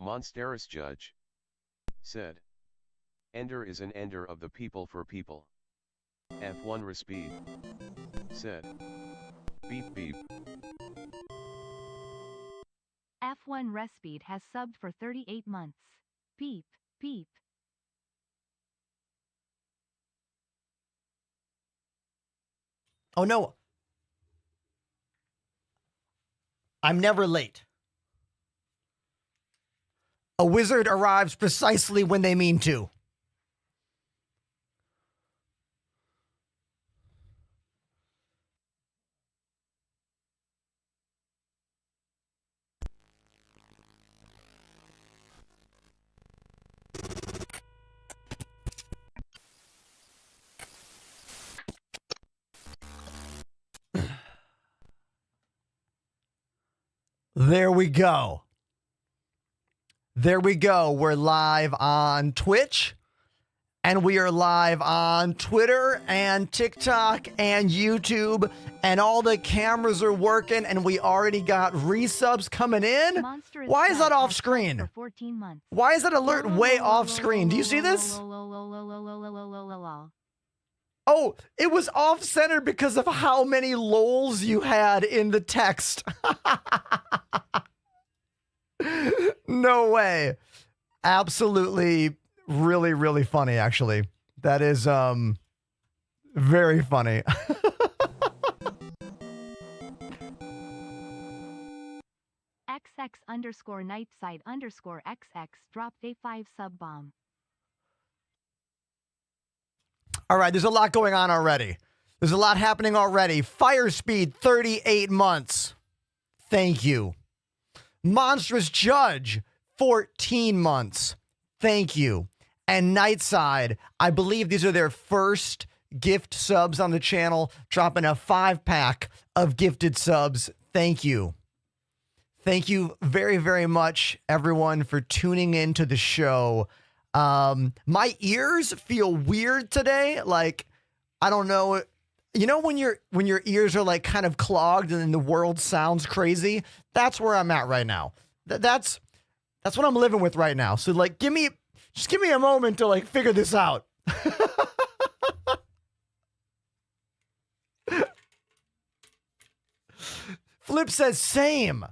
Monsteris judge. Said. Ender is an ender of the people for people. F1 Respeed. Said. Beep beep. F1 Respeed has subbed for 38 months. Beep, beep. Oh no. I'm never late. A wizard arrives precisely when they mean to. There we go. There we go. We're live on Twitch, and we are live on Twitter and TikTok and YouTube, and all the cameras are working, and we already got resubs coming in. Why is that off screen? For 14 months. Why is that alert way off screen? Do you see this? Oh, it was off center because of how many lols you had in the text. No way. Absolutely, really, really funny, actually. That is very funny. XX_nightside_XX dropped a 5 sub bomb. All right, there's a lot going on already. There's a lot happening already. Fire speed, 38 months. Thank you. Monstrous Judge, 14 months. Thank you. And Nightside, I believe these are their first gift subs on the channel, dropping a 5-pack of gifted subs. Thank you. Thank you very, very much, everyone, for tuning into the show. My ears feel weird today. Like, I don't know. You know when your ears are like kind of clogged and then the world sounds crazy? That's where I'm at right now. That's what I'm living with right now. So like just give me a moment to like figure this out. Flip says same.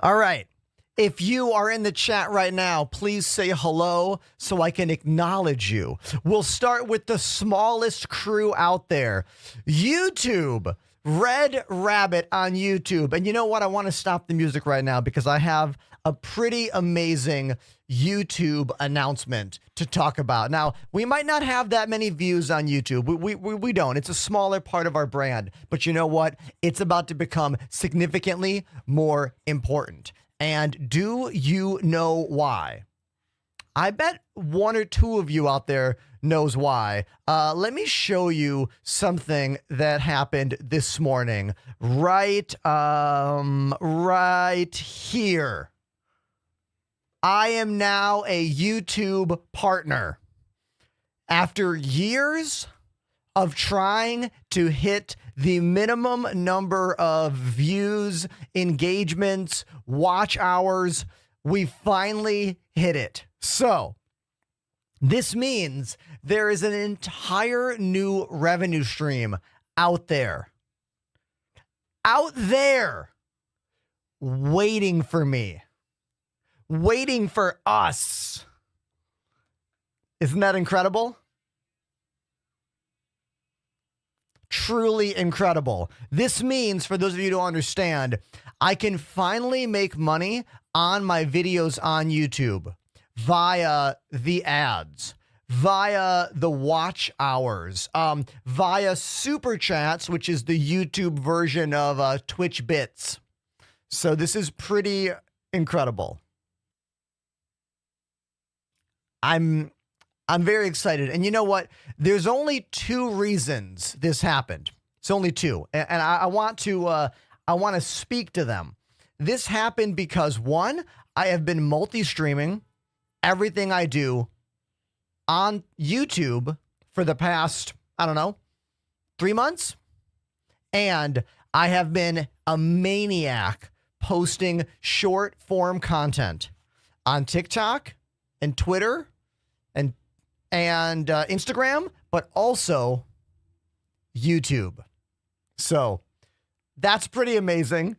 All right. If you are in the chat right now, please say hello so I can acknowledge you. We'll start with the smallest crew out there. YouTube, Red Rabbit on YouTube. And you know what? I want to stop the music right now because I have a pretty amazing YouTube announcement to talk about. Now, we might not have that many views on YouTube. We don't. It's a smaller part of our brand. But you know what? It's about to become significantly more important. And do you know why? I bet one or two of you out there knows why. Let me show you something that happened this morning right here. I am now a YouTube partner. After years of trying to hit the minimum number of views, engagements, watch hours, we finally hit it. So this means there is an entire new revenue stream out there, waiting for me, waiting for us. Isn't that incredible? Truly incredible. This means, for those of you who don't understand, I can finally make money on my videos on YouTube via the ads, via the watch hours, via super chats, which is the YouTube version of Twitch bits. So this is pretty incredible. I'm very excited. And you know what? There's only two reasons this happened. It's only two. And I want to speak to them. This happened because, one, I have been multi-streaming everything I do on YouTube for the past, I don't know, 3 months. And I have been a maniac posting short form content on TikTok and Twitter and Instagram, but also YouTube. So that's pretty amazing.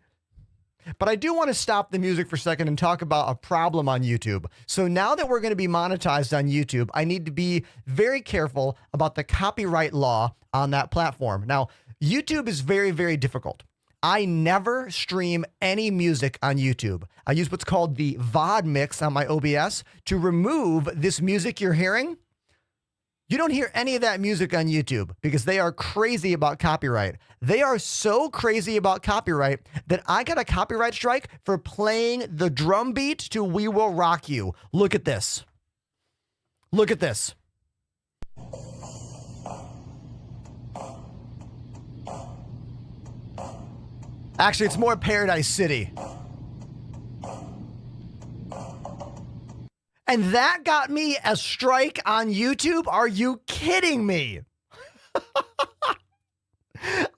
But I do want to stop the music for a second and talk about a problem on YouTube. So now that we're going to be monetized on YouTube, I need to be very careful about the copyright law on that platform. Now, YouTube is very, very difficult. I never stream any music on YouTube. I use what's called the VOD mix on my OBS to remove this music you're hearing. You don't hear any of that music on YouTube because they are crazy about copyright. They are so crazy about copyright that I got a copyright strike for playing the drum beat to We Will Rock You. Look at this. Look at this. Actually, it's more Paradise City. And that got me a strike on YouTube? Are you kidding me?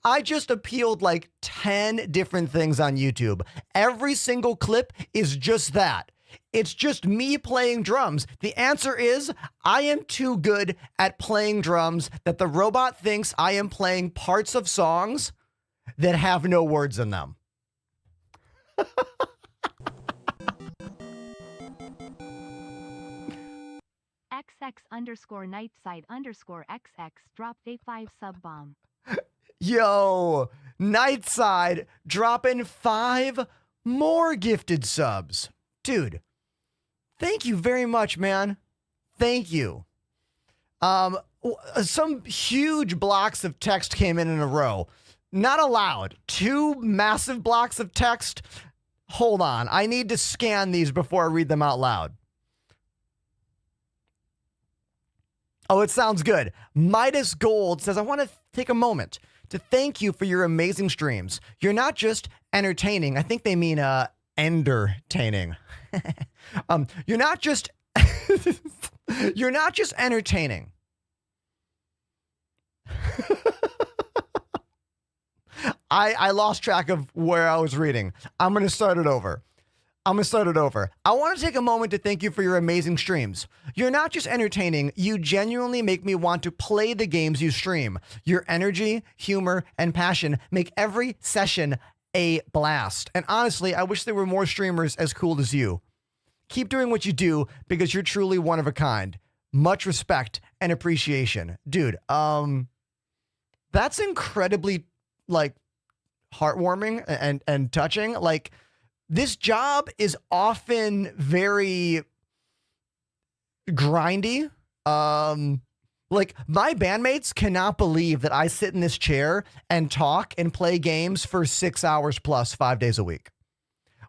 I just appealed like 10 different things on YouTube. Every single clip is just that. It's just me playing drums. The answer is I am too good at playing drums that the robot thinks I am playing parts of songs that have no words in them. XX_Nightside_XX dropped a 5 sub bomb. Yo, Nightside dropping 5 more gifted subs. Dude, thank you very much, man. Thank you. Some huge blocks of text came in a row. Not allowed. 2 massive blocks of text. Hold on. I need to scan these before I read them out loud. Oh, it sounds good. Midas Gold says, I want to take a moment to thank you for your amazing streams. You're not just entertaining. I think they mean entertaining. You're not just you're not just entertaining. I lost track of where I was reading. I'm going to start it over. I want to take a moment to thank you for your amazing streams. You're not just entertaining, you genuinely make me want to play the games you stream. Your energy, humor, and passion make every session a blast. And honestly, I wish there were more streamers as cool as you. Keep doing what you do because you're truly one of a kind. Much respect and appreciation. Dude, that's incredibly, like, heartwarming and touching. Like, this job is often very grindy. Like, my bandmates cannot believe that I sit in this chair and talk and play games for 6 hours plus 5 days a week.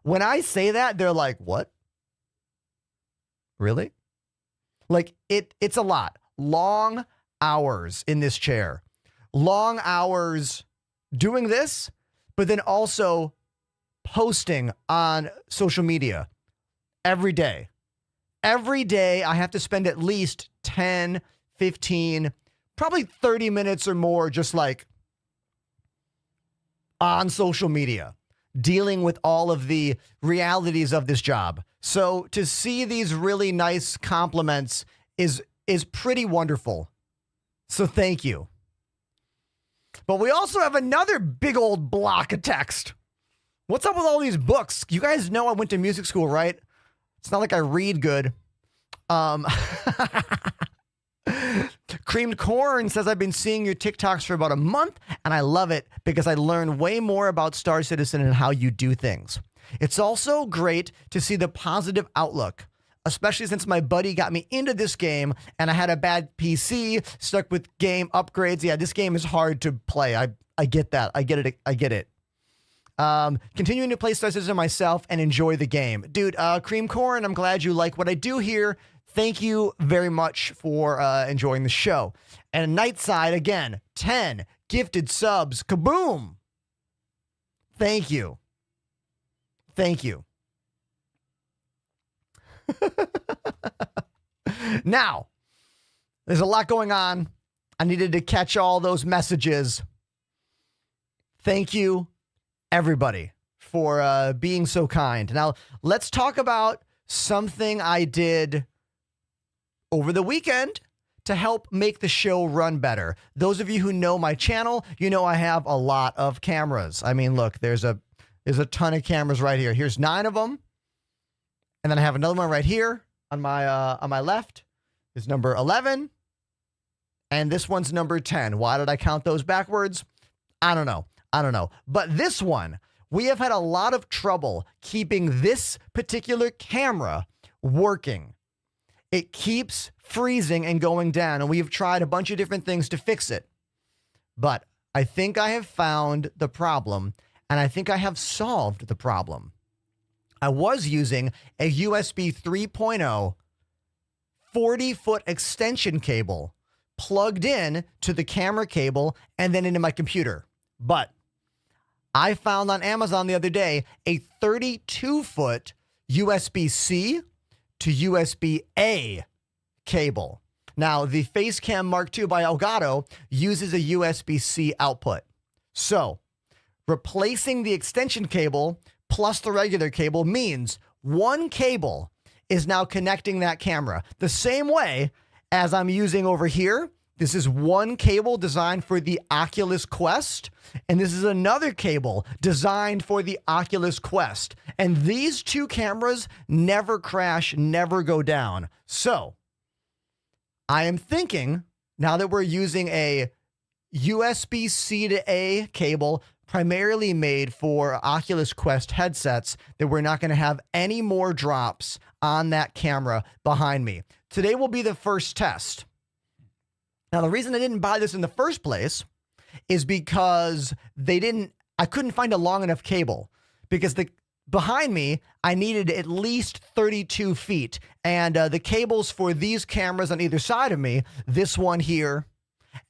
When I say that, they're like, what? Really? Like, it's a lot. Long hours in this chair. Long hours doing this, but then also posting on social media every day. Every day I have to spend at least 10, 15, probably 30 minutes or more just like on social media, dealing with all of the realities of this job. So to see these really nice compliments is pretty wonderful. So thank you. But we also have another big old block of text. What's up with all these books? You guys know I went to music school, right? It's not like I read good. Creamed Corn says, I've been seeing your TikToks for about a month, and I love it because I learn way more about Star Citizen and how you do things. It's also great to see the positive outlook, especially since my buddy got me into this game and I had a bad PC, stuck with game upgrades. Yeah, this game is hard to play. I get that. I get it. Continuing to play Star Citizen myself and enjoy the game. Dude, Cream Corn, I'm glad you like what I do here. Thank you very much for enjoying the show. And Nightside, again, 10 gifted subs. Kaboom! Thank you. Thank you. Now, there's a lot going on. I needed to catch all those messages. Thank you, everybody, for being so kind. Now, let's talk about something I did over the weekend to help make the show run better. Those of you who know my channel, you know I have a lot of cameras. I mean, look, there's a ton of cameras right here. Here's 9 of them. And then I have another one right here on my left. Is number 11. And this one's number 10. Why did I count those backwards? I don't know. But this one, we have had a lot of trouble keeping this particular camera working. It keeps freezing and going down, and we have tried a bunch of different things to fix it. But I think I have found the problem, and I think I have solved the problem. I was using a USB 3.0 40-foot extension cable plugged in to the camera cable and then into my computer. But I found on Amazon the other day a 32-foot USB-C to USB-A cable. Now, the Facecam Mark II by Elgato uses a USB-C output. So, replacing the extension cable plus the regular cable means one cable is now connecting that camera. The same way as I'm using over here, this is one cable designed for the Oculus Quest, and this is another cable designed for the Oculus Quest. And these two cameras never crash, never go down. So, I am thinking, now that we're using a USB-C to A cable primarily made for Oculus Quest headsets, that we're not going to have any more drops on that camera behind me. Today will be the first test. Now, the reason I didn't buy this in the first place is because I couldn't find a long enough cable, because behind me, I needed at least 32 feet. And the cables for these cameras on either side of me, this one here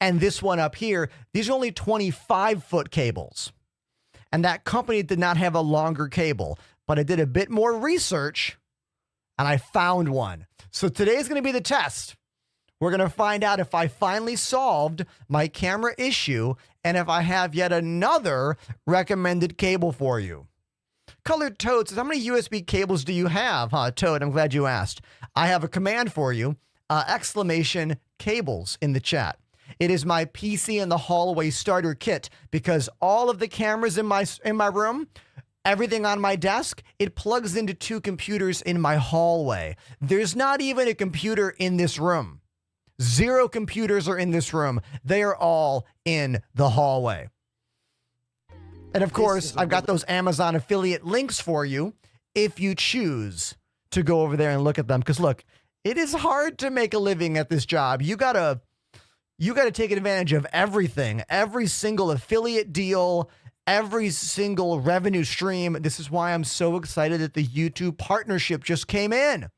and this one up here, these are only 25-foot cables. And that company did not have a longer cable. But I did a bit more research and I found one. So today's going to be the test. We're going to find out if I finally solved my camera issue and if I have yet another recommended cable for you. Colored Toad says, how many USB cables do you have? Toad, I'm glad you asked. I have a command for you, exclamation cables in the chat. It is my PC in the hallway starter kit, because all of the cameras in my room, everything on my desk, it plugs into 2 computers in my hallway. There's not even a computer in this room. 0 computers are in this room. They are all in the hallway. And of course, I've got those Amazon affiliate links for you if you choose to go over there and look at them. Because look, it is hard to make a living at this job. You gotta take advantage of everything, every single affiliate deal, every single revenue stream. This is why I'm so excited that the YouTube partnership just came in.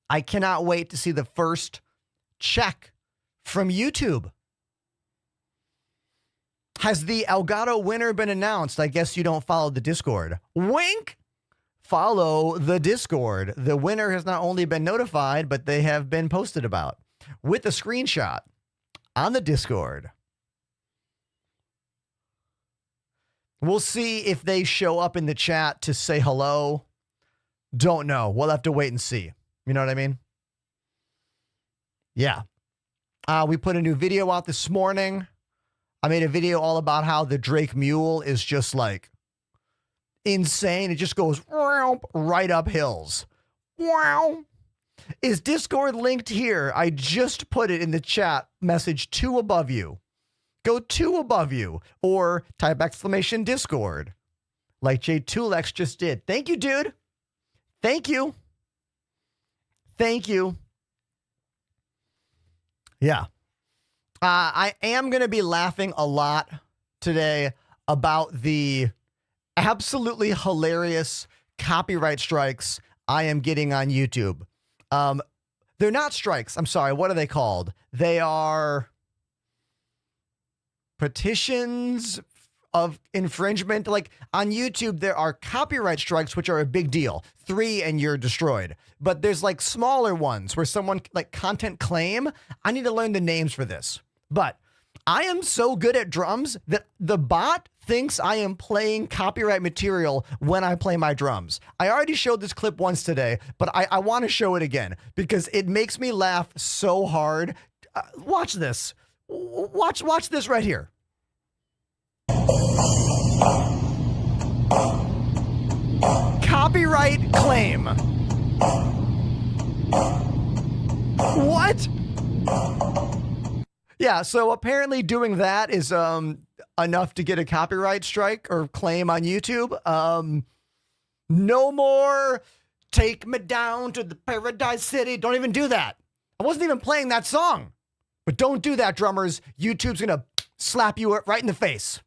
I cannot wait to see the first check from YouTube. Has the Elgato winner been announced? I guess you don't follow the Discord. Wink! Follow the Discord. The winner has not only been notified, but they have been posted about with a screenshot on the Discord. We'll see if they show up in the chat to say hello. Don't know. We'll have to wait and see. You know what I mean? Yeah. We put a new video out this morning. I made a video all about how the Drake Mule is just like insane. It just goes right up hills. Wow. Is Discord linked here? I just put it in the chat message 2 above you. Go 2 above you or type exclamation Discord like J2Lex just did. Thank you, dude. Thank you. Thank you. Yeah. I am going to be laughing a lot today about the absolutely hilarious copyright strikes I am getting on YouTube. They're not strikes. I'm sorry. What are they called? They are petitions of infringement. Like on YouTube, there are copyright strikes, which are a big deal. 3 and you're destroyed. But there's like smaller ones where someone like content claim. I need to learn the names for this. But I am so good at drums that the bot thinks I am playing copyright material when I play my drums. I already showed this clip once today, but I want to show it again because it makes me laugh so hard. Watch this. Watch this right here. Copyright claim. What? Yeah, so apparently doing that is enough to get a copyright strike or claim on YouTube. No more take me down to the paradise city. Don't even do that. I wasn't even playing that song. But don't do that, drummers. YouTube's going to slap you right in the face.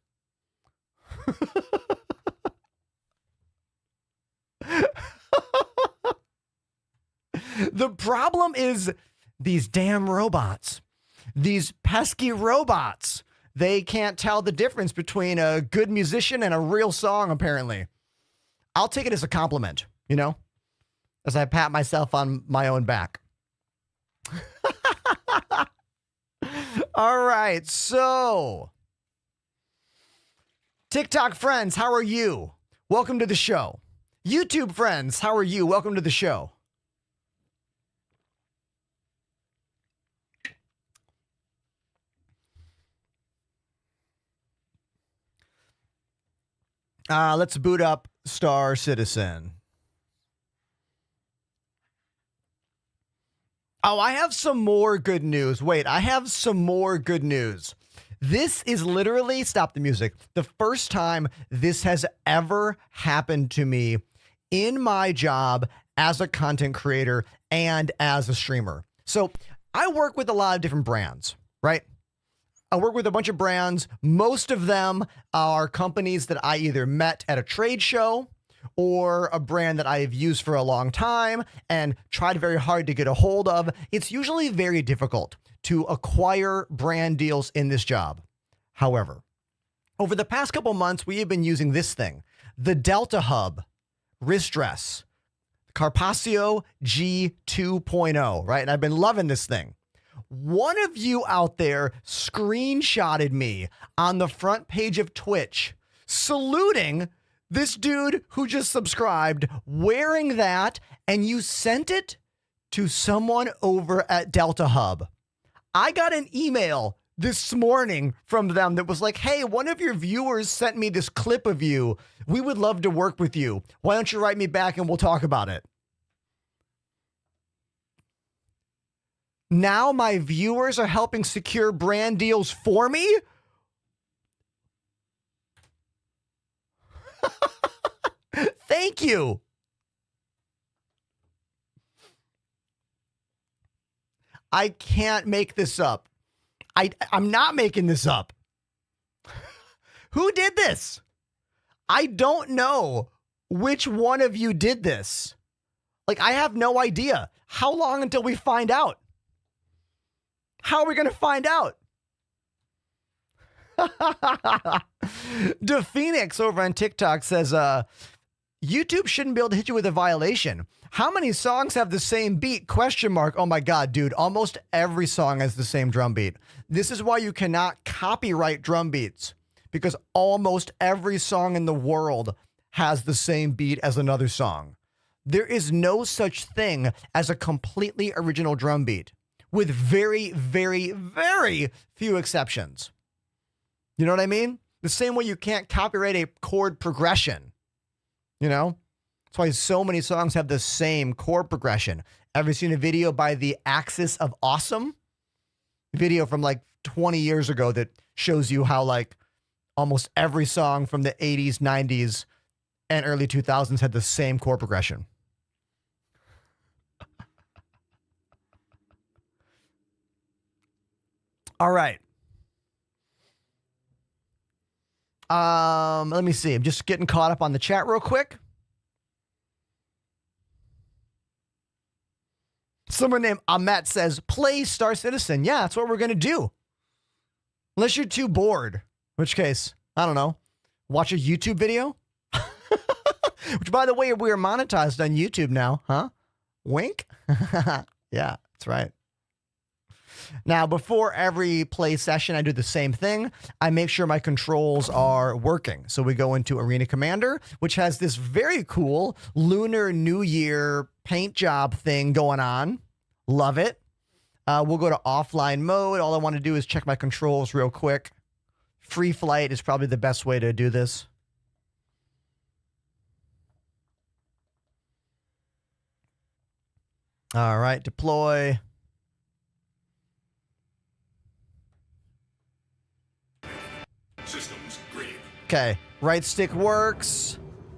The problem is these damn robots. These pesky robots. They can't tell the difference between a good musician and a real song, apparently. I'll take it as a compliment, you know, as I pat myself on my own back. All right, so TikTok friends, how are you? Welcome to the show. YouTube friends, how are you? Welcome to the show. Let's boot up Star Citizen. Oh, I have some more good news. Wait, I have some more good news. This is literally, stop the music, the first time this has ever happened to me in my job as a content creator and as a streamer. So I work with a lot of different brands, right? I work with a bunch of brands. Most of them are companies that I either met at a trade show or a brand that I have used for a long time and tried very hard to get a hold of. It's usually very difficult to acquire brand deals in this job. However, over the past couple months, we have been using this thing, the Delta Hub wrist dress, Carpaccio G 2.0, right? And I've been loving this thing. One of you out there screenshotted me on the front page of Twitch, saluting this dude who just subscribed, wearing that, and you sent it to someone over at Delta Hub. I got an email this morning from them that was like, hey, one of your viewers sent me this clip of you. We would love to work with you. Why don't you write me back and we'll talk about it? Now my viewers are helping secure brand deals for me? Thank you. I can't make this up. I'm not making this up. Who did this? I don't know which one of you did this. Like, I have no idea. How long until we find out? How are we going to find out? The Phoenix over on TikTok says, YouTube shouldn't be able to hit you with a violation. How many songs have the same beat? Question mark. Oh my God, dude. Almost every song has the same drum beat. This is why you cannot copyright drum beats, because almost every song in the world has the same beat as another song. There is no such thing as a completely original drum beat, with very, very, very few exceptions. You know what I mean? The same way you can't copyright a chord progression. You know? That's why so many songs have the same chord progression. Ever seen a video by the Axis of Awesome? Video from like 20 years ago that shows you how like almost every song from the 80s, 90s, and early 2000s had the same chord progression. All right. Let me see. I'm just getting caught up on the chat real quick. Someone named Ahmet says, play Star Citizen. Yeah, that's what we're going to do. Unless you're too bored, in which case, I don't know. Watch a YouTube video? Which, by the way, we are monetized on YouTube now, huh? Wink? Yeah, that's right. Now, before every play session, I do the same thing. I make sure my controls are working. So we go into Arena Commander, which has this very cool Lunar New Year paint job thing going on. Love it. We'll go to offline mode. All I want to do is check my controls real quick. Free flight is probably the best way to do this. All right, deploy. Systems green. Okay, right stick works.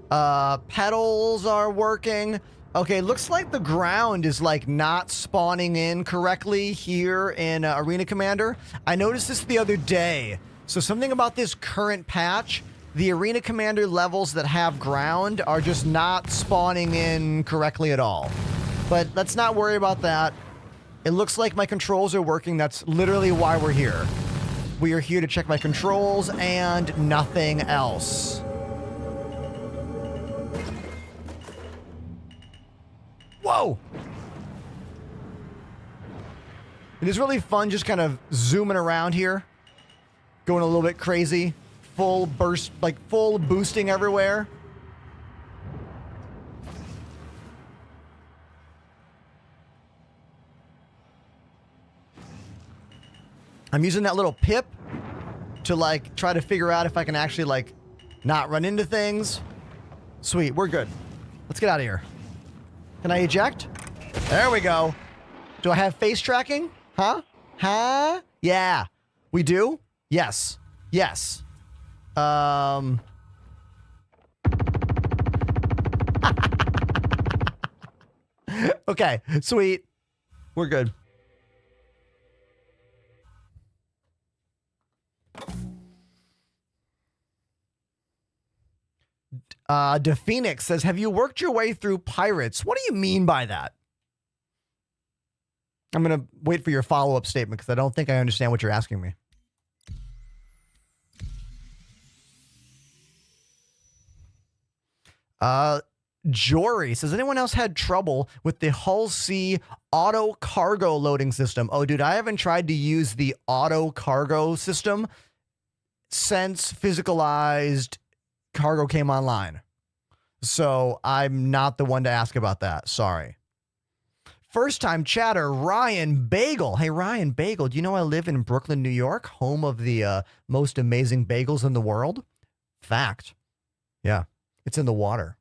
Pedals are working. Okay, looks like the ground is like not spawning in correctly here in Arena Commander. I noticed this the other day. So something about this current patch, the Arena Commander levels that have ground are just not spawning in correctly at all. But let's not worry about that. It looks like my controls are working. That's literally why we're here. We are here to check my controls and nothing else. Whoa! It is really fun just kind of zooming around here. Going a little bit crazy. Full burst, like full boosting everywhere. I'm using that little pip to like try to figure out if I can actually like not run into things. Sweet, we're good. Let's get out of here. Can I eject? There we go. Do I have face tracking? Huh? Huh? Yeah. We do? Yes. Yes. Okay, sweet. We're good. DePhoenix says, have you worked your way through Pirates? What do you mean by that? I'm going to wait for your follow-up statement because I don't think I understand what you're asking me. Jory says, anyone else had trouble with the Hull C auto cargo loading system? Oh, dude, I haven't tried to use the auto cargo system since physicalized cargo came online. So I'm not the one to ask about that. Sorry. First time chatter, Ryan Bagel. Hey, Ryan Bagel, do you know I live in Brooklyn, New York, home of the most amazing bagels in the world? Fact. Yeah, it's in the water.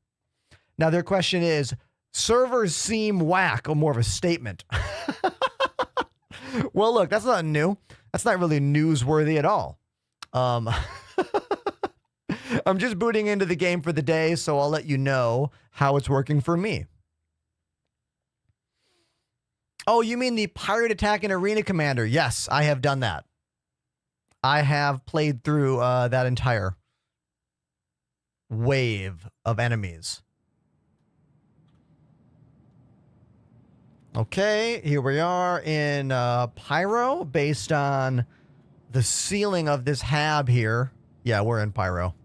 Now, their question is, servers seem whack, or more of a statement. Well, look, that's not new. That's not really newsworthy at all. I'm just booting into the game for the day, so I'll let you know how it's working for me. Oh, you mean the Pirate Attack in Arena Commander? Yes, I have done that. I have played through that entire wave of enemies. Okay, here we are in Pyro, based on the ceiling of this hab here. Yeah, we're in Pyro.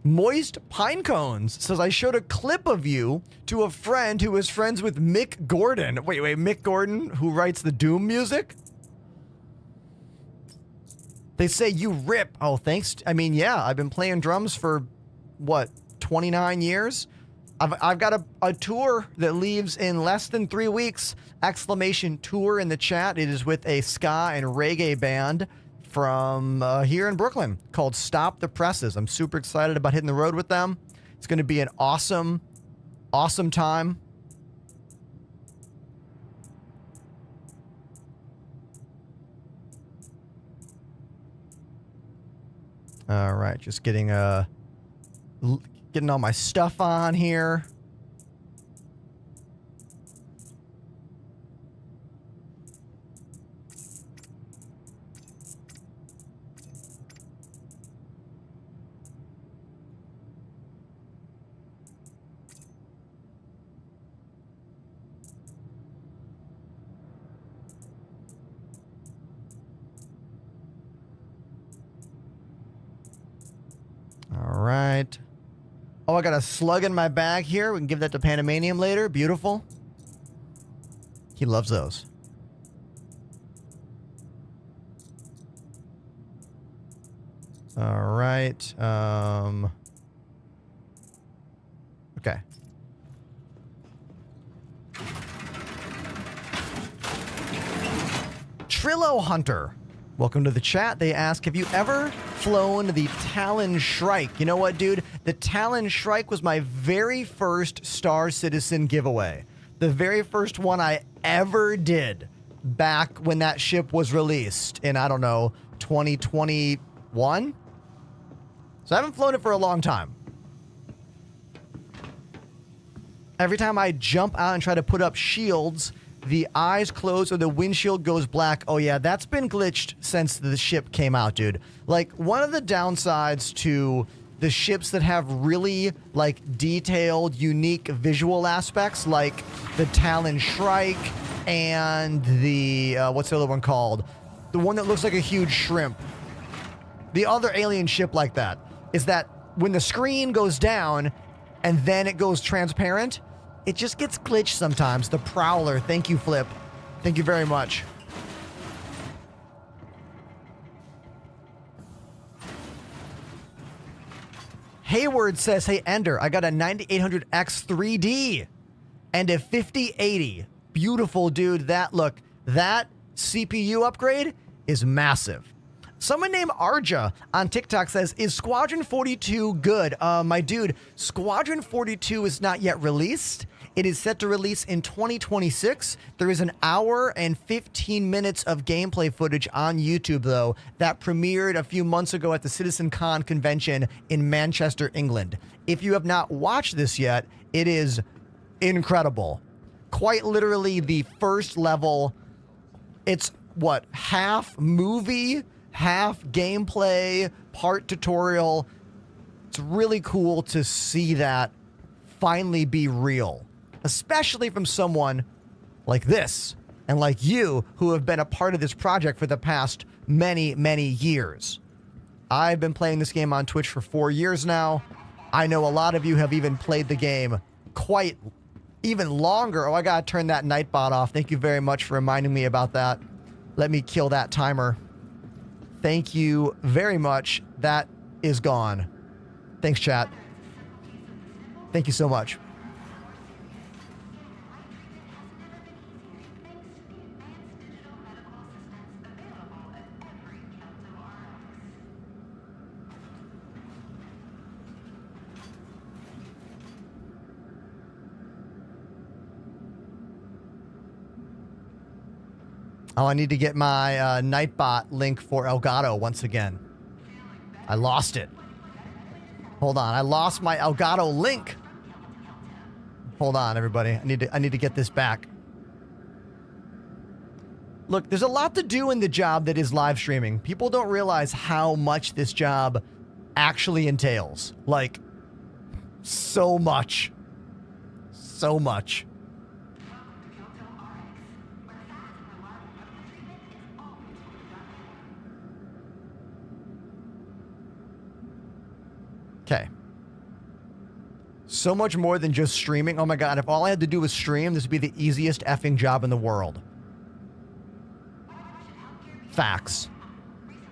Moist Pine Cones says, I showed a clip of you to a friend who was friends with Mick Gordon. Wait, Mick Gordon, who writes the Doom music? They say you rip. Oh, thanks. I mean, yeah, I've been playing drums for, what, 29 years? I've got a tour that leaves in less than 3 weeks. Exclamation tour in the chat. It is with a ska and reggae band from here in Brooklyn called Stop the Presses. I'm super excited about hitting the road with them. It's going to be an awesome, awesome time. All right, just getting all my stuff on here. right. Oh, I got a slug in my bag here. We can give that to Panamanium later. Beautiful. He loves those. All right. Okay. Trillo Hunter. Welcome to the chat. They ask, have you ever flown the Talon Shrike? You know what, dude? The Talon Shrike was my very first Star Citizen giveaway. The very first one I ever did back when that ship was released in, I don't know, 2021? So I haven't flown it for a long time. Every time I jump out and try to put up shields, the eyes close or the windshield goes black. Oh yeah, that's been glitched since the ship came out, dude. Like, one of the downsides to the ships that have really, like, detailed, unique visual aspects, like the Talon Shrike and the, what's the other one called? The one that looks like a huge shrimp. The other alien ship like that is that when the screen goes down and then it goes transparent, it just gets glitched sometimes. The Prowler. Thank you, Flip. Thank you very much. Hayward says, hey, Ender, I got a 9800X 3D and a 5080. Beautiful, dude. That CPU upgrade is massive. Someone named Arja on TikTok says, is Squadron 42 good? My dude, Squadron 42 is not yet released. It is set to release in 2026. There is an hour and 15 minutes of gameplay footage on YouTube, though, that premiered a few months ago at the CitizenCon convention in Manchester, England. If you have not watched this yet, it is incredible. Quite literally the first level. It's, what, half movie, half gameplay, part tutorial. It's really cool to see that finally be real, especially from someone like this and like you who have been a part of this project for the past many, many years. I've been playing this game on Twitch for 4 years now. I know a lot of you have even played the game quite even longer. Oh, I gotta turn that Nightbot off. Thank you very much for reminding me about that. Let me kill that timer. Thank you very much. That is gone. Thanks, chat. Thank you so much. Oh, I need to get my Nightbot link for Elgato once again. I lost it. Hold on, I lost my Elgato link. Hold on, everybody. I need to get this back. Look, there's a lot to do in the job that is live streaming. People don't realize how much this job actually entails. Like, so much. So much. Okay. So much more than just streaming. Oh my god, if all I had to do was stream, this would be the easiest effing job in the world. Facts.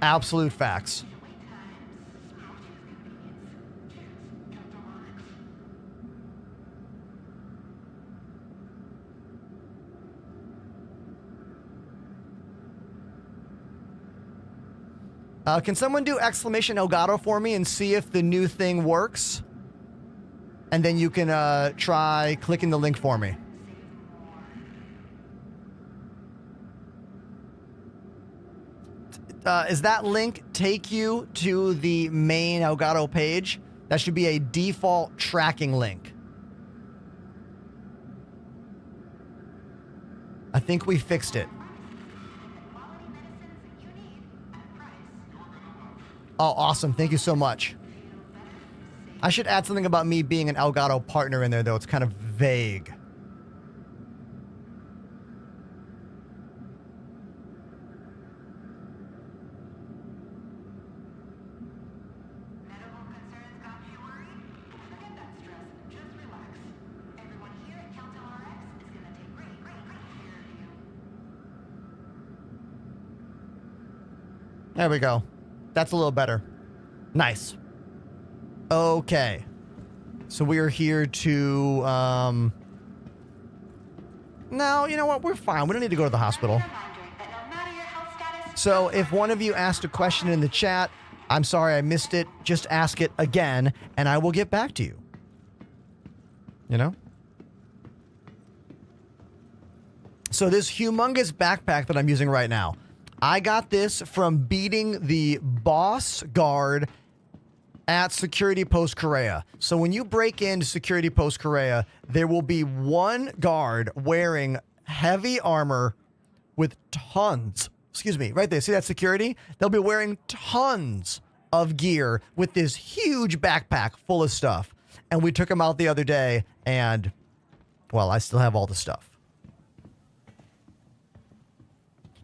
Absolute facts. Can someone do exclamation Elgato for me and see if the new thing works? And then you can try clicking the link for me. Is that link take you to the main Elgato page? That should be a default tracking link. I think we fixed it. Oh, awesome. Thank you so much. I should add something about me being an Elgato partner in there, though. It's kind of vague. There we go. That's a little better. Nice. Okay. So we are here to, no, you know what? We're fine. We don't need to go to the hospital. So if one of you asked a question in the chat, I'm sorry I missed it. Just ask it again, and I will get back to you. You know? So this humongous backpack that I'm using right now, I got this from beating the boss guard at Security Post Korea. So when you break into Security Post Korea, there will be one guard wearing heavy armor with tons. Excuse me, right there. See that security? They'll be wearing tons of gear with this huge backpack full of stuff. And we took him out the other day, and, well, I still have all the stuff.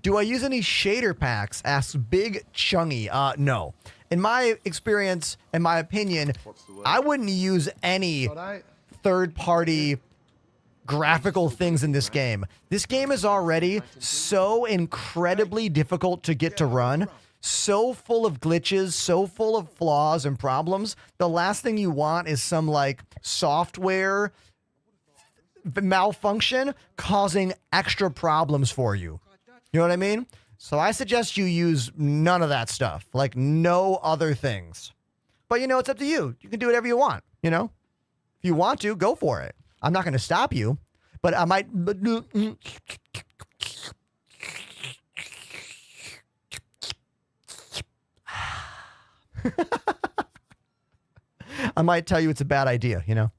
Do I use any shader packs? Asks Big Chungy. No. In my experience, in my opinion, I wouldn't use any third-party graphical things in this game. This game is already so incredibly difficult to get to run, so full of glitches, so full of flaws and problems. The last thing you want is some, like, software malfunction causing extra problems for you. You know what I mean? So I suggest you use none of that stuff, like no other things. But, you know, it's up to you. You can do whatever you want, you know? If you want to, go for it. I'm not going to stop you, but I might... I might tell you it's a bad idea, you know?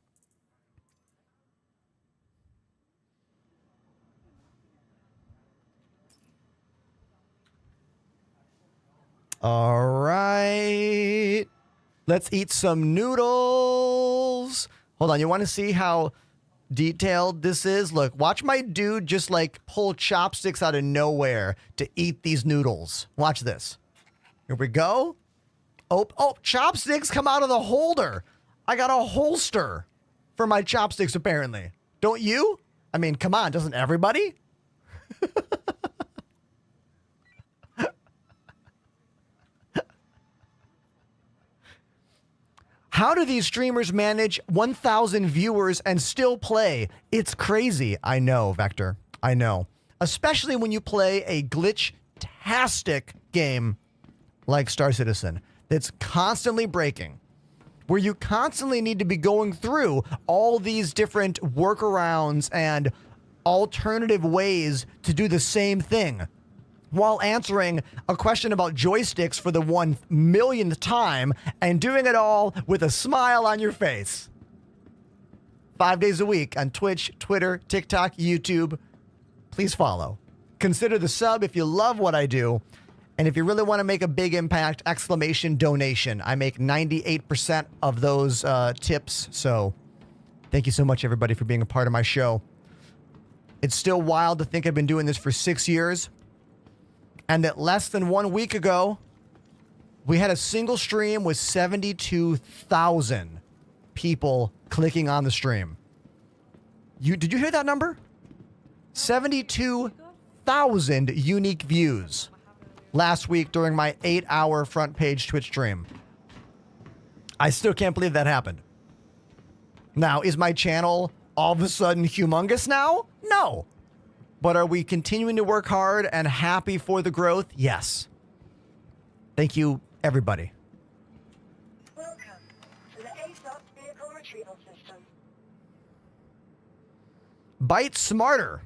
All right. Let's eat some noodles. Hold on. You want to see how detailed this is? Look, watch my dude just like pull chopsticks out of nowhere to eat these noodles. Watch this. Here we go. Oh, chopsticks come out of the holder. I got a holster for my chopsticks, apparently. Don't you? I mean, come on. Doesn't everybody? How do these streamers manage 1,000 viewers and still play? It's crazy. I know, Vector. I know. Especially when you play a glitch-tastic game like Star Citizen that's constantly breaking, where you constantly need to be going through all these different workarounds and alternative ways to do the same thing, while answering a question about joysticks for the 1,000,000th time and doing it all with a smile on your face. 5 days a week on Twitch, Twitter, TikTok, YouTube. Please follow. Consider the sub if you love what I do. And if you really want to make a big impact, exclamation donation. I make 98% of those tips. So thank you so much, everybody, for being a part of my show. It's still wild to think I've been doing this for 6 years. And that less than 1 week ago, we had a single stream with 72,000 people clicking on the stream. Did you hear that number? 72,000 unique views last week during my 8-hour front page Twitch stream. I still can't believe that happened. Now, is my channel all of a sudden humongous now? No. But are we continuing to work hard and happy for the growth? Yes. Thank you, everybody. Welcome to the ASOP vehicle retrieval system. Byte Smarter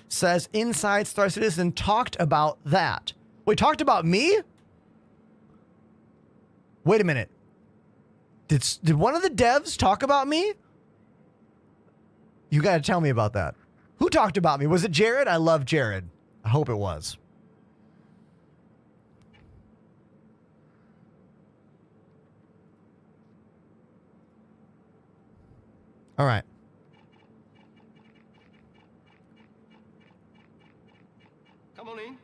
says Inside Star Citizen talked about that. Wait, talked about me? Wait a minute. Did one of the devs talk about me? You got to tell me about that. Who talked about me? Was it Jared? I love Jared. I hope it was. All right. Come on in.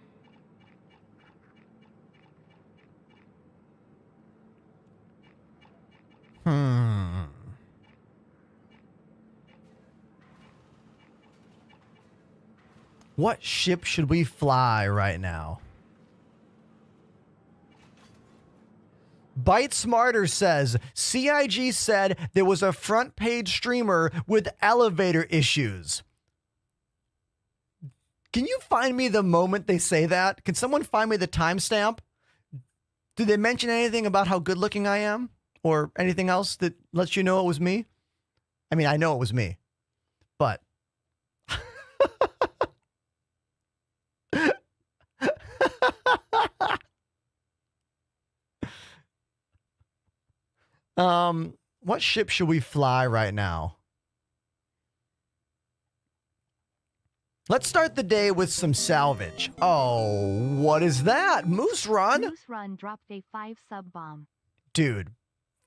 What ship should we fly right now? Bite Smarter says, CIG said there was a front page streamer with elevator issues. Can you find me the moment they say that? Can someone find me the timestamp? Did they mention anything about how good looking I am? Or anything else that lets you know it was me? I mean, I know it was me, but. What ship should we fly right now? Let's start the day with some salvage. Oh, what is that? Moose Run? Moose Run dropped a 5 sub bomb. Dude,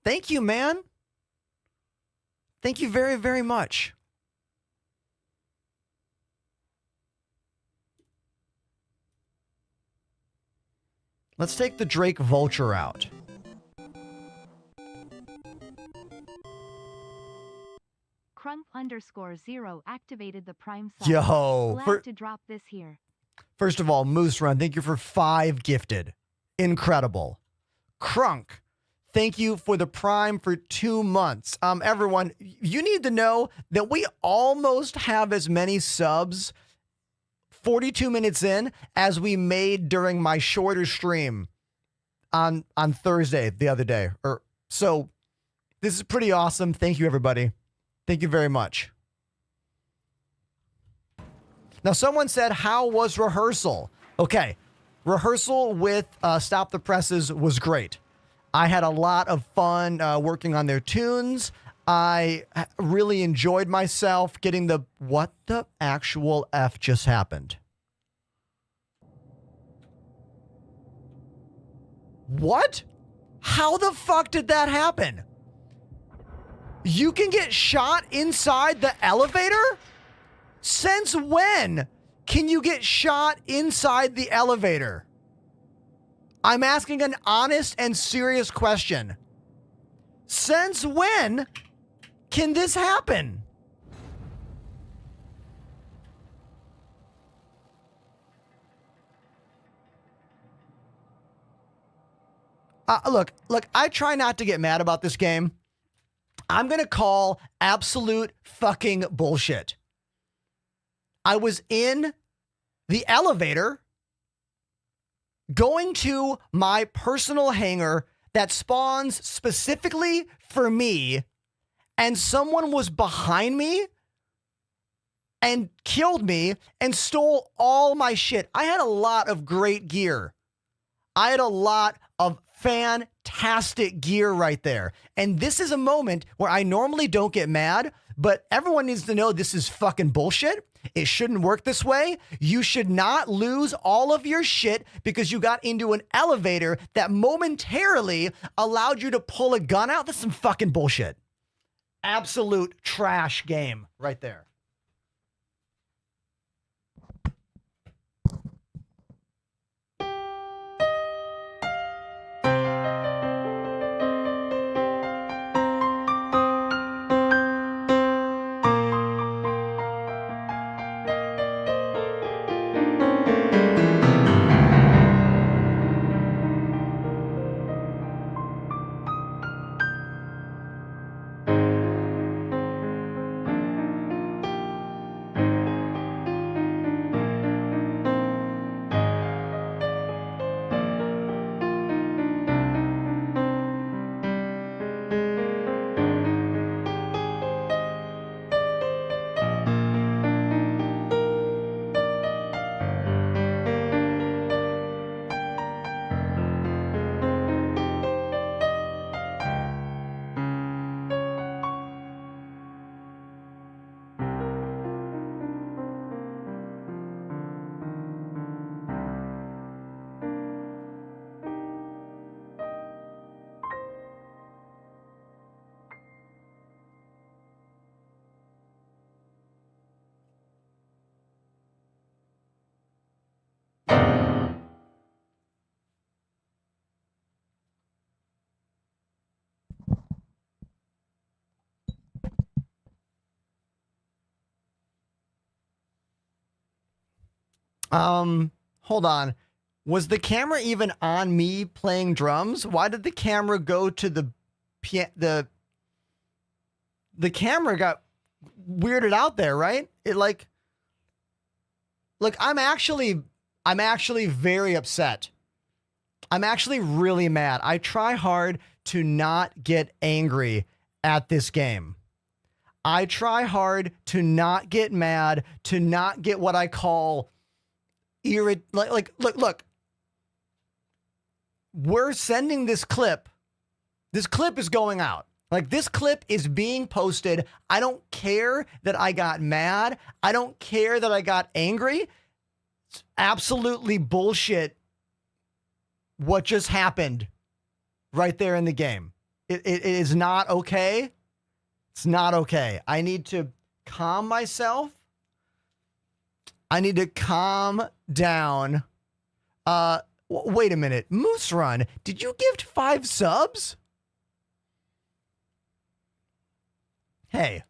thank you, man. Thank you very, very much. Let's take the Drake Vulture out. Crump_0 activated the Prime sub. Yo. Glad to drop this here. First of all, Moose Run, thank you for 5 gifted. Incredible. Crunk, thank you for the Prime for 2 months. Everyone, you need to know that we almost have as many subs 42 minutes in as we made during my shorter stream on Thursday the other day. So this is pretty awesome. Thank you, everybody. Thank you very much. Now, someone said, how was rehearsal? Okay, rehearsal with Stop the Presses was great. I had a lot of fun working on their tunes. I really enjoyed myself getting the, what the actual F just happened? What? How the fuck did that happen? You can get shot inside the elevator? Since when can you get shot inside the elevator? I'm asking an honest and serious question. Since when can this happen? Look, I try not to get mad about this game. I'm going to call absolute fucking bullshit. I was in the elevator going to my personal hangar that spawns specifically for me, and someone was behind me and killed me and stole all my shit. I had a lot of great gear. I had a lot of fantastic gear right there. And this is a moment where I normally don't get mad, but everyone needs to know this is fucking bullshit. It shouldn't work this way. You should not lose all of your shit because you got into an elevator that momentarily allowed you to pull a gun out. That's some fucking bullshit. Absolute trash game right there. Hold on. Was the camera even on me playing drums? Why did the camera go to the camera got weirded out there, right? It like, look, I'm actually very upset. I'm actually really mad. I try hard to not get angry at this game. I try hard to not get mad, to not get what I call look. We're sending this clip. This clip is going out. Like, this clip is being posted. I don't care that I got mad. I don't care that I got angry. It's absolutely bullshit what just happened right there in the game. It is not okay. It's not okay. I need to calm myself. I need to calm down. Wait a minute. Moose Run, did you gift 5 subs? Hey,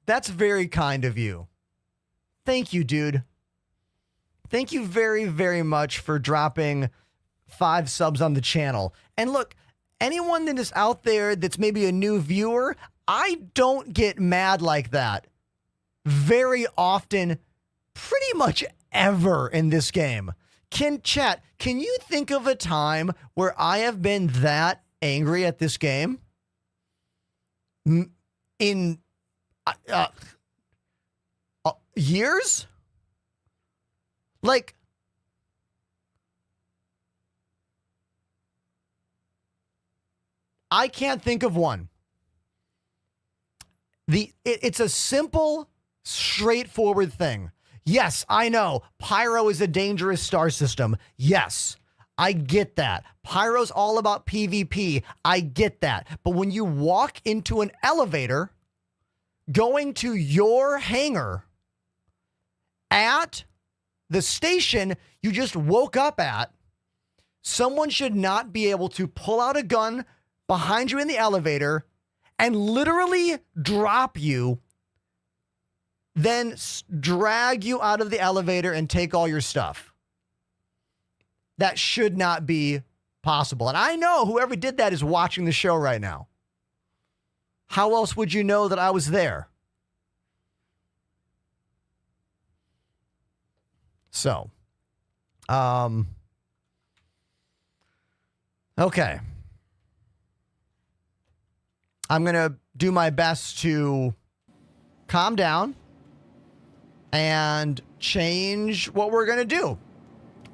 that's very kind of you. Thank you, dude. Thank you very, very much for dropping 5 subs on the channel. And look, anyone that is out there that's maybe a new viewer, I don't get mad like that very often, pretty much ever in this game. Can you think of a time where I have been that angry at this game? In years? Like, I can't think of one. It's a simple, straightforward thing. Yes, I know. Pyro is a dangerous star system. Yes, I get that. Pyro's all about PvP. I get that. But when you walk into an elevator going to your hangar at the station you just woke up at, someone should not be able to pull out a gun behind you in the elevator and literally drop you, then drag you out of the elevator and take all your stuff. That should not be possible. And I know whoever did that is watching the show right now. How else would you know that I was there? So, okay. I'm going to do my best to calm down and change what we're going to do.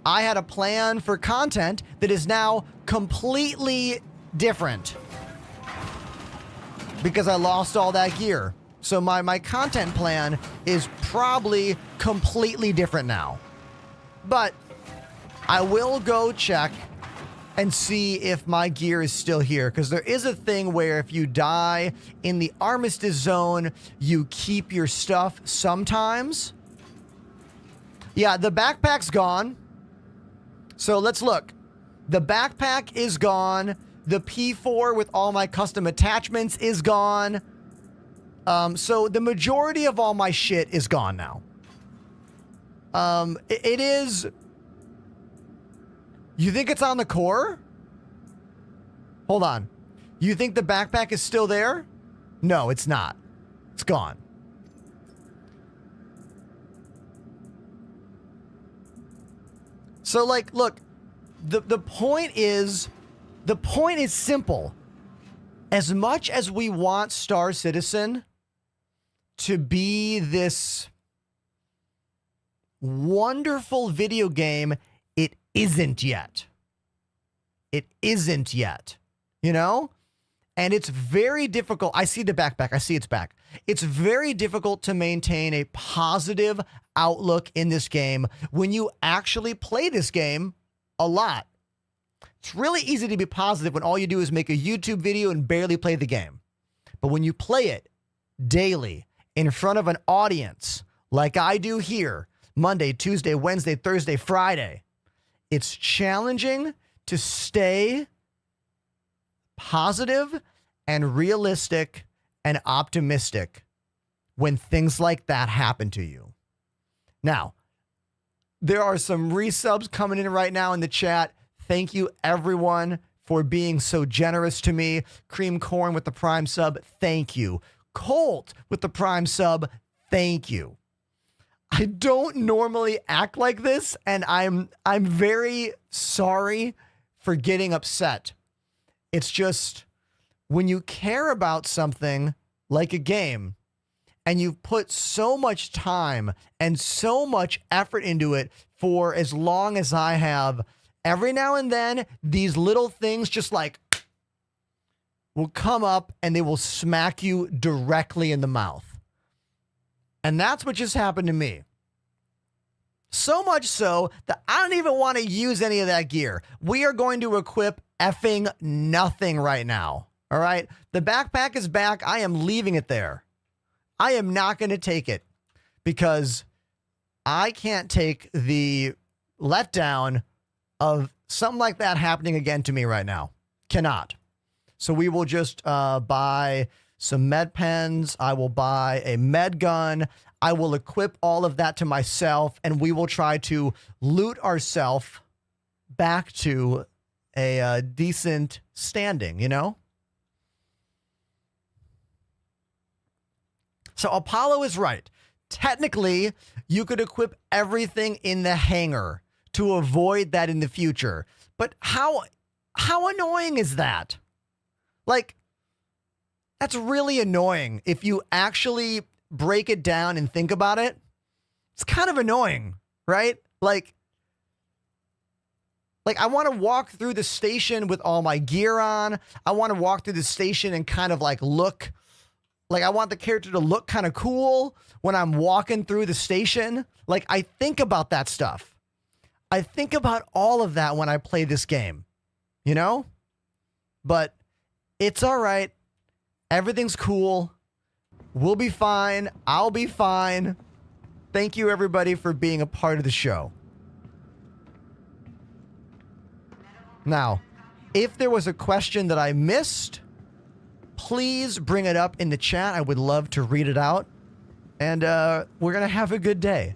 I had a plan for content that is now completely different because I lost all that gear. So my content plan is probably completely different now. But I will go check and see if my gear is still here, because there is a thing where if you die in the Armistice Zone, you keep your stuff sometimes. Yeah, the backpack's gone. So let's look. The backpack is gone. The P4 with all my custom attachments is gone. So the majority of all my shit is gone now. It is... You think it's on the core? Hold on. You think the backpack is still there? No, it's not. It's gone. So, like, look, the point is simple. As much as we want Star Citizen to be this wonderful video game, it isn't yet. It isn't yet, you know? And it's very difficult. I see the backpack. I see it's back. It's very difficult to maintain a positive outlook in this game when you actually play this game a lot. It's really easy to be positive when all you do is make a YouTube video and barely play the game. But when you play it daily in front of an audience, like I do here, Monday, Tuesday, Wednesday, Thursday, Friday, it's challenging to stay positive and realistic and optimistic when things like that happen to you. Now, There are some resubs coming in right now in the chat. Thank you, everyone, for being so generous to me. Cream Corn with the Prime sub, thank you. Colt with the Prime sub, thank you. I don't normally act like this, and I'm very sorry for getting upset. It's just when you care about something like a game and you've put so much time and so much effort into it for as long as I have, every now and then these little things just like will come up and they will smack you directly in the mouth. And that's what just happened to me. So much so that I don't even want to use any of that gear. We are going to equip effing nothing right now. All right. The backpack is back. I am leaving it there. I am not going to take it because I can't take the letdown of something like that happening again to me right now. Cannot. So we will just buy some med pens. I will buy a med gun. I will equip all of that to myself, and we will try to loot ourselves back to a decent standing, you know? So Apollo is right. Technically, you could equip everything in the hangar to avoid that in the future. But how annoying is that? Like, that's really annoying. If you actually break it down and think about it, it's kind of annoying, right? Like I want to walk through the station with all my gear on. I want to walk through the station and kind of like look, like I want the character to look kind of cool when I'm walking through the station. Like I think about that stuff. I think about all of that when I play this game, you know? But it's all right. Everything's cool. We'll be fine. I'll be fine. Thank you, everybody, for being a part of the show. Now, if there was a question that I missed, please bring it up in the chat. I would love to read it out. And we're going to have a good day.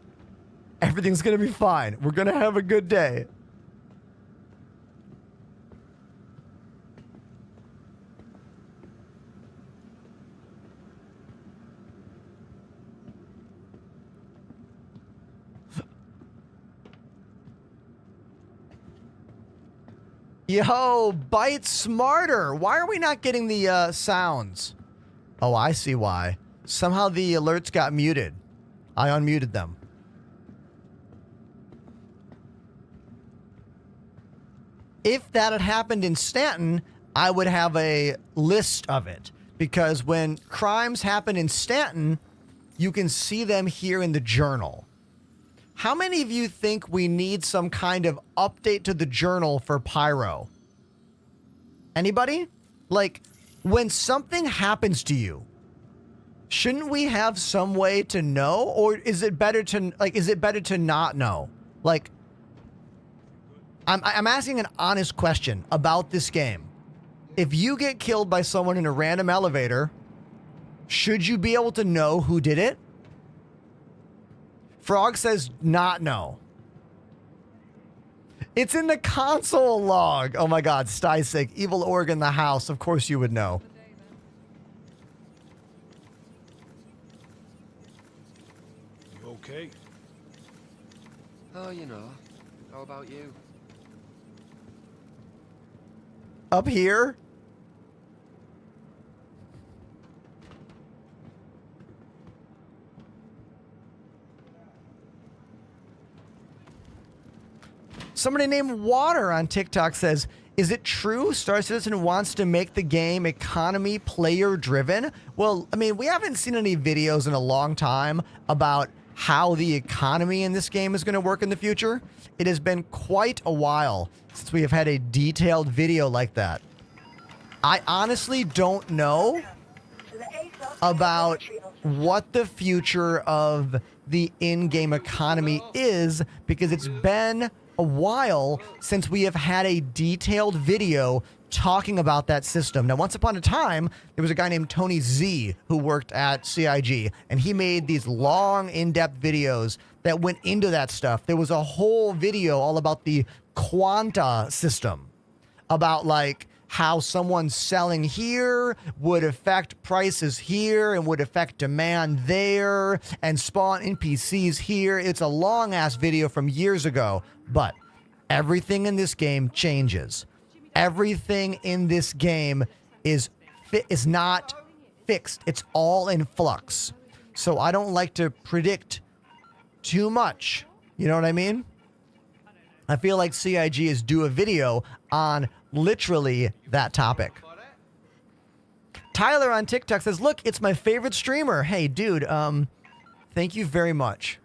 Everything's going to be fine. We're going to have a good day. Yo, Bite Smarter. Why are we not getting the sounds? Oh, I see why. Somehow the alerts got muted. I unmuted them. If that had happened in Stanton, I would have a list of it. Because when crimes happen in Stanton, you can see them here in the journal. How many of you think we need some kind of update to the journal for Pyro? Anybody? Like, when something happens to you, shouldn't we have some way to know? Or is it better to not know? Like, I'm asking an honest question about this game. If you get killed by someone in a random elevator, should you be able to know who did it? Frog says not know. It's in the console log. Oh my God, Stysig, Evil Org in the house. Of course you would know. You okay? Oh, you know. How about you? Up here? Somebody named Water on TikTok says, is it true Star Citizen wants to make the game economy player driven? Well, I mean, we haven't seen any videos in a long time about how the economy in this game is going to work in the future. It has been quite a while since we have had a detailed video like that. I honestly don't know about what the future of the in-game economy is because it's been a while since we have had a detailed video talking about that system. Now, once upon a time, there was a guy named Tony Z who worked at CIG, and he made these long, in-depth videos that went into that stuff. There was a whole video all about the quanta system, about like how someone selling here would affect prices here and would affect demand there and spawn NPCs here. It's a long ass video from years ago, but everything in this game changes. Everything in this game is not fixed. It's all in flux. So I don't like to predict too much. You know what I mean? I feel like CIG is due a video on literally that topic. Tyler on TikTok says, look, it's my favorite streamer. Hey, dude, thank you very much.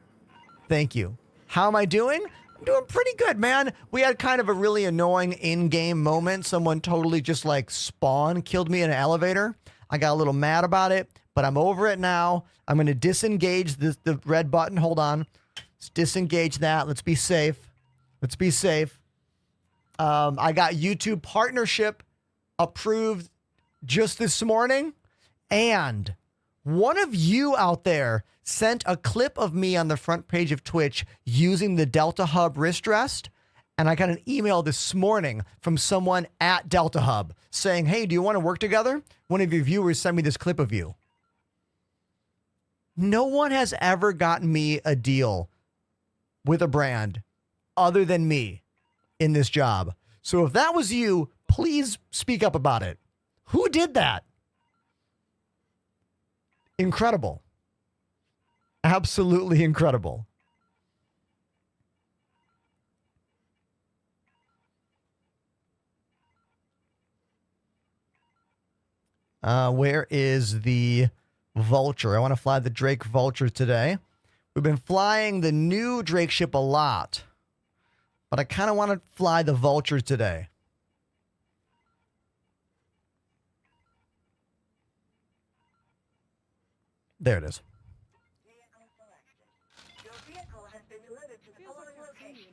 Thank you. How am I doing? I'm doing pretty good, man. We had kind of a really annoying in-game moment. Someone totally just like spawn killed me in an elevator. I got a little mad about it, but I'm over it now. I'm going to disengage the red button. Hold on. Let's disengage that. Let's be safe. Let's be safe. I got YouTube partnership approved just this morning. And one of you out there sent a clip of me on the front page of Twitch using the Delta Hub wrist rest. And I got an email this morning from someone at Delta Hub saying, hey, do you want to work together? One of your viewers sent me this clip of you. No one has ever gotten me a deal with a brand other than me in this job. So if that was you, please speak up about it. Who did that? Incredible. Absolutely incredible. Where is the Vulture? I want to fly the Drake Vulture today. We've been flying the new Drake ship a lot, but I kind of want to fly the Vulture today. There it is. Vehicle selected. Your vehicle has been delivered to the following location.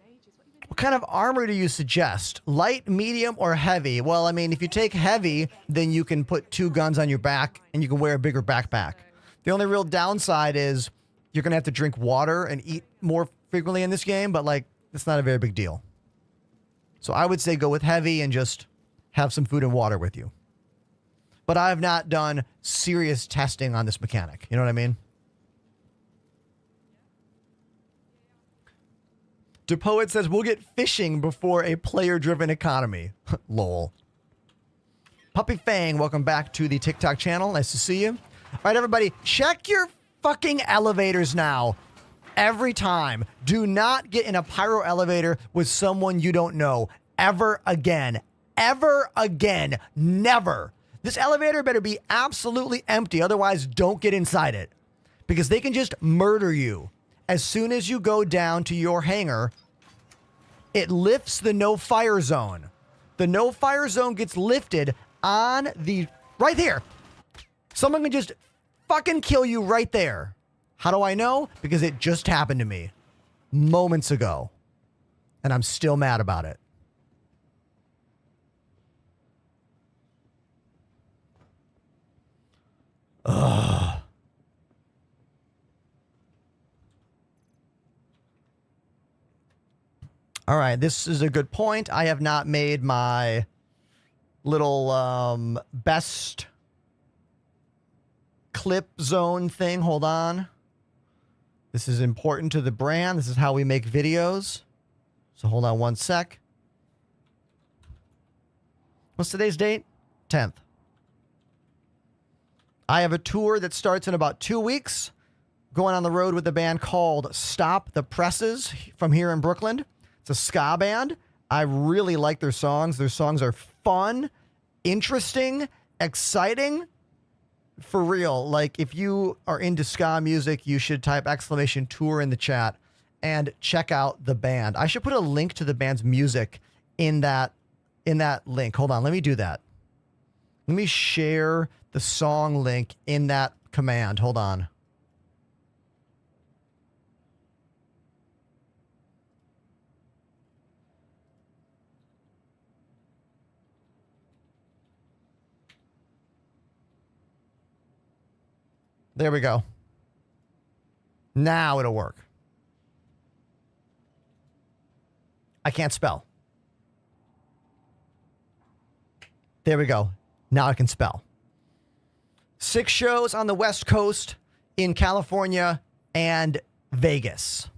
What kind of armor do you suggest? Light, medium, or heavy? Well, I mean, if you take heavy, then you can put 2 guns on your back and you can wear a bigger backpack. The only real downside is you're going to have to drink water and eat more frequently in this game, but like, it's not a very big deal. So I would say go with heavy and just have some food and water with you. But I have not done serious testing on this mechanic. You know what I mean? DePoet says, we'll get fishing before a player-driven economy. Lol. Puppy Fang, welcome back to the TikTok channel. Nice to see you. All right, everybody, check your fucking elevators now. Every time. Do not get in a pyro elevator with someone you don't know. Ever again. Ever again. Never. This elevator better be absolutely empty. Otherwise, don't get inside it. Because they can just murder you. As soon as you go down to your hangar, it lifts the no-fire zone. The no-fire zone gets lifted on the... right here. Someone can just fucking kill you right there. How do I know? Because it just happened to me moments ago. And I'm still mad about it. Ugh. All right, this is a good point. I have not made my little best clip zone thing. Hold on. This is important to the brand. This is how we make videos. So hold on one sec. What's today's date? 10th. I have a tour that starts in about 2 weeks. Going on the road with a band called Stop the Presses from here in Brooklyn. It's a ska band. I really like their songs. Their songs are fun, interesting, exciting. For real. Like, if you are into ska music, you should type !tour in the chat and check out the band. I should put a link to the band's music in that link. Hold on. Let me do that. Let me share the song link in that command. Hold on. There we go. Now it'll work. I can't spell. There we go. Now I can spell. 6 shows on the West Coast, in California, and Vegas.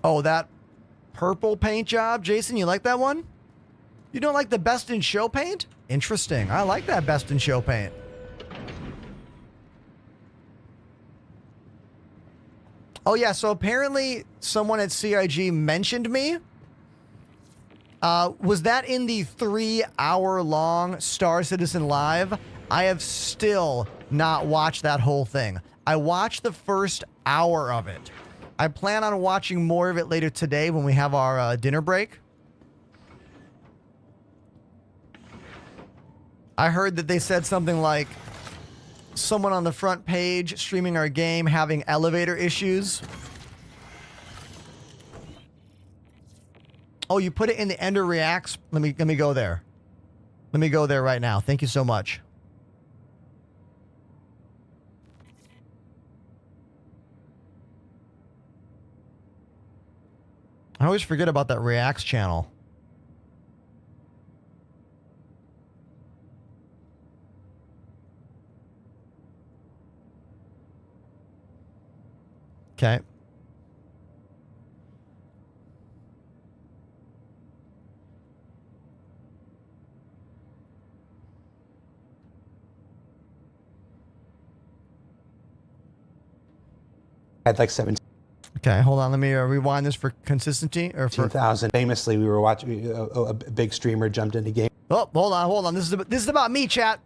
Oh, that purple paint job. Jason, you like that one? You don't like the best in show paint? Interesting. I like that best in show paint. Oh, yeah. So apparently someone at CIG mentioned me. Was that in the 3-hour-long Star Citizen Live? I have still not watched that whole thing. I watched the first hour of it. I plan on watching more of it later today when we have our dinner break. I heard that they said something like someone on the front page streaming our game having elevator issues. Oh, you put it in the Ender Reacts? Let me go there. Let me go there right now. Thank you so much. I always forget about that Reacts channel. Okay. Had like 17. Okay, hold on. Let me rewind this for consistency. Or for 2,000. Famously, we were watching a big streamer jumped into game. Oh, hold on. This is about me, chat.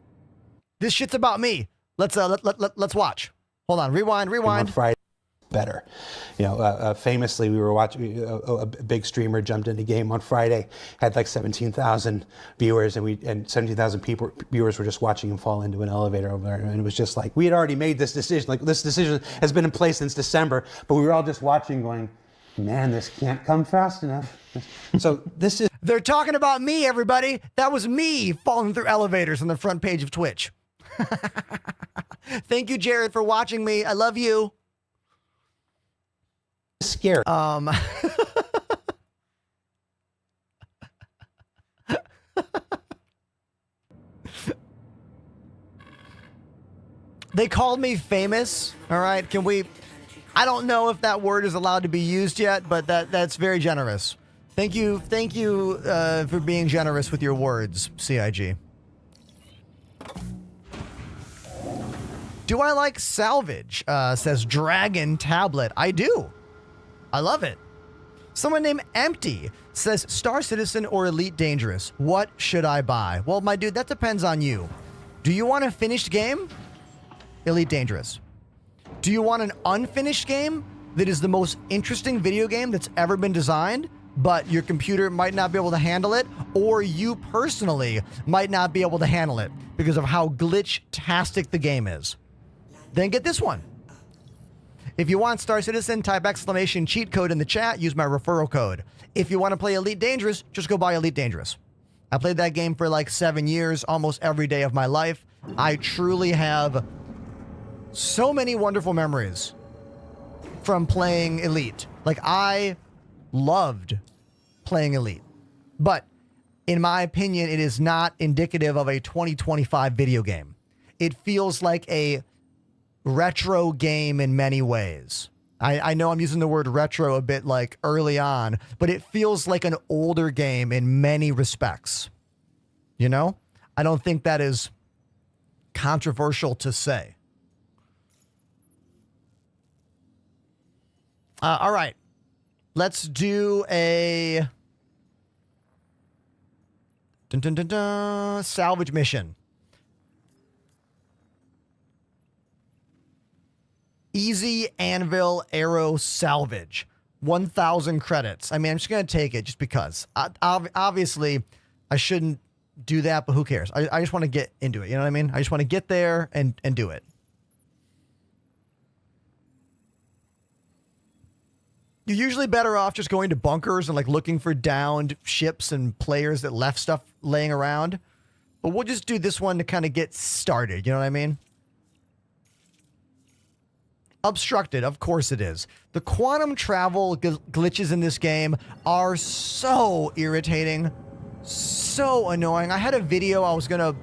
This shit's about me. Let's watch. Hold on. Rewind. On Friday, better. Famously, we were watching a big streamer jumped into game on Friday. Had like 17,000 viewers, and 17,000 viewers were just watching him fall into an elevator over there. And it was just like we had already made this decision. Like this decision has been in place since December, but we were all just watching, going, "Man, this can't come fast enough." So this is. They're talking about me, everybody. That was me falling through elevators on the front page of Twitch. Thank you, Jared, for watching me. I love you. Scary. They called me famous. All right. Can we? I don't know if that word is allowed to be used yet, but that's very generous. Thank you for being generous with your words, CIG. Do I like salvage? Says Dragon Tablet. I do. I love it. Someone named Empty says Star Citizen or Elite Dangerous. What should I buy? Well, my dude, that depends on you. Do you want a finished game? Elite Dangerous. Do you want an unfinished game that is the most interesting video game that's ever been designed, but your computer might not be able to handle it, or you personally might not be able to handle it because of how glitch-tastic the game is? Then get this one. If you want Star Citizen, type exclamation cheat code in the chat, use my referral code. If you want to play Elite Dangerous, just go buy Elite Dangerous. I played that game for like 7 years, almost every day of my life. I truly have so many wonderful memories from playing Elite. Like, I loved playing Elite. But in my opinion, it is not indicative of a 2025 video game. It feels like a retro game in many ways. I know I'm using the word retro a bit like early on, but it feels like an older game in many respects. You know? I don't think that is controversial to say. All right. Let's do a salvage mission. Easy Anvil Arrow Salvage. 1,000 credits. I mean, I'm just going to take it just because. Obviously, I shouldn't do that, but who cares? I just want to get into it. You know what I mean? I just want to get there and do it. You're usually better off just going to bunkers and like looking for downed ships and players that left stuff laying around. But we'll just do this one to kind of get started. You know what I mean? Obstructed, of course it is. The quantum travel glitches in this game are so irritating, so annoying. I had a video I was gonna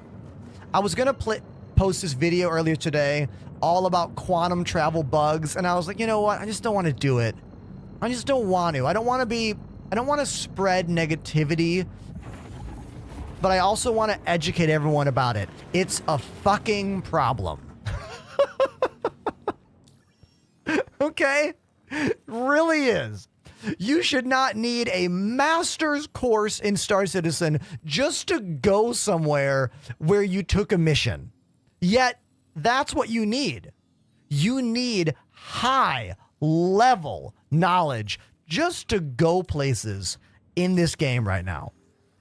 post this video earlier today all about quantum travel bugs, and I was like, you know what? I just don't want to do it. I just don't want to. I don't want to spread negativity, but I also want to educate everyone about it. It's a fucking problem. Okay? Really is. You should not need a master's course in Star Citizen just to go somewhere where you took a mission. Yet, that's what you need. You need high level knowledge just to go places in this game right now.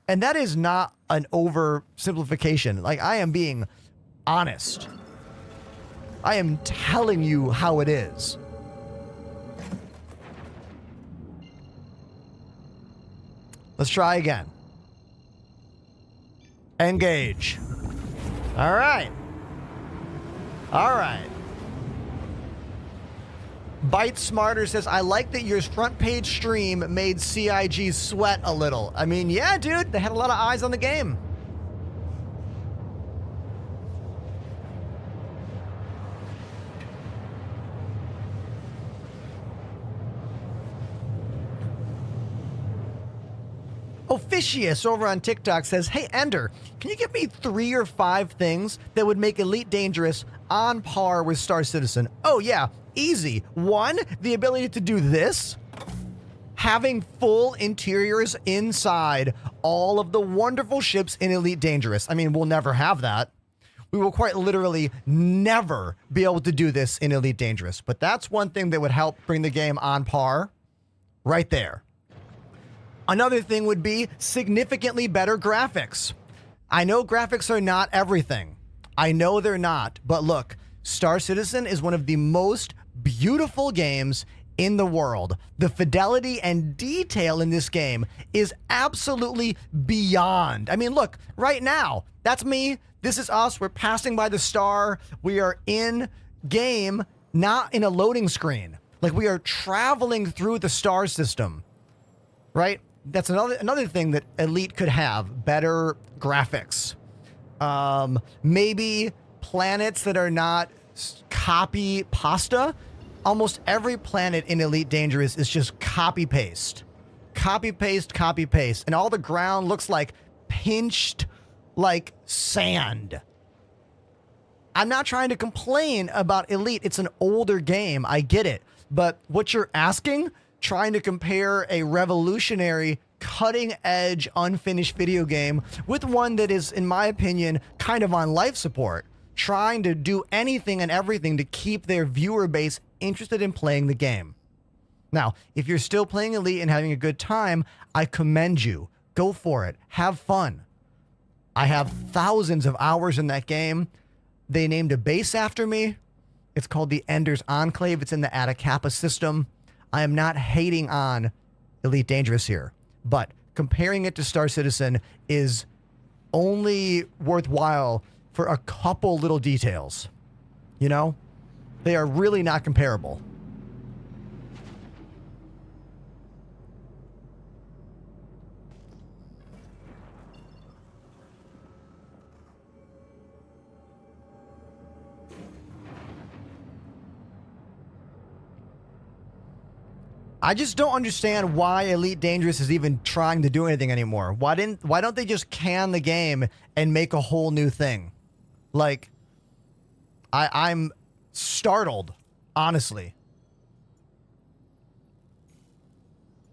And that is not an oversimplification. Like, I am being honest. I am telling you how it is. Let's try again. Engage. All right. All right. Bite Smarter says, I like that your front page stream made CIG sweat a little. I mean, yeah, dude, they had a lot of eyes on the game. Officius over on TikTok says, hey, Ender, can you give me 3 or 5 things that would make Elite Dangerous on par with Star Citizen? Oh, yeah. Easy. 1, the ability to do this. Having full interiors inside all of the wonderful ships in Elite Dangerous. I mean, we'll never have that. We will quite literally never be able to do this in Elite Dangerous. But that's one thing that would help bring the game on par right there. Another thing would be significantly better graphics. I know graphics are not everything. I know they're not. But look, Star Citizen is one of the most beautiful games in the world. The fidelity and detail in this game is absolutely beyond. I mean, look, right now, that's me. This is us. We're passing by the star. We are in game, not in a loading screen. Like, we are traveling through the star system, right? That's another thing that Elite could have, better graphics. Maybe planets that are not copy pasta. Almost every planet in Elite Dangerous is just copy paste. Copy paste, copy paste. And all the ground looks like pinched like sand. I'm not trying to complain about Elite. It's an older game. I get it. But what you're asking, trying to compare a revolutionary, cutting-edge, unfinished video game with one that is, in my opinion, kind of on life support, trying to do anything and everything to keep their viewer base interested in playing the game. Now, if you're still playing Elite and having a good time, I commend you. Go for it. Have fun. I have thousands of hours in that game. They named a base after me. It's called the Ender's Enclave. It's in the Atacapa system. I am not hating on Elite Dangerous here, but comparing it to Star Citizen is only worthwhile for a couple little details. You know? They are really not comparable. I just don't understand why Elite Dangerous is even trying to do anything anymore. Why don't they just can the game and make a whole new thing? Like, I'm startled, honestly.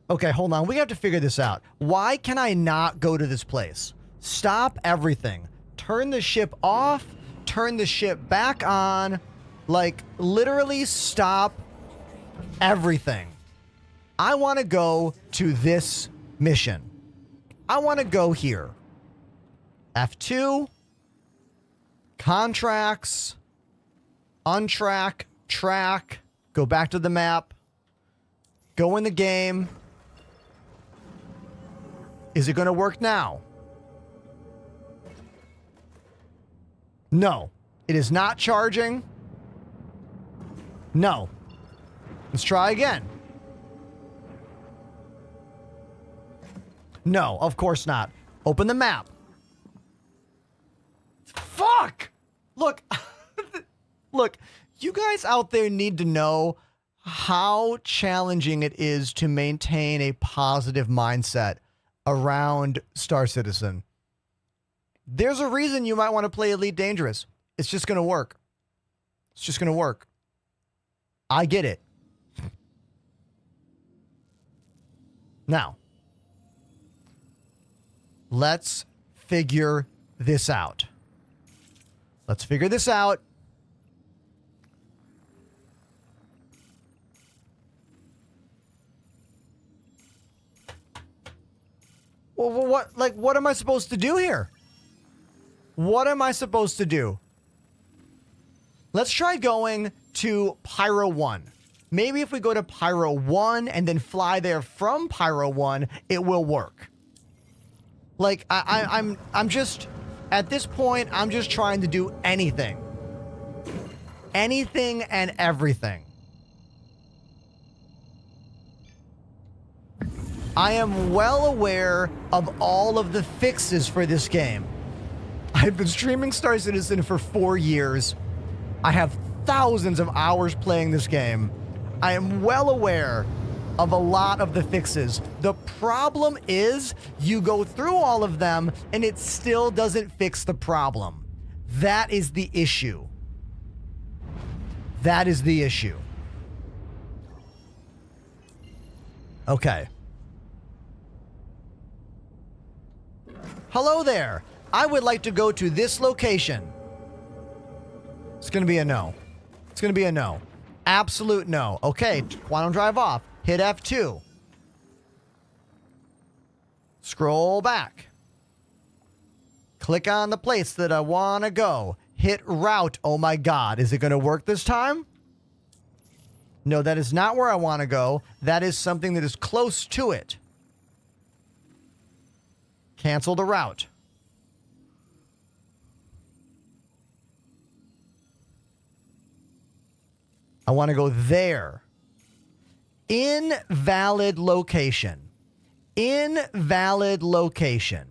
Okay, hold on. We have to figure this out. Why can I not go to this place? Stop everything. Turn the ship off. Turn the ship back on. Like, literally stop everything. I want to go to this mission. I want to go here. F2. Contracts. Untrack. Track. Go back to the map. Go in the game. Is it going to work now? No. It is not charging. No. Let's try again. No, of course not. Open the map. Fuck! Look. Look, you guys out there need to know how challenging it is to maintain a positive mindset around Star Citizen. There's a reason you might want to play Elite Dangerous. It's just going to work. It's just going to work. I get it. Now, let's figure this out. Let's figure this out. Well, what am I supposed to do here? What am I supposed to do? Let's try going to Pyro 1. Maybe if we go to Pyro 1 and then fly there from Pyro 1, it will work. Like, I'm just, at this point, I'm just trying to do anything. Anything and everything. I am well aware of all of the fixes for this game. I've been streaming Star Citizen for 4 years. I have thousands of hours playing this game. I am well aware of a lot of the fixes. The problem is you go through all of them and it still doesn't fix the problem. That is the issue. That is the issue. Okay. Hello there. I would like to go to this location. It's going to be a no. It's going to be a no. Absolute no. Okay, quantum drive off. Hit F2. Scroll back. Click on the place that I want to go. Hit route. Oh my God. Is it going to work this time? No, that is not where I want to go. That is something that is close to it. Cancel the route. I want to go there. Invalid location. Invalid location.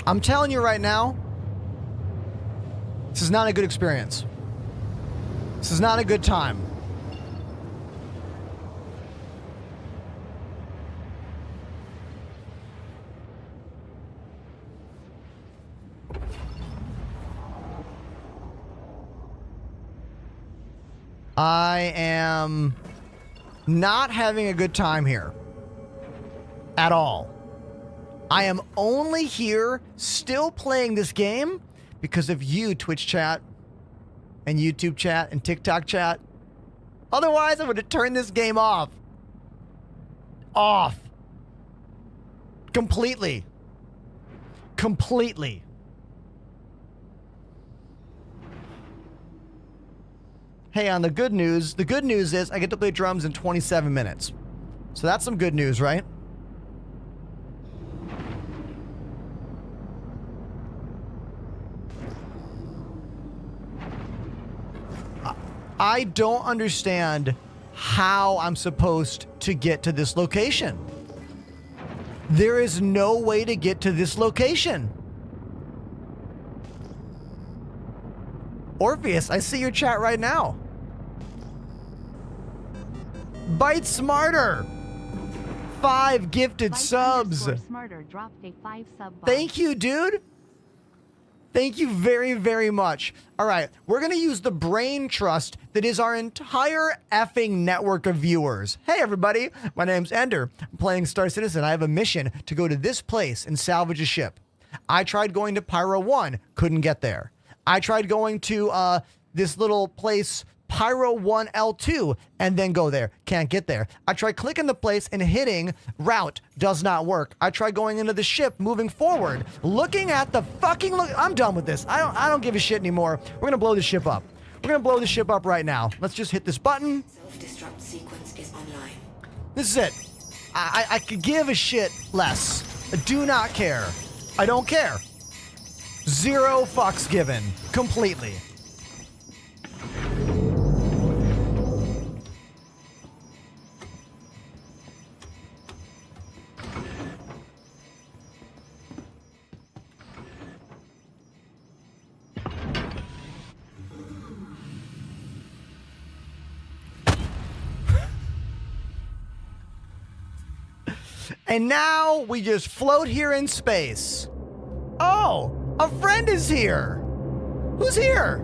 I'm telling you right now, this is not a good experience. This is not a good time. I am not having a good time here at all. I am only here still playing this game because of you, Twitch chat and YouTube chat and TikTok chat. Otherwise, I would have turned this game off. Off. Completely. Completely. Hey, on the good news is I get to play drums in 27 minutes. So that's some good news, right? I don't understand how I'm supposed to get to this location. There is no way to get to this location. Orpheus, I see your chat right now. Bite Smarter. 5 gifted Bite subs. underscore Smarter dropped a 5 sub bomb. Thank you, dude. Thank you very, very much. All right, we're going to use the brain trust that is our entire effing network of viewers. Hey, everybody. My name's Ender. I'm playing Star Citizen. I have a mission to go to this place and salvage a ship. I tried going to Pyro 1. Couldn't get there. I tried going to this little place, Pyro 1 L2, and then go there. Can't get there. I tried clicking the place and hitting route. Does not work. I tried going into the ship, moving forward, looking at the fucking look. I'm done with this. I don't give a shit anymore. We're gonna blow the ship up. We're gonna blow the ship up right now. Let's just hit this button. Self-destruct sequence is online. This is it. I could give a shit less. I do not care. I don't care. 0 fucks given. Completely. And now we just float here in space. Oh, a friend is here. Who's here?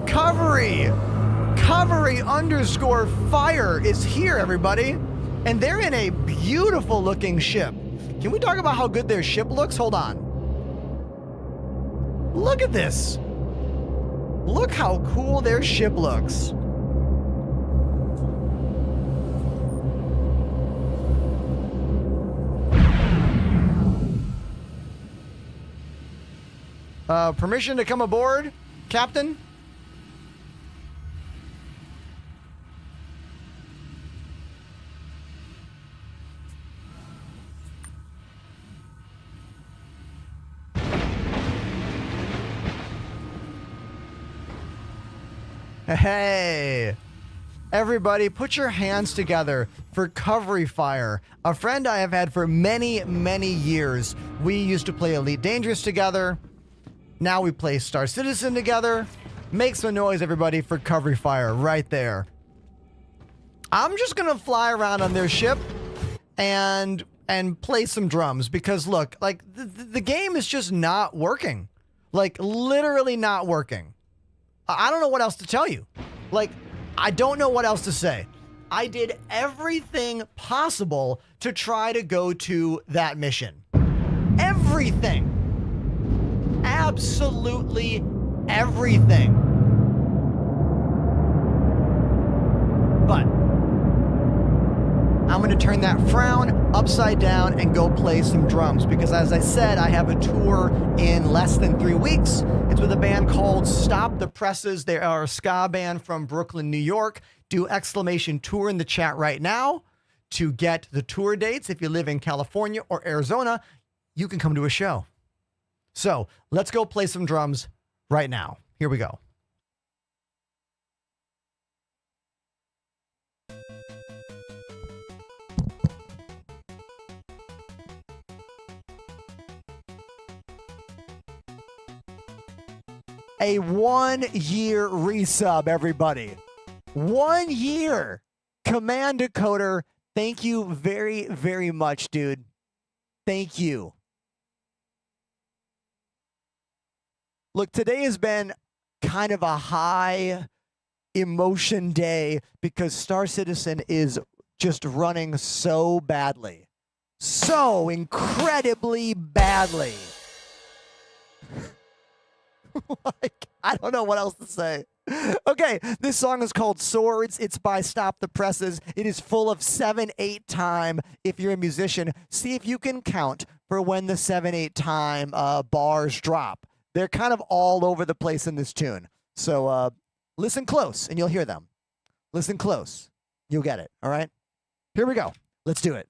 Covery underscore fire is here, everybody. And they're in a beautiful looking ship. Can we talk about how good their ship looks? Hold on. Look at this. Look how cool their ship looks. Permission to come aboard, Captain? Hey, everybody, put your hands together for Covery Fire, a friend I have had for many, many years. We used to play Elite Dangerous together. Now we play Star Citizen together. Make some noise, everybody, for Covery Fire right there. I'm just going to fly around on their ship and play some drums because, look, like, the game is just not working. Like, literally not working. I don't know what else to tell you. Like, I don't know what else to say. I did everything possible to try to go to that mission. Everything. Absolutely everything. But I'm going to turn that frown upside down and go play some drums because, as I said, I have a tour in less than 3 weeks. It's with a band called Stop the Presses. They are a ska band from Brooklyn, New York. Do exclamation tour in the chat right now to get the tour dates. If you live in California or Arizona, you can come to a show. So let's go play some drums right now. Here we go. A 1-year resub, everybody. 1 year. Command Decoder, thank you very, very much, dude. Thank you. Look, today has been kind of a high emotion day because Star Citizen is just running so badly. So incredibly badly. Like, I don't know what else to say. Okay, this song is called Swords. It's by Stop the Presses. It is full of 7/8 time. If you're a musician, see if you can count for when the 7/8 time bars drop. They're kind of all over the place in this tune. So listen close and you'll hear them. Listen close. You'll get it. All right? Here we go. Let's do it.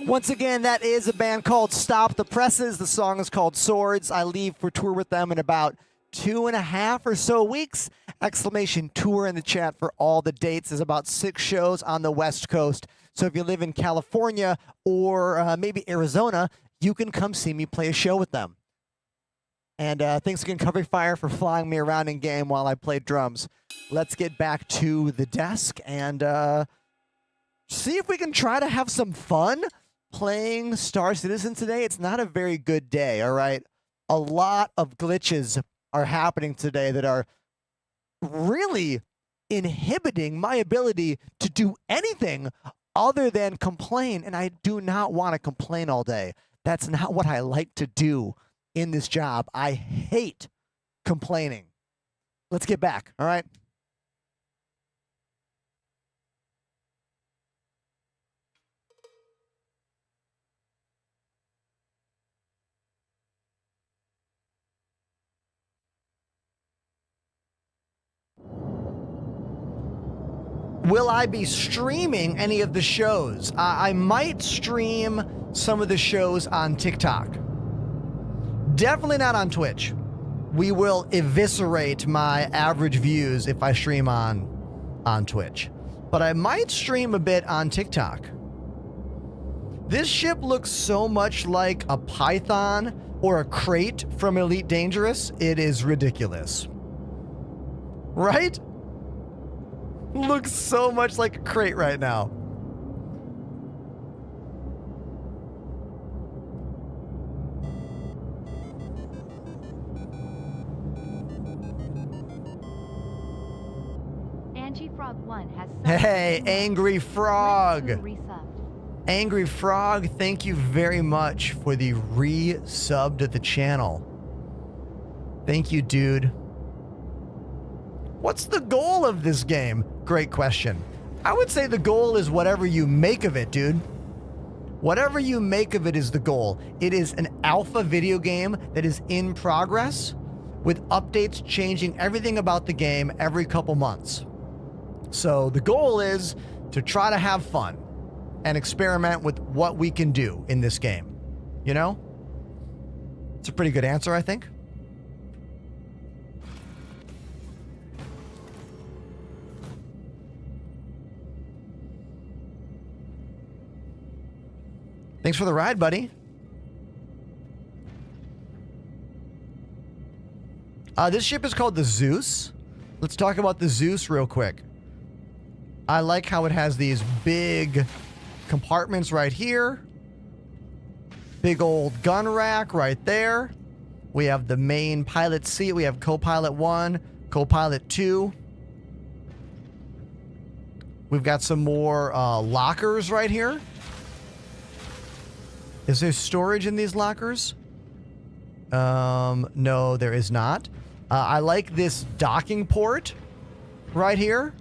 Once again, that is a band called Stop the Presses. The song is called Swords. I leave for tour with them in about 2.5 or so weeks. Exclamation tour in the chat for all the dates. There's about 6 shows on the West Coast. So if you live in California or maybe Arizona, you can come see me play a show with them. And thanks again, Covering Fire, for flying me around in game while I played drums. Let's get back to the desk and see if we can try to have some fun playing Star Citizen today. It's not a very good day, all right? A lot of glitches are happening today that are really inhibiting my ability to do anything other than complain, and I do not want to complain all day. That's not what I like to do in this job. I hate complaining. Let's get back, all right? Will I be streaming any of the shows? I might stream some of the shows on TikTok. Definitely not on Twitch. We will eviscerate my average views if I stream on Twitch. But I might stream a bit on TikTok. This ship looks so much like a Python or a crate from Elite Dangerous. It is ridiculous. Right? Looks so much like a crate right now. Angie Frog 1 has Hey, Angry Frog. Resubbed. Angry Frog, thank you very much for the resub to the channel. Thank you, dude. What's the goal of this game? Great question. I would say the goal is whatever you make of it, dude. Whatever you make of it is the goal. It is an alpha video game that is in progress with updates changing everything about the game every couple months. So the goal is to try to have fun and experiment with what we can do in this game. You know? It's a pretty good answer, I think. Thanks for the ride, buddy. This ship is called the Zeus. Let's talk about the Zeus real quick. I like how it has these big compartments right here. Big old gun rack right there. We have the main pilot seat. We have co-pilot 1, co-pilot 2. We've got some more lockers right here. Is there storage in these lockers? No, there is not. I like this docking port right here.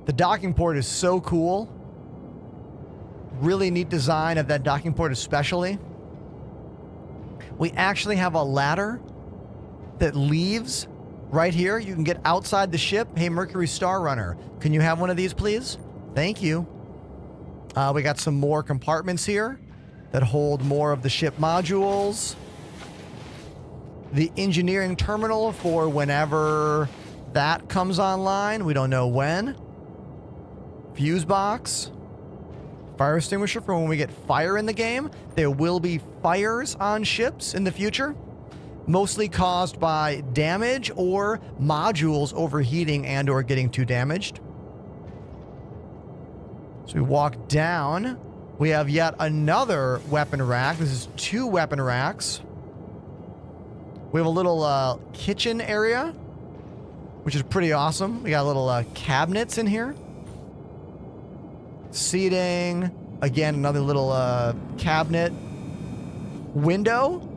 The docking port is so cool. Really neat design of that docking port especially. We actually have a ladder that leaves right here. You can get outside the ship. Hey, Mercury Star Runner, can you have one of these, please? Thank you. We got some more compartments here that hold more of the ship modules. The engineering terminal for whenever that comes online. We don't know when. Fuse box. Fire extinguisher for when we get fire in the game. There will be fires on ships in the future, mostly caused by damage or modules overheating and or getting too damaged. So we walk down. We have yet another weapon rack. This is 2 weapon racks. We have a little kitchen area, which is pretty awesome. We got little cabinets in here. Seating. Again, another little cabinet. Window.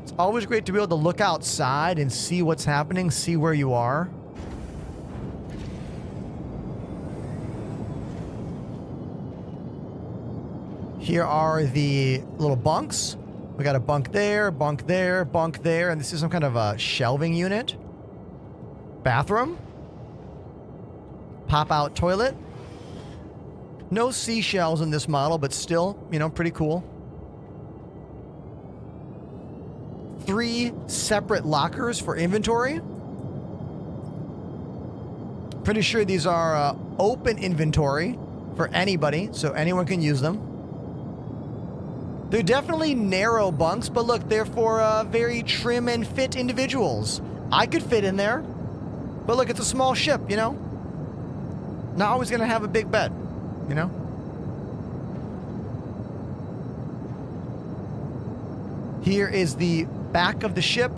It's always great to be able to look outside and see what's happening, see where you are. Here are the little bunks. We got a bunk there, bunk there, bunk there, and this is some kind of a shelving unit. Bathroom. Pop-out toilet. No seashells in this model, but still, you know, pretty cool. 3 separate lockers for inventory. Pretty sure these are open inventory for anybody, so anyone can use them. They're definitely narrow bunks, but look, they're for very trim and fit individuals. I could fit in there, but look, it's a small ship, you know? Not always going to have a big bed, you know? Here is the back of the ship.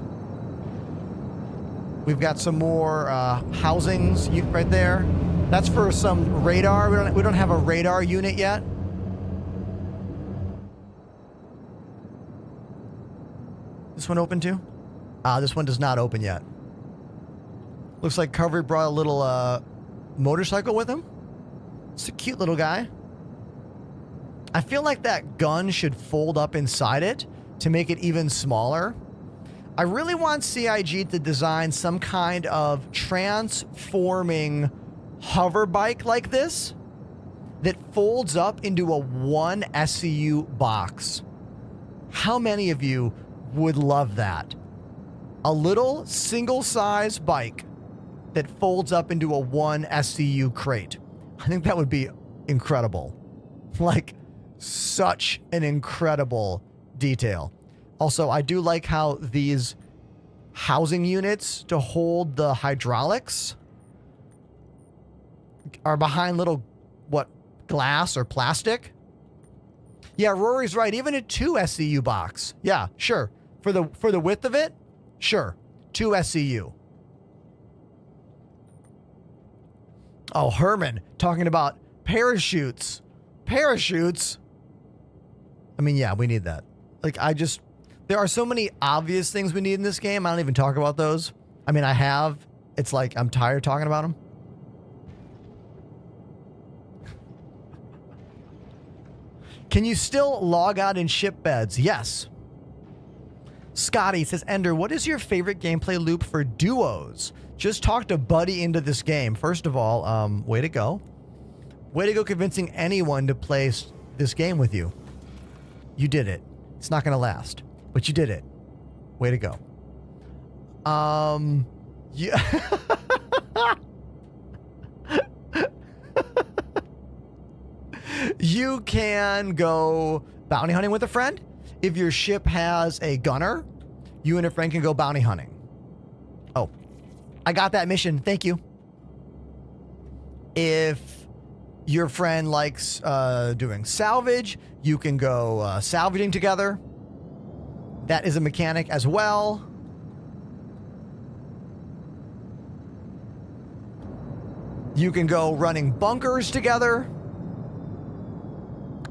We've got some more housings right there. That's for some radar. We don't have a radar unit yet. This one open too? This one does not open yet. Looks like Covery brought a little motorcycle with him. It's a cute little guy. I feel like that gun should fold up inside it to make it even smaller. I really want CIG to design some kind of transforming hover bike like this that folds up into a 1 SCU box. How many of you would love that? A little single-size bike that folds up into a 1 SCU crate. I think that would be incredible. Like, such an incredible detail. Also, I do like how these housing units to hold the hydraulics are behind little, what, glass or plastic? Yeah, Rory's right. Even a 2 SCU box. Yeah, sure. For the width of it, sure. 2 SCU. Oh, Herman talking about parachutes. Parachutes? I mean, yeah, we need that. Like, there are so many obvious things we need in this game. I don't even talk about those. I mean, I have. It's like I'm tired talking about them. Can you still log out in ship beds? Yes. Scotty says, Ender, what is your favorite gameplay loop for duos? Just talk to Buddy into this game. First of all, way to go. Way to go convincing anyone to play this game with you. You did it. It's not going to last, but you did it. Way to go. Yeah. You can go bounty hunting with a friend. If your ship has a gunner, you and a friend can go bounty hunting. Oh, I got that mission. Thank you. If your friend likes doing salvage, you can go salvaging together. That is a mechanic as well. You can go running bunkers together.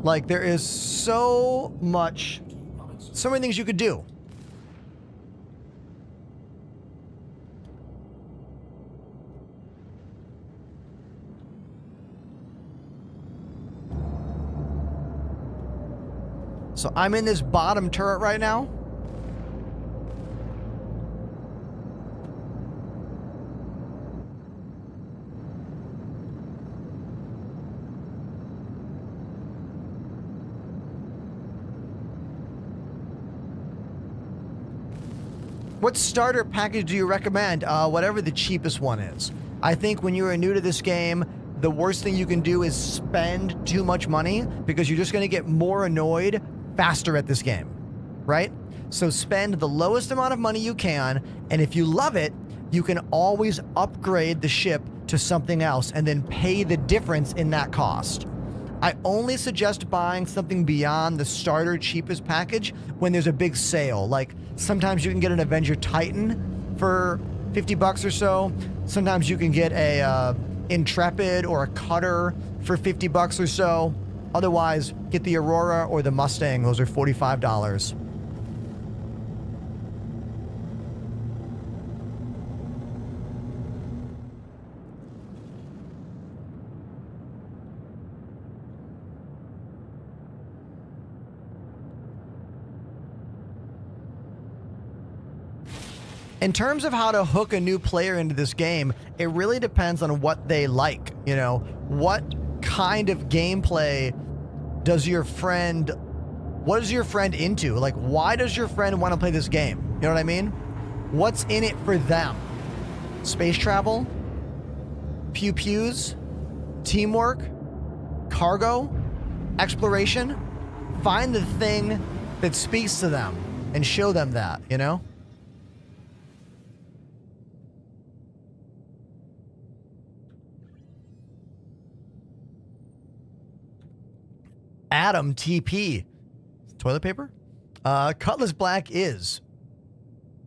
Like, there is so many things you could do. So I'm in this bottom turret right now. What starter package do you recommend? Whatever the cheapest one is. I think when you are new to this game, the worst thing you can do is spend too much money because you're just going to get more annoyed faster at this game, right? So spend the lowest amount of money you can, and if you love it, you can always upgrade the ship to something else and then pay the difference in that cost. I only suggest buying something beyond the starter cheapest package when there's a big sale. Like, sometimes you can get an Avenger Titan for $50 or so. Sometimes you can get a Intrepid or a Cutter for $50 or so. Otherwise, get the Aurora or the Mustang. Those are $45. In terms of how to hook a new player into this game, it really depends on what they like. You know, what kind of gameplay does your friend, what is your friend into? Like, why does your friend want to play this game? You know what I mean? What's in it for them? Space travel? Pew-pews? Teamwork? Cargo? Exploration? Find the thing that speaks to them and show them that, you know? Adam TP. Toilet paper? Cutlass Black is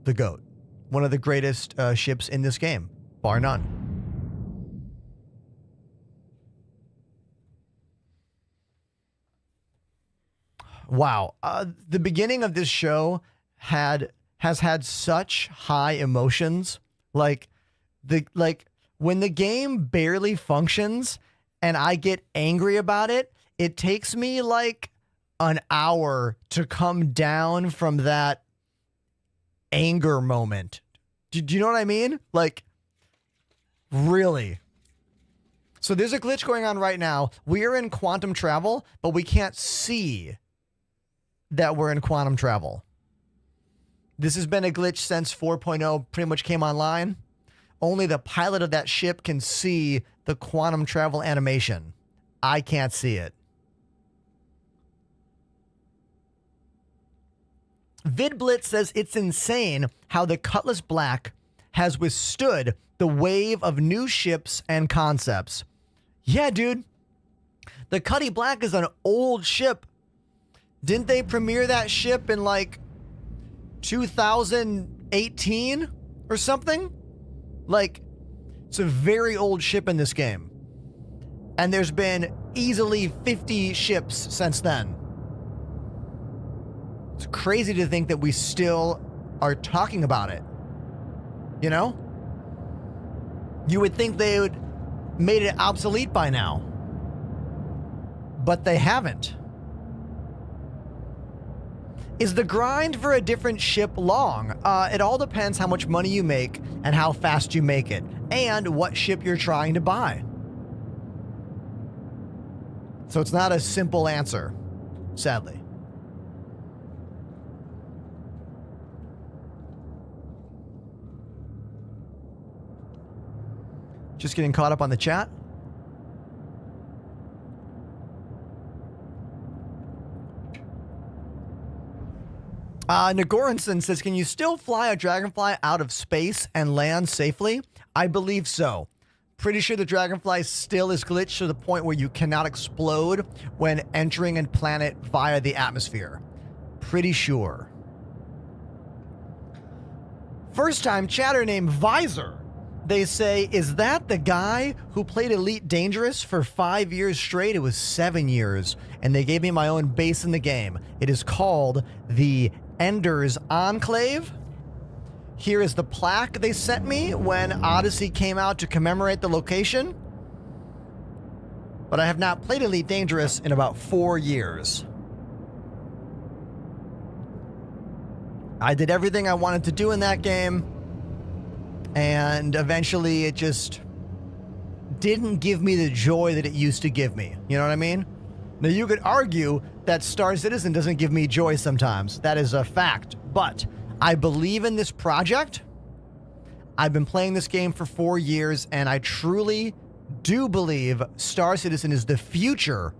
the GOAT. One of the greatest ships in this game, bar none. Wow. The beginning of this show has had such high emotions. Like when the game barely functions and I get angry about it, it takes me like an hour to come down from that anger moment. Do you know what I mean? Like, really? So there's a glitch going on right now. We are in quantum travel, but we can't see that we're in quantum travel. This has been a glitch since 4.0 pretty much came online. Only the pilot of that ship can see the quantum travel animation. I can't see it. VidBlitz says it's insane how the Cutlass Black has withstood the wave of new ships and concepts. Yeah, dude. The Cutty Black is an old ship. Didn't they premiere that ship in like 2018 or something? Like, it's a very old ship in this game. And there's been easily 50 ships since then. It's crazy to think that we still are talking about it. You know? You would think they would made it obsolete by now. But they haven't. Is the grind for a different ship long? It all depends how much money you make and how fast you make it, and what ship you're trying to buy. So it's not a simple answer, sadly. Just getting caught up on the chat. Nagoranson says, can you still fly a Dragonfly out of space and land safely? I believe so. Pretty sure the Dragonfly still is glitched to the point where you cannot explode when entering a planet via the atmosphere. Pretty sure. First time chatter named Visor. They say, is that the guy who played Elite Dangerous for 5 years straight? It was 7 years, and they gave me my own base in the game. It is called the Ender's Enclave. Here is the plaque they sent me when Odyssey came out to commemorate the location. But I have not played Elite Dangerous in about 4 years. I did everything I wanted to do in that game, and eventually it just didn't give me the joy that it used to give me. You know what I mean? Now, you could argue that Star Citizen doesn't give me joy sometimes. That is a fact. But I believe in this project. I've been playing this game for 4 years, and I truly do believe Star Citizen is the future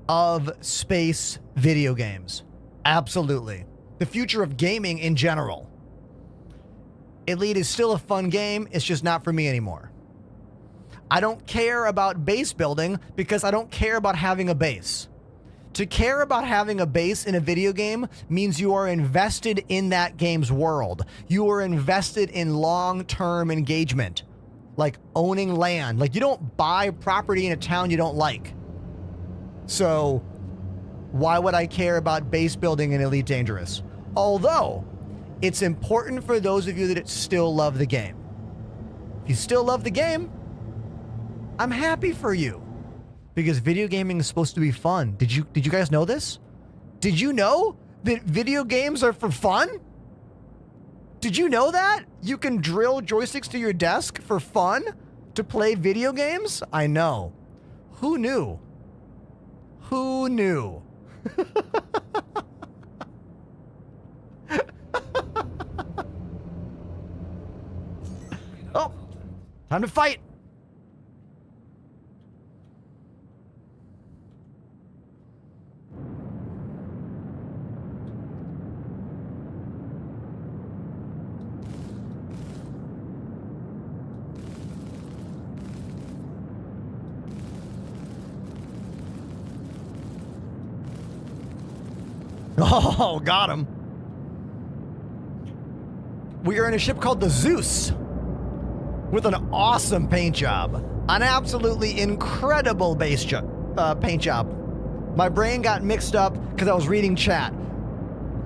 of space video games. Absolutely. The future of gaming in general. Elite is still a fun game. It's just not for me anymore. I don't care about base building because I don't care about having a base. To care about having a base in a video game means you are invested in that game's world. You are invested in long-term engagement, like owning land. Like, you don't buy property in a town you don't like. So why would I care about base building in Elite Dangerous? Although, it's important for those of you that still love the game. If you still love the game, I'm happy for you. Because video gaming is supposed to be fun. Did you guys know this? Did you know that video games are for fun? Did you know that? You can drill joysticks to your desk for fun to play video games? I know. Who knew? Who knew? Oh, time to fight. Oh, got him. We are in a ship called the Zeus with an awesome paint job. An absolutely incredible paint job. My brain got mixed up because I was reading chat.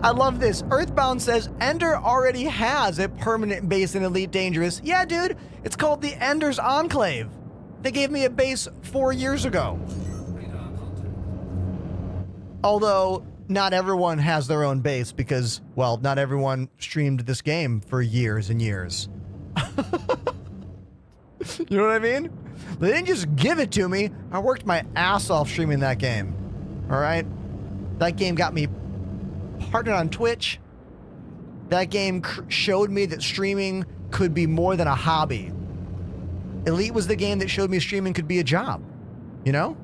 I love this. Earthbound says Ender already has a permanent base in Elite Dangerous. Yeah, dude. It's called the Ender's Enclave. They gave me a base 4 years ago. Although not everyone has their own base because, well, not everyone streamed this game for years and years. You know what I mean? They didn't just give it to me. I worked my ass off streaming that game. All right? That game got me partnered on Twitch. That game showed me that streaming could be more than a hobby. Elite was the game that showed me streaming could be a job. You know?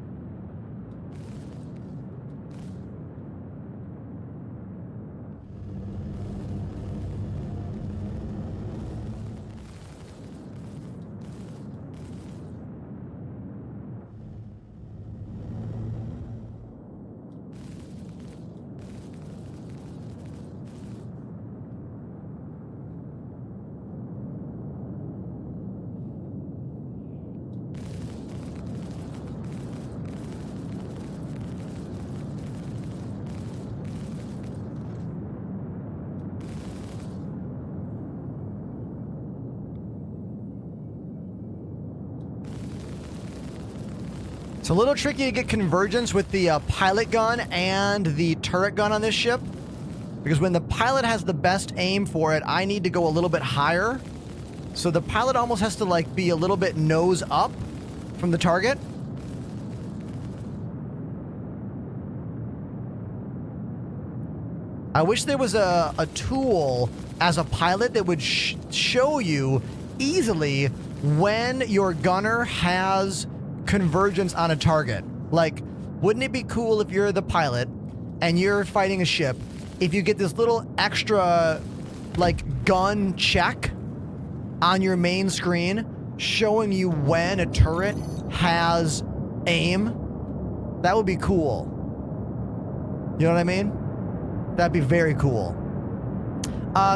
It's a little tricky to get convergence with the pilot gun and the turret gun on this ship. Because when the pilot has the best aim for it, I need to go a little bit higher. So the pilot almost has to like be a little bit nose up from the target. I wish there was a tool as a pilot that would show you easily when your gunner has convergence on a target. Like, wouldn't it be cool if you're the pilot and you're fighting a ship, if you get this little extra like gun check on your main screen showing you when a turret has aim? That would be cool. You know what I mean? That'd be very cool.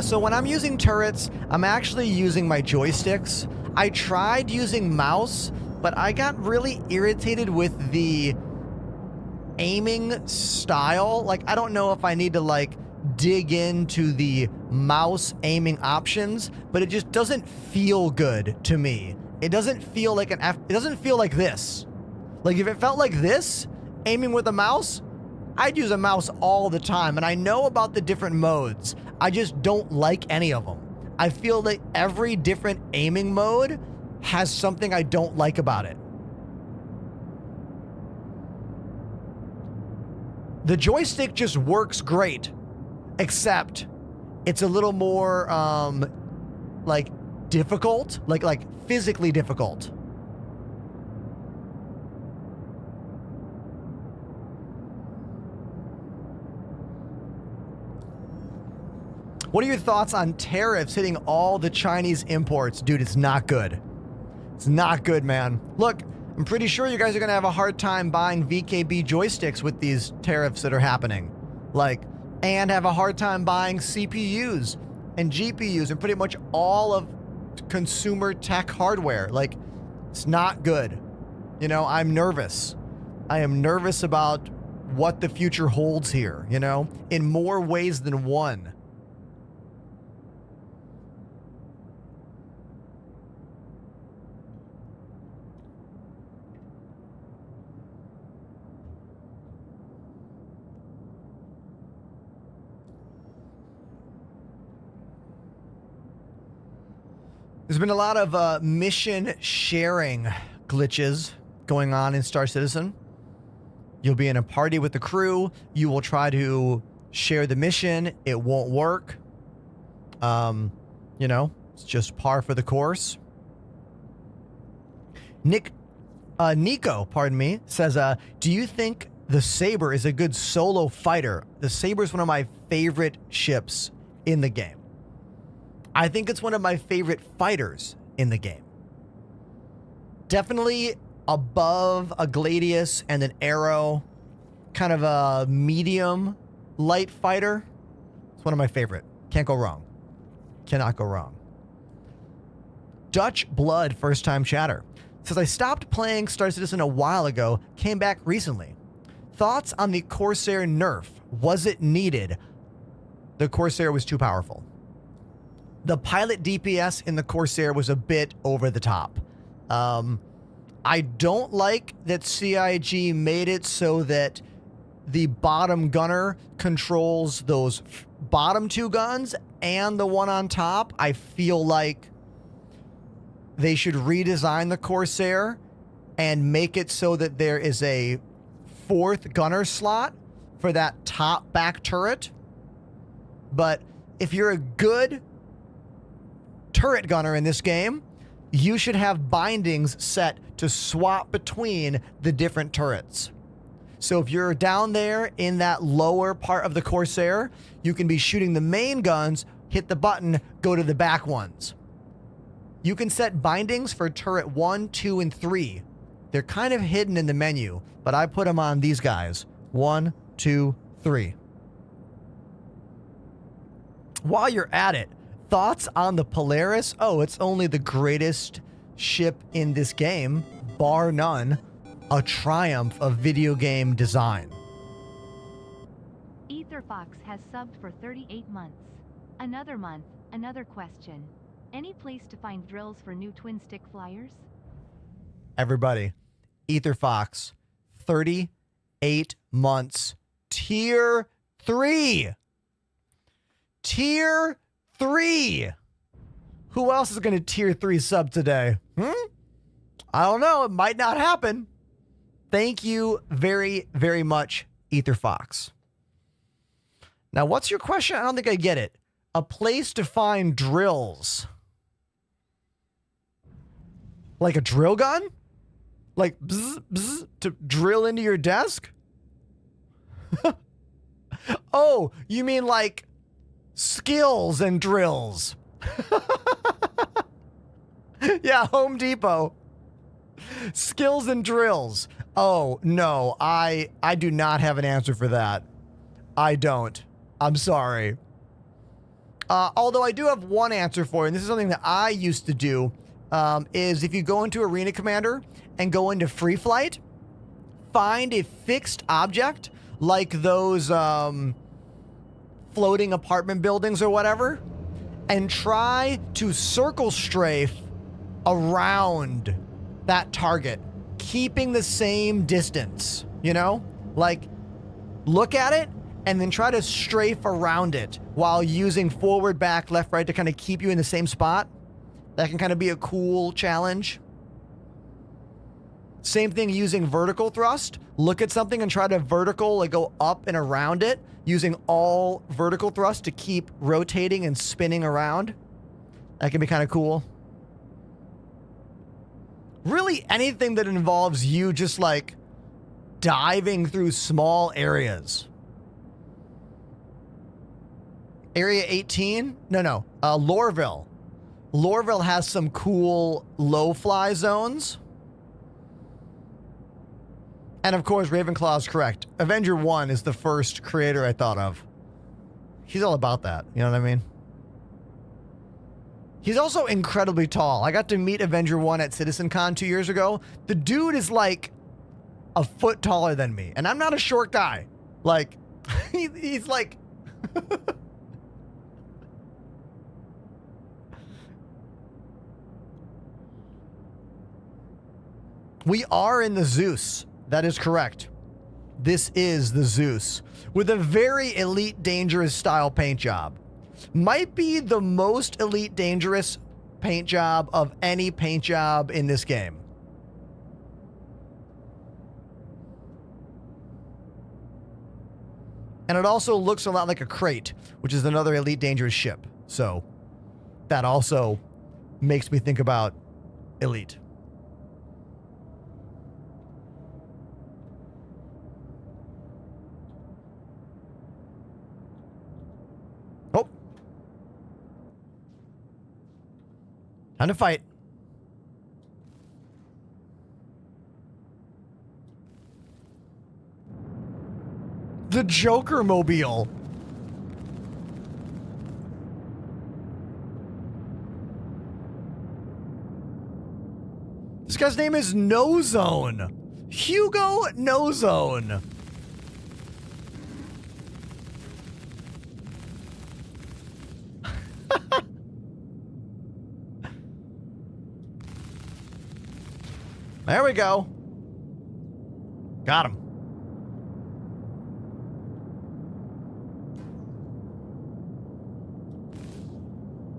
So when I'm using turrets, I'm actually using my joysticks. I tried using mouse, but I got really irritated with the aiming style. Like, I don't know if I need to like dig into the mouse aiming options, but it just doesn't feel good to me. It doesn't feel like it doesn't feel like this. Like, if it felt like this, aiming with a mouse, I'd use a mouse all the time. And I know about the different modes. I just don't like any of them. I feel that every different aiming mode has something I don't like about it. The joystick just works great, except it's a little more like difficult, like physically difficult. What are your thoughts on tariffs hitting all the Chinese imports? Dude, it's not good. It's not good, man. Look, I'm pretty sure you guys are going to have a hard time buying VKB joysticks with these tariffs that are happening. Like, and have a hard time buying CPUs and GPUs and pretty much all of consumer tech hardware. Like, it's not good. You know, I'm nervous. I am nervous about what the future holds here, you know, in more ways than one. There's been a lot of mission sharing glitches going on in Star Citizen. You'll be in a party with the crew. You will try to share the mission. It won't work. You know, it's just par for the course. Nico, pardon me, says, do you think the Saber is a good solo fighter? The Saber is one of my favorite ships in the game. I think it's one of my favorite fighters in the game. Definitely above a Gladius and an Arrow, kind of a medium light fighter. It's one of my favorite. Can't go wrong. Cannot go wrong. Dutch Blood, first time chatter, says, I stopped playing Star Citizen a while ago, came back recently. Thoughts on the Corsair nerf? Was it needed? The Corsair was too powerful. The pilot DPS in the Corsair was a bit over the top. I don't like that CIG made it so that the bottom gunner controls those bottom two guns and the one on top. I feel like they should redesign the Corsair and make it so that there is a fourth gunner slot for that top back turret. But if you're a good turret gunner in this game, you should have bindings set to swap between the different turrets. So if you're down there in that lower part of the Corsair, you can be shooting the main guns, hit the button, go to the back ones. You can set bindings for turret 1, 2, and 3. They're kind of hidden in the menu, but I put them on these guys. 1, 2, 3. While you're at it, thoughts on the Polaris? Oh, it's only the greatest ship in this game, bar none. A triumph of video game design. Etherfox has subbed for 38 months. Another month, another question. Any place to find drills for new twin stick flyers? Everybody, Etherfox, 38 months. Tier 3. Tier 3. Who else is going to tier 3 sub today? I don't know. It might not happen. Thank you very, very much, Etherfox. Now, what's your question? I don't think I get it. A place to find drills. Like a drill gun? Like bzz, bzz, to drill into your desk? Oh, you mean like skills and drills? Yeah, Home Depot. Skills and drills. Oh, no, I do not have an answer for that. I don't. I'm sorry. Although I do have one answer for you, and this is something that I used to do, is if you go into Arena Commander and go into Free Flight, find a fixed object like those floating apartment buildings or whatever, and try to circle strafe around that target, keeping the same distance, you know? Like, look at it and then try to strafe around it while using forward, back, left, right to kind of keep you in the same spot. That can kind of be a cool challenge. Same thing using vertical thrust. Look at something and try to vertical, like go up and around it, using all vertical thrust to keep rotating and spinning around. That can be kind of cool. Really anything that involves you just like diving through small areas. Area 18? No. Lorville. Lorville has some cool low fly zones. And of course, Ravenclaw is correct. Avenger 1 is the first creator I thought of. He's all about that. You know what I mean? He's also incredibly tall. I got to meet Avenger 1 at CitizenCon 2 years ago. The dude is like a foot taller than me. And I'm not a short guy. Like, he's like... We are in the Zeus. That is correct. This is the Zeus with a very elite dangerous style paint job. Might be the most elite dangerous paint job of any paint job in this game. And it also looks a lot like a crate, which is another Elite Dangerous ship. So that also makes me think about Elite. Oh. Time to fight. The Joker Mobile. This guy's name is No Zone. Hugo No Zone. There we go. Got him.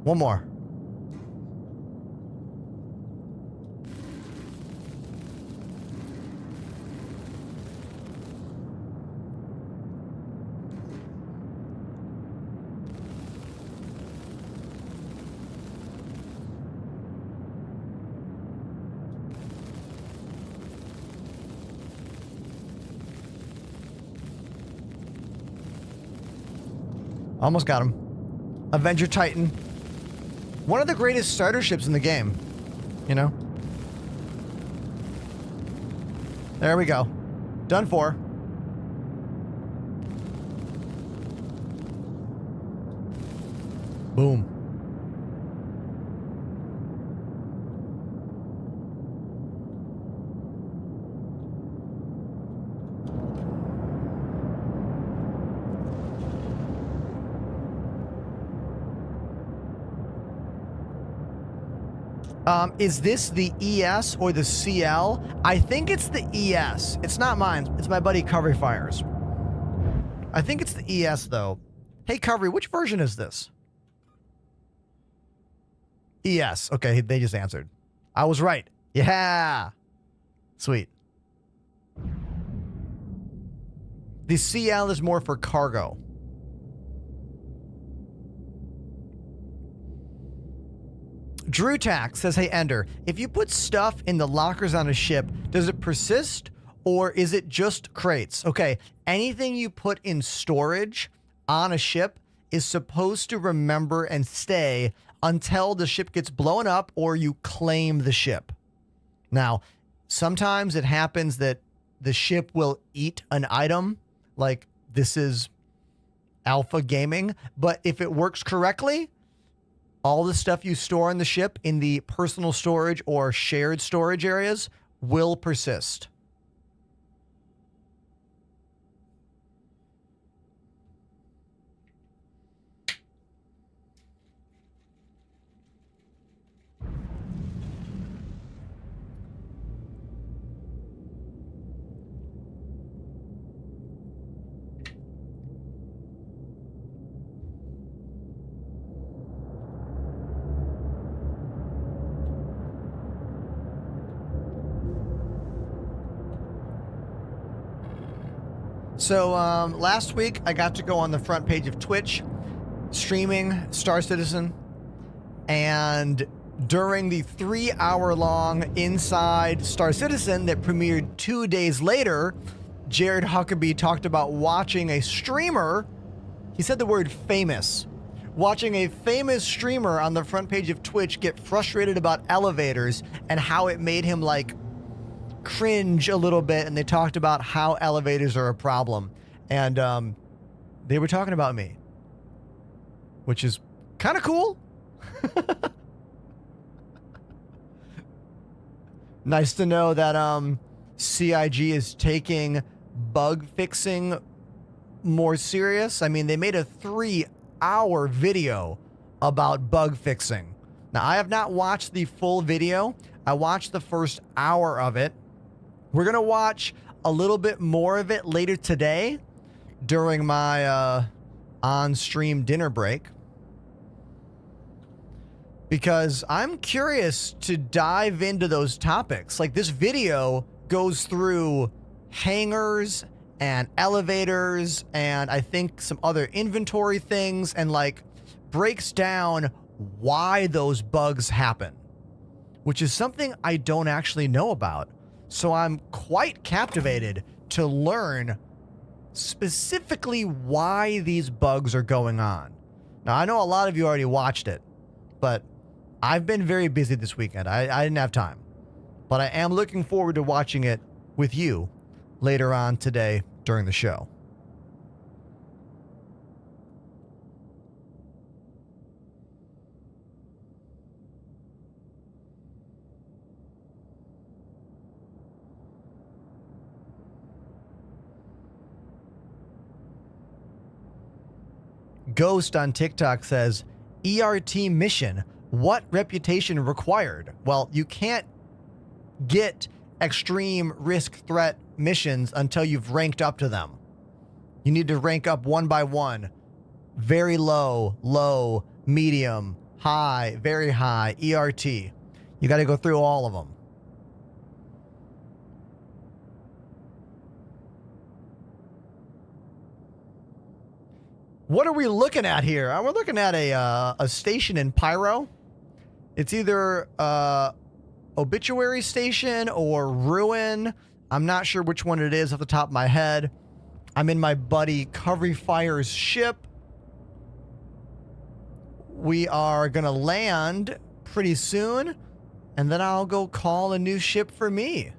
One more. Almost got him. Avenger Titan. One of the greatest starter ships in the game. You know? There we go. Done for. Boom. Is this the ES or the CL? I think it's the ES. It's not mine. It's my buddy Covery Fire's. I think it's the ES, though. Hey, Covery, which version is this? ES. Okay, they just answered. I was right. Yeah. Sweet. The CL is more for cargo. Drew Tack says, hey, Ender, if you put stuff in the lockers on a ship, does it persist or is it just crates? Okay, anything you put in storage on a ship is supposed to remember and stay until the ship gets blown up or you claim the ship. Now, sometimes it happens that the ship will eat an item, like this is alpha gaming, but if it works correctly, all the stuff you store on the ship in the personal storage or shared storage areas will persist. So last week, I got to go on the front page of Twitch, streaming Star Citizen, and during the 3-hour-long Inside Star Citizen that premiered 2 days later, Jared Huckabee talked about watching a streamer, he said the word famous, watching a famous streamer on the front page of Twitch get frustrated about elevators and how it made him, like, cringe a little bit, and they talked about how elevators are a problem, and they were talking about me, which is kind of cool. Nice to know that CIG is taking bug fixing more serious. I mean, they made a 3-hour video about bug fixing. Now, I have not watched the full video. I watched the first hour of it. We're going to watch a little bit more of it later today during my on-stream dinner break, because I'm curious to dive into those topics. Like, this video goes through hangars and elevators and I think some other inventory things, and like breaks down why those bugs happen, which is something I don't actually know about. So I'm quite captivated to learn specifically why these bugs are going on. Now, I know a lot of you already watched it, but I've been very busy this weekend. I didn't have time. But I am looking forward to watching it with you later on today during the show. Ghost on TikTok says, ERT mission, what reputation required? Well, you can't get extreme risk threat missions until you've ranked up to them. You need to rank up one by one. Very low, low, medium, high, very high, ERT. You got to go through all of them. What are we looking at here? We're looking at a station in Pyro. It's either Obituary Station or Ruin. I'm not sure which one it is off the top of my head. I'm in my buddy Covery Fire's ship. We are going to land pretty soon, and then I'll go call a new ship for me.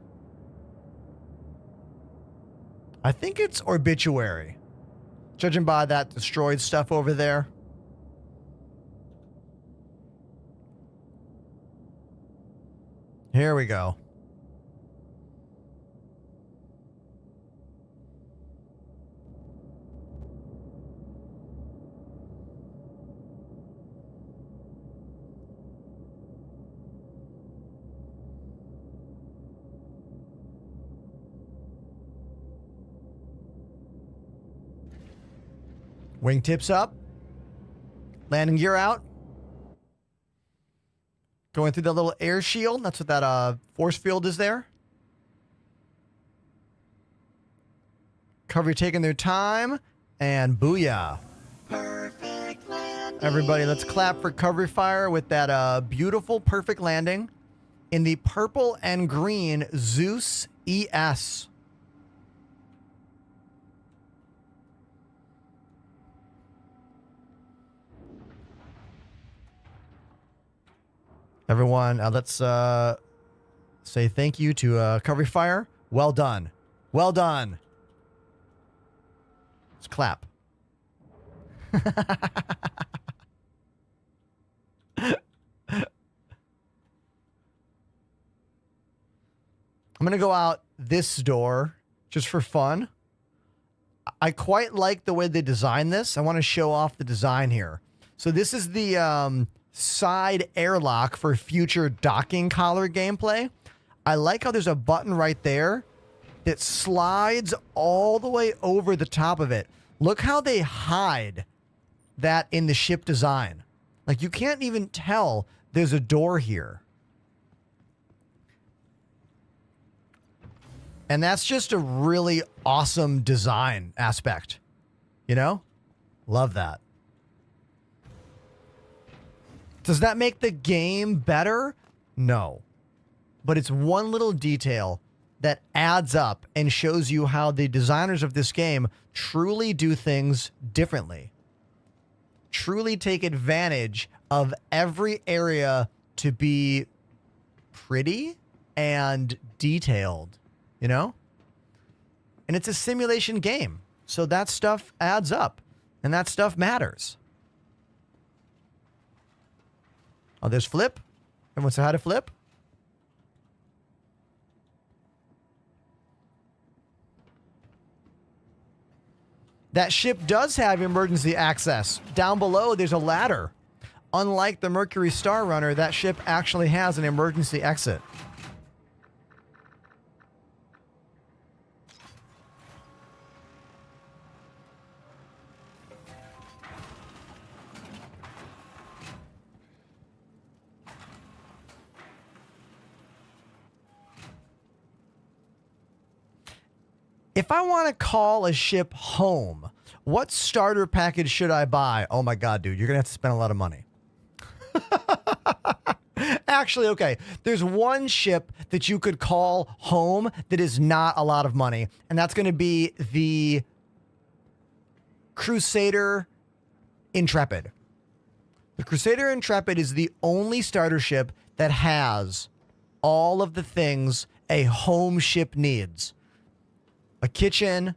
I think it's Obituary. Judging by that destroyed stuff over there. Here we go. Wingtips up. Landing gear out. Going through the little air shield. That's what that force field is there. Cover taking their time. And booyah. Perfect landing. Everybody, let's clap for Cover Fire with that beautiful perfect landing in the purple and green Zeus ES. Everyone, let's say thank you to Cover Fire. Well done. Well done. Let's clap. I'm going to go out this door just for fun. I quite like the way they designed this. I want to show off the design here. So this is the side airlock for future docking collar gameplay. I like how there's a button right there that slides all the way over the top of it. Look how they hide that in the ship design. Like, you can't even tell there's a door here. And that's just a really awesome design aspect. You know? Love that. Does that make the game better? No. But it's one little detail that adds up and shows you how the designers of this game truly do things differently. Truly take advantage of every area to be pretty and detailed, you know? And it's a simulation game. So that stuff adds up and that stuff matters. Oh, there's Flip. Everyone say hi to Flip. That ship does have emergency access. Down below, there's a ladder. Unlike the Mercury Star Runner, that ship actually has an emergency exit. If I want to call a ship home, what starter package should I buy? Oh my God, dude, you're going to have to spend a lot of money. Actually, okay, there's one ship that you could call home that is not a lot of money, and that's going to be the Crusader Intrepid. The Crusader Intrepid is the only starter ship that has all of the things a home ship needs. A kitchen,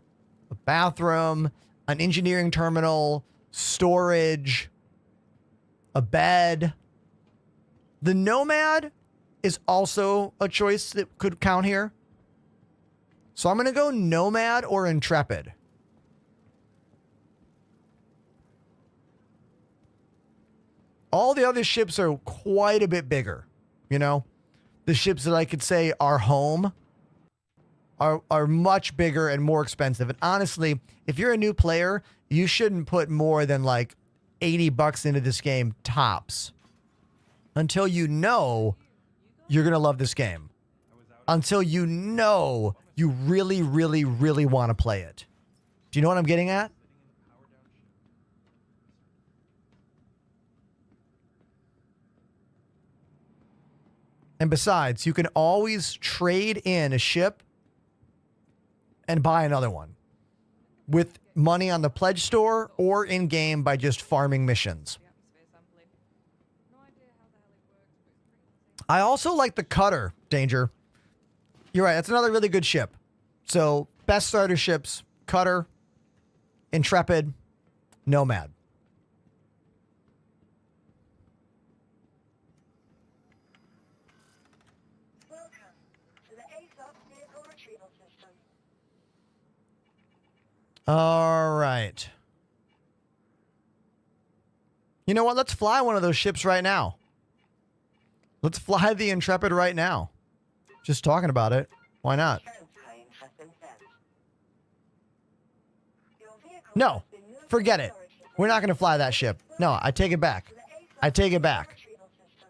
a bathroom, an engineering terminal, storage, a bed. The Nomad is also a choice that could count here. So I'm going to go Nomad or Intrepid. All the other ships are quite a bit bigger, you know? The ships that I could say are home are much bigger and more expensive. And honestly, if you're a new player, you shouldn't put more than like $80 into this game tops. Until you know you're going to love this game. Until you know you really, really, really want to play it. Do you know what I'm getting at? And besides, you can always trade in a ship and buy another one with money on the pledge store or in game by just farming missions. I also like the Cutter, Danger. You're right, that's another really good ship. So, best starter ships, Cutter, Intrepid, Nomad. Welcome to the ASOP vehicle retrieval system. All right. You know what? Let's fly one of those ships right now. Let's fly the Intrepid right now. Just talking about it. Why not? Insurance claim has been sent. Your vehicle No. has been moved Forget to it. storage facility. We're not going to fly that ship. No, I take it back. To the ASOP I take it back. retrieval system.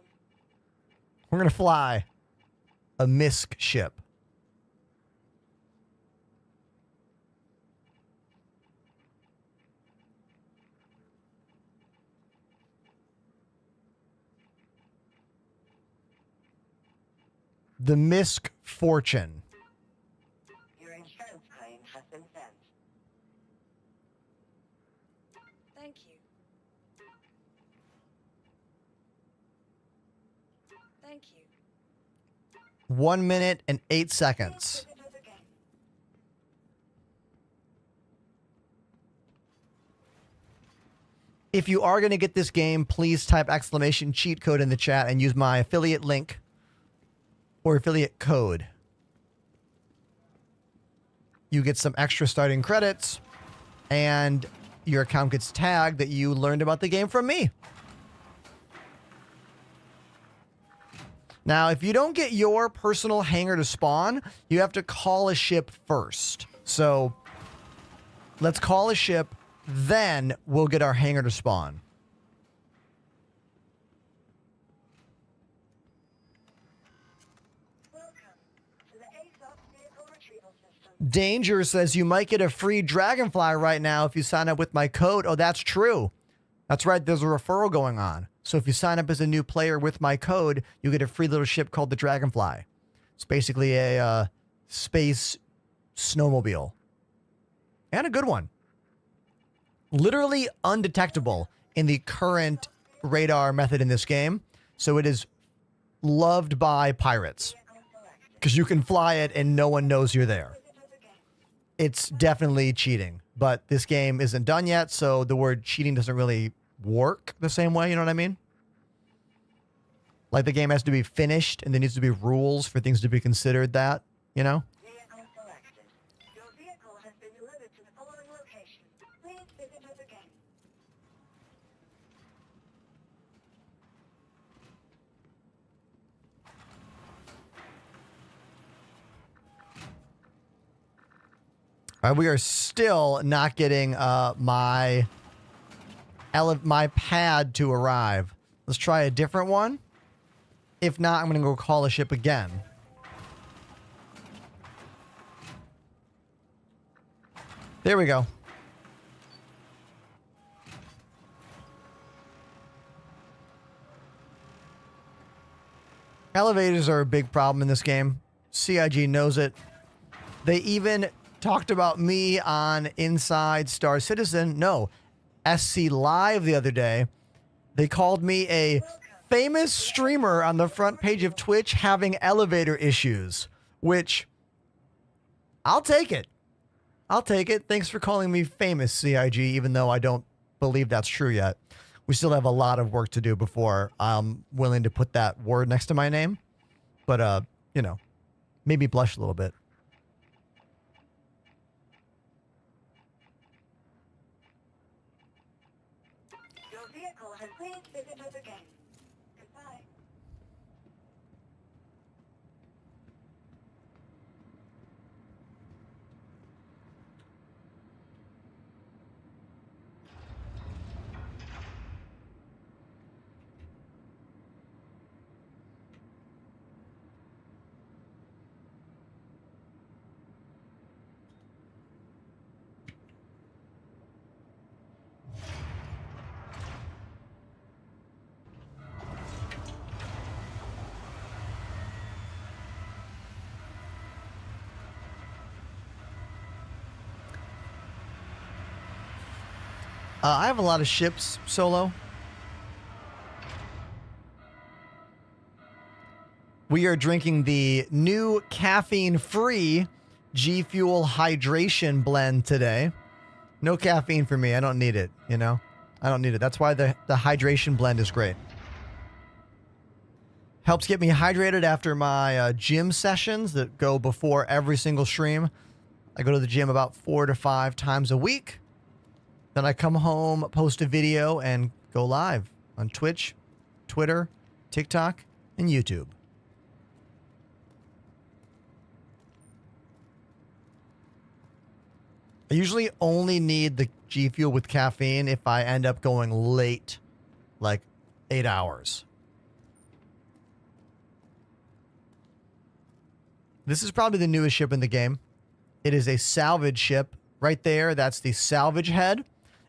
We're going to fly a MISC ship. The MISC Fortune. Your insurance claim has been sent. Thank you. Thank you. 1 minute and 8 seconds. Visit us again. If you are going to get this game, please type exclamation cheat code in the chat and use my affiliate link or affiliate code. You get some extra starting credits and your account gets tagged that you learned about the game from me. Now, if you don't get your personal hangar to spawn, you have to call a ship first. So let's call a ship, then we'll get our hangar to spawn. Welcome to the ASOP vehicle retrieval system. Danger says you might get a free Dragonfly right now if you sign up with my code. Oh, that's true. That's right. There's a referral going on. So if you sign up as a new player with my code, you get a free little ship called the Dragonfly. It's basically a space snowmobile. And a good one. Literally undetectable in the current radar method in this game. So it is loved by pirates. Because you can fly it and no one knows you're there. It's definitely cheating. But this game isn't done yet, so the word cheating doesn't really work the same way, you know what I mean? Like the game has to be finished and there needs to be rules for things to be considered that, you know? Vehicle selected. Your vehicle has been delivered to the following location. Please visit us again. All right, we are still not getting my pad to arrive. Let's try a different one. If not, I'm going to go call a ship again. There we go. Elevators are a big problem in this game. CIG knows it. They even talked about me on Inside Star Citizen. No, SC Live the other day. They called me a famous streamer on the front page of Twitch having elevator issues, which I'll take it. I'll take it. Thanks for calling me famous, CIG, even though I don't believe that's true yet. We still have a lot of work to do before I'm willing to put that word next to my name. But, you know, maybe blush a little bit. Your vehicle has reached the visitor gate. Goodbye. I have a lot of ships, Solo. We are drinking the new caffeine-free G Fuel Hydration Blend today. No caffeine for me. I don't need it, you know? I don't need it. That's why the hydration blend is great. Helps get me hydrated after my gym sessions that go before every single stream. I go to the gym about 4 to 5 times a week. Then I come home, post a video, and go live on Twitch, Twitter, TikTok, and YouTube. I usually only need the G Fuel with caffeine if I end up going late, like 8 hours. This is probably the newest ship in the game. It is a salvage ship. Right there, that's the salvage head.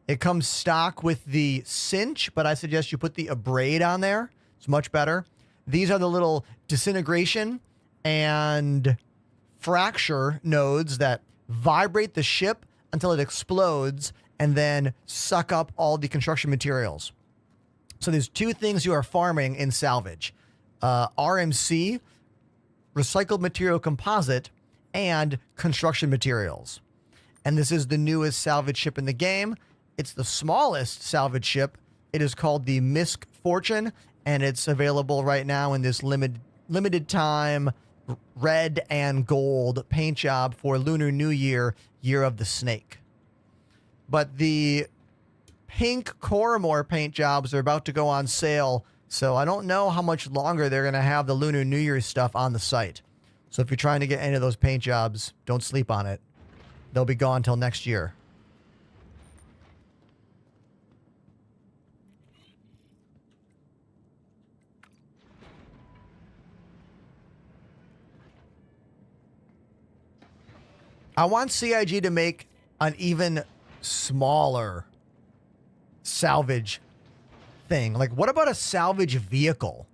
It comes stock with the cinch, but I suggest you put the abrade on there. It's much better. These are the little disintegration and fracture nodes that vibrate the ship until it explodes and then suck up all the construction materials. So there's 2 things you are farming in salvage. RMC, recycled material composite, and construction materials. And this is the newest salvage ship in the game. It's the smallest salvage ship. It is called the Misk Fortune, and it's available right now in this limited time red and gold paint job for Lunar New Year, Year of the Snake. But the pink Coromore paint jobs are about to go on sale, so I don't know how much longer they're going to have the Lunar New Year stuff on the site. So if you're trying to get any of those paint jobs, don't sleep on it. They'll be gone till next year. I want CIG to make an even smaller salvage thing. Like, what about a salvage vehicle?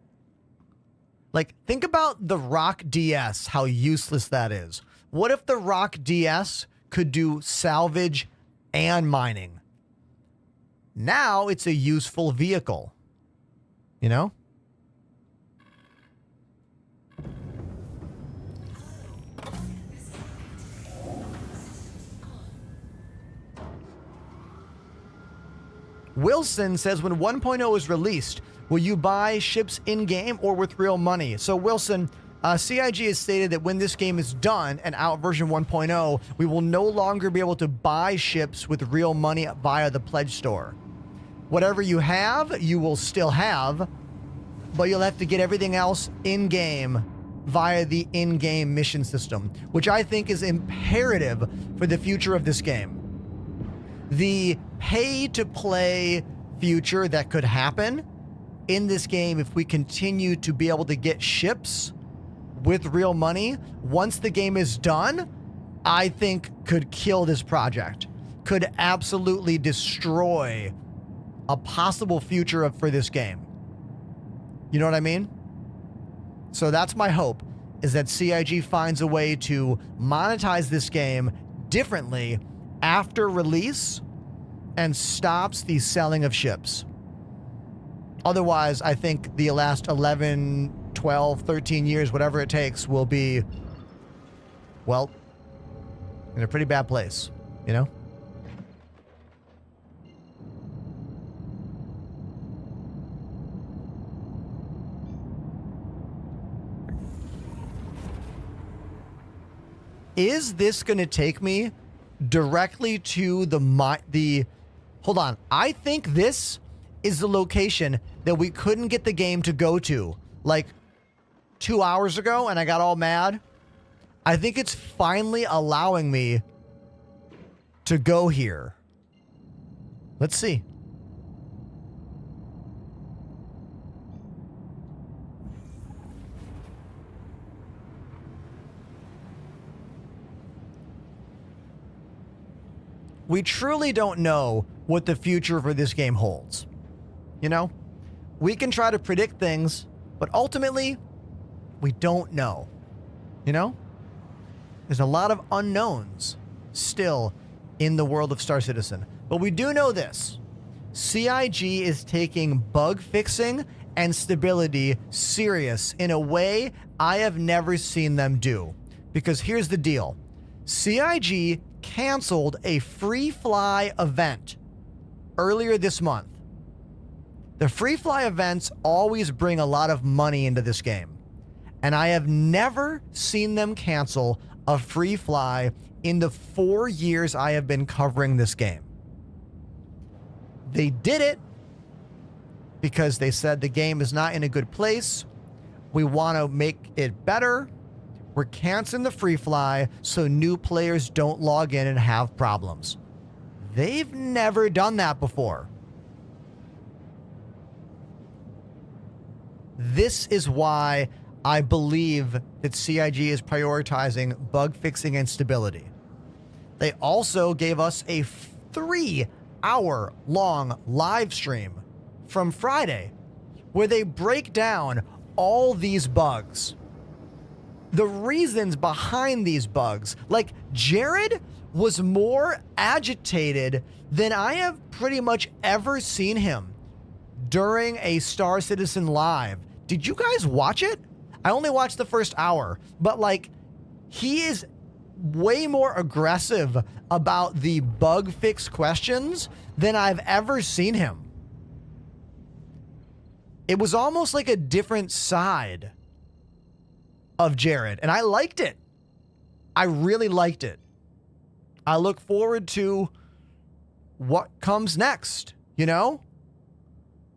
Like, think about the Rock DS, how useless that is. What if the Rock DS could do salvage and mining? Now it's a useful vehicle. You know? Wilson says, when 1.0 is released, will you buy ships in-game or with real money? So, Wilson, CIG has stated that when this game is done and out version 1.0, we will no longer be able to buy ships with real money via the pledge store. Whatever you have, you will still have, but you'll have to get everything else in-game via the in-game mission system, which I think is imperative for the future of this game. The pay-to-play future that could happen in this game if we continue to be able to get ships with real money once the game is done, I think could kill this project. could absolutely destroy a possible future for this game. You know what I mean? So that's my hope, is that CIG finds a way to monetize this game differently after release and stops the selling of ships. Otherwise, I think the last 11, 12, 13 years, whatever it takes, will be, well, in a pretty bad place, you know? Is this going to take me directly to the hold on. I think this is the location that we couldn't get the game to go to like 2 hours ago, and I got all mad. I think it's finally allowing me to go here. Let's see. We truly don't know what the future for this game holds. You know? We can try to predict things, but ultimately, we don't know. You know? There's a lot of unknowns still in the world of Star Citizen. But we do know this. CIG is taking bug fixing and stability serious in a way I have never seen them do. Because here's the deal. CIG canceled a free fly event earlier this month. The free fly events always bring a lot of money into this game, and I have never seen them cancel a free fly in the 4 years I have been covering this game. They did it because they said the game is not in a good place. We want to make it better. We're canceling the free fly so new players don't log in and have problems. They've never done that before. This is why I believe that CIG is prioritizing bug fixing and stability. They also gave us a 3-hour-long live stream from Friday where they break down all these bugs. The reasons behind these bugs. Like, Jared was more agitated than I have pretty much ever seen him during a Star Citizen live. Did you guys watch it? I only watched the first hour, but like, he is way more aggressive about the bug fix questions than I've ever seen him. It was almost like a different side of Jared, and I liked it. I really liked it. I look forward to what comes next, you know?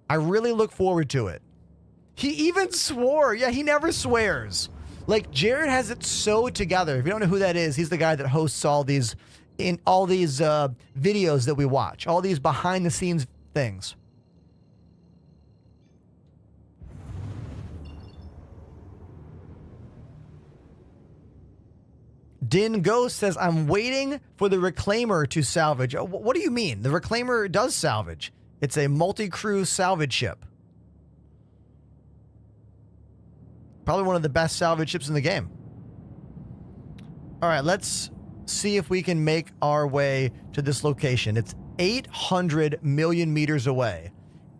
I really look forward to it. He even swore. Yeah, he never swears. Like, Jared has it so together. If you don't know who that is, he's the guy that hosts all these videos that we watch, all these behind the scenes things. Din Ghost says, I'm waiting for the Reclaimer to salvage. What do you mean? The Reclaimer does salvage. It's a multi-crew salvage ship. Probably one of the best salvage ships in the game. All right, let's see if we can make our way to this location. It's 800 million meters away.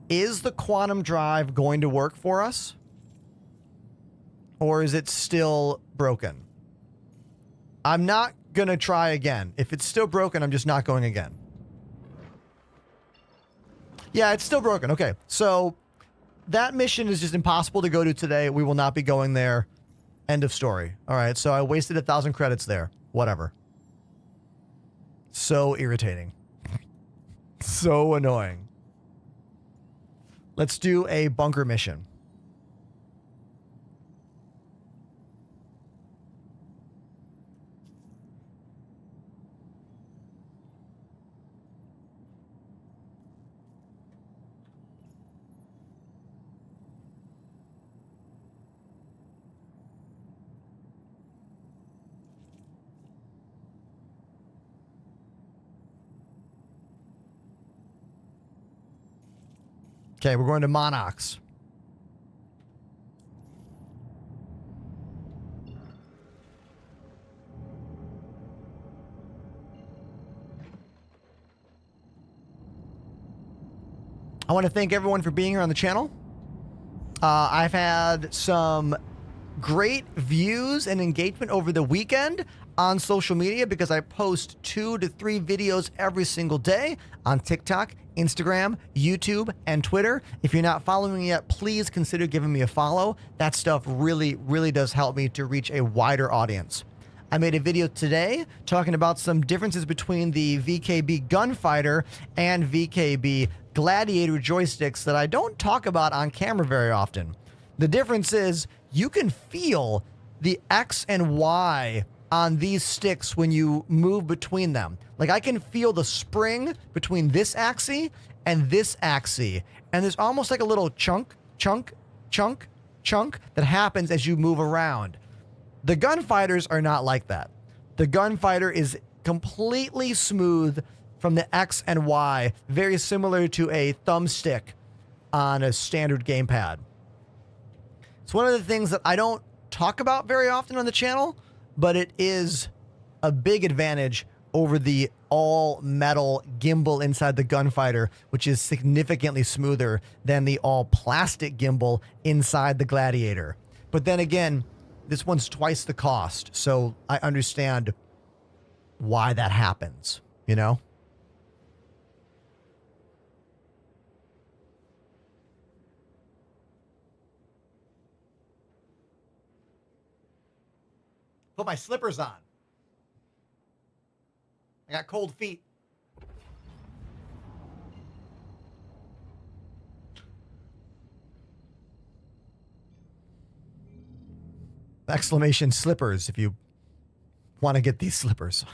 Is the quantum drive going to work for us? Or is it still broken? I'm not going to try again. If it's still broken, I'm just not going again. Yeah, it's still broken. Okay, so that mission is just impossible to go to today. We will not be going there. End of story. All right, so I wasted 1,000 credits there. Whatever. So irritating. So annoying. Let's do a bunker mission. Okay, we're going to Monox. I want to thank everyone for being here on the channel. I've had some great views and engagement over the weekend on social media because I post 2 to 3 videos every single day on TikTok, Instagram, YouTube, and Twitter. If you're not following me yet, please consider giving me a follow. That stuff really, really does help me to reach a wider audience. I made a video today talking about some differences between the VKB Gunfighter and VKB Gladiator joysticks that I don't talk about on camera very often. The difference is you can feel the X and Y on these sticks when you move between them. Like I can feel the spring between this axis and this axis. And there's almost like a little chunk that happens as you move around. The Gunfighters are not like that. The Gunfighter is completely smooth from the X and Y, very similar to a thumbstick on a standard gamepad. It's one of the things that I don't talk about very often on the channel, but it is a big advantage over the all-metal gimbal inside the Gunfighter, which is significantly smoother than the all-plastic gimbal inside the Gladiator. But then again, this one's twice the cost, so I understand why that happens, you know? Put my slippers on. I got cold feet. Exclamation slippers if you want to get these slippers.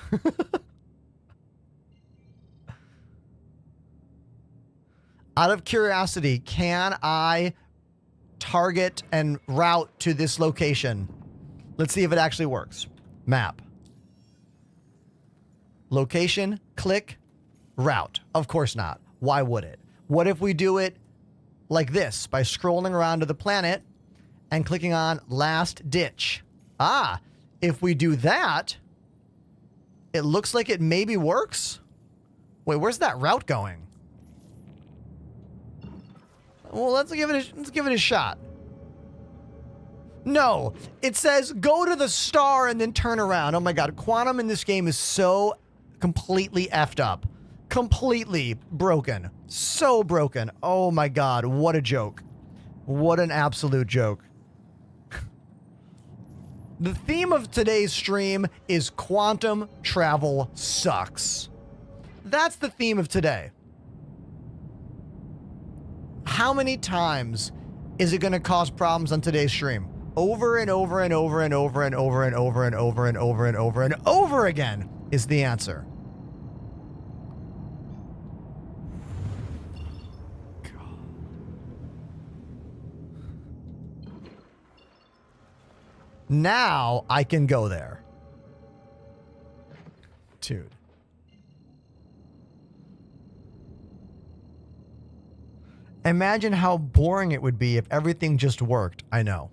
Out of curiosity, can I target and route to this location? Let's see if it actually works. Map. Location, click, route. Of course not. Why would it? What if we do it like this by scrolling around to the planet and clicking on last ditch? Ah, if we do that, it looks like it maybe works. Wait, where's that route going? Well, let's give it a shot. No, it says go to the star and then turn around. Oh my God, Quantum in this game is so completely effed up. Completely broken. So broken. Oh my God, what a joke. What an absolute joke. The theme of today's stream is quantum travel sucks. That's the theme of today. How many times is it going to cause problems on today's stream? Over and over and over and over and over and over and over and over and over and over again is the answer. Now I can go there. Dude. Imagine how boring it would be if everything just worked. I know.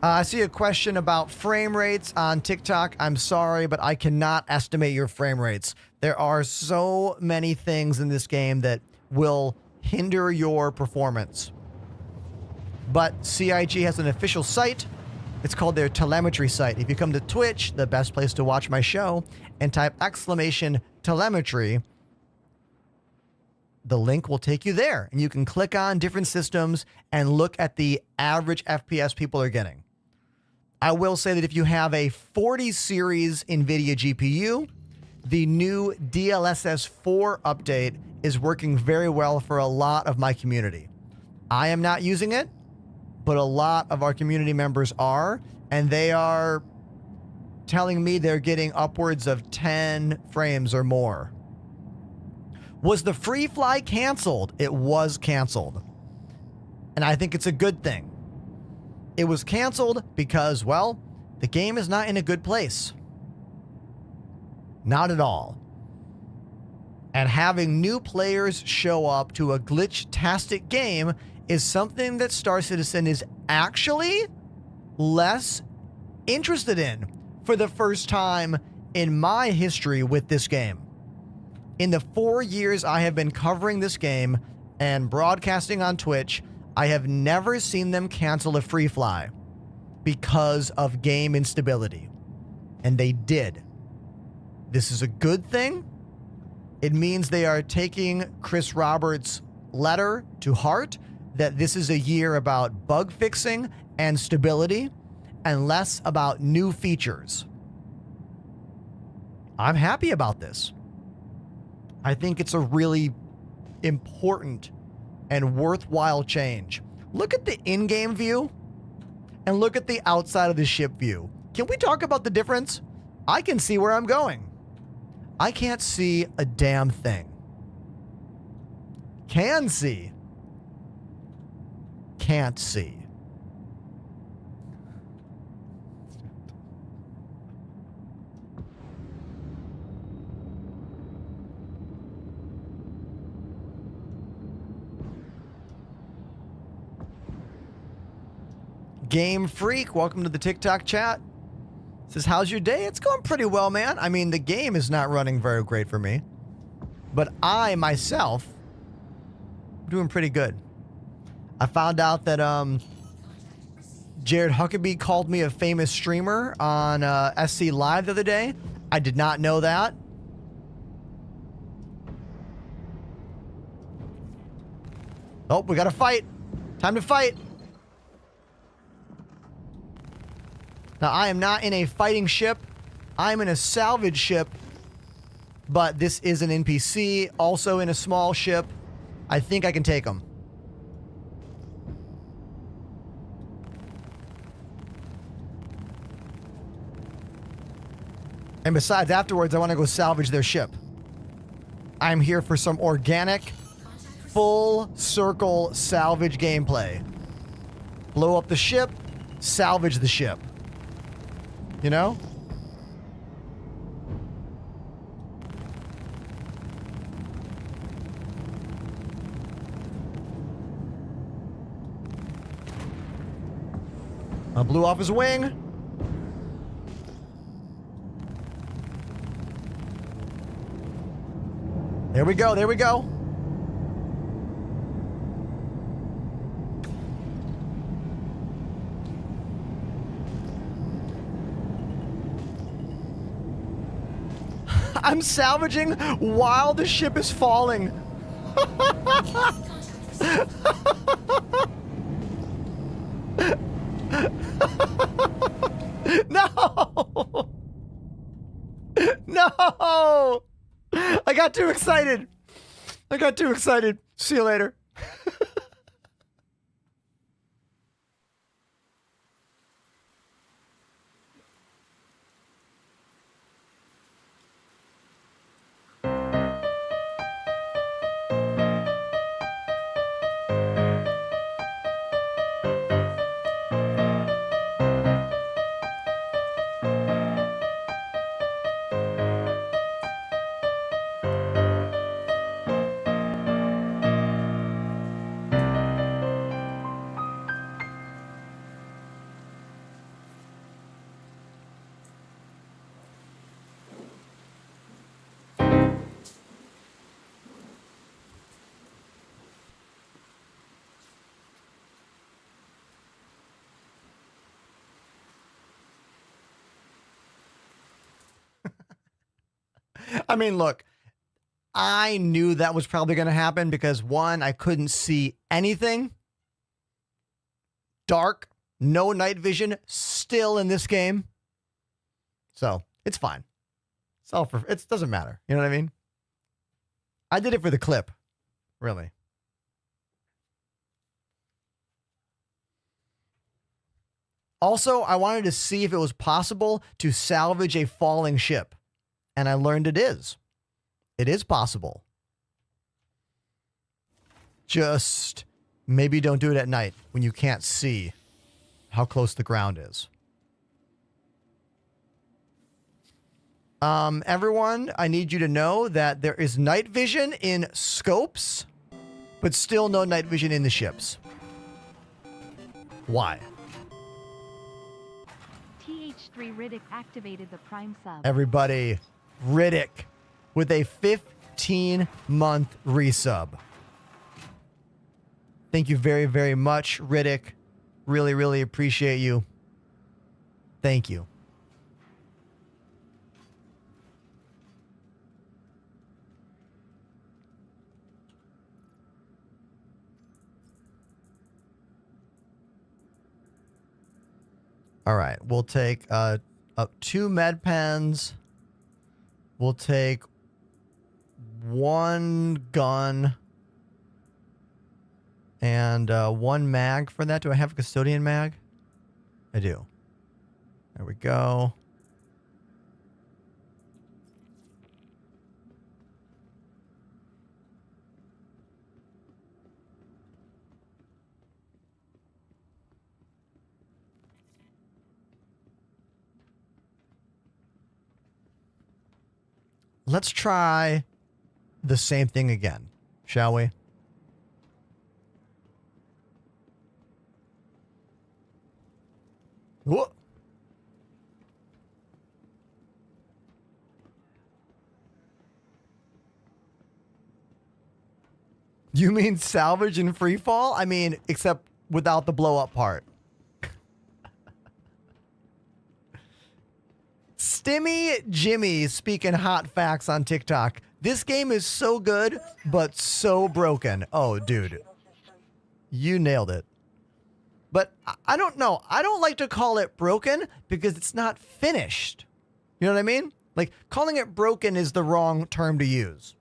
I see a question about frame rates on TikTok. I'm sorry, but I cannot estimate your frame rates. There are so many things in this game that will hinder your performance. But CIG has an official site. It's called their telemetry site. If you come to Twitch, the best place to watch my show, and type exclamation telemetry, the link will take you there. And you can click on different systems and look at the average FPS people are getting. I will say that if you have a 40 series NVIDIA GPU, the new DLSS 4 update is working very well for a lot of my community. I am not using it, but a lot of our community members are, and they are telling me they're getting upwards of 10 frames or more. Was the free fly canceled? It was canceled. And I think it's a good thing. It was canceled because, well, the game is not in a good place. Not at all. And having new players show up to a glitch-tastic game is something that Star Citizen is actually less interested in for the first time in my history with this game. In the 4 years I have been covering this game and broadcasting on Twitch, I have never seen them cancel a free fly because of game instability. And they did. This is a good thing. It means they are taking Chris Roberts' letter to heart, that this is a year about bug fixing and stability and less about new features. I'm happy about this. I think it's a really important and worthwhile change. Look at the in-game view and look at the outside of the ship view. Can we talk about the difference? I can see where I'm going. I can't see a damn thing. Can see. Can't see. Game Freak, welcome to the TikTok chat. Says, how's your day? It's going pretty well, man. I mean, the game is not running very great for me. But I, myself, am doing pretty good. I found out that Jared Huckabee called me a famous streamer on SC Live the other day. I did not know that. Oh, we gotta fight. Time to fight. Now, I am not in a fighting ship. I'm in a salvage ship. But this is an NPC, also in a small ship. I think I can take him. And besides, afterwards, I want to go salvage their ship. I'm here for some organic, full circle salvage gameplay. Blow up the ship, salvage the ship. You know? I blew off his wing. There we go, there we go. I'm salvaging while the ship is falling. No! No! I got too excited. I got too excited. See you later. I mean, look, I knew that was probably going to happen because, one, I couldn't see anything. Dark, no night vision, still in this game. So, it's fine. It's all for, it doesn't matter. You know what I mean? I did it for the clip, really. Also, I wanted to see if it was possible to salvage a falling ship. And I learned it is. It is possible. Just maybe don't do it at night when you can't see how close the ground is. Everyone, I need you to know that there is night vision in scopes, but still no night vision in the ships. Why? TH3 Riddick activated the Prime sub. Everybody, Riddick with a 15-month resub. Thank you very, very much, Riddick. Really, really appreciate you. Thank you. All right, we'll take 2 med pens. We'll take 1 gun and 1 mag for that. Do I have a custodian mag? I do. There we go. Let's try the same thing again, shall we? Whoa. You mean salvage and free fall? I mean, except without the blow up part. Stimmy Jimmy speaking hot facts on TikTok. This game is so good, but so broken. Oh, dude. You nailed it. But I don't know. I don't like to call it broken because it's not finished. You know what I mean? Like, calling it broken is the wrong term to use.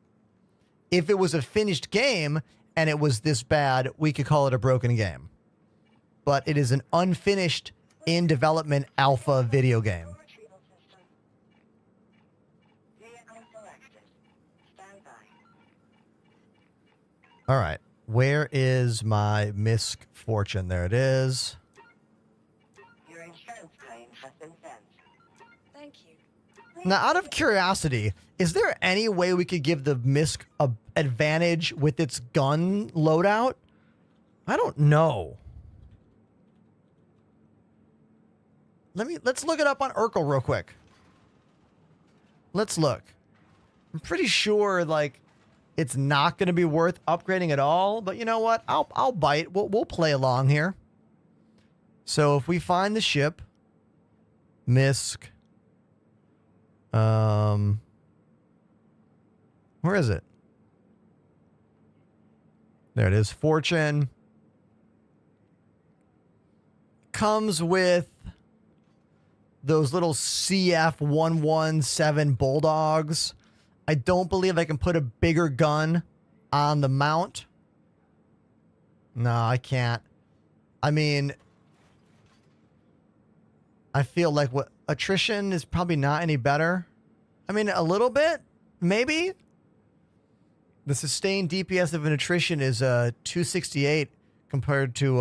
If it was a finished game and it was this bad, we could call it a broken game. But it is an unfinished, in development alpha video game. Retrieval system. Vehicle selected. Stand by. All right. Where is my misc fortune? There it is. Your insurance claim has been sent. Thank you. Now, out of curiosity, is there any way we could give the misc a advantage with its gun loadout? I don't know. Let's look it up on Urkel real quick. Let's look. I'm pretty sure like it's not going to be worth upgrading at all, but you know what? I'll bite. We'll play along here. So if we find the ship, misc, where is it? There it is. Fortune comes with those little CF117 Bulldogs. I don't believe I can put a bigger gun on the mount. No, I can't. I mean, I feel like what attrition is probably not any better. I mean, a little bit, maybe. The sustained DPS of an attrition is 268 compared to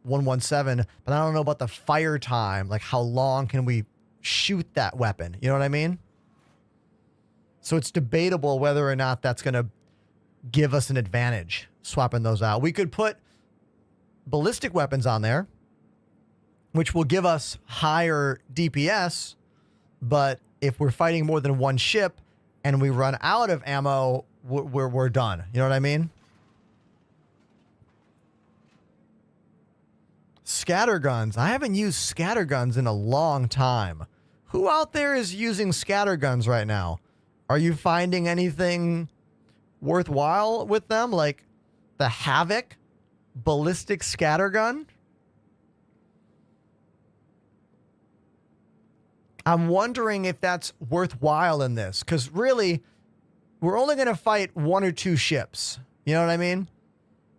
117, but I don't know about the fire time. Like, how long can we shoot that weapon? You know what I mean? So it's debatable whether or not that's going to give us an advantage, swapping those out. We could put ballistic weapons on there, which will give us higher DPS, but if we're fighting more than one ship and we run out of ammo, we're done. You know what I mean? Scatterguns. I haven't used scatterguns in a long time. Who out there is using scatterguns right now? Are you finding anything worthwhile with them? Like the Havoc ballistic scattergun? I'm wondering if that's worthwhile in this, because really, we're only going to fight 1 or 2 ships. You know what I mean?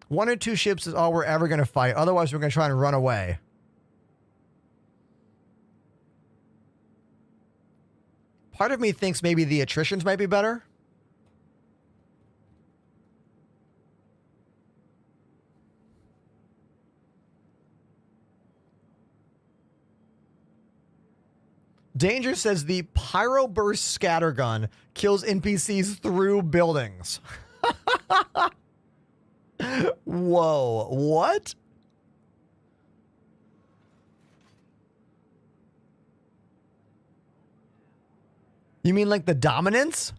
1 or 2 ships is all we're ever going to fight. Otherwise, we're going to try and run away. Part of me thinks maybe the attritions might be better. Danger says the Pyro Burst Scattergun kills NPCs through buildings. Whoa, what? You mean like the dominance?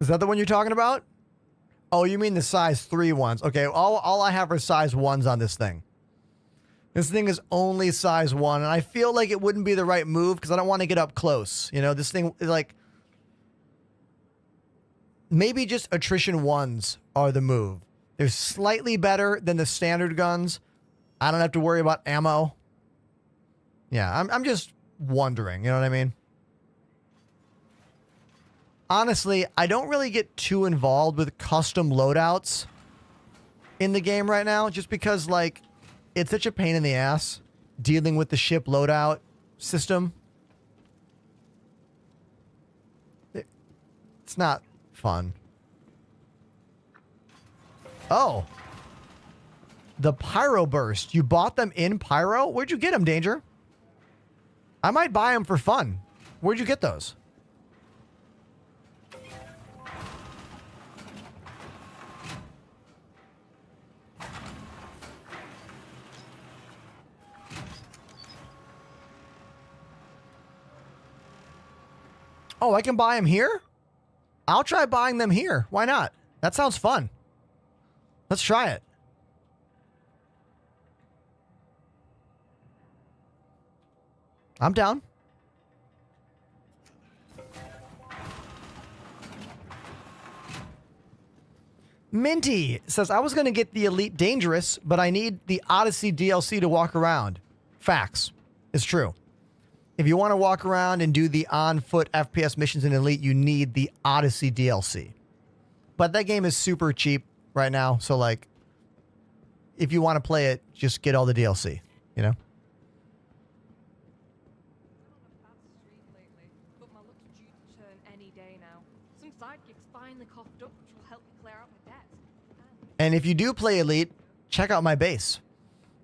Is that the one you're talking about? Oh, you mean the size 3 ones. Okay, all I have are size 1s on this thing. This thing is only size 1, and I feel like it wouldn't be the right move because I don't want to get up close. You know, this thing is like... Maybe just attrition 1s are the move. They're slightly better than the standard guns. I don't have to worry about ammo. Yeah, I'm just wondering, you know what I mean? Honestly, I don't really get too involved with custom loadouts in the game right now, just because, like, it's such a pain in the ass dealing with the ship loadout system. It's not fun. Oh. The Pyro Burst. You bought them in Pyro? Where'd you get them, Danger? I might buy them for fun. Where'd you get those? Oh, I can buy them here? I'll try buying them here. Why not? That sounds fun. Let's try it. I'm down. Minty says, I was going to get the Elite Dangerous, but I need the Odyssey DLC to walk around. Facts. It's true. If you want to walk around and do the on-foot FPS missions in Elite, you need the Odyssey DLC. But that game is super cheap right now, so, like, if you want to play it, just get all the DLC, you know? But my luck's due to turn any day now. Some sidekicks finally coughed up, which will help me clear out my debts. And if you do play Elite, check out my base.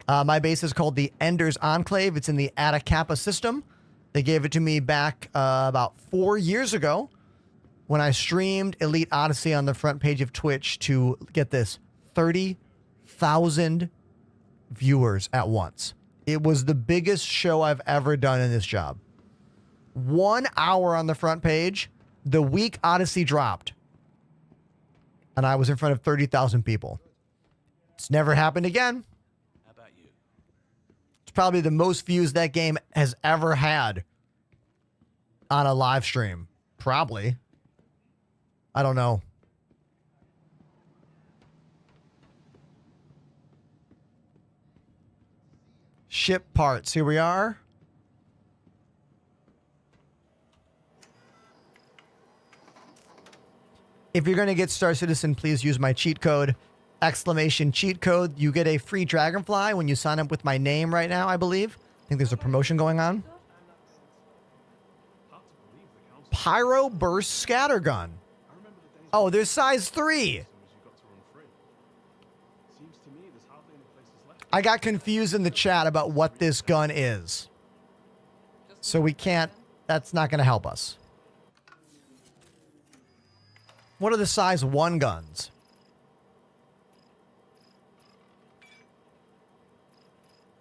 My base is called the Ender's Enclave. It's in the Atacapa system. They gave it to me back about 4 years ago when I streamed Elite Odyssey on the front page of Twitch to, get this, 30,000 viewers at once. It was the biggest show I've ever done in this job. 1 hour on the front page, the week Odyssey dropped. And I was in front of 30,000 people. It's never happened again. How about you? It's probably the most views that game has ever had on a live stream. Probably. I don't know. Ship parts. Here we are. If you're going to get Star Citizen, please use my cheat code. Exclamation cheat code. You get a free Dragonfly when you sign up with my name right now, I believe. I think there's a promotion going on. Pyro Burst Scattergun. Oh, there's size 3. I got confused in the chat about what this gun is. So we can't, that's not going to help us. What are the size 1 guns?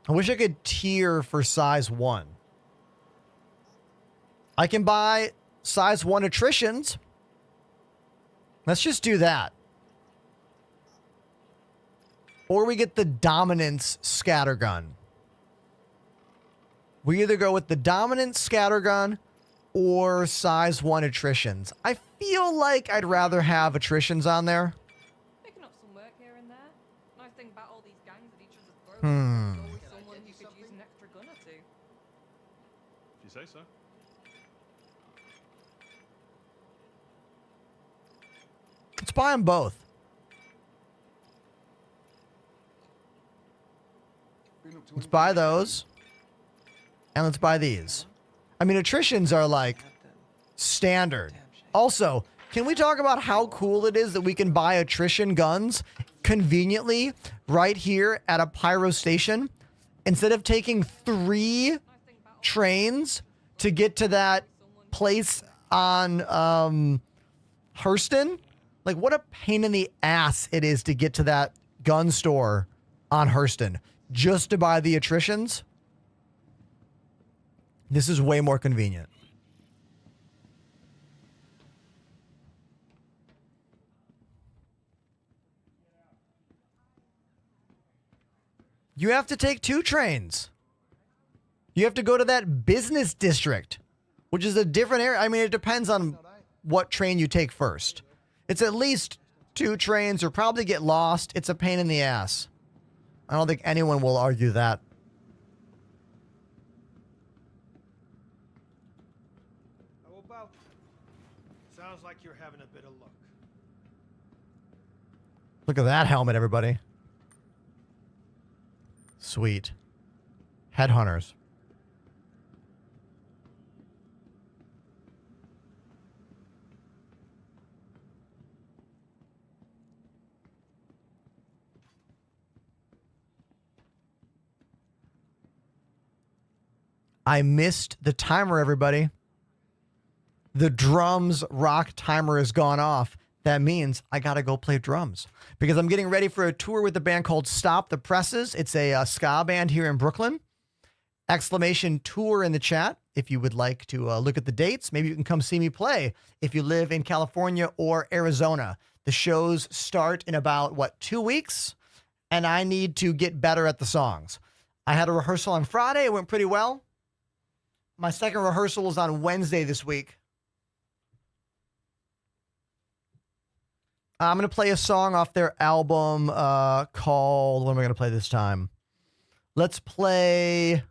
I wish I could tier for size 1. I can buy size 1 attritions. Let's just do that. Or we get the Dominance Scattergun. We either go with the Dominance Scattergun or size 1 attritions. I feel like I'd rather have attritions on there. Picking up some work here and there. Nice thing about all these gangs at each other's throats. Hmm. There's always someone who could use an extra gun or two. If you say so. Let's buy them both. Let's buy those. And let's buy these. I mean, attritions are like standard. Also, can we talk about how cool it is that we can buy attrition guns conveniently right here at a pyro station instead of taking 3 trains to get to that place on Hurston, like what a pain in the ass it is to get to that gun store on Hurston just to buy the attritions. This is way more convenient. You have to take 2 trains. You have to go to that business district, which is a different area. I mean, it depends on what train you take first. It's at least 2 trains or probably get lost. It's a pain in the ass. I don't think anyone will argue that. How about? Sounds like you're having a bit of luck. Look at that helmet, everybody. Sweet. Headhunters. I missed the timer, everybody. The drums rock timer has gone off. That means I got to go play drums because I'm getting ready for a tour with a band called Stop the Presses. It's a ska band here in Brooklyn. Exclamation tour in the chat if you would like to look at the dates. Maybe you can come see me play if you live in California or Arizona. The shows start in about, 2 weeks? And I need to get better at the songs. I had a rehearsal on Friday. It went pretty well. My second rehearsal is on Wednesday this week. I'm going to play a song off their album called, what am I going to play this time? Let's play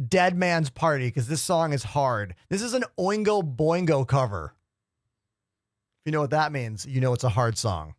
Dead Man's Party, because this song is hard. This is an Oingo Boingo cover. If you know what that means, you know it's a hard song.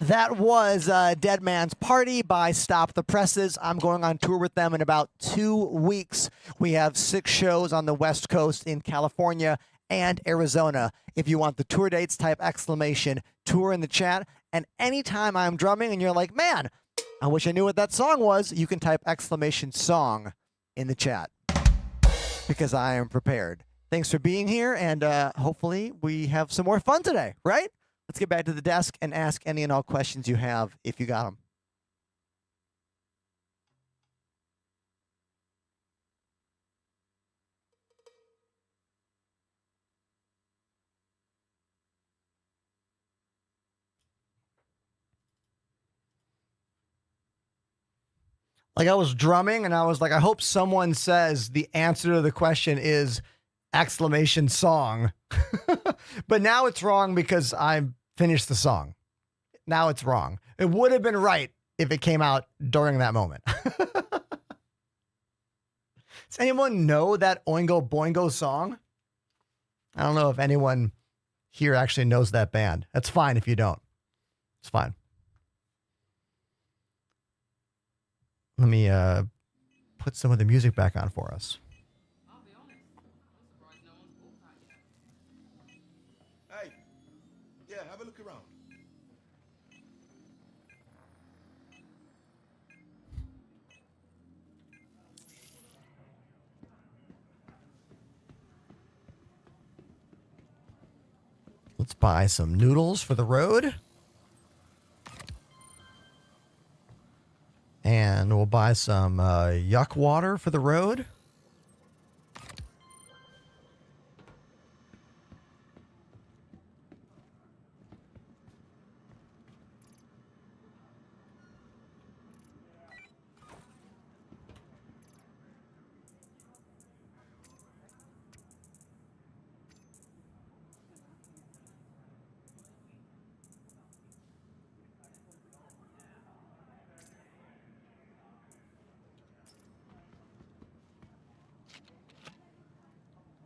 That was Dead Man's Party by Stop the Presses. I'm going on tour with them in about 2 weeks. We have 6 shows on the West Coast in California and Arizona. If you want the tour dates, type !tour in the chat. And anytime I'm drumming and you're like, man, I wish I knew what that song was, you can type !song in the chat because I am prepared. Thanks for being here, and hopefully we have some more fun today, right? Let's get back to the desk and ask any and all questions you have if you got them. Like I was drumming and I was like, I hope someone says the answer to the question is !song. But now it's wrong because I finished the song. Now it's wrong. It would have been right if it came out during that moment. Does anyone know that Oingo Boingo song? I don't know if anyone here actually knows that band. That's fine if you don't. It's fine. Let me put some of the music back on for us. Hey, yeah, have a look around. Let's buy some noodles for the road. And we'll buy some yuck water for the road.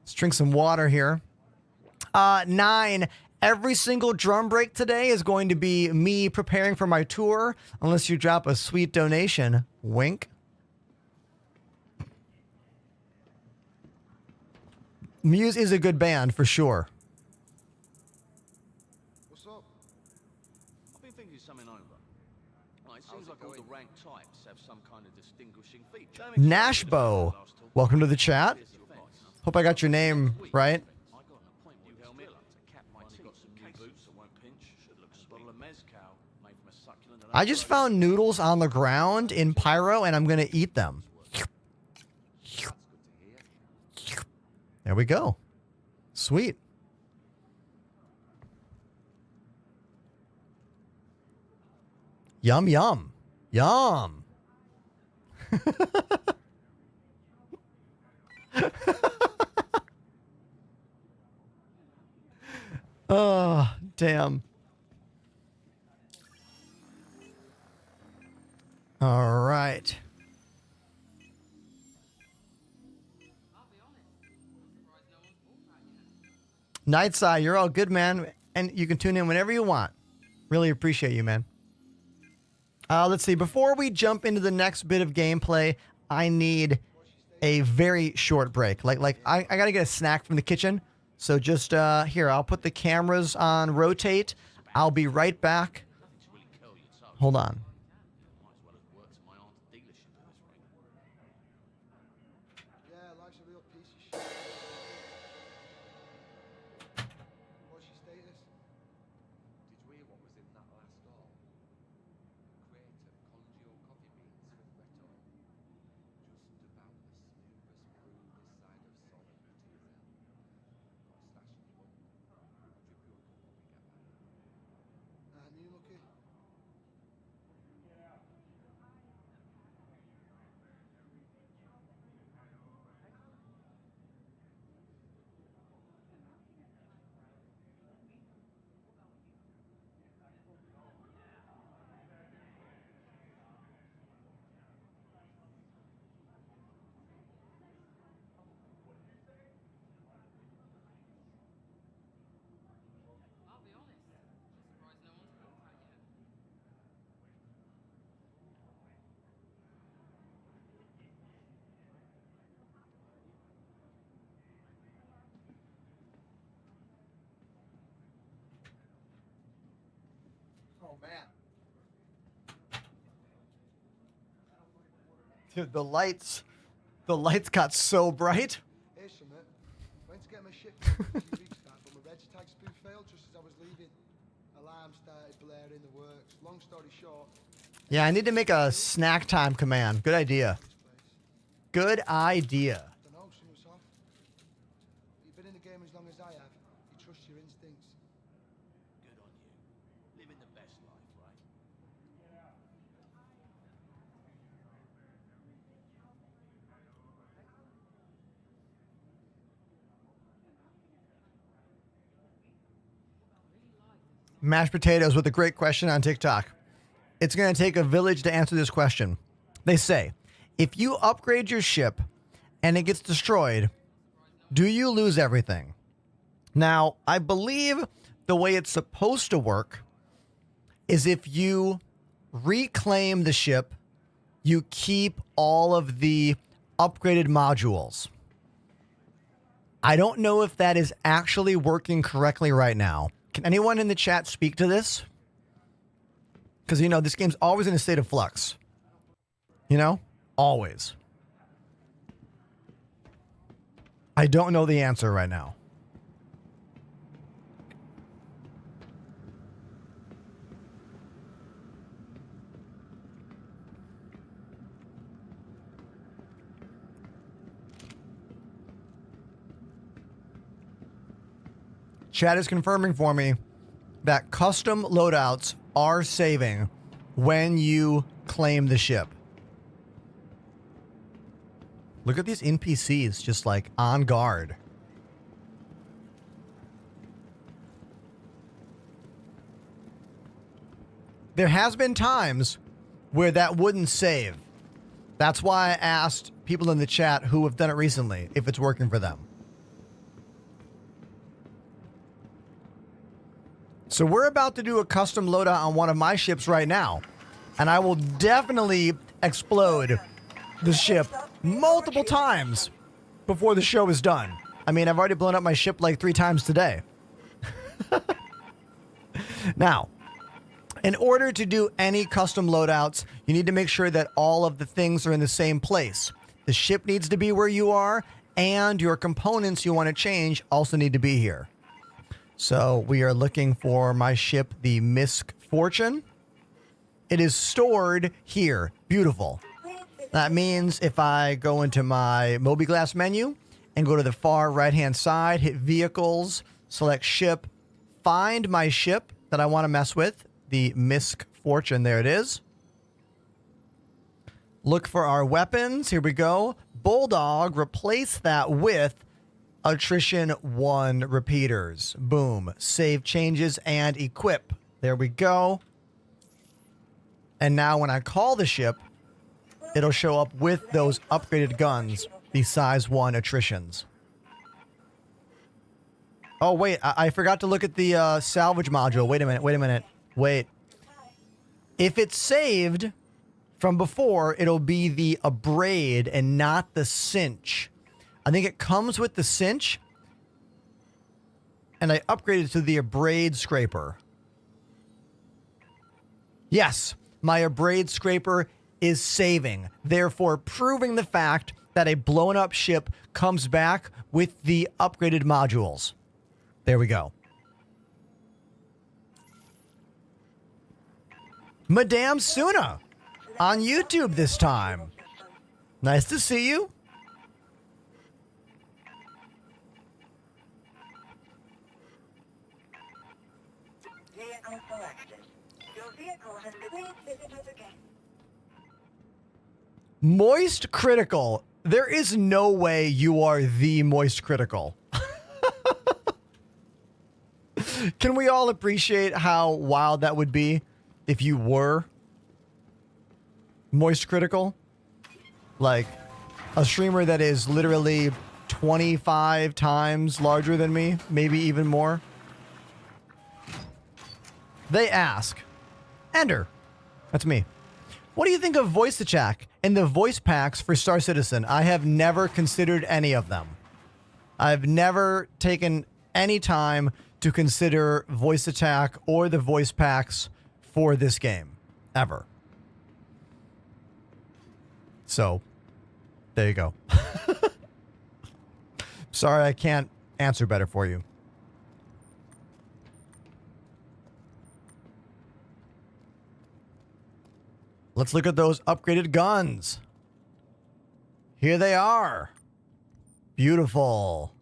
Let's drink some water here. 9. Every single drum break today is going to be me preparing for my tour, unless you drop a sweet donation. Wink. Muse is a good band for sure. What's up? I've been thinking something over. It seems like all the rank types have some kind of distinguishing feature. Nashbo, welcome to the chat. Hope I got your name right. I just found noodles on the ground in Pyro, and I'm going to eat them. There we go. Sweet. Yum, yum. Yum. Oh, damn. All right. Nightside, you're all good, man. And you can tune in whenever you want. Really appreciate you, man. Let's see. Before we jump into the next bit of gameplay, I need a very short break. Like I got to get a snack from the kitchen. So just here, I'll put the cameras on rotate. I'll be right back. Hold on. Yeah, life's a real piece of shit. What's your status? Did you hear what was in that last door? A crate of congeo coffee beans with Referral. Just about the smoothest prune this side of solid material. Got a stash in your book. I'll drip you a cup when we get back. And you lucky? man. Dude, the lights got so bright. Here's some it. Went to get my ship restart, but my reg tag spoof failed just as I was leaving. Alarm started blaring the works. Long story short. Yeah, I need to make a snack time command. Good idea. Good idea. Don't know, something's off. You've been in the game as long as I have. You trust your instincts. Good on you. Living the best life, right? Mashed potatoes with a great question on TikTok. It's going to take a village to answer this question. They say, if you upgrade your ship and it gets destroyed, do you lose everything? Now, I believe the way it's supposed to work is if you reclaim the ship, you keep all of the upgraded modules. I don't know if that is actually working correctly right now. Can anyone in the chat speak to this? Because, you know, this game's always in a state of flux. You know? Always. I don't know the answer right now. Chat is confirming for me that custom loadouts are saving when you claim the ship. Look at these NPCs just like on guard. There has been times where that wouldn't save. That's why I asked people in the chat who have done it recently if it's working for them. So we're about to do a custom loadout on one of my ships right now. And I will definitely explode the ship multiple times before the show is done. I mean, I've already blown up my ship like 3 times today. Now, in order to do any custom loadouts, you need to make sure that all of the things are in the same place. The ship needs to be where you are, and your components you want to change also need to be here. So we are looking for my ship, the Misk Fortune. It is stored here. Beautiful. That means if I go into my Moby-Glass menu and go to the far right-hand side, hit Vehicles, select Ship, find my ship that I want to mess with, the Misk Fortune. There it is. Look for our weapons. Here we go. Bulldog, replace that with Attrition 1 repeaters. Boom. Save changes and equip. There we go. And now when I call the ship, it'll show up with those upgraded guns, the size 1 attritions. Oh, wait. I forgot to look at the salvage module. Wait a minute. Wait. If it's saved from before, it'll be the abrade and not the cinch. I think it comes with the cinch, and I upgraded to the abrade scraper. Yes, my abrade scraper is saving, therefore proving the fact that a blown up ship comes back with the upgraded modules. There we go. Madame Suna on YouTube this time. Nice to see you. Vehicle selected. Your vehicle has been visited again. Moist Critical. There is no way you are the Moist Critical. Can we all appreciate how wild that would be if you were Moist Critical? Like a streamer that is literally 25 times larger than me, maybe even more. They ask, Ender, that's me. What do you think of voice chat and the voice packs for Star Citizen? I have never considered any of them. I've never taken any time to consider voice attack or the voice packs for this game ever. So, there you go. Sorry, I can't answer better for you. Let's look at those upgraded guns. Here they are. Beautiful.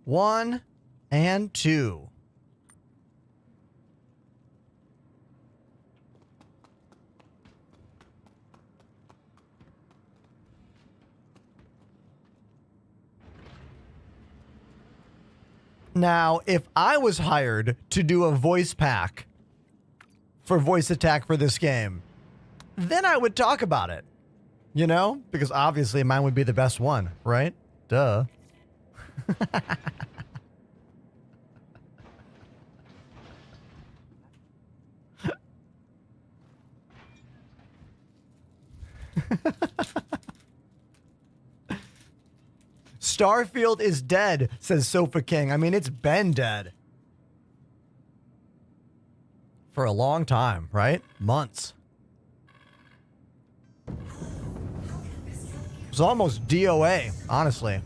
1 and 2. Now, if I was hired to do a voice pack for voice attack for this game, then I would talk about it. You know? Because obviously mine would be the best one, right? Duh. Starfield is dead, says Sofa King. I mean, it's been dead. For a long time, right? Months. It was almost DOA, honestly.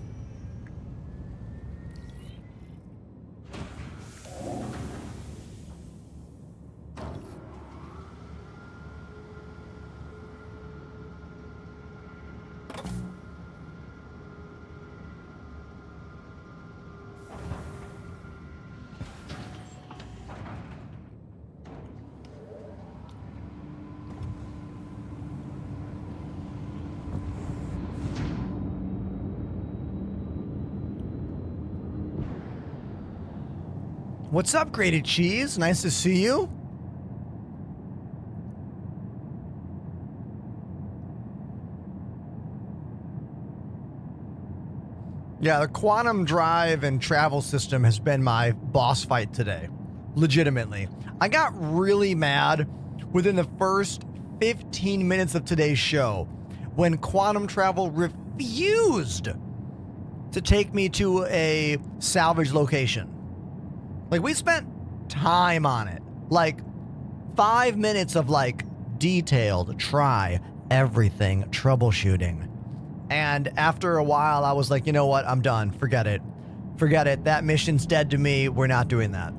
What's up, Grated Cheese? Nice to see you. Yeah, the quantum drive and travel system has been my boss fight today. Legitimately. I got really mad within the first 15 minutes of today's show when quantum travel refused to take me to a salvage location. Like, we spent time on it. Like, 5 minutes of, like, detailed, try everything troubleshooting. And after a while, I was like, you know what? I'm done. Forget it. Forget it. That mission's dead to me. We're not doing that.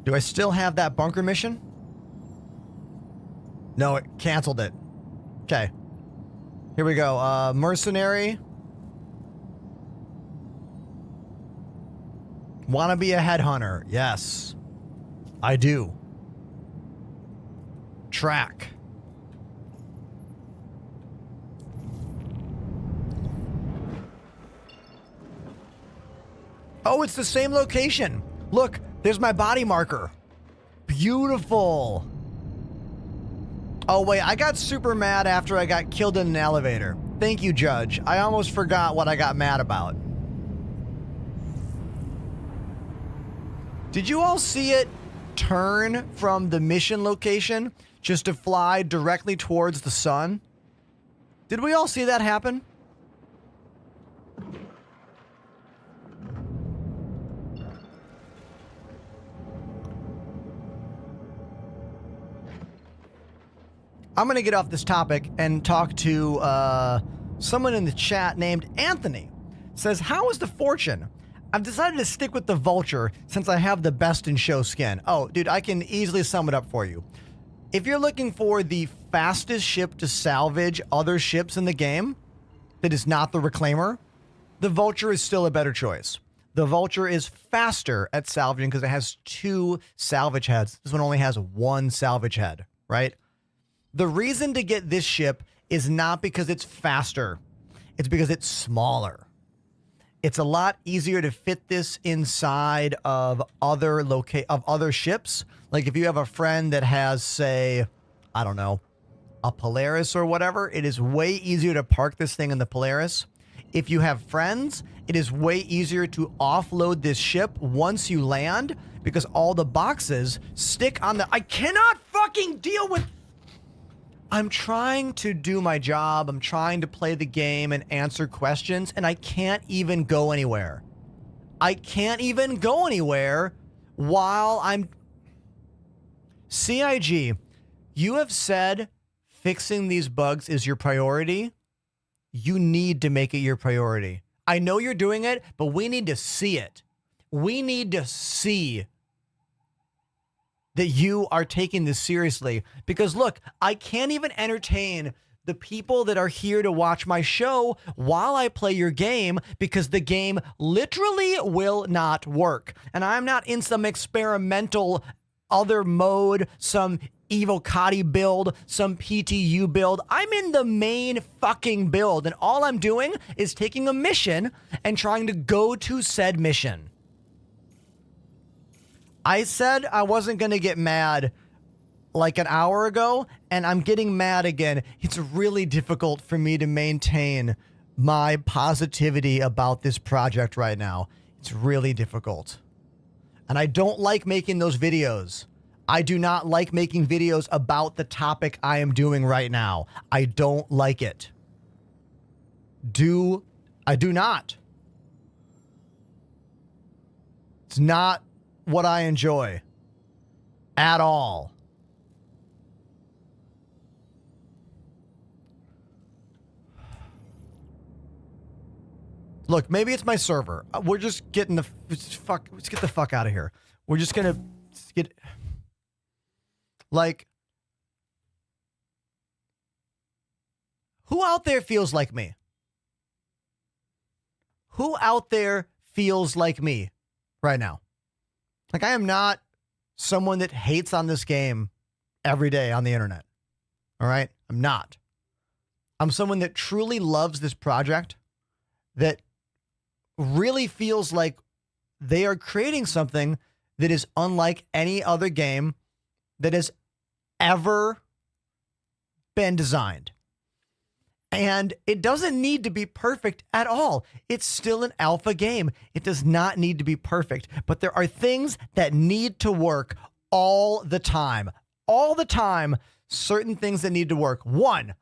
Do I still have that bunker mission? No, it canceled it. Okay. Here we go. Mercenary. Want to be a headhunter? Yes. I do. Track. Oh, it's the same location. Look, there's my body marker. Beautiful. Oh, wait, I got super mad after I got killed in an elevator. Thank you, Judge. I almost forgot what I got mad about. Did you all see it turn from the mission location just to fly directly towards the sun? Did we all see that happen? I'm going to get off this topic and talk to someone in the chat named Anthony. Says, how is the fortune? I've decided to stick with the Vulture since I have the best in show skin. Oh, dude, I can easily sum it up for you. If you're looking for the fastest ship to salvage other ships in the game that is not the Reclaimer, the Vulture is still a better choice. The Vulture is faster at salvaging because it has 2 salvage heads. This one only has 1 salvage head, right? The reason to get this ship is not because it's faster. It's because it's smaller. It's a lot easier to fit this inside of other ships. Like if you have a friend that has, say, I don't know, a Polaris or whatever, it is way easier to park this thing in the Polaris. If you have friends, it is way easier to offload this ship once you land because all the boxes stick on the... I cannot fucking deal with... I'm trying to do my job. I'm trying to play the game and answer questions, and I can't even go anywhere. I can't even go anywhere while I'm... CIG, you have said fixing these bugs is your priority. You need to make it your priority. I know you're doing it, but we need to see it. We need to see that you are taking this seriously. Because look, I can't even entertain the people that are here to watch my show while I play your game because the game literally will not work. And I'm not in some experimental other mode, some Evocati build, some PTU build. I'm in the main fucking build, and all I'm doing is taking a mission and trying to go to said mission. I said I wasn't going to get mad like an hour ago, and I'm getting mad again. It's really difficult for me to maintain my positivity about this project right now. It's really difficult. And I don't like making those videos. I do not like making videos about the topic I am doing right now. I don't like it. I do not. It's not what I enjoy at all. Look, maybe it's my server. We're just getting the fuck. Let's get the fuck out of here. We're just gonna get like. Who out there feels like me? Who out there feels like me right now? Like, I am not someone that hates on this game every day on the internet. All right? I'm not. I'm someone that truly loves this project, that really feels like they are creating something that is unlike any other game that has ever been designed. And it doesn't need to be perfect at all. It's still an alpha game. It does not need to be perfect. But there are things that need to work all the time. All the time, certain things that need to work. One,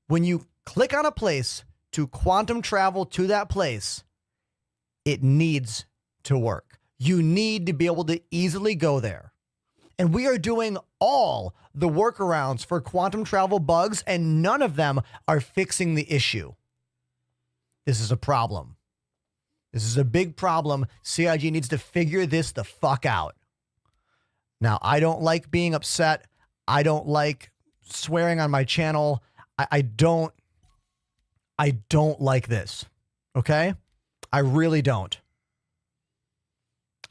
when you click on a place to quantum travel to that place, it needs to work. You need to be able to easily go there. And we are doing all the workarounds for quantum travel bugs, and none of them are fixing the issue. This is a problem. This is a big problem. CIG needs to figure this the fuck out. Now, I don't like being upset. I don't like swearing on my channel. I don't like this. Okay? I really don't.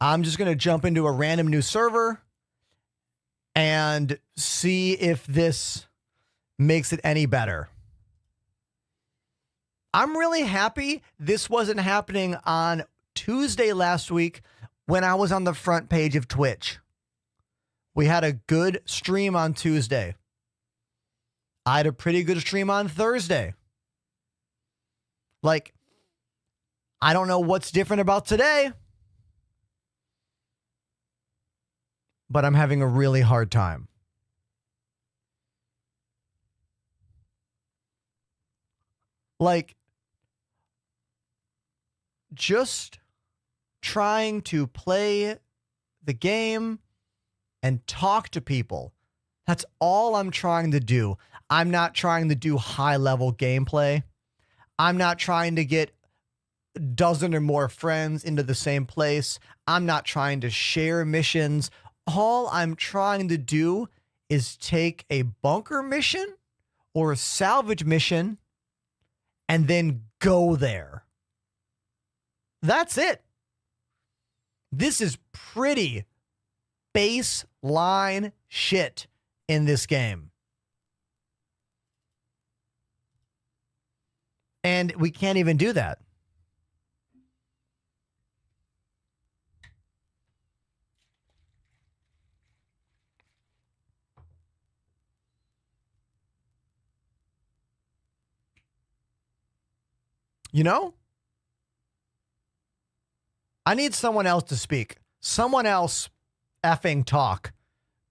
I'm just going to jump into a random new server and see if this makes it any better. I'm really happy this wasn't happening on Tuesday last week when I was on the front page of Twitch. We had a good stream on Tuesday. I had a pretty good stream on Thursday. Like, I don't know what's different about today, but I'm having a really hard time. Like, just trying to play the game and talk to people. That's all I'm trying to do. I'm not trying to do high-level gameplay. I'm not trying to get a dozen or more friends into the same place. I'm not trying to share missions. All I'm trying to do is take a bunker mission or a salvage mission and then go there. That's it. This is pretty baseline shit in this game. And we can't even do that. You know? I need someone else to speak. Someone else effing talk.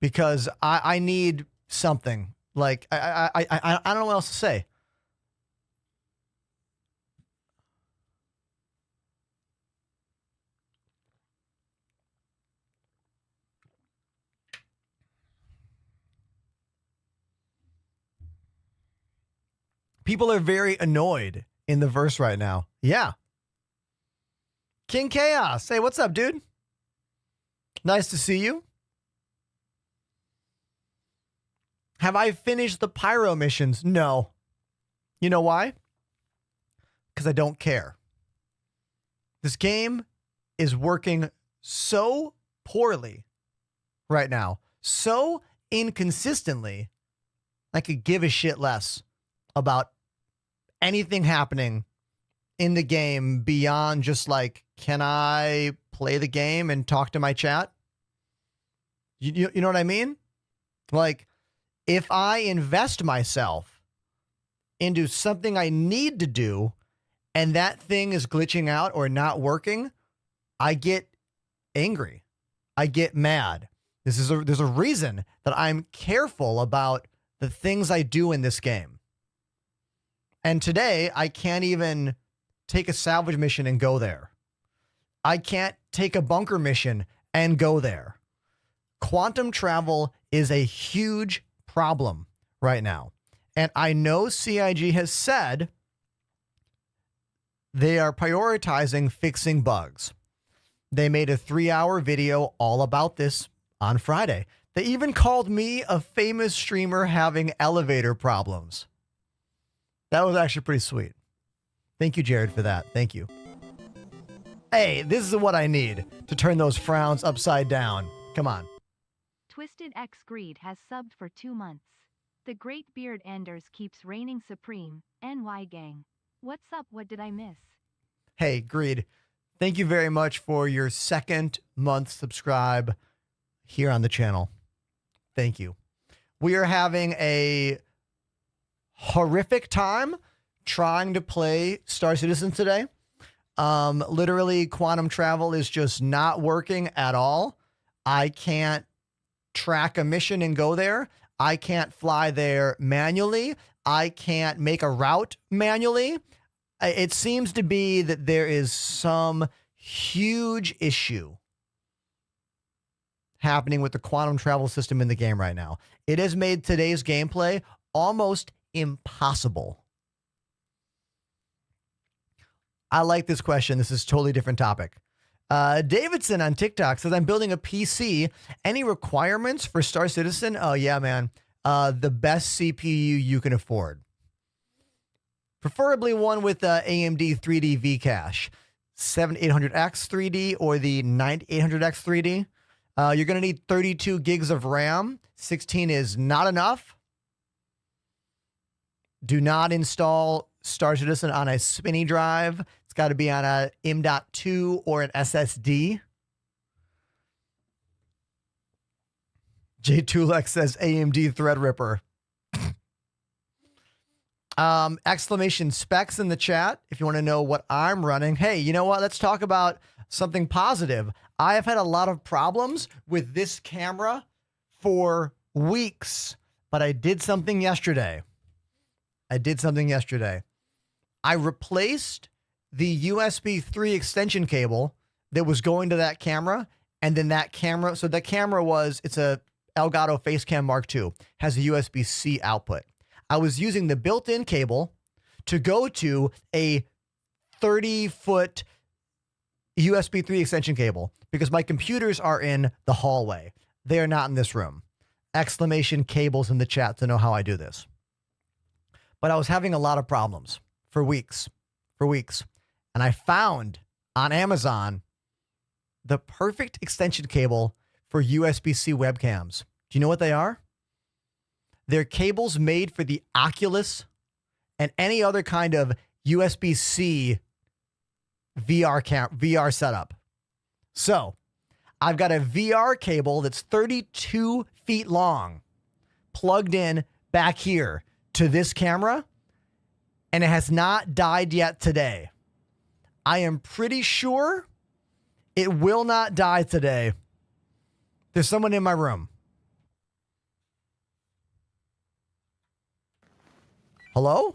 Because I need something. Like, I don't know what else to say. People are very annoyed in the verse right now. Yeah. King Chaos. Hey, what's up, dude? Nice to see you. Have I finished the pyro missions? No. You know why? Because I don't care. This game is working so poorly right now, so inconsistently, I could give a shit less about anything happening in the game beyond just like, can I play the game and talk to my chat? You know what I mean? Like, if I invest myself into something I need to do and that thing is glitching out or not working, I get angry. I get mad. There's a reason that I'm careful about the things I do in this game. And today, I can't even take a salvage mission and go there. I can't take a bunker mission and go there. Quantum travel is a huge problem right now. And I know CIG has said they are prioritizing fixing bugs. They made a 3-hour video all about this on Friday. They even called me a famous streamer having elevator problems. That was actually pretty sweet. Thank you, Jared, for that. Thank you. Hey, this is what I need to turn those frowns upside down. Come on. Twisted X Greed has subbed for 2 months. The Great Beard Enders keeps reigning supreme. NY gang. What's up? What did I miss? Hey, Greed. Thank you very much for your 2nd month subscribe here on the channel. Thank you. We are having a horrific time trying to play Star Citizen today. Literally, quantum travel is just not working at all. I can't track a mission and go there. I can't fly there manually. I can't make a route manually. It seems to be that there is some huge issue happening with the quantum travel system in the game right now. It has made today's gameplay almost impossible. I like this question. This is a totally different topic. Davidson on TikTok says, I'm building a PC. Any requirements for Star Citizen? Oh, yeah, man. The best CPU you can afford. Preferably one with AMD 3D V-Cache. 7800X 3D or the 9800X 3D. You're going to need 32 gigs of RAM. 16 is not enough. Do not install Star Citizen on a spinny drive. It's got to be on a M.2 or an SSD. J Tulek says AMD Threadripper. Exclamation specs in the chat if you want to know what I'm running. Hey, you know what? Let's talk about something positive. I have had a lot of problems with this camera for weeks, but I did something yesterday. I replaced the USB 3 extension cable that was going to that camera, and then that camera, so the camera it's a Elgato Facecam Mark II, has a USB-C output. I was using the built-in cable to go to a 30-foot USB 3 extension cable because my computers are in the hallway. They are not in this room. Exclamation cables in the chat to know how I do this. But I was having a lot of problems for weeks. And I found on Amazon the perfect extension cable for USB-C webcams. Do you know what they are? They're cables made for the Oculus and any other kind of USB-C VR setup. So I've got a VR cable that's 32 feet long plugged in back here to this camera, and it has not died yet today. I am pretty sure it will not die today. There's someone in my room. Hello?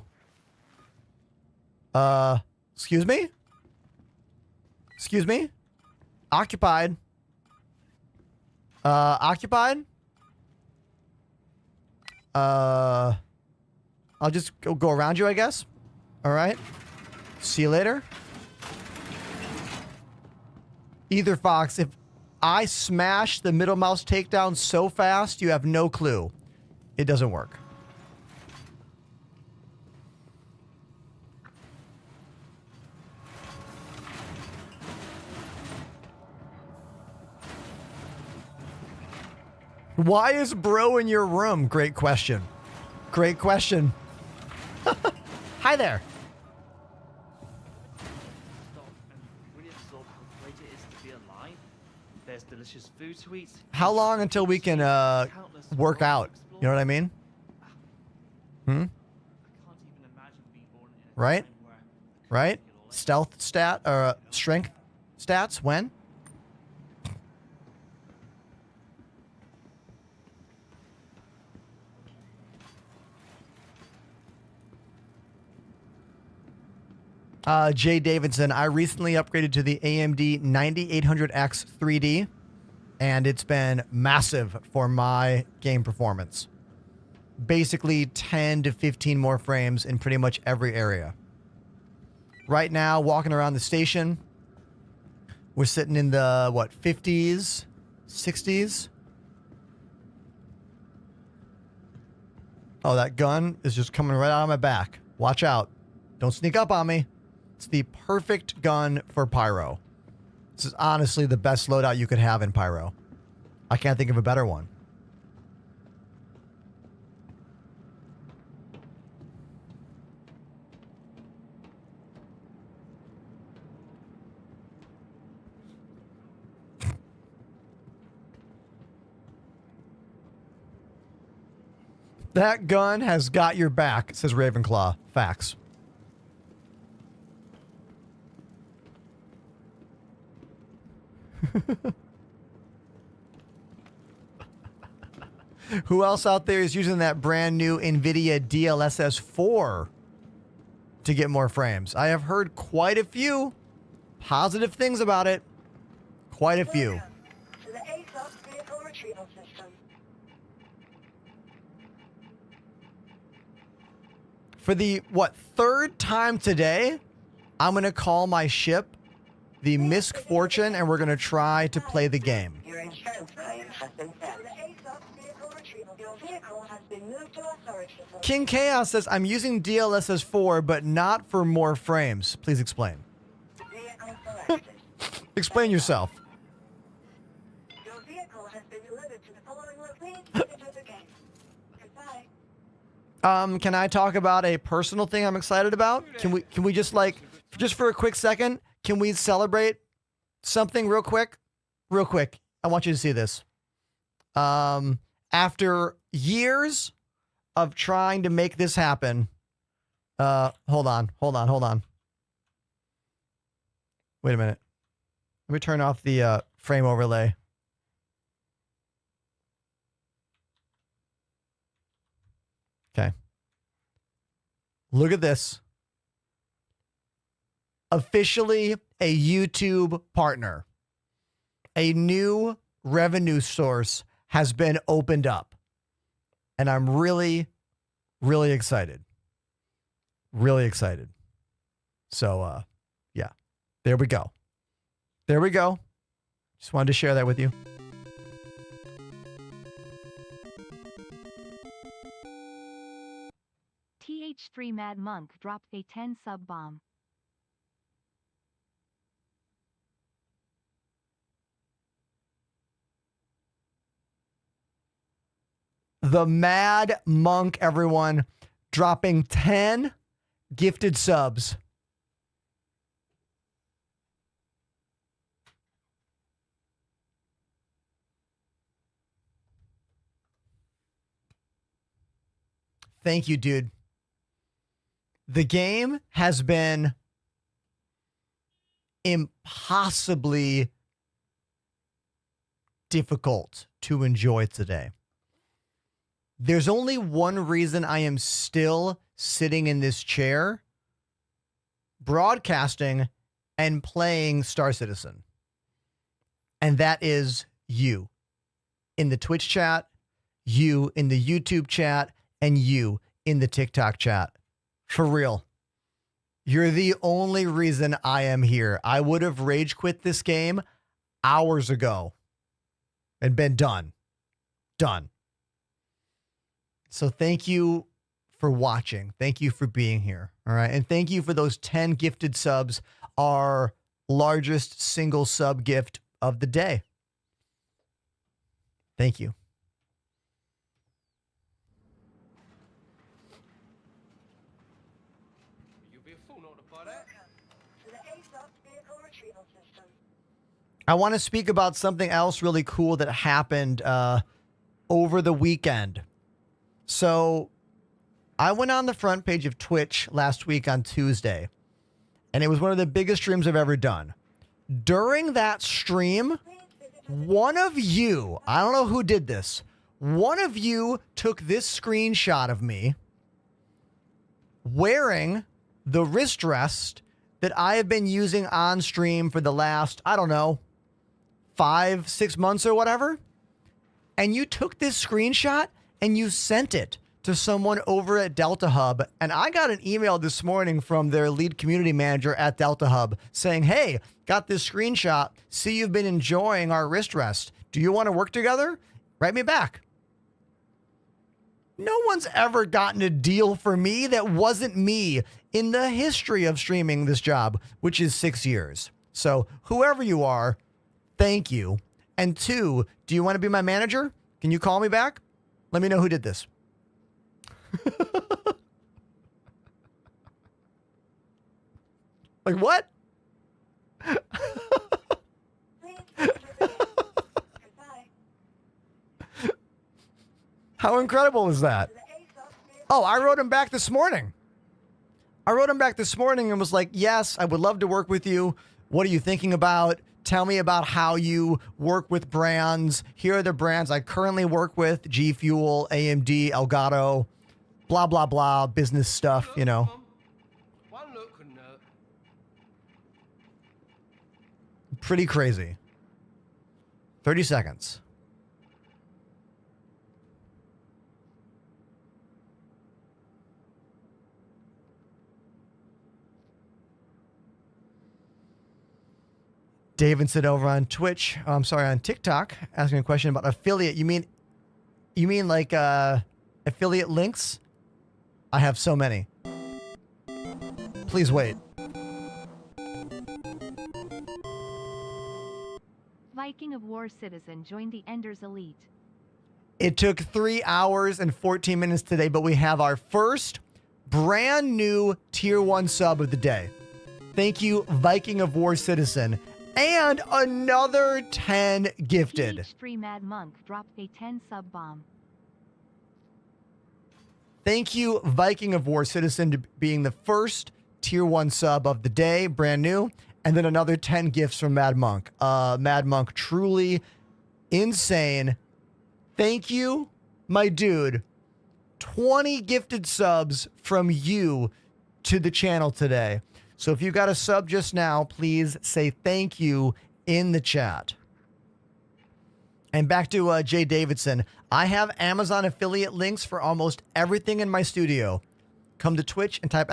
Excuse me? Excuse me? Occupied. Occupied? I'll just go around you, I guess. All right. See you later. Either Fox, if I smash the middle mouse takedown so fast, you have no clue. It doesn't work. Why is bro in your room? Great question. Great question. Hi there. There's delicious food to eat. How long until we can work out? You know what I mean? Right? Right? Stealth stat or strength stats when? Jay Davidson, I recently upgraded to the AMD 9800X 3D, and it's been massive for my game performance. Basically 10 to 15 more frames in pretty much every area. Right now, walking around the station, we're sitting in the, 50s, 60s? Oh, that gun is just coming right out of my back. Watch out. Don't sneak up on me. It's the perfect gun for Pyro. This is honestly the best loadout you could have in Pyro. I can't think of a better one. That gun has got your back, says Ravenclaw. Facts. Who else out there is using that brand new NVIDIA DLSS 4 to get more frames? I have heard quite a few positive things about it. Quite a few. Welcome to the ASOS vehicle retrieval system. For the, third time today, I'm going to call my ship the Misfortune, and we're going to try to play the game. Your insurance claim has been set. The ASOS vehicle retrieval. Your vehicle has been moved to authority. King Chaos says, I'm using DLSS 4, but not for more frames. Please explain. Vehicle selected. Explain yourself. Your vehicle has been delivered to the following location. Enter the game. Goodbye. Can I talk about a personal thing I'm excited about? Can we just just for a quick second, can we celebrate something real quick? Real quick. I want you to see this. After years of trying to make this happen, hold on. Wait a minute. Let me turn off the frame overlay. Okay. Look at this. Officially a YouTube partner. A new revenue source has been opened up. And I'm really, really excited. Really excited. So, yeah. There we go. There we go. Just wanted to share that with you. TH3 Mad Monk dropped a 10 sub bomb. The Mad Monk, everyone, dropping 10 gifted subs. Thank you, dude. The game has been impossibly difficult to enjoy today. There's only one reason I am still sitting in this chair, broadcasting and playing Star Citizen. And that is you in the Twitch chat, you in the YouTube chat, and you in the TikTok chat. For real. You're the only reason I am here. I would have rage quit this game hours ago and been done. Done. So thank you for watching. Thank you for being here. All right. And thank you for those 10 gifted subs, our largest single sub gift of the day. Thank you. You'll be a fool not to buy that. To the ASOS vehicle retrieval system. I want to speak about something else really cool that happened over the weekend. So I went on the front page of Twitch last week on Tuesday, and it was one of the biggest streams I've ever done. During that stream, one of you, I don't know who did this, one of you took this screenshot of me wearing the wrist rest that I have been using on stream for the last, I don't know, 5-6 months or whatever. And you took this screenshot and you sent it to someone over at Delta Hub. And I got an email this morning from their lead community manager at Delta Hub saying, hey, got this screenshot. See, you've been enjoying our wrist rest. Do you want to work together? Write me back. No one's ever gotten a deal for me that wasn't me in the history of streaming this job, which is 6 years. So whoever you are, thank you. And 2, do you want to be my manager? Can you call me back? Let me know who did this. Like what? How incredible is that? Oh, I wrote him back this morning. And was like, yes, I would love to work with you. What are you thinking about? Tell me about how you work with brands. Here are the brands I currently work with. G Fuel, AMD, Elgato, blah, blah, blah, business stuff, you know. One look couldn't hurt. Pretty crazy. 30 seconds. Davidson over on Twitch. Oh, I'm sorry, on TikTok, asking a question about affiliate. You mean like affiliate links? I have so many. Please wait. Viking of War Citizen joined the Enders Elite. It took 3 hours and 14 minutes today, but we have our first brand new tier 1 sub of the day. Thank you, Viking of War Citizen. And another 10 gifted. PH3 Mad Monk dropped a 10 sub bomb. Thank you, Viking of War Citizen, to being the first tier 1 sub of the day, brand new. And then another 10 gifts from Mad Monk. Mad Monk, truly insane. Thank you, my dude. 20 gifted subs from you to the channel today. So if you got a sub just now, please say thank you in the chat. And back to Jay Davidson. I have Amazon affiliate links for almost everything in my studio. Come to Twitch and type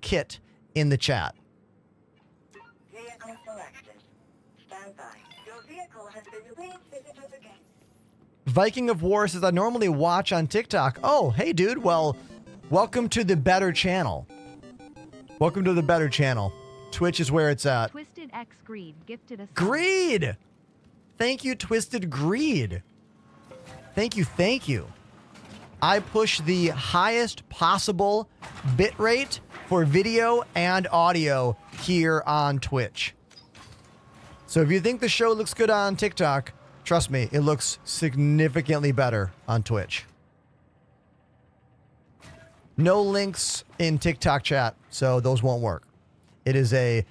!kit in the chat. Vehicle selected. Stand by. Your vehicle has been revisited again. Viking of War says, I normally watch on TikTok. Oh, hey, dude. Well, welcome to the better channel. Welcome to the better channel. Twitch is where it's at. Twisted X Greed gifted a sub. Greed! Thank you, Twisted Greed. Thank you, thank you. I push the highest possible bitrate for video and audio here on Twitch. So if you think the show looks good on TikTok, trust me, it looks significantly better on Twitch. No links in TikTok chat, so those won't work. It is a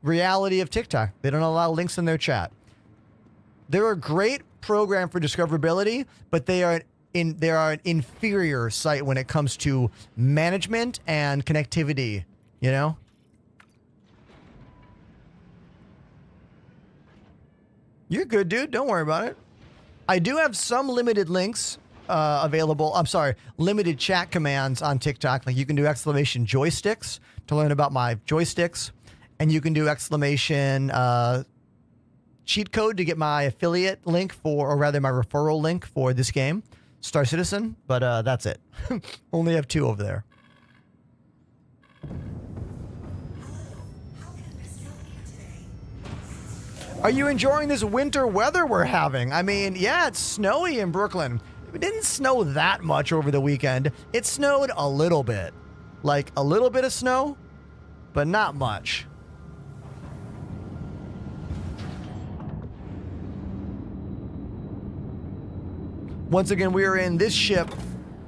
reality of TikTok. They don't allow links in their chat. They're a great program for discoverability, but they are an inferior site when it comes to management and connectivity, you know? You're good, dude. Don't worry about it. I do have some limited links available. I'm sorry, limited chat commands on TikTok. Like you can do exclamation joysticks to learn about my joysticks. And you can do exclamation cheat code to get my affiliate link or rather my referral link for this game, Star Citizen. But that's it. Only have 2 over there. Are you enjoying this winter weather we're having? I mean, yeah, it's snowy in Brooklyn. It didn't snow that much over the weekend. It snowed a little bit. Like a little bit of snow, but not much. Once again, we are in this ship,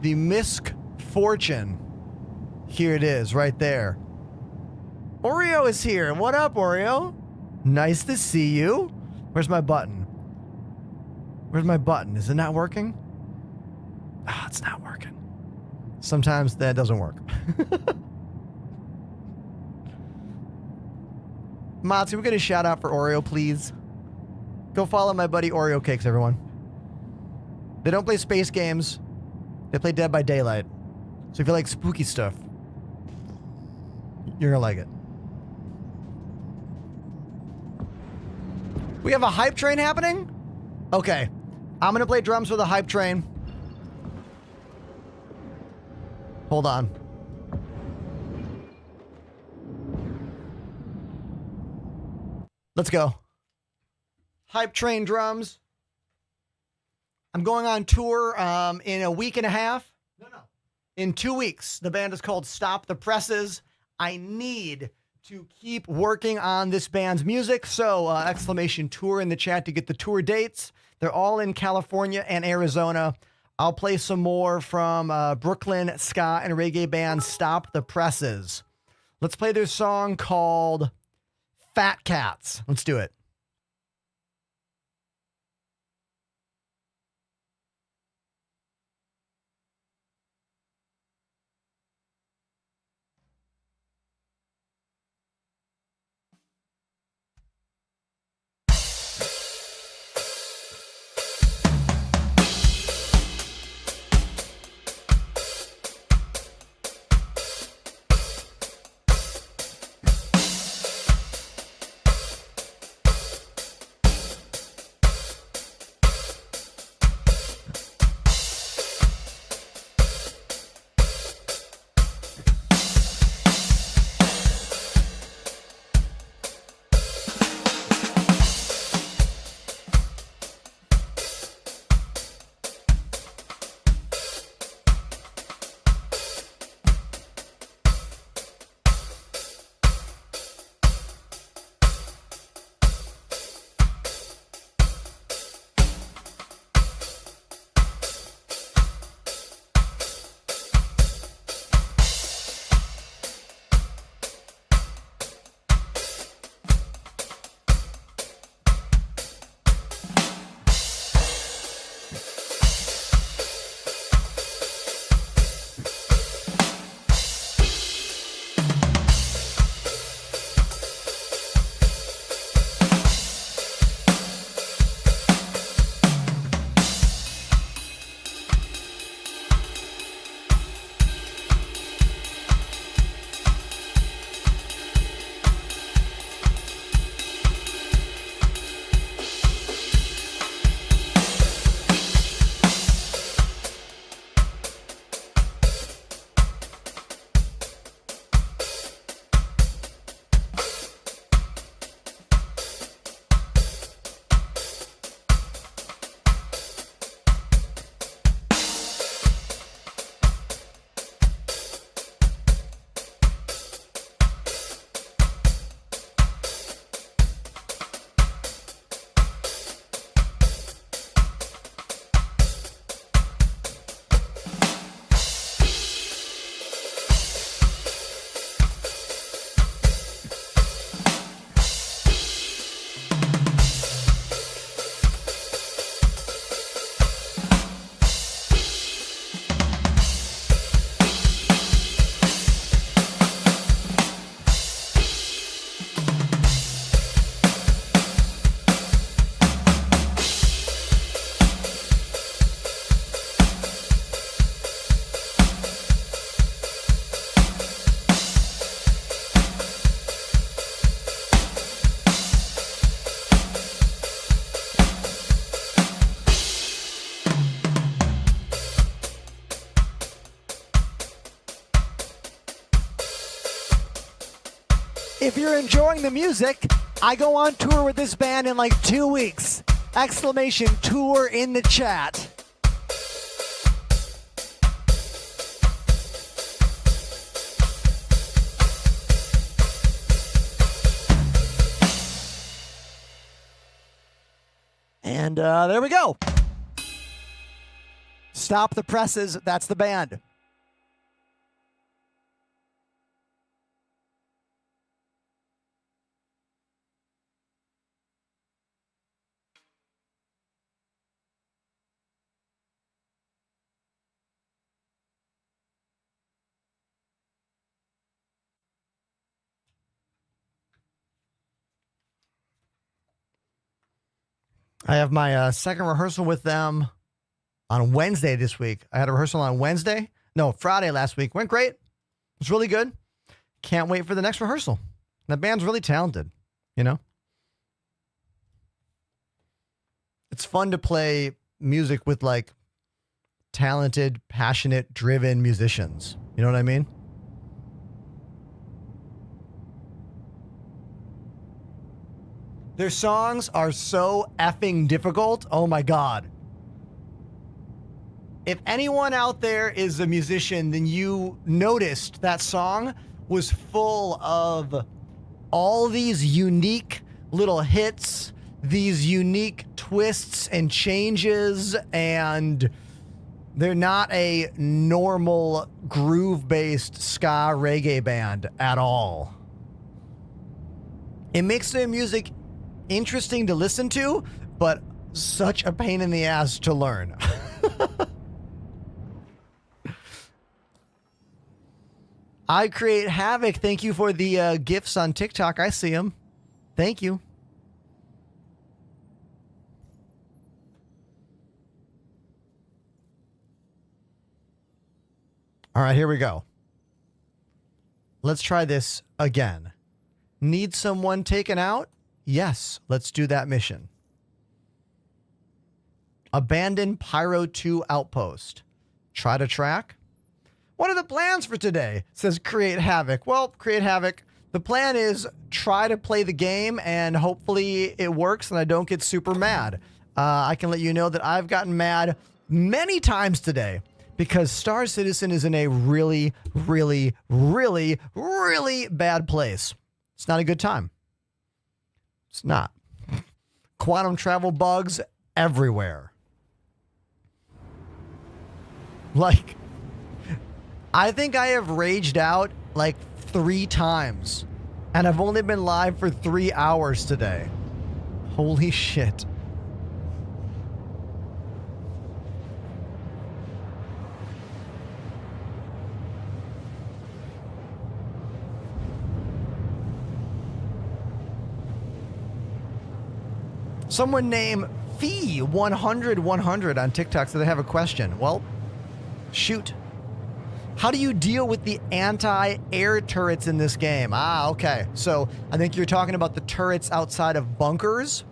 the Misk Fortune. Here it is, right there. Oreo is here. What up, Oreo? Nice to see you. Where's my button? Where's my button? Is it not working? Ah, it's not working. Sometimes that doesn't work. Mods, can we get a shout out for Oreo, please? Go follow my buddy Oreo Cakes, everyone. They don't play space games. They play Dead by Daylight. So if you like spooky stuff, you're gonna like it. We have a hype train happening? Okay. I'm gonna play drums with a hype train. Hold on. Let's go. Hype train drums. I'm going on tour in a week and a half. No. In 2 weeks. The band is called Stop the Presses. I need to keep working on this band's music. So exclamation tour in the chat to get the tour dates. They're all in California and Arizona. I'll play some more from Brooklyn ska and reggae band Stop the Presses. Let's play their song called Fat Cats. Let's do it. If you're enjoying the music, I go on tour with this band in like 2 weeks. Exclamation tour in the chat. And there we go. Stop the presses. That's the band. I have my second rehearsal with them on Wednesday this week. I had a rehearsal on Wednesday. No, Friday last week. Went great. It was really good. Can't wait for the next rehearsal. The band's really talented, you know? It's fun to play music with like talented, passionate, driven musicians. You know what I mean? Their songs are so effing difficult. Oh my God. If anyone out there is a musician, then you noticed that song was full of all these unique little hits, these unique twists and changes, and they're not a normal groove-based ska reggae band at all. It makes their music interesting to listen to, but such a pain in the ass to learn. I Create Havoc. Thank you for the gifts on TikTok. I see them. Thank you. All right, here we go. Let's try this again. Need someone taken out? Yes, let's do that mission. Abandon Pyro 2 outpost. Try to track. What are the plans for today? Says Create Havoc. Well, Create Havoc, the plan is try to play the game and hopefully it works and I don't get super mad. I can let you know that I've gotten mad many times today because Star Citizen is in a really, really, really, really bad place. It's not a good time. It's not. Quantum travel bugs everywhere. Like, I think I have raged out like 3 times, and I've only been live for 3 hours today. Holy shit. Someone named Fee100 on TikTok said they have a question. Well, shoot. How do you deal with the anti-air turrets in this game? Ah, okay. So I think you're talking about the turrets outside of bunkers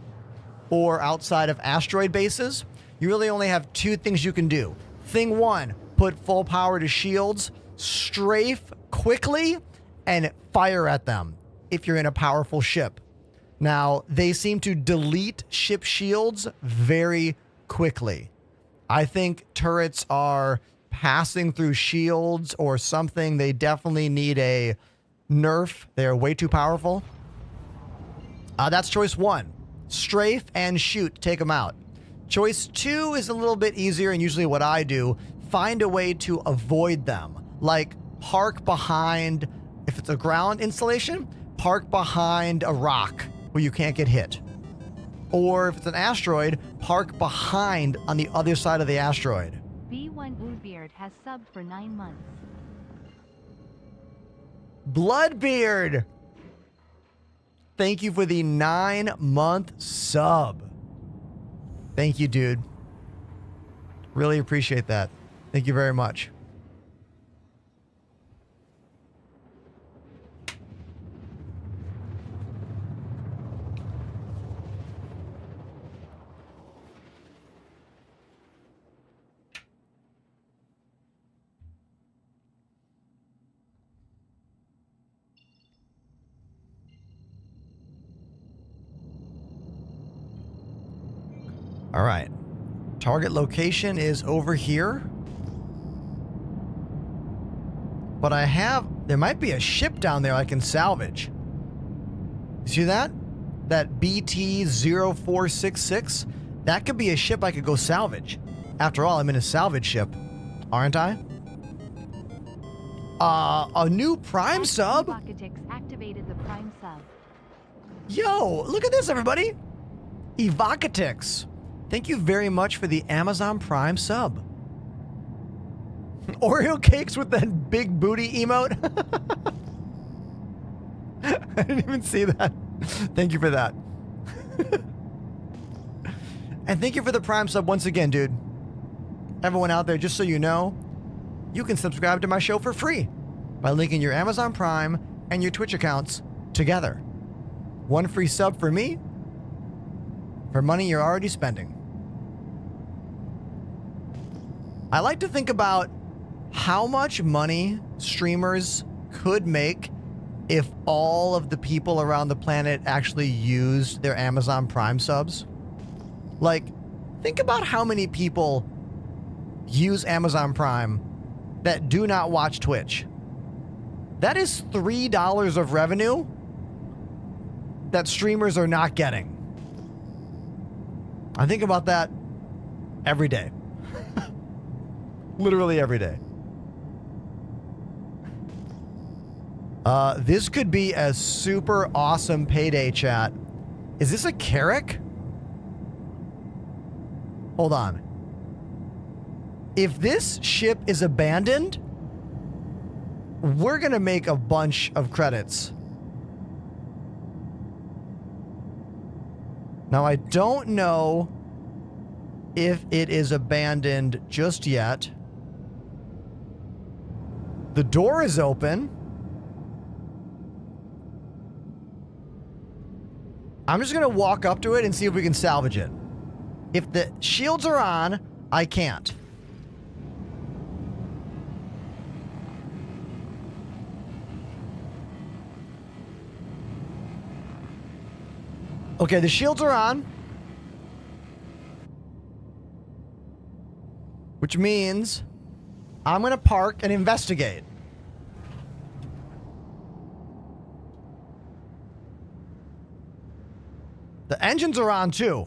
or outside of asteroid bases. You really only have 2 things you can do. Thing 1, put full power to shields, strafe quickly, and fire at them if you're in a powerful ship. Now, they seem to delete ship shields very quickly. I think turrets are passing through shields or something. They definitely need a nerf. They're way too powerful. That's choice 1. Strafe and shoot. Take them out. Choice 2 is a little bit easier and usually what I do. Find a way to avoid them. Like park behind, if it's a ground installation, park behind a rock where you can't get hit. Or if it's an asteroid, park behind on the other side of the asteroid. B1 Ubeard has subbed for 9 months. Bloodbeard! Thank you for the 9-month sub. Thank you, dude. Really appreciate that. Thank you very much. All right. Target location is over here. But there might be a ship down there I can salvage. You see that? That BT-0466? That could be a ship I could go salvage. After all, I'm in a salvage ship, aren't I? A new Prime sub? Evocatix activated the Prime sub. Yo, look at this, everybody. Evocatix. Thank you very much for the Amazon Prime sub. Oreo cakes with that big booty emote. I didn't even see that. Thank you for that. And thank you for the Prime sub once again, dude. Everyone out there, just so you know, you can subscribe to my show for free by linking your Amazon Prime and your Twitch accounts together. One free sub for me for money you're already spending. I like to think about how much money streamers could make if all of the people around the planet actually used their Amazon Prime subs. Like, think about how many people use Amazon Prime that do not watch Twitch. That is $3 of revenue that streamers are not getting. I think about that every day. Literally every day. This could be a super awesome payday, chat. Is this a Carrack? Hold on. If this ship is abandoned, we're gonna make a bunch of credits. Now, I don't know if it is abandoned just yet. The door is open. I'm just gonna walk up to it and see if we can salvage it. If the shields are on, I can't. Okay, the shields are on. Which means I'm gonna park and investigate. The engines are on too.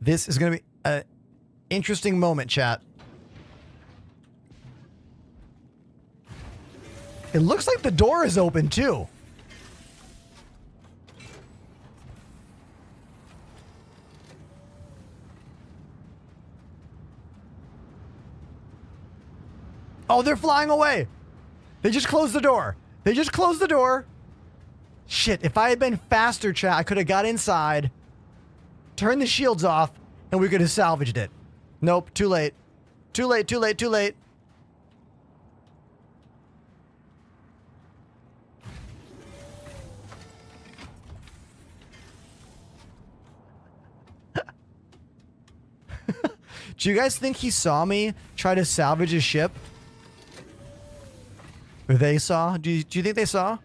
This is going to be an interesting moment, chat. It looks like the door is open too. Oh, they're flying away. They just closed the door. They just closed the door. Shit, if I had been faster, chat, I could have got inside, turned the shields off, and we could have salvaged it. Nope, too late. Too late, too late, too late. Do you guys think he saw me try to salvage his ship? Or they saw? Do you think they saw?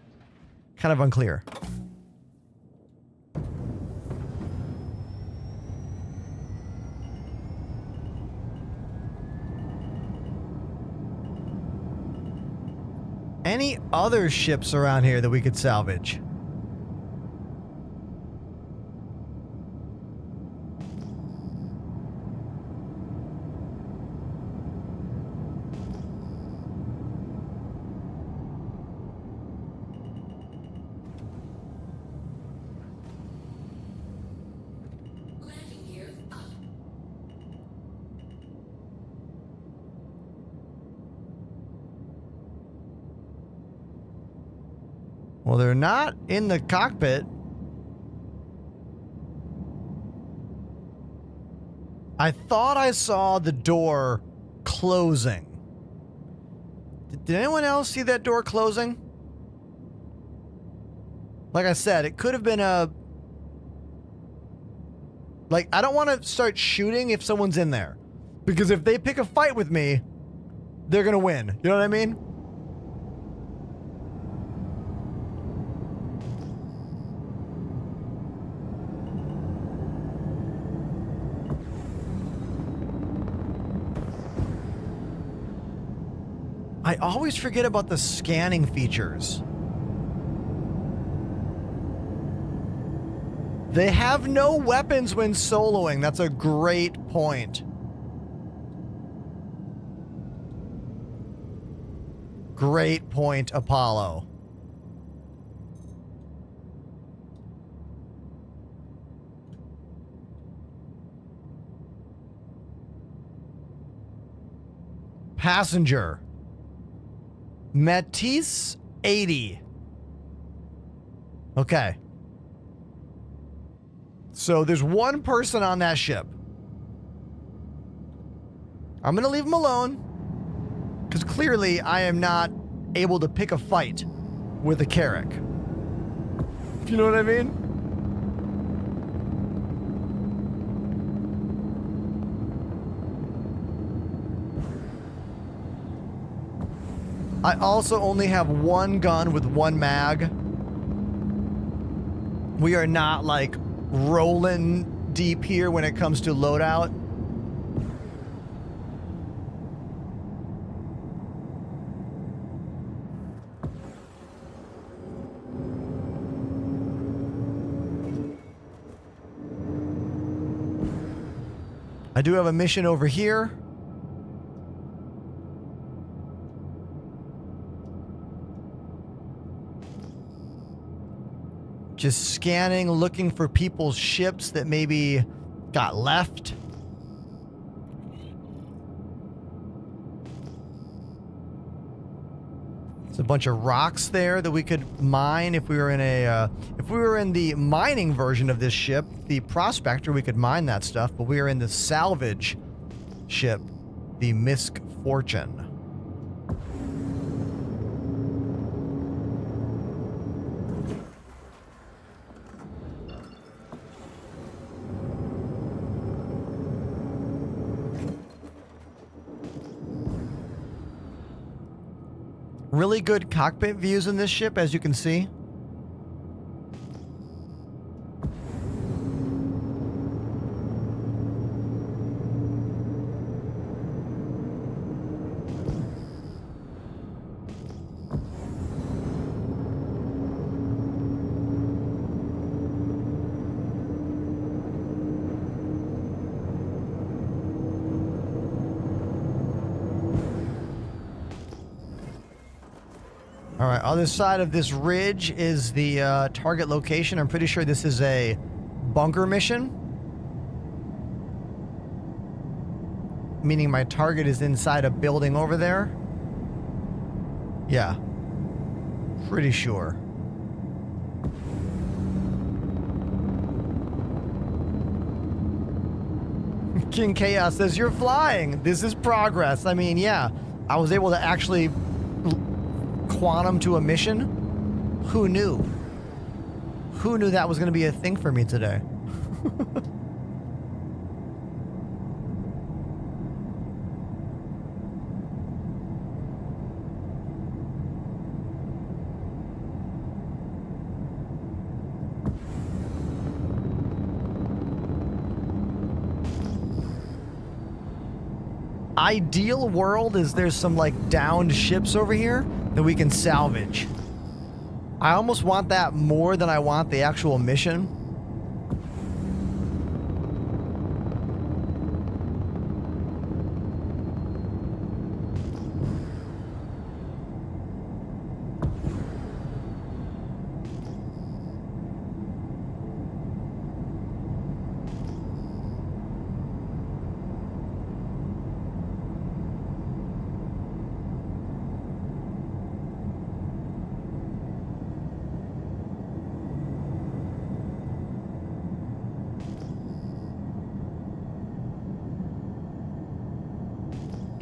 Kind of unclear. Any other ships around here that we could salvage? Well, they're not in the cockpit. I thought I saw the door closing. Did anyone else see that door closing? Like I said, it could have been Like, I don't want to start shooting if someone's in there. Because if they pick a fight with me, they're going to win. You know what I mean? I always forget about the scanning features. They have no weapons when soloing. That's a great point. Great point, Apollo. Passenger. Matisse 80. Okay. So there's one person on that ship. I'm going to leave him alone. Because clearly I am not able to pick a fight with a Carrack. You know what I mean? I also only have one gun with one mag. We are not like rolling deep here when it comes to loadout. I do have a mission over here. Just scanning, looking for people's ships that maybe got left. There's a bunch of rocks there that we could mine if we were in a if we were in the mining version of this ship, the Prospector, we could mine that stuff, but we are in the salvage ship, the Misk Fortune. Really good cockpit views in this ship, as you can see. All right, other side of this ridge is the target location. I'm pretty sure this is a bunker mission. Meaning my target is inside a building over there. Yeah. Pretty sure. King Chaos says, you're flying. This is progress. I mean, yeah. I was able to actually quantum to a mission. Who knew? Who knew that was going to be a thing for me today? Ideal world is there's some like downed ships over here that we can salvage. I almost want that more than I want the actual mission.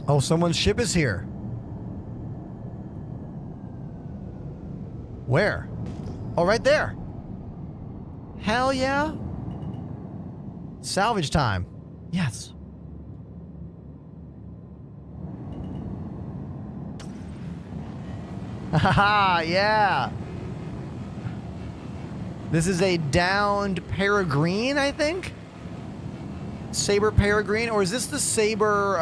Oh, someone's ship is here. Where? Oh, right there. Hell yeah. Salvage time. Yes. Haha, yeah. This is a downed peregrine, I think? Saber peregrine? Or is this the saber,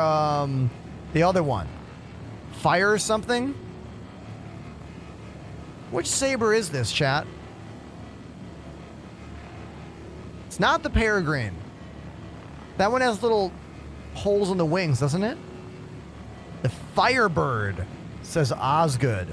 the other one? Fire or something? Which saber is this, chat? It's not the peregrine. That one has little holes in the wings, doesn't it? The Firebird, says Osgood.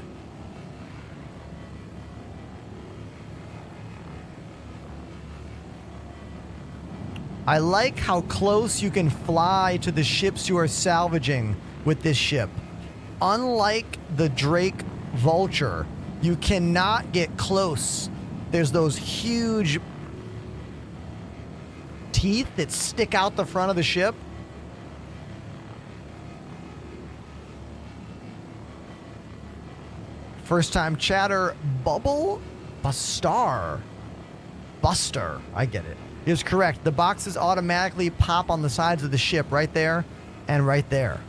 I like how close you can fly to the ships you are salvaging with this ship. Unlike the Drake Vulture, you cannot get close. There's those huge teeth that stick out the front of the ship. First time chatter, Bubble Buster. Buster, I get it. Is correct. The boxes automatically pop on the sides of the ship right there and right there,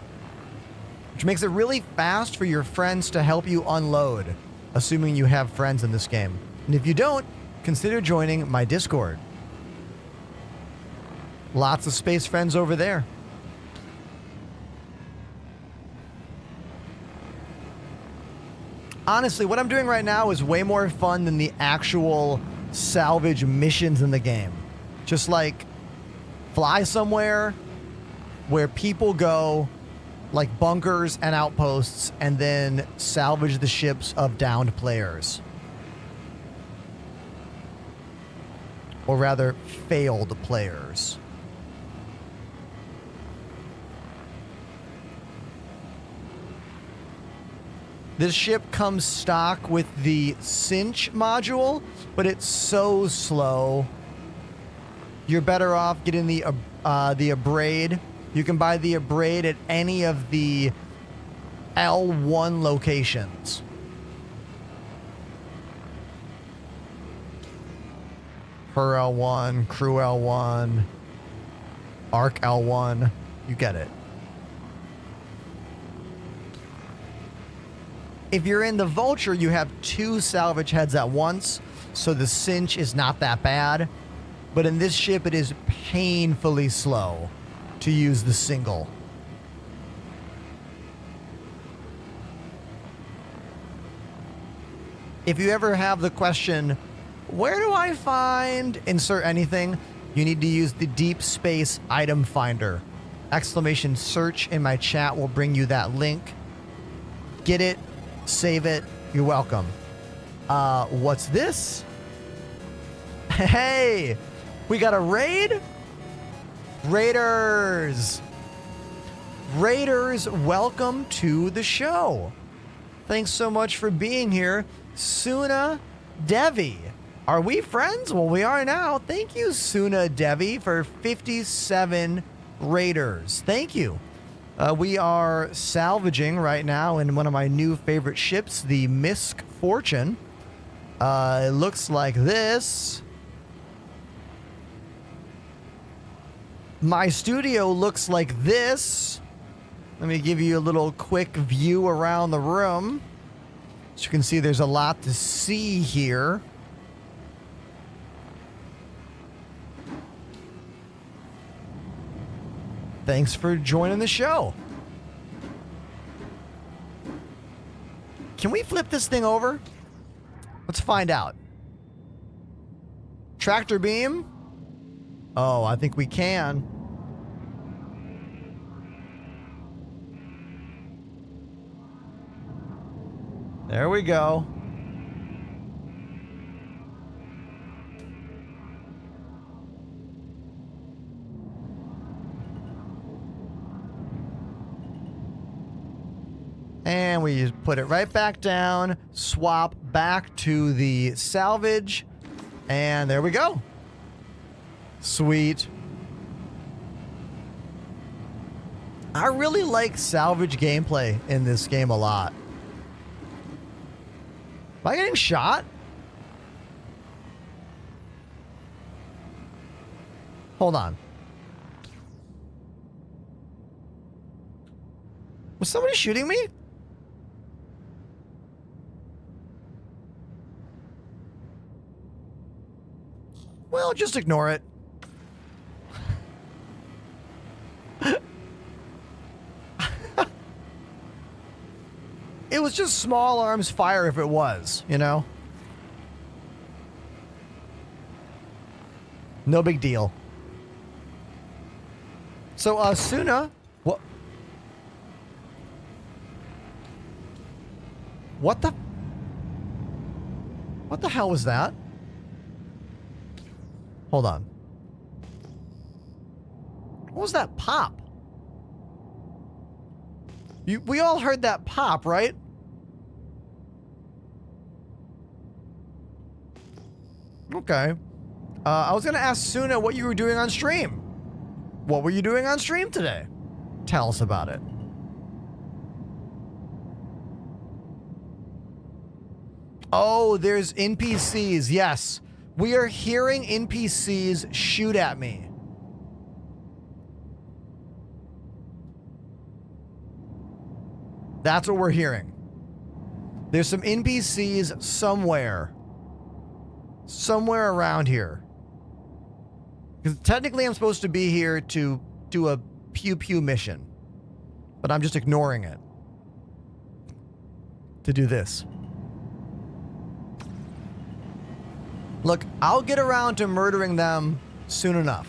which makes it really fast for your friends to help you unload, assuming you have friends in this game. And if you don't, consider joining my Discord. Lots of space friends over there. Honestly, what I'm doing right now is way more fun than the actual salvage missions in the game. Just like fly somewhere where people go, like bunkers and outposts, and then salvage the ships of downed players. Or rather, failed players. This ship comes stock with the cinch module, but it's so slow. You're better off getting the abrade. You can buy the abrade at any of the L1 locations. Her L1, crew L1, Arc L1. You get it. If you're in the Vulture, you have 2 salvage heads at once, so the cinch is not that bad. But in this ship, it is painfully slow to use the single. If you ever have the question, where do I find insert anything? You need to use the Deep Space Item Finder. Exclamation search in my chat will bring you that link. Get it, save it, you're welcome. What's this? Hey! We got a raid? Raiders! Raiders, welcome to the show. Thanks so much for being here. Suna Devi. Are we friends? Well, we are now. Thank you, Suna Devi, for 57 Raiders. Thank you. We are salvaging right now in one of my new favorite ships, the Misk Fortune. It looks like this. My studio looks like this. Let me give you a little quick view around the room. As you can see, there's a lot to see here. Thanks for joining the show. Can we flip this thing over? Let's find out. Tractor beam? Oh, I think we can. There we go. And we just put it right back down, swap back to the salvage, and there we go. Sweet. I really like salvage gameplay in this game a lot. Am I getting shot? Hold on. Was somebody shooting me? Well, just ignore it. It was just small arms fire if it was, you know? No big deal. So, Suna, what? What the hell was that? Hold on. What was that pop? We all heard that pop, right? Okay. I was going to ask Suna what you were doing on stream. What were you doing on stream today? Tell us about it. Oh, there's NPCs. Yes. We are hearing NPCs shoot at me. That's what we're hearing. There's some NPCs somewhere. Somewhere around here. Because technically I'm supposed to be here to do a pew-pew mission. But I'm just ignoring it. To do this. Look, I'll get around to murdering them soon enough.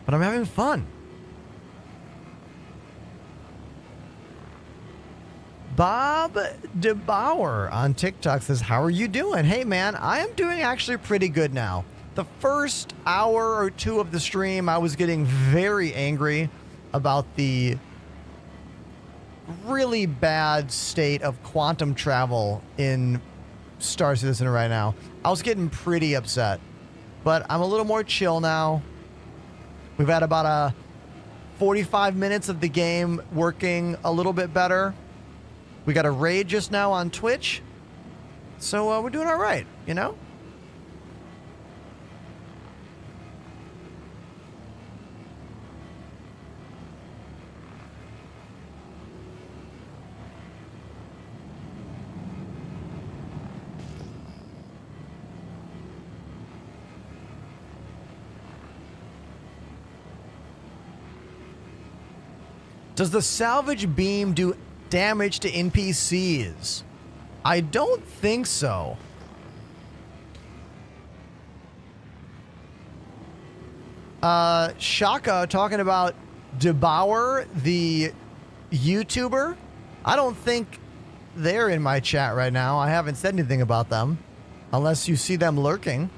But I'm having fun. Bob DeBauer on TikTok says, how are you doing? Hey, man, I am doing actually pretty good now. The first hour or two of the stream, I was getting very angry about the really bad state of quantum travel in Star Citizen right now. I was getting pretty upset, but I'm a little more chill now. We've had about 45 minutes of the game working a little bit better. We got a raid just now on Twitch. So we're doing all right, you know? Does the salvage beam do damage to NPCs? I don't think so. Shaka talking about DeBauer, the YouTuber. I don't think they're in my chat right now. I haven't said anything about them. Unless you see them lurking.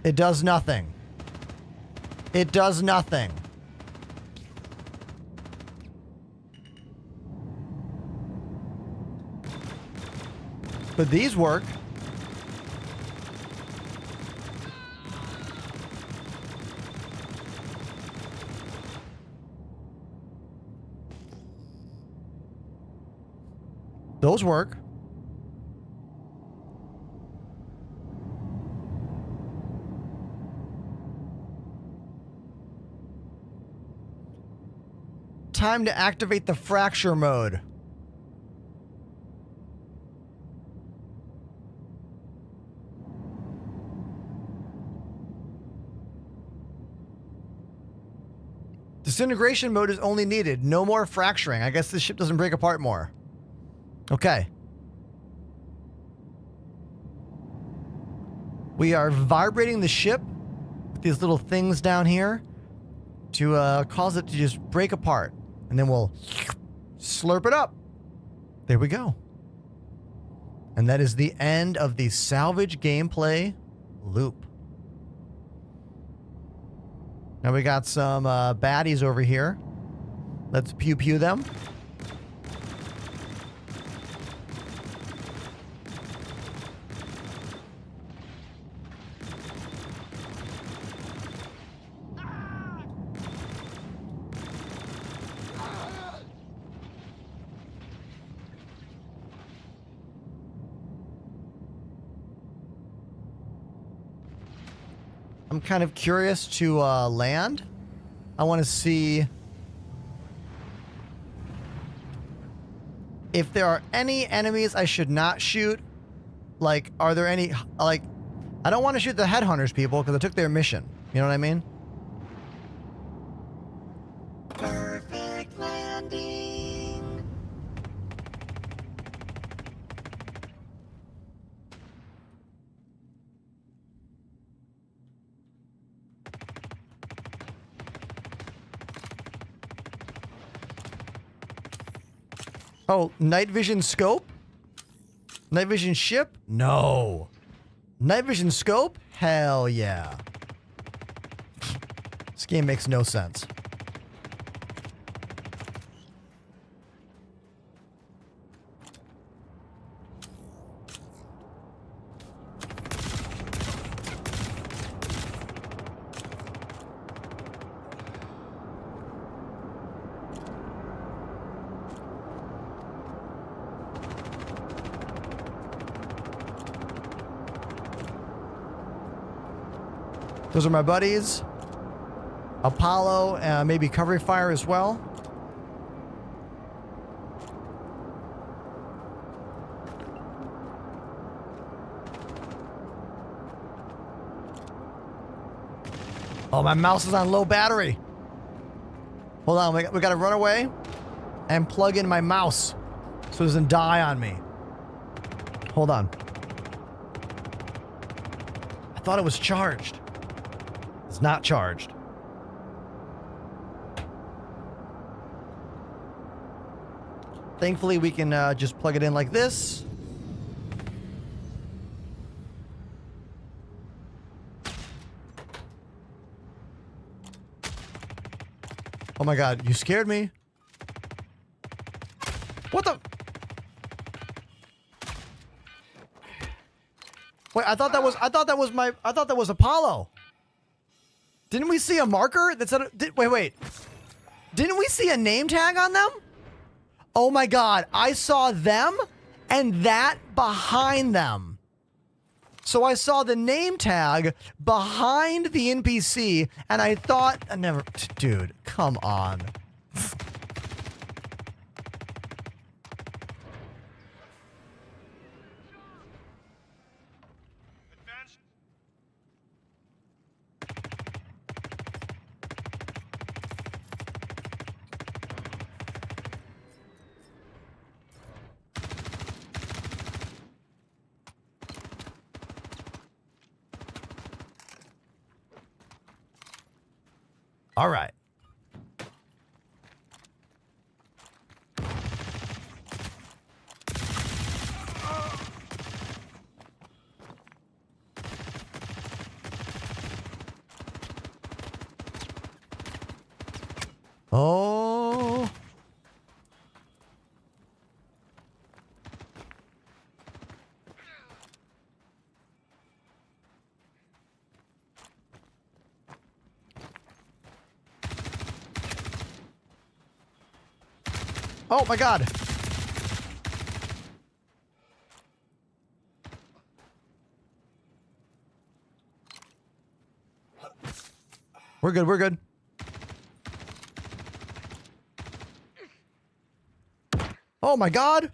It does nothing. It does nothing. But these work. Those work. Time to activate the fracture mode. Disintegration mode is only needed. No more fracturing. I guess this ship doesn't break apart more. Okay. We are vibrating the ship with these little things down here to cause it to just break apart. And then we'll slurp it up. There we go. And that is the end of the salvage gameplay loop. Now we got some baddies over here. Let's pew-pew them. I'm kind of curious to land. I want to see if there are any enemies I should not shoot. Like, are there any, like, I don't want to shoot the headhunters people because I took their mission. You know what I mean? Perfect landing. Oh, night vision scope? Night vision ship? No. Night vision scope? Hell yeah. This game makes no sense. Those are my buddies. Apollo, maybe Cover Fire as well. Oh, my mouse is on low battery. Hold on, we gotta run away and plug in my mouse so it doesn't die on me. Hold on. I thought it was charged. It's not charged. Thankfully, we can just plug it in like this. Oh my God, you scared me. What the? Wait, I thought that was Apollo. Didn't we see a marker that said, wait. Didn't we see a name tag on them? Oh my God, I saw them and that behind them. So I saw the name tag behind the NPC and I thought, dude, come on. All right. Oh. Oh my God. We're good, we're good. Oh my God.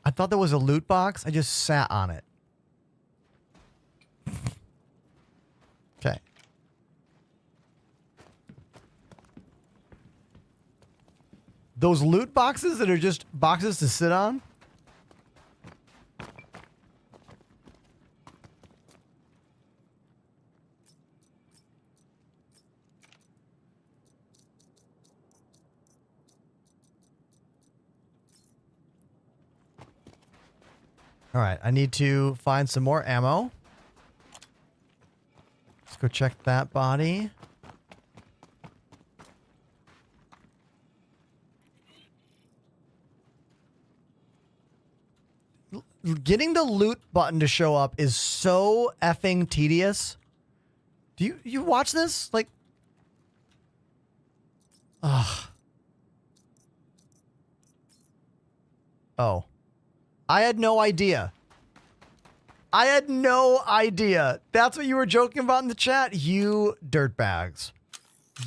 I thought there was a loot box. I just sat on it. Okay. Those loot boxes that are just boxes to sit on? All right, I need to find some more ammo. Let's go check that body. Getting the loot button to show up is so effing tedious. Do you watch this? Like, ugh. Oh. I had no idea. I had no idea. That's what you were joking about in the chat? You dirtbags.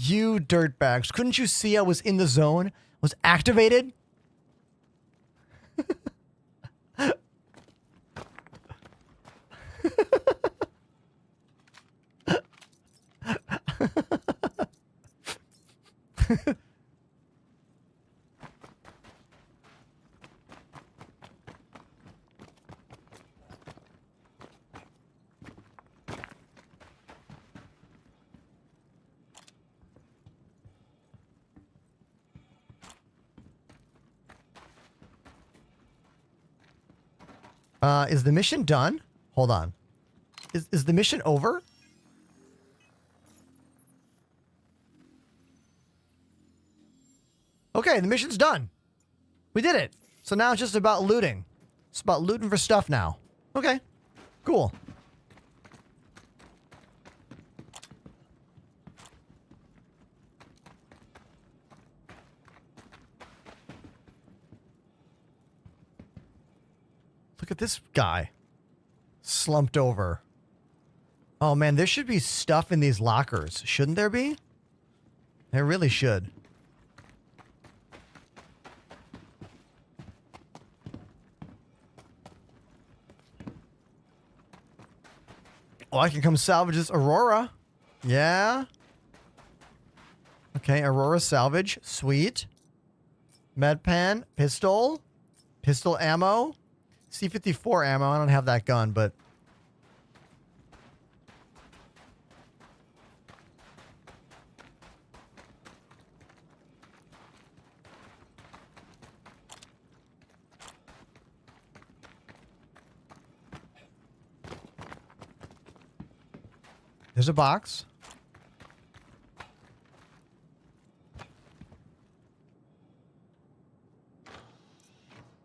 You dirtbags. Couldn't you see I was in the zone? Was activated? Is the mission done? Hold on. Is the mission over? Okay, the mission's done. We did it. So now it's just about looting. It's about looting for stuff now. Okay, cool. Look at this guy. Slumped over. Oh man, there should be stuff in these lockers. Shouldn't there be? There really should. Oh, I can come salvage this Aurora. Yeah. Okay, Aurora salvage. Sweet. Medpan. Pistol. Pistol ammo. C-54 ammo. I don't have that gun, but... There's a box.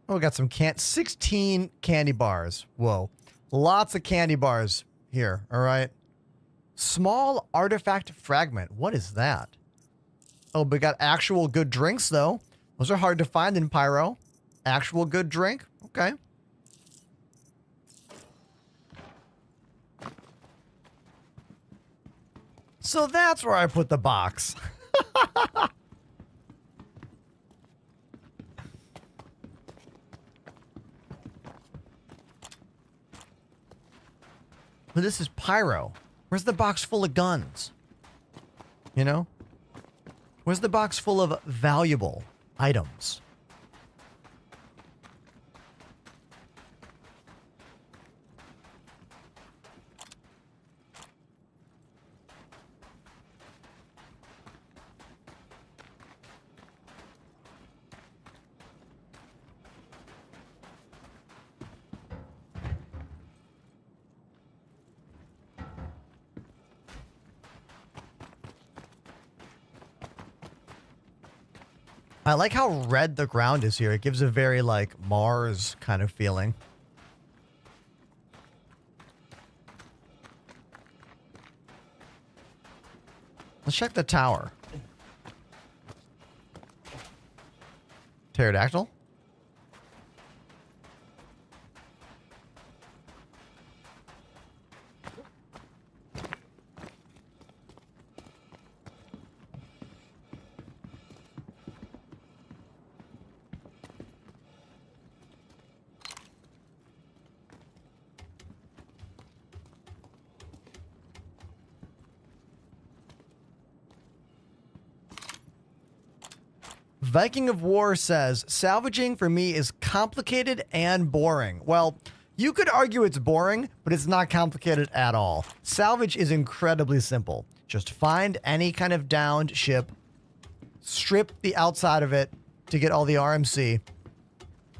Oh, we got some 16 candy bars. Whoa. Lots of candy bars here. All right. Small artifact fragment. What is that? Oh, we got actual good drinks, though. Those are hard to find in Pyro. Actual good drink. Okay. So that's where I put the box. But this is Pyro. Where's the box full of guns? You know? Where's the box full of valuable items? I like how red the ground is here. It gives a very, like, Mars kind of feeling. Let's check the tower. Pterodactyl? Viking of War says, salvaging for me is complicated and boring. Well, you could argue it's boring, but it's not complicated at all. Salvage is incredibly simple. Just find any kind of downed ship, strip the outside of it to get all the RMC,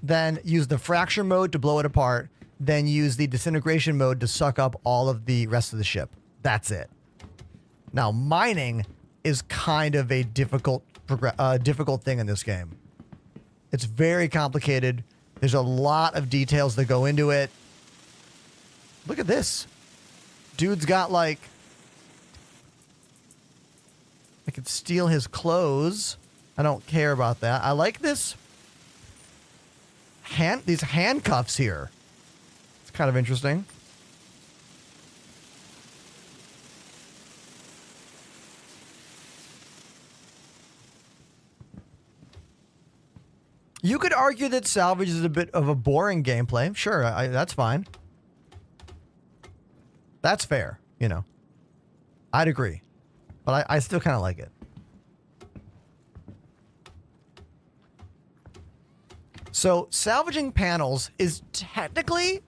then use the fracture mode to blow it apart, then use the disintegration mode to suck up all of the rest of the ship. That's it. Now, mining is kind of a difficult thing in this game. It's very complicated. There's a lot of details that go into it. Look at this. Dude's got like could steal his clothes. I don't care about that. I like this these handcuffs here. It's kind of interesting. You could argue that salvage is a bit of a boring gameplay. Sure, that's fine. That's fair, you know. I'd agree. But I still kind of like it. So, salvaging panels is technically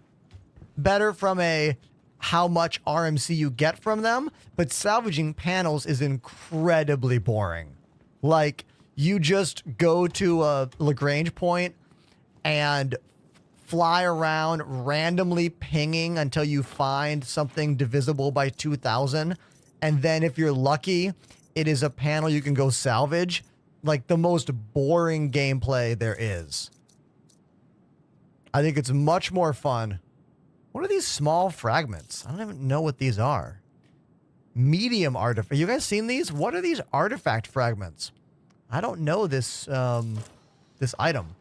better from a how much RMC you get from them, but salvaging panels is incredibly boring. Like, you just go to a Lagrange point and fly around randomly pinging until you find something divisible by 2000. And then if you're lucky, it is a panel you can go salvage. Like the most boring gameplay there is. I think it's much more fun. What are these small fragments? I don't even know what these are. Medium artifact. You guys seen these? What are these artifact fragments? I don't know this this item.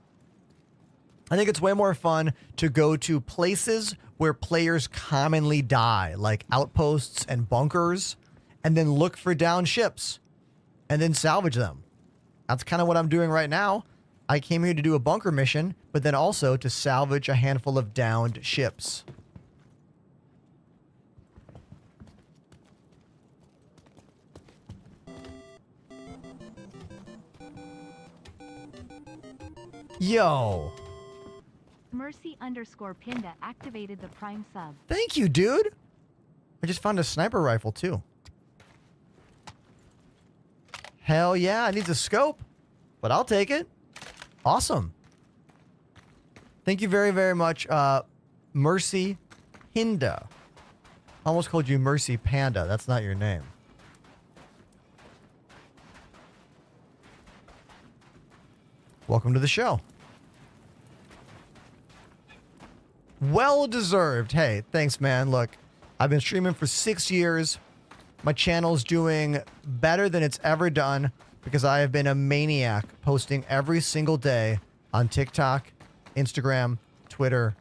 I think it's way more fun to go to places where players commonly die, like outposts and bunkers, and then look for downed ships and then salvage them. That's kind of what I'm doing right now. I came here to do a bunker mission, but then also to salvage a handful of downed ships. Yo. Mercy_Pinda activated the Prime sub. Thank you, dude. I just found a sniper rifle, too. Hell yeah, I need a scope, but I'll take it. Awesome. Thank you very, very much, Mercy Hinda. Almost called you Mercy Panda. That's not your name. Welcome to the show. Well deserved. Hey, thanks, man. Look, I've been streaming for 6 years. My channel's doing better than it's ever done because I have been a maniac posting every single day on TikTok, Instagram, Twitter,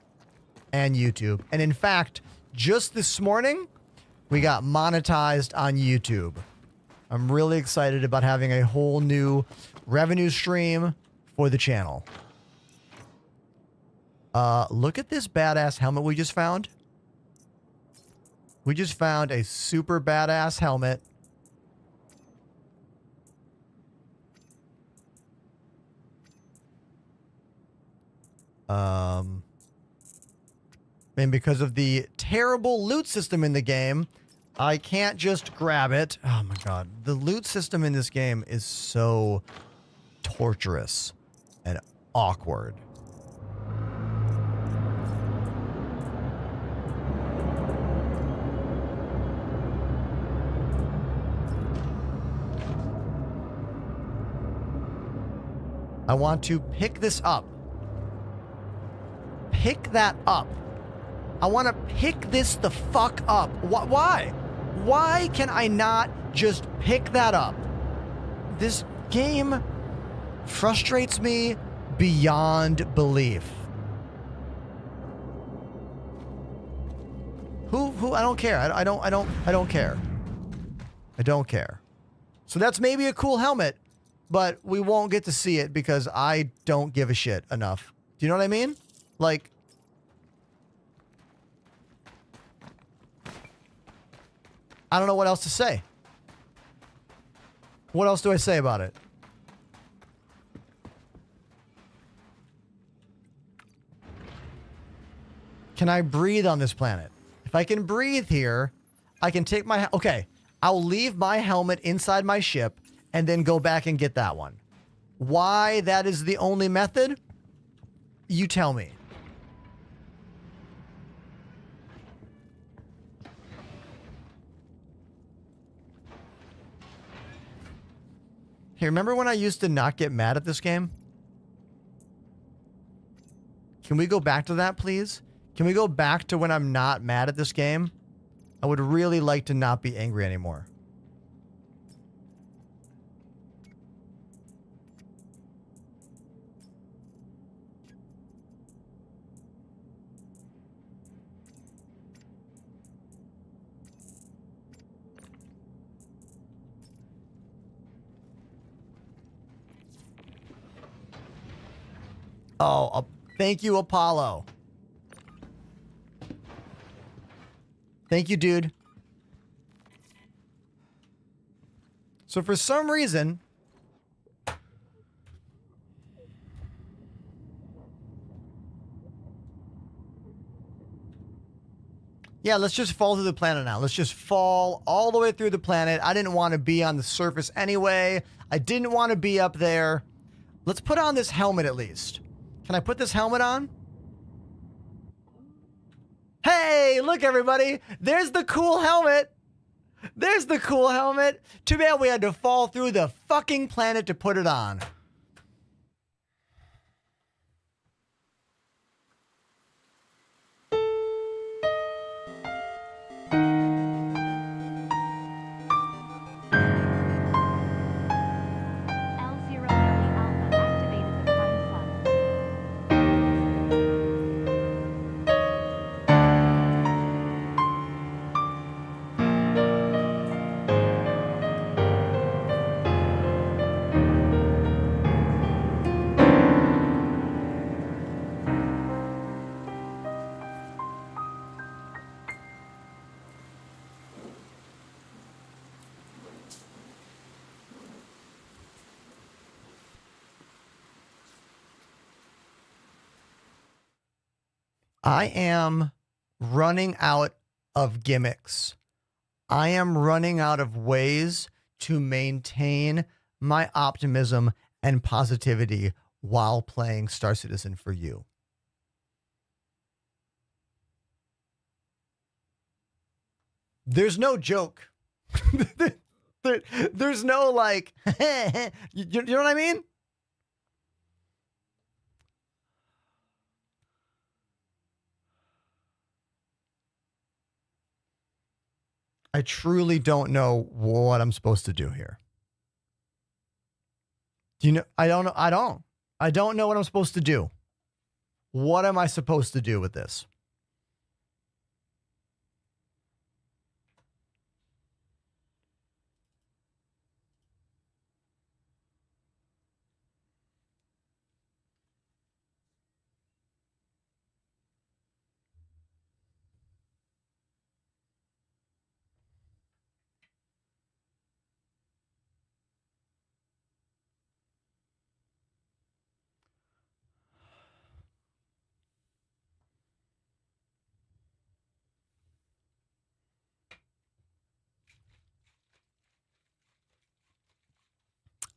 and YouTube. And in fact, just this morning, we got monetized on YouTube. I'm really excited about having a whole new revenue stream for the channel. Look at this badass helmet we just found. We just found a super badass helmet. And because of the terrible loot system in the game, I can't just grab it. Oh my god. The loot system in this game is so torturous and awkward. I want to pick this up. Pick that up. I want to pick this the fuck up. Why? Why can I not just pick that up? This game frustrates me beyond belief. Who? I don't care. I don't care. I don't care. So that's maybe a cool helmet, but we won't get to see it because I don't give a shit enough. Do you know what I mean? Like, I don't know what else to say. What else do I say about it? Can I breathe on this planet? If I can breathe here, I can take my... Okay, I'll leave my helmet inside my ship and then go back and get that one. Why that is the only method? You tell me. Hey, remember when I used to not get mad at this game? Can we go back to that, please? Can we go back to when I'm not mad at this game? I would really like to not be angry anymore. Oh, thank you, Apollo. Thank you, dude. So for some reason, yeah, let's just fall through the planet now. Let's just fall all the way through the planet. I didn't want to be on the surface anyway. I didn't want to be up there. Let's put on this helmet at least. Can I put this helmet on? Hey, look everybody. There's the cool helmet. There's the cool helmet. Too bad we had to fall through the fucking planet to put it on. L0 Nelly Alpha activated the Prime sub. I am running out of gimmicks. I am running out of ways to maintain my optimism and positivity while playing Star Citizen for you. There's no joke. There's no like, you know what I mean? I truly don't know what I'm supposed to do here. Do you know? I don't know. I don't know what I'm supposed to do. What am I supposed to do with this?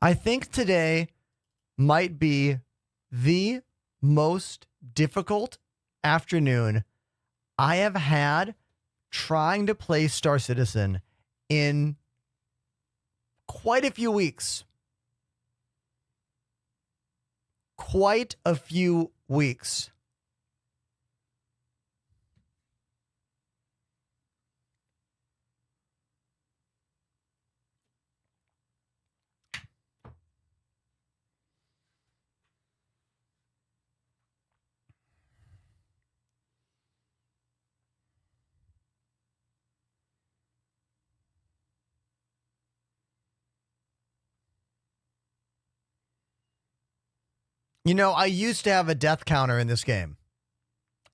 I think today might be the most difficult afternoon I have had trying to play Star Citizen in quite a few weeks. Quite a few weeks. You know, I used to have a death counter in this game.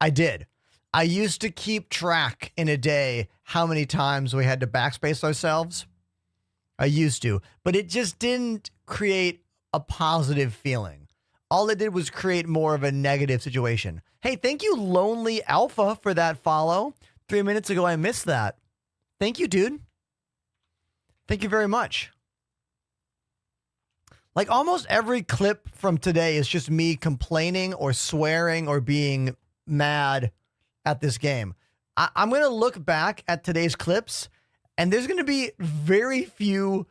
I did. I used to keep track in a day how many times we had to backspace ourselves. I used to, but it just didn't create a positive feeling. All it did was create more of a negative situation. Hey, thank you, Lonely Alpha, for that follow. 3 minutes ago, I missed that. Thank you, dude. Thank you very much. Like almost every clip from today is just me complaining or swearing or being mad at this game. I'm going to look back at today's clips and there's going to be very few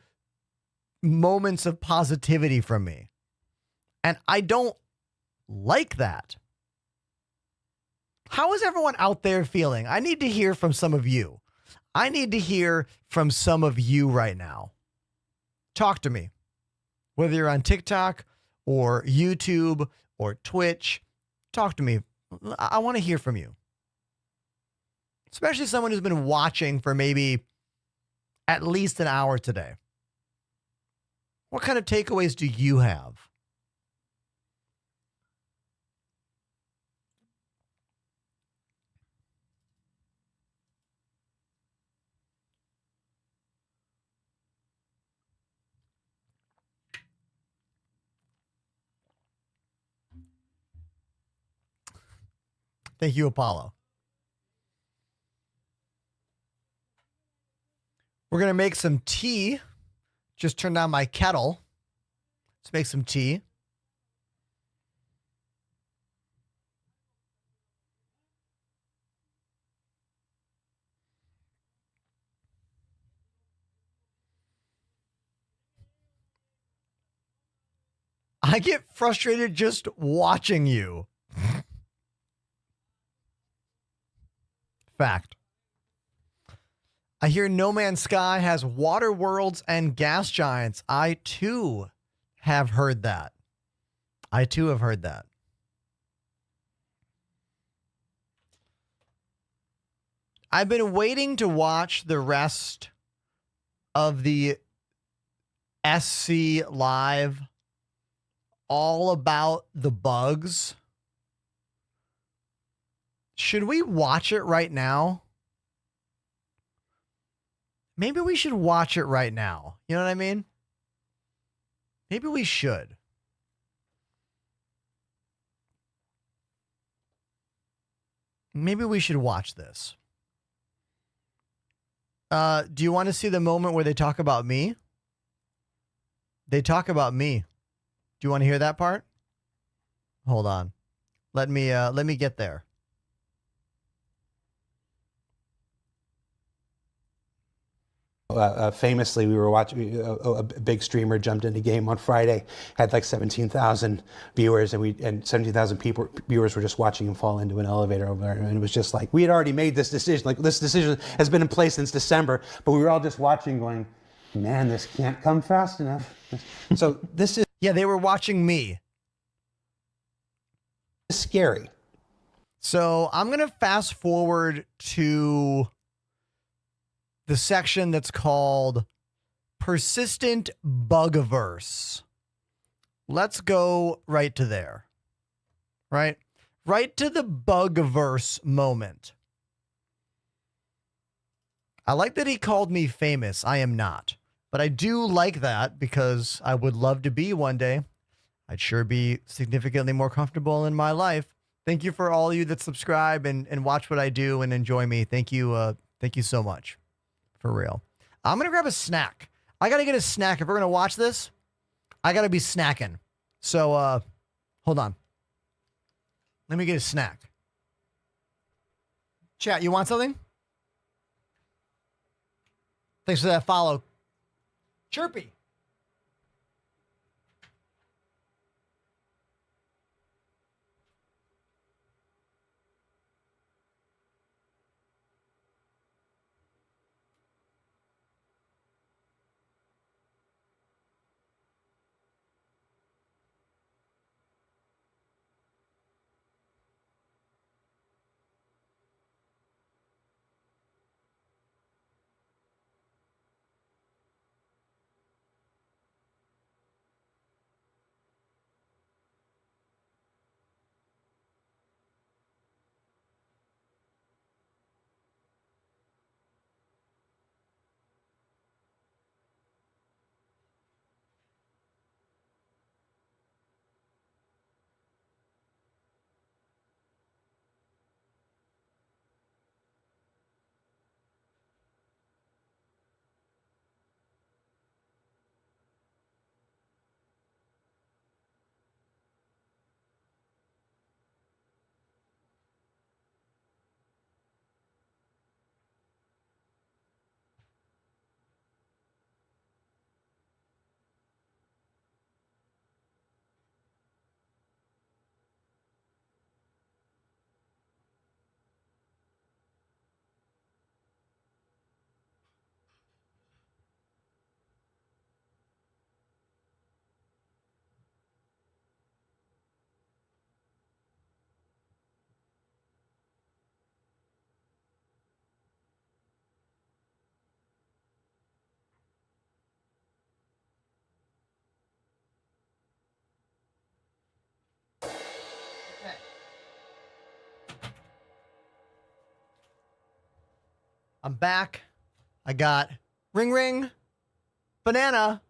moments of positivity from me. And I don't like that. How is everyone out there feeling? I need to hear from some of you. I need to hear from some of you right now. Talk to me. Whether you're on TikTok or YouTube or Twitch, talk to me. I want to hear from you. Especially someone who's been watching for maybe at least an hour today. What kind of takeaways do you have? Thank you, Apollo. We're going to make some tea. Just turned on my kettle. Let's make some tea. I get frustrated just watching you. Fact. I hear No Man's Sky has water worlds and gas giants. I too have heard that. I've been waiting to watch the rest of the SC Live all about the bugs. Should we watch it right now? Maybe we should watch it right now. You know what I mean? Maybe we should. Maybe we should watch this. Do you want to see the moment where they talk about me? They talk about me. Do you want to hear that part? Hold on. Let me get there. Famously, we were watching a big streamer jumped into game on Friday, had like 17,000 viewers, and 17,000 viewers were just watching him fall into an elevator over there, and it was just like we had already made this decision. Like this decision has been in place since December, but we were all just watching, going, "Man, this can't come fast enough." So this is they were watching me. Scary. So I'm gonna fast forward to the section that's called Persistent Bugiverse. Let's go right to there. Right to the Bugiverse moment. I like that he called me famous. I am not. But I do like that because I would love to be one day. I'd sure be significantly more comfortable in my life. Thank you for all of you that subscribe and watch what I do and enjoy me. Thank you so much. For real. I'm going to grab a snack. I got to get a snack. If we're going to watch this, I got to be snacking. So, hold on. Let me get a snack. Chat, you want something? Thanks for that follow. Chirpy. I'm back. I got ring ring, banana,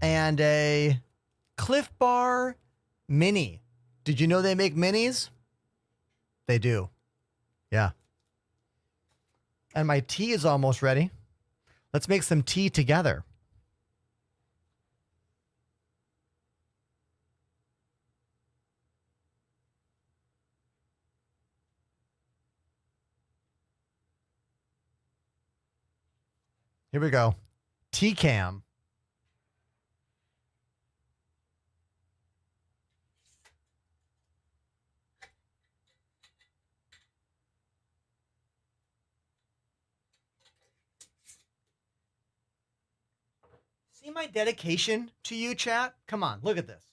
and a Cliff Bar mini. Did you know they make minis? They do. Yeah. And my tea is almost ready. Let's make some tea together. Here we go. Tea cam. See my dedication to you, chat? Come on, look at this.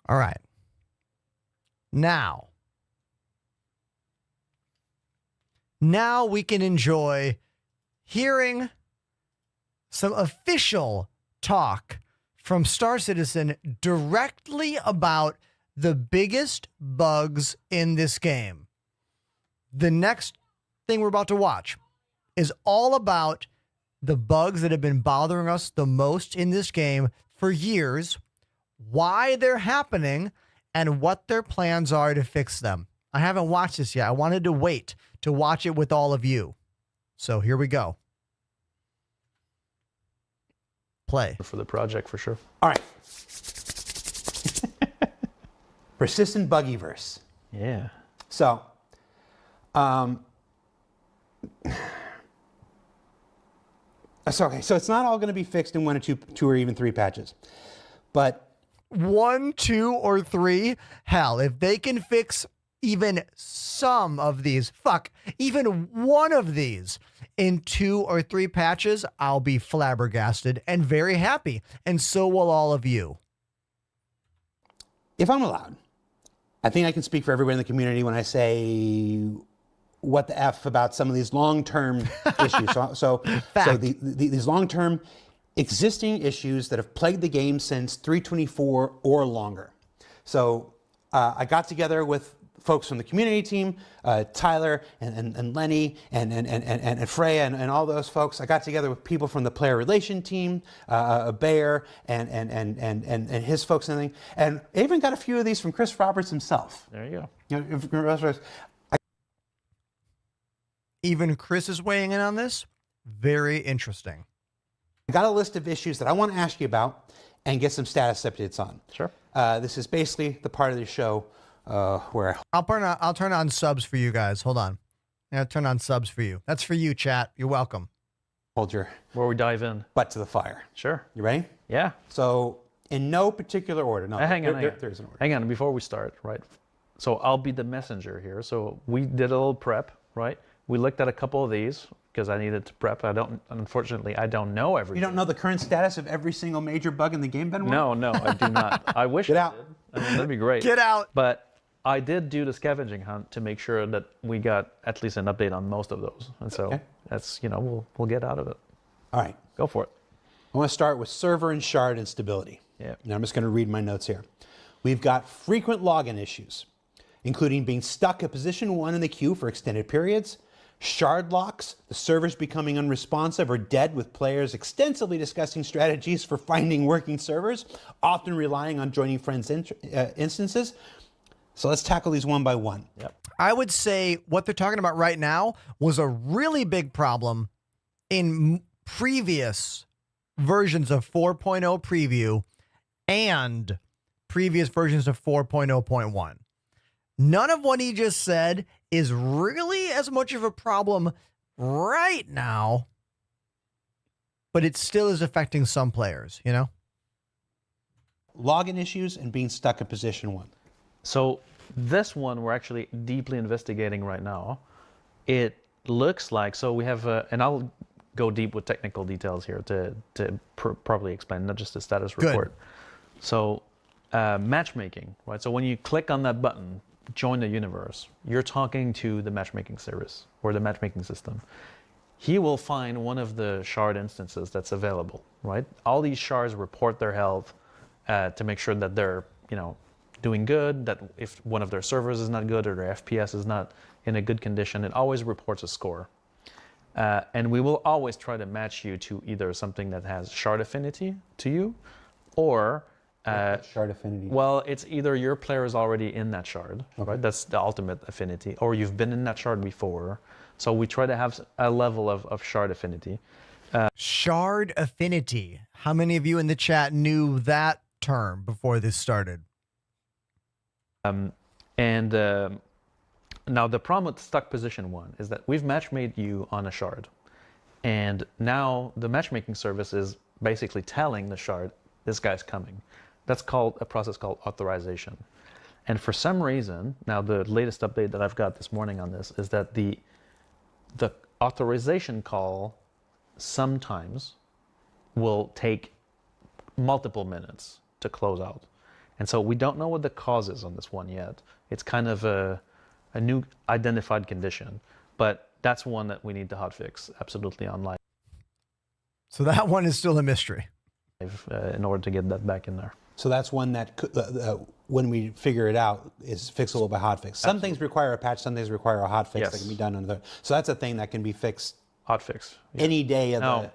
All right. Now we can enjoy hearing some official talk from Star Citizen directly about the biggest bugs in this game. The next thing we're about to watch is all about the bugs that have been bothering us the most in this game for years, why they're happening, and what their plans are to fix them. I haven't watched this yet. I wanted to wait to watch it with all of you. So here we go. Play. For the project, for sure. All right. Persistent Buggyverse. Yeah. So, so it's not all going to be fixed in 1 or 2 or even 3 patches, but 1, 2, or 3. Hell, if they can fix even some of these, even one of these in 2 or 3 patches, I'll be flabbergasted and very happy. And so will all of you. If I'm allowed, I think I can speak for everybody in the community when I say what the F about some of these long-term issues. So these long-term existing issues that have plagued the game since 3.24 or longer. So I got together with folks from the community team, Tyler and Lenny and Freya and all those folks. I got together with people from the player relation team, Bayer and his folks and everything. And I even got a few of these from Chris Roberts himself. There you go. Even Chris is weighing in on this. Very interesting. I got a list of issues that I want to ask you about and get some status updates on. Sure. This is basically the part of the show where I'll turn on subs for you guys. Hold on. Yeah, turn on subs for you. That's for you, chat. You're welcome. Hold your where we dive in. Butt to the fire. Sure. You ready? Yeah. So in no particular order. No. Hang on. There's an order. Hang on. Before we start, right? So I'll be the messenger here. So we did a little prep, right? We looked at a couple of these because I needed to prep. Unfortunately, I don't know everything. You don't know the current status of every single major bug in the game, Ben? No, I do not. I wish Get I out. did. I mean, that'd be great. Get out. But I did do the scavenging hunt to make sure that we got at least an update on most of those. And so that's, we'll get out of it. All right. Go for it. I want to start with server and shard instability. Yeah. Now I'm just going to read my notes here. We've got frequent login issues, including being stuck at position 1 in the queue for extended periods, shard locks, the servers becoming unresponsive or dead with players extensively discussing strategies for finding working servers, often relying on joining friends' instances. So let's tackle these one by one. Yep. I would say what they're talking about right now was a really big problem in previous versions of 4.0 preview and previous versions of 4.0.1. None of what he just said is really as much of a problem right now, but it still is affecting some players, login issues and being stuck in position 1. So this one we're actually deeply investigating right now. It looks like, so we have, and I'll go deep with technical details here to properly explain, not just the status report. So matchmaking, right? So when you click on that button, join the universe, you're talking to the matchmaking service or the matchmaking system. He will find one of the shard instances that's available, right? All these shards report their health to make sure that they're, doing good, that if one of their servers is not good or their FPS is not in a good condition, it always reports a score. And we will always try to match you to either something that has shard affinity to you or shard affinity. Well, it's either your player is already in that shard, right? That's the ultimate affinity, or you've been in that shard before. So we try to have a level of shard affinity. Shard affinity. How many of you in the chat knew that term before this started? Now the problem with stuck position 1 is that we've matchmade you on a shard. And now the matchmaking service is basically telling the shard, this guy's coming. That's called a process called authorization. And for some reason, now the latest update that I've got this morning on this is that the authorization call sometimes will take multiple minutes to close out. And so we don't know what the cause is on this one yet. It's kind of a new identified condition, but that's one that we need to hotfix absolutely on live. So that one is still a mystery. In order to get that back in there. So that's one that, when we figure it out, is fixable by hotfix. Some things require a patch, some things require a hotfix that can be done under the. So that's a thing that can be fixed. Hotfix. Any day of now, the.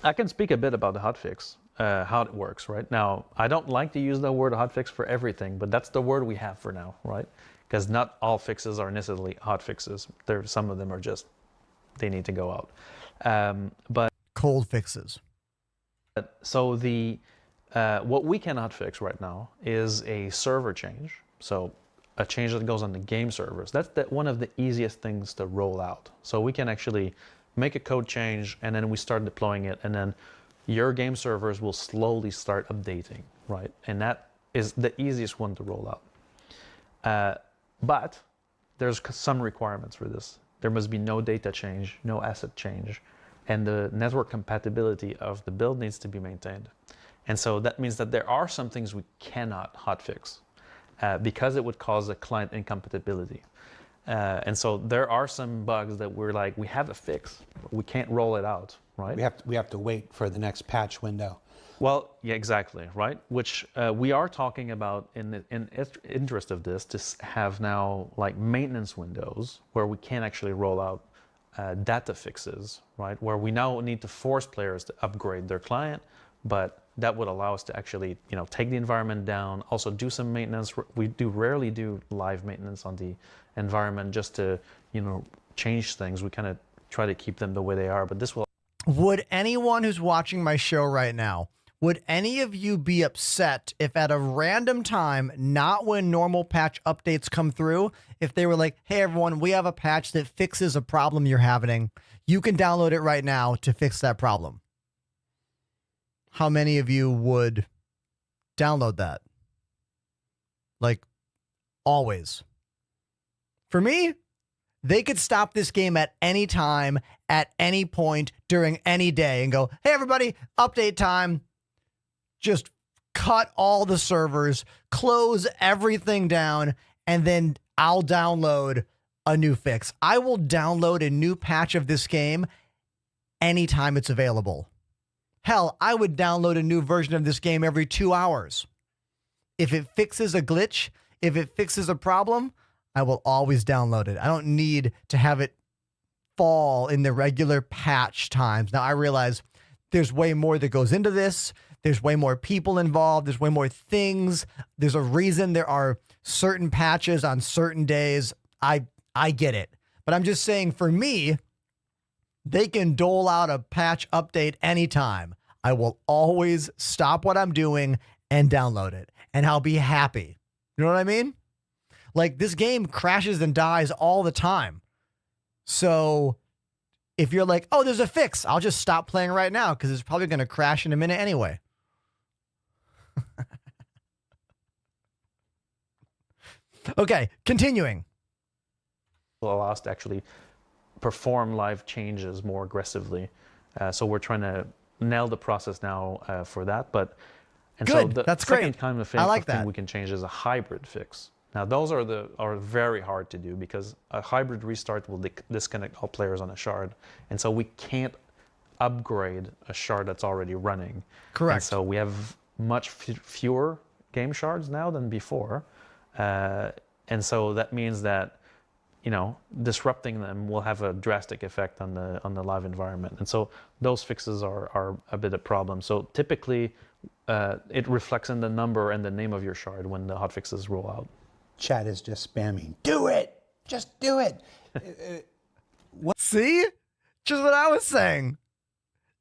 I can speak a bit about the hotfix, how it works, right? Now, I don't like to use the word hotfix for everything, but that's the word we have for now, right? Because not all fixes are necessarily hotfixes. Some of them are just, they need to go out. But cold fixes. So what we cannot fix right now is a server change. So a change that goes on the game servers. That's one of the easiest things to roll out. So we can actually make a code change and then we start deploying it, and then your game servers will slowly start updating, right? And that is the easiest one to roll out. But there's some requirements for this. There must be no data change, no asset change, and the network compatibility of the build needs to be maintained. And so that means that there are some things we cannot hotfix because it would cause a client incompatibility. And so there are some bugs that we're like, we have a fix, but we can't roll it out, right? We have to wait for the next patch window. Well, yeah, exactly, right? Which we are talking about in interest of this to have now like maintenance windows where we can actually roll out data fixes, right? Where we now need to force players to upgrade their client, but that would allow us to actually, take the environment down, also do some maintenance. We rarely do live maintenance on the environment just to, change things. We kind of try to keep them the way they are, but this will. Would anyone who's watching my show right now, would any of you be upset if at a random time, not when normal patch updates come through, if they were like, hey, everyone, we have a patch that fixes a problem you're having. You can download it right now to fix that problem. How many of you would download that? Like, always. For me, they could stop this game at any time, at any point, during any day and go, hey, everybody, update time. Just cut all the servers, close everything down, and then I'll download a new fix. I will download a new patch of this game anytime it's available. Hell, I would download a new version of this game every 2 hours. If it fixes a glitch, if it fixes a problem, I will always download it. I don't need to have it fall in the regular patch times. Now, I realize there's way more that goes into this. There's way more people involved. There's way more things. There's a reason there are certain patches on certain days. I get it. But I'm just saying, for me, they can dole out a patch update anytime. I will always stop what I'm doing and download it, and I'll be happy. You know what I mean? Like, this game crashes and dies all the time. So if you're like, oh, there's a fix, I'll just stop playing right now because it's probably going to crash in a minute anyway. Okay, continuing. Will allow us to actually perform live changes more aggressively. So we're trying to nail the process now for that. So Good. the That's second great. kind of thing, I like that. we can change is a hybrid fix. Now those are very hard to do because a hybrid restart will disconnect all players on a shard, and so we can't upgrade a shard that's already running. Correct. And so we have much fewer game shards now than before, and so that means that disrupting them will have a drastic effect on the live environment. And so those fixes are a bit of a problem. So typically, it reflects in the number and the name of your shard when the hotfixes roll out. Chat is just spamming. Do it. Just do it. See? Just what I was saying.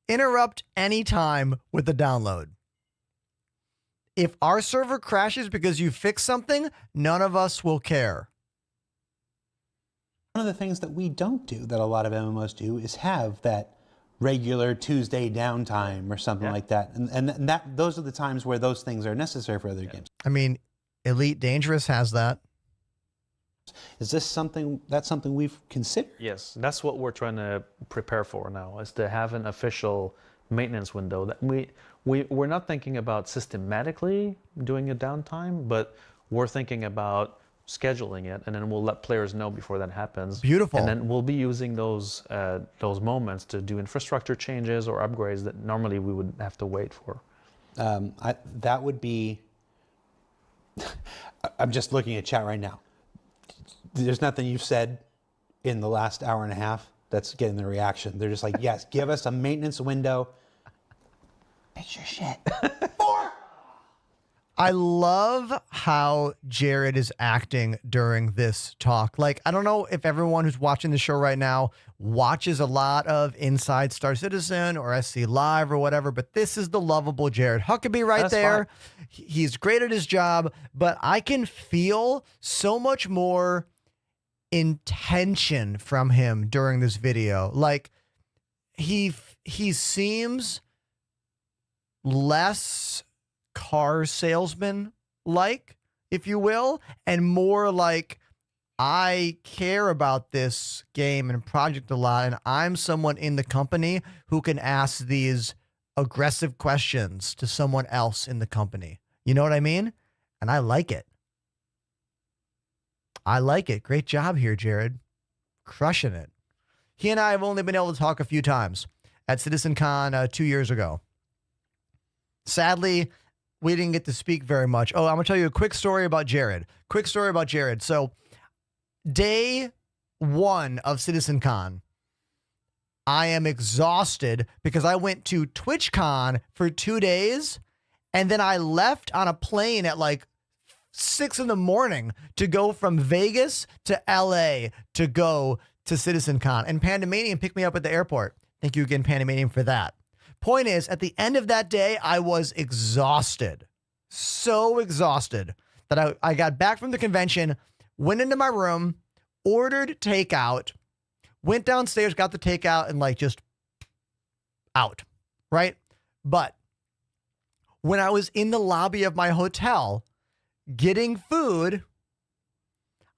Interrupt anytime with the download. If our server crashes because you fixed something, none of us will care. One of the things that we don't do that a lot of MMOs do is have that regular Tuesday downtime or something like that. And those are the times where those things are necessary for other games. I mean, Elite Dangerous has that. Is this something we've considered? Yes, that's what we're trying to prepare for now, is to have an official maintenance window. That we're not thinking about systematically doing a downtime, but we're thinking about scheduling it, and then we'll let players know before that happens. Beautiful. And then we'll be using those moments to do infrastructure changes or upgrades that normally we would have to wait for. That would be. I'm just looking at chat right now. There's nothing you've said in the last hour and a half that's getting the reaction. They're just like, yes, give us a maintenance window. Fix your shit. I love how Jared is acting during this talk. Like, I don't know if everyone who's watching the show right now watches a lot of Inside Star Citizen or SC Live or whatever, but this is the lovable Jared Huckabee right there. He's great at his job, but I can feel so much more intention from him during this video. Like, he seems less car salesman like, if you will, and more like, I care about this game and project a lot, and I'm someone in the company who can ask these aggressive questions to someone else in the company. You know what I mean? And I like it. I like it. Great job here, Jared. Crushing it. He and I have only been able to talk a few times at CitizenCon 2 years ago. Sadly, we didn't get to speak very much. Oh, I'm going to tell you a quick story about Jared. So, day one of CitizenCon, I am exhausted because I went to TwitchCon for 2 days, and then I left on a plane at like 6 in the morning to go from Vegas to LA to go to CitizenCon. And Pandemanium picked me up at the airport. Thank you again, Pandemanium, for that. Point is, at the end of that day, I was exhausted. So exhausted that I got back from the convention, went into my room, ordered takeout, went downstairs, got the takeout, and like just out, right? But when I was in the lobby of my hotel getting food,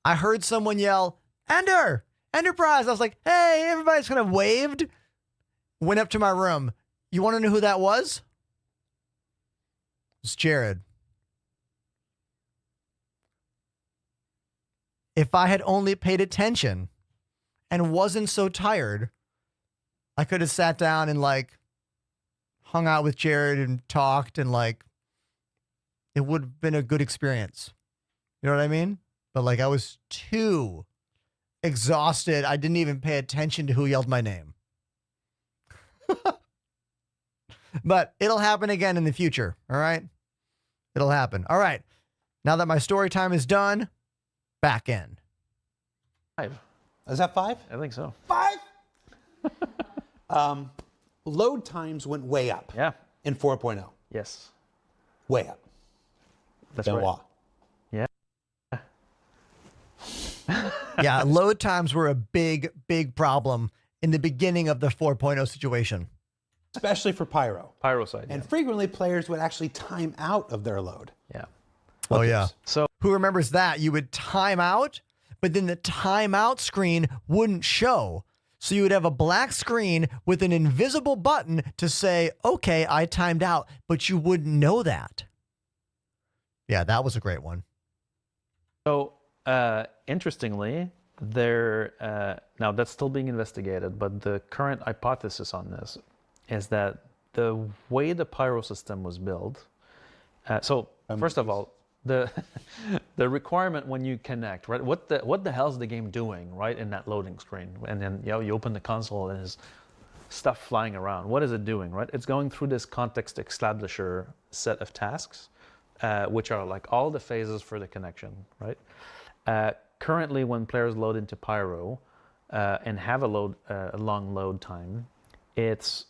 I heard someone yell, Enterprise. I was like, hey, everybody's kind of waved. Went up to my room. You want to know who that was? It's Jared. If I had only paid attention and wasn't so tired, I could have sat down and like hung out with Jared and talked, and like it would have been a good experience. You know what I mean? But like I was too exhausted. I didn't even pay attention to who yelled my name. But it'll happen again in the future. All right. It'll happen. All right. Now that my story time is done, back in. 5. Is that 5? I think so. 5? Load times went way up. Yeah. In 4.0. Yes. Way up. That's Benoit. right. Yeah. Yeah. Load times were a big, big problem in the beginning of the 4.0 situation. Especially for Pyro. Pyro side. And frequently players would actually time out of their load. Yeah. Oh, yeah. So who remembers that? You would time out, but then the timeout screen wouldn't show. So you would have a black screen with an invisible button to say, okay, I timed out, but you wouldn't know that. Yeah, that was a great one. So, interestingly, now that's still being investigated, but the current hypothesis on this is that the way the Pyro system was built. First of all, the requirement when you connect, right? What the hell's the game doing, right, in that loading screen? And then you open the console and there's stuff flying around. What is it doing, right? It's going through this context establisher set of tasks, which are like all the phases for the connection, right? Currently, when players load into Pyro and have a long load time, it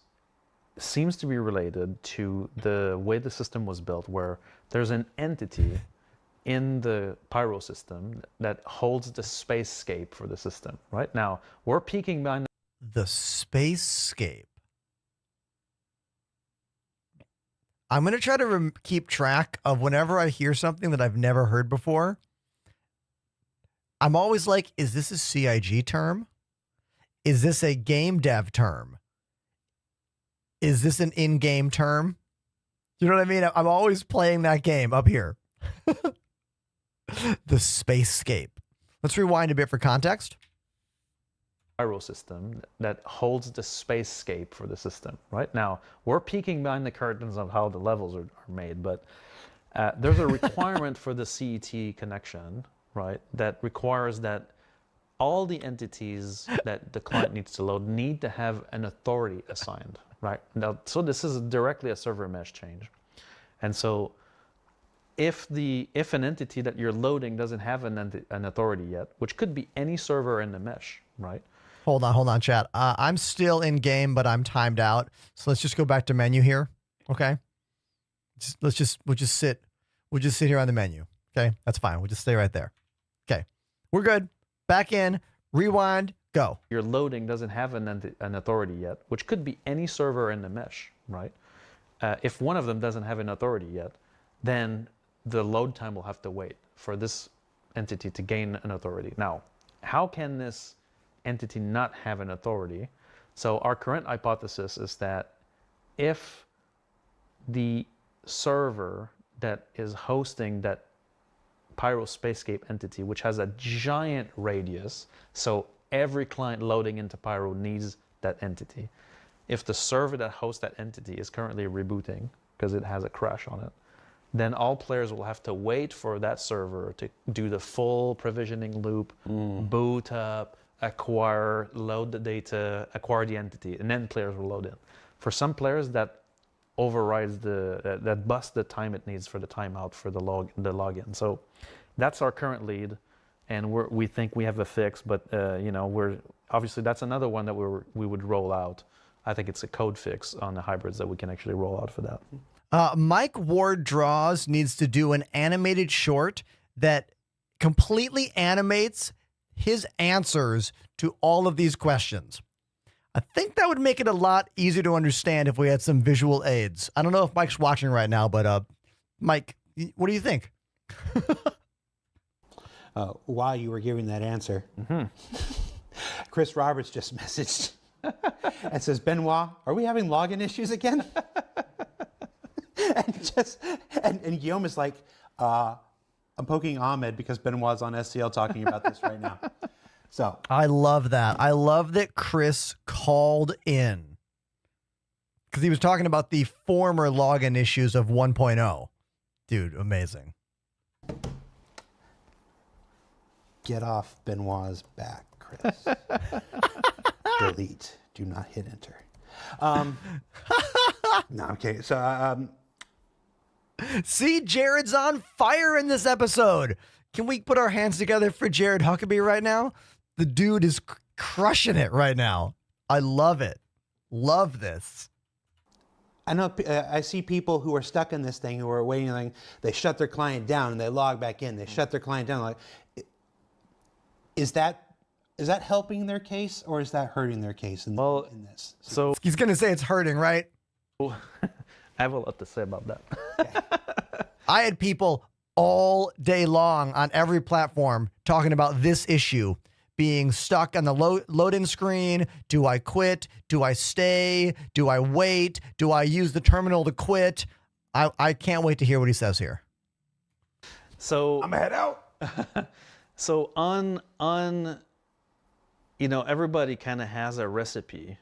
seems to be related to the way the system was built, where there's an entity in the Pyro system that holds the spacescape for the system. Right now, we're peeking behind the spacescape. I'm going to try to keep track of whenever I hear something that I've never heard before. I'm always like, is this a CIG term? Is this a game dev term? Is this an in-game term? You know what I mean? I'm always playing that game up here. The spacescape. Let's rewind a bit for context. Pyro system that holds the spacescape for the system. Right now, we're peeking behind the curtains of how the levels are made, but there's a requirement for the CET connection, right, that requires that all the entities that the client needs to load need to have an authority assigned, right? Now, so this is directly a server mesh change. And so if an entity that you're loading doesn't have an authority yet, which could be any server in the mesh, right? Hold on, chat. I'm still in game, but I'm timed out. So let's just go back to menu here. Okay. We'll just sit here on the menu. Okay. That's fine. We'll just stay right there. Okay. We're good. Back in, rewind, go. Your loading doesn't have an authority yet, which could be any server in the mesh, right? If one of them doesn't have an authority yet, then the load time will have to wait for this entity to gain an authority. Now, how can this entity not have an authority? So our current hypothesis is that if the server that is hosting that Pyro Spacescape entity, which has a giant radius, so every client loading into Pyro needs that entity. If the server that hosts that entity is currently rebooting because it has a crash on it, then all players will have to wait for that server to do the full provisioning loop, boot up, acquire, load the data, acquire the entity, and then players will load in. For some players, that overrides that busts the time it needs for the timeout for the login. So that's our current lead, and we think we have a fix, but we're obviously that's another one that we would roll out. I think it's a code fix on the hybrids that we can actually roll out for that. Mike Ward Draws needs to do an animated short that completely animates his answers to all of these questions. I think that would make it a lot easier to understand if we had some visual aids. I don't know if Mike's watching right now, but Mike, what do you think? While you were giving that answer, Chris Roberts just messaged and says, Benoit, are we having login issues again? and Guillaume is like, I'm poking Ahmed because Benoit's on SCL talking about this right now. So I love that. I love that Chris called in because he was talking about the former login issues of 1.0. Dude, amazing. Get off Benoit's back, Chris. Delete. Do not hit enter. No, okay. So, see, Jared's on fire in this episode. Can we put our hands together for Jared Huckabee right now? The dude is crushing it right now. I love it. Love this. I know I see people who are stuck in this thing who are waiting, like they shut their client down and they log back in. They shut their client down. Like, is that helping their case or is that hurting their case in this? So he's going to say it's hurting, right? I have a lot to say about that. I had people all day long on every platform talking about this issue, being stuck on the load-in screen. Do I quit? Do I stay? Do I wait? Do I use the terminal to quit? I can't wait to hear what he says here. So I'm gonna head out. So on everybody kind of has a recipe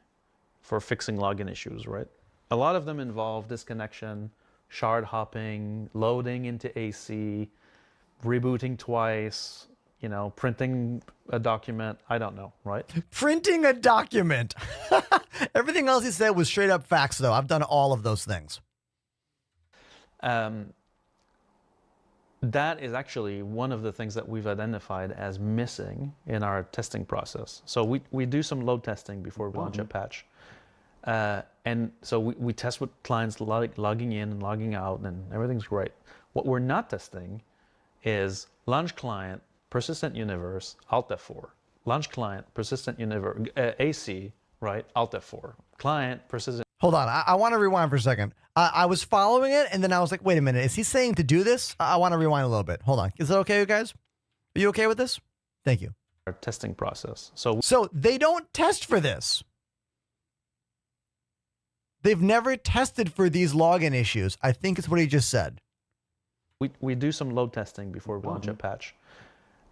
for fixing login issues, right? A lot of them involve disconnection, shard hopping, loading into AC, rebooting twice, printing a document. I don't know, right? Printing a document. Everything else he said was straight up facts, though. I've done all of those things. That is actually one of the things that we've identified as missing in our testing process. So we do some load testing before we launch a patch. And so we test with clients logging in and logging out, and everything's great. What we're not testing is launch client, persistent universe, Alt F4. Launch client, persistent universe, AC, right? Alt F4. Client, persistent. Hold on. I want to rewind for a second. I was following it, and then I was like, wait a minute. Is he saying to do this? I want to rewind a little bit. Hold on. Is that okay, you guys? Are you okay with this? Thank you. Our testing process. So they don't test for this. They've never tested for these login issues. I think it's what he just said. We do some load testing before we launch a patch.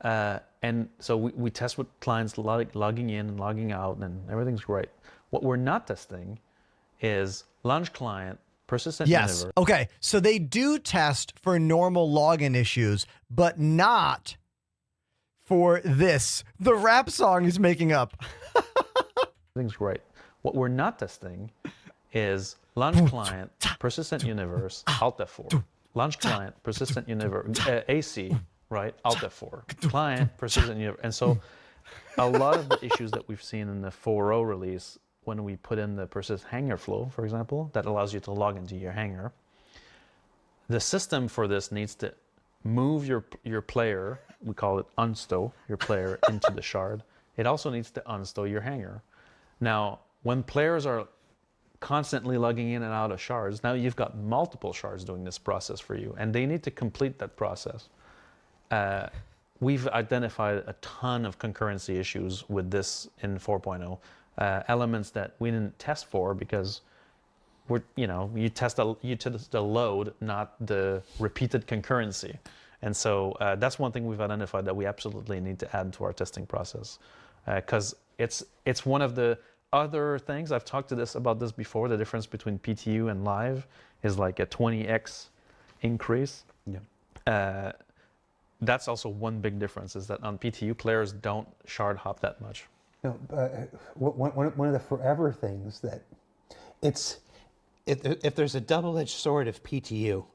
And so we test with clients logging in and logging out, and everything's great. What we're not testing is launch client, persistent universe. Yes. Okay. So they do test for normal login issues, but not for this. The rap song he's making up. Everything's great. What we're not testing is launch client, persistent universe, Alt F4. Launch client, persistent universe, AC, right? Alt F4. Client, persistent universe. And so a lot of the issues that we've seen in the 4.0 release, when we put in the persist hanger flow, for example, that allows you to log into your hanger, the system for this needs to move your player, we call it unstow your player into the shard. It also needs to unstow your hanger. Now, when players are constantly logging in and out of shards, now you've got multiple shards doing this process for you, and they need to complete that process. We've identified a ton of concurrency issues with this in 4.0, elements that we didn't test for because you test the load, not the repeated concurrency. And so that's one thing we've identified that we absolutely need to add to our testing process, because it's one of the other things. I've talked about this before. The difference between PTU and live is like a 20x increase. Yeah. That's also one big difference, is that on PTU players don't shard hop that much. One of the forever things that if there's a double-edged sword of PTU,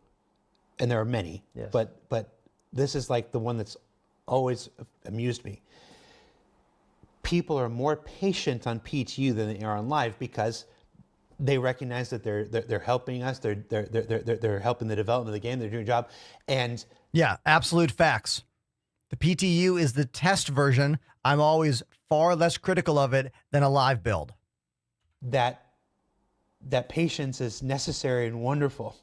and there are many, yes. but this is like the one that's always amused me. People are more patient on PTU than they are on live because they recognize that they're helping us. They're helping the development of the game. They're doing a job, and yeah, absolute facts. The PTU is the test version. I'm always far less critical of it than a live build. That patience is necessary and wonderful.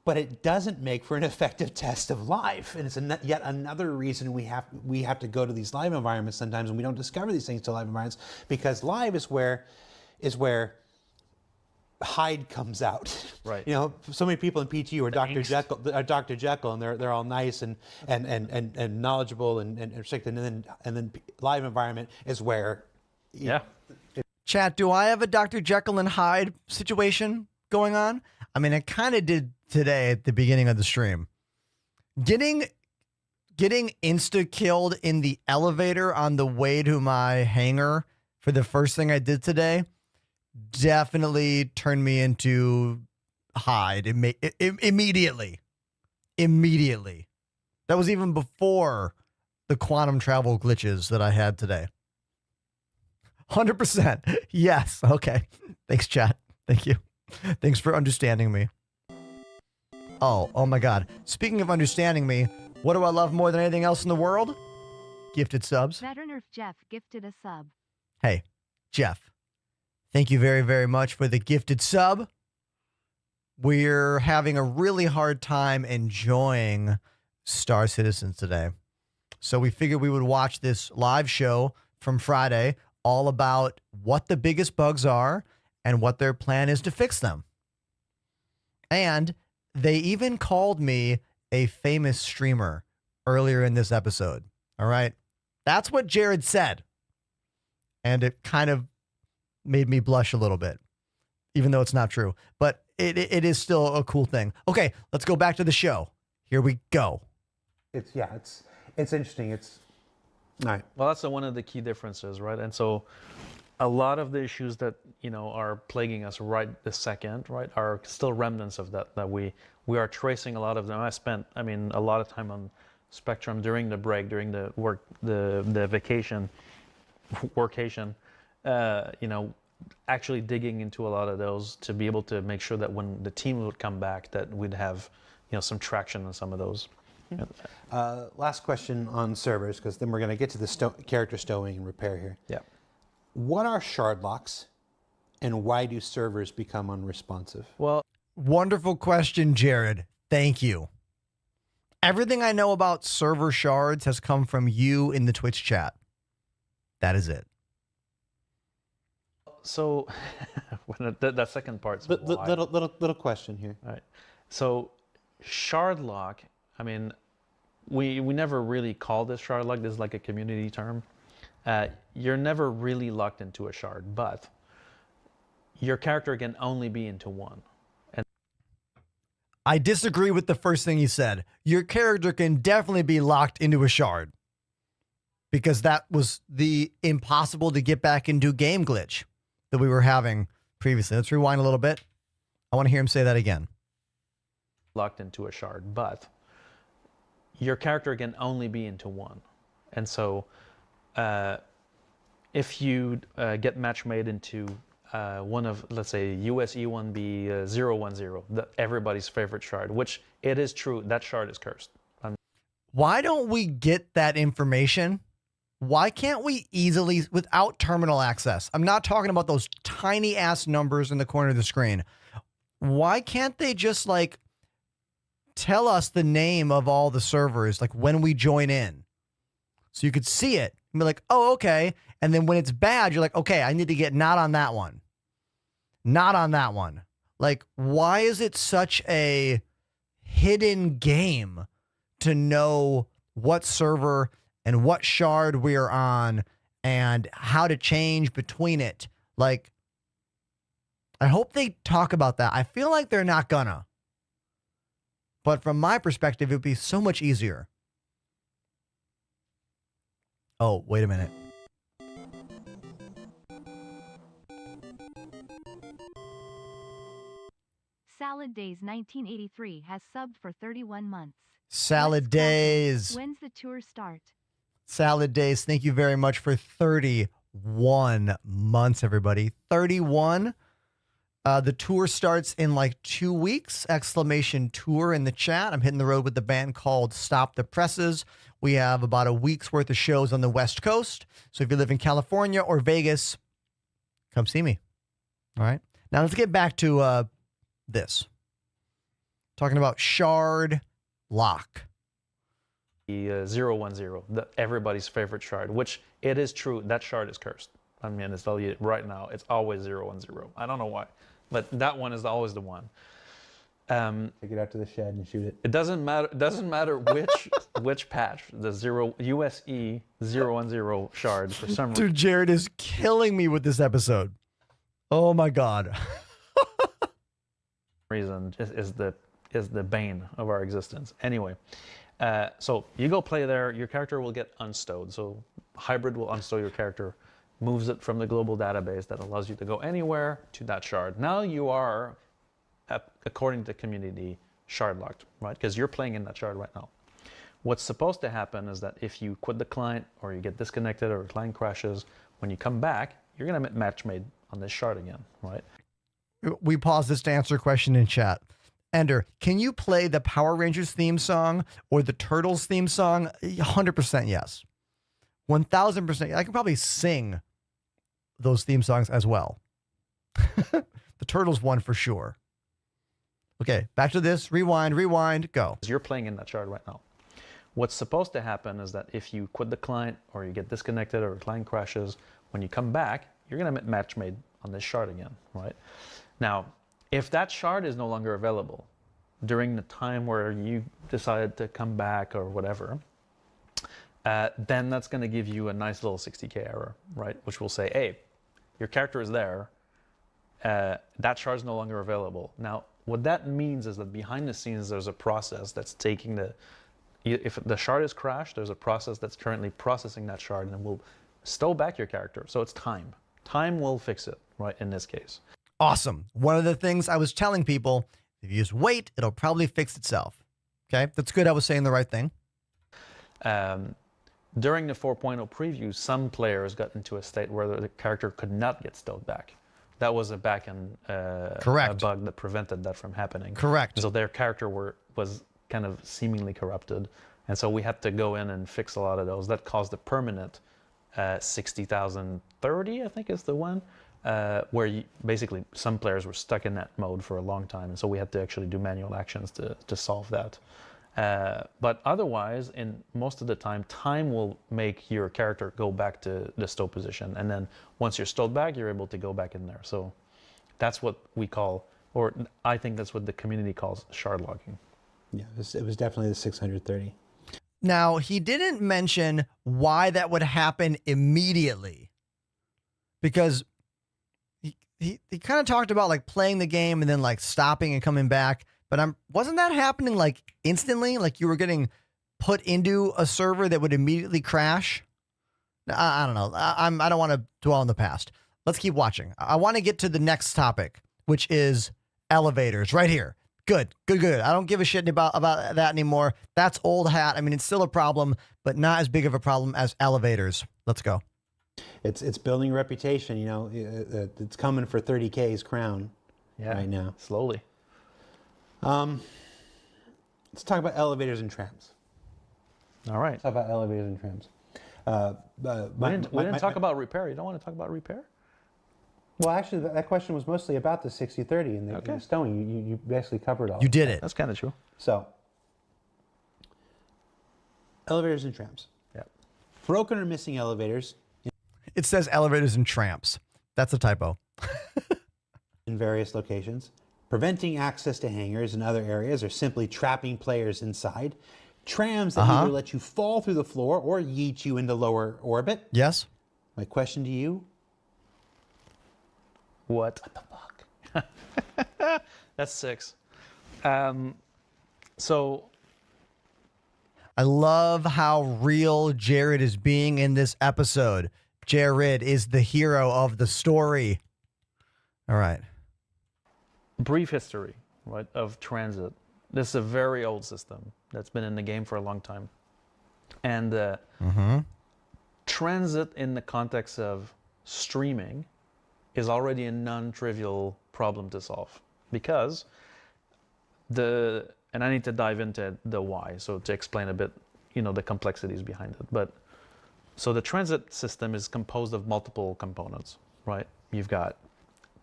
But it doesn't make for an effective test of live, and it's yet another reason we have to go to these live environments sometimes, and we don't discover these things till live environments, because live is where Hyde comes out. Right. So many people in PTU are Dr. Jekyll, and they're all nice and knowledgeable and restricted, and then live environment is where. Chat, do I have a Dr. Jekyll and Hyde situation going on? I mean, I kind of did today at the beginning of the stream. Getting insta-killed in the elevator on the way to my hangar for the first thing I did today definitely turned me into Hyde immediately. Immediately. That was even before the quantum travel glitches that I had today. 100%. Yes. Okay. Thanks, chat. Thank you. Thanks for understanding me. Oh my God. Speaking of understanding me, what do I love more than anything else in the world? Gifted subs. Veteran Jeff gifted a sub. Hey, Jeff. Thank you very, very much for the gifted sub. We're having a really hard time enjoying Star Citizens today. So we figured we would watch this live show from Friday all about what the biggest bugs are and what their plan is to fix them. And they even called me a famous streamer earlier in this episode. All right. That's what Jared said. And it kind of made me blush a little bit, even though it's not true. But it is still a cool thing. Okay, let's go back to the show. Here we go. It's interesting. It's all right. Well, that's one of the key differences, right? And so a lot of the issues that, are plaguing us right this second, right, are still remnants of that we are tracing a lot of them. I spent, a lot of time on Spectrum during the break, during the work, the vacation, workation, actually digging into a lot of those to be able to make sure that when the team would come back, that we'd have, some traction on some of those. Last question on servers, because then we're going to get to the character stowing and repair here. Yeah. What are shard locks, and why do servers become unresponsive? Well, wonderful question, Jared. Thank you. Everything I know about server shards has come from you in the Twitch chat. That is it. So that second part's little question here. All right. So shard lock, we never really call this shard lock. This is like a community term. You're never really locked into a shard, but your character can only be into one. And I disagree with the first thing you said. Your character can definitely be locked into a shard, because that was the impossible to get back into game glitch that we were having previously. Let's rewind a little bit. I want to hear him say that again. Locked into a shard, but your character can only be into one. And so if you get match made into one of, let's say, US E1B 010, everybody's favorite shard, which it is true, that shard is cursed. Why don't we get that information? Why can't we easily, without terminal access? I'm not talking about those tiny ass numbers in the corner of the screen. Why can't they just tell us the name of all the servers, when we join in, so you could see it and be like, oh, okay. And then when it's bad, you're like, okay, I need to get not on that one. Not on that one. Why is it such a hidden game to know what server and what shard we are on and how to change between it? I hope they talk about that. I feel like they're not gonna. But from my perspective, it would be so much easier. Oh, wait a minute. Salad Days 1983 has subbed for 31 months. Salad Days. When's the tour start? Salad Days, thank you very much for 31 months, everybody. 31. The tour starts in 2 weeks. Exclamation tour in the chat. I'm hitting the road with the band called Stop the Presses. We have about a week's worth of shows on the West Coast. So if you live in California or Vegas, come see me. All right. Now let's get back to this. Talking about shard lock. The 010, everybody's favorite shard, which it is true, that shard is cursed. I'll tell you right now, it's always 010. I don't know why, but that one is always the one. Take it out to the shed and shoot it. It doesn't matter. It doesn't matter which patch. The USE 010 shard for some reason. Dude, Jared is killing me with this episode. Oh my god. Reason is the bane of our existence. Anyway, so you go play there. Your character will get unstowed. So Hybrid will unstow your character, moves it from the global database that allows you to go anywhere to that shard. Now you are, according to community, shard locked, right? Because you're playing in that shard right now. What's supposed to happen is that if you quit the client or you get disconnected or the client crashes, when you come back, you're going to match made on this shard again, right? We pause this to answer a question in chat. Ender, can you play the Power Rangers theme song or the Turtles theme song? 100% yes. 1000%. I can probably sing those theme songs as well. The Turtles one for sure. Okay, back to this. Rewind, go. You're playing in that shard right now. What's supposed to happen is that if you quit the client or you get disconnected or the client crashes, when you come back, you're going to get match made on this shard again, right? Now, if that shard is no longer available during the time where you decided to come back or whatever, then that's going to give you a nice little 60K error, right? Which will say, hey, your character is there. That shard is no longer available. Now, what that means is that behind the scenes, there's a process that's taking if the shard is crashed, there's a process that's currently processing that shard and will stow back your character. So it's time. Time will fix it, right, in this case. Awesome. One of the things I was telling people, if you just wait, it'll probably fix itself. Okay, that's good. I was saying the right thing. During the 4.0 preview, some players got into a state where the character could not get stowed back. That was a backend a bug that prevented that from happening. Correct. So their character was kind of seemingly corrupted. And so we had to go in and fix a lot of those. That caused a permanent 60,030, I think is the one, where basically some players were stuck in that mode for a long time. And so we had to actually do manual actions to solve that. But otherwise, in most of the time will make your character go back to the stow position. And then once you're stowed back, you're able to go back in there. So that's what we call, or I think that's what the community calls shard logging. Yeah, it was definitely the 630. Now, he didn't mention why that would happen immediately, because he kind of talked about like playing the game and then like stopping and coming back. But wasn't that happening like instantly? Like you were getting put into a server that would immediately crash? I don't know. I don't want to dwell on the past. Let's keep watching. I want to get to the next topic, which is elevators right here. Good. I don't give a shit about that anymore. That's old hat. I mean, it's still a problem, but not as big of a problem as elevators. Let's go. It's building a reputation. You know, it's coming for 30K's crown right now. Slowly. Let's talk about elevators and trams. All right. Let's talk about elevators and trams. We didn't talk about repair. You don't want to talk about repair? Well, actually, that question was mostly about the 60/30 and the stowing. You basically covered all. You did it. That's kind of true. So, elevators and trams. Yeah. Broken or missing elevators. It says elevators and tramps. That's a typo. In various locations. Preventing access to hangars and other areas, or simply trapping players inside. Trams that either let you fall through the floor or yeet you into lower orbit. Yes. My question to you. What the fuck? That's 6. So I love how real Jared is being in this episode. Jared is the hero of the story. All right. Brief history, right, of transit. This is a very old system that's been in the game for a long time. And transit in the context of streaming is already a non-trivial problem to solve, because and I need to dive into the why, so to explain a bit, the complexities behind it. But so the transit system is composed of multiple components, right? You've got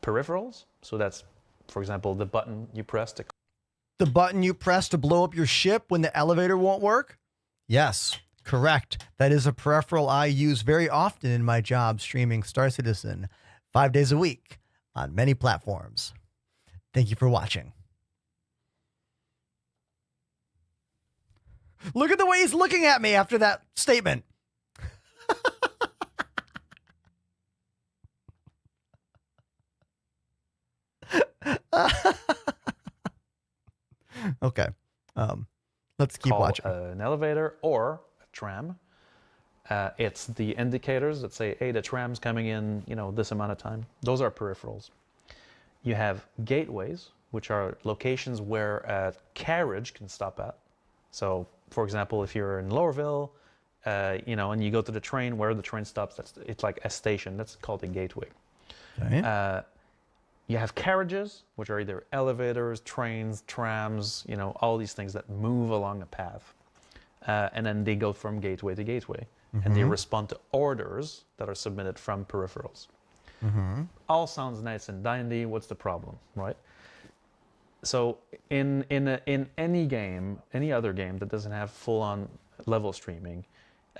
peripherals, so that's, for example, the button you press to... The button you press to blow up your ship when the elevator won't work? Yes, correct. That is a peripheral I use very often in my job streaming Star Citizen 5 days a week on many platforms. Thank you for watching. Look at the way he's looking at me after that statement. Okay. Let's keep watching. An elevator or a tram. It's the indicators that say, hey, the tram's coming in, this amount of time. Those are peripherals. You have gateways, which are locations where a carriage can stop at. So, for example, if you're in Lowerville, and you go to the train, where the train stops, it's like a station. That's called a gateway. Okay. You have carriages, which are either elevators, trains, trams, all these things that move along a path. And then they go from gateway to gateway. And they respond to orders that are submitted from peripherals. All sounds nice and dandy. What's the problem, right? So in any game, any other game that doesn't have full-on level streaming,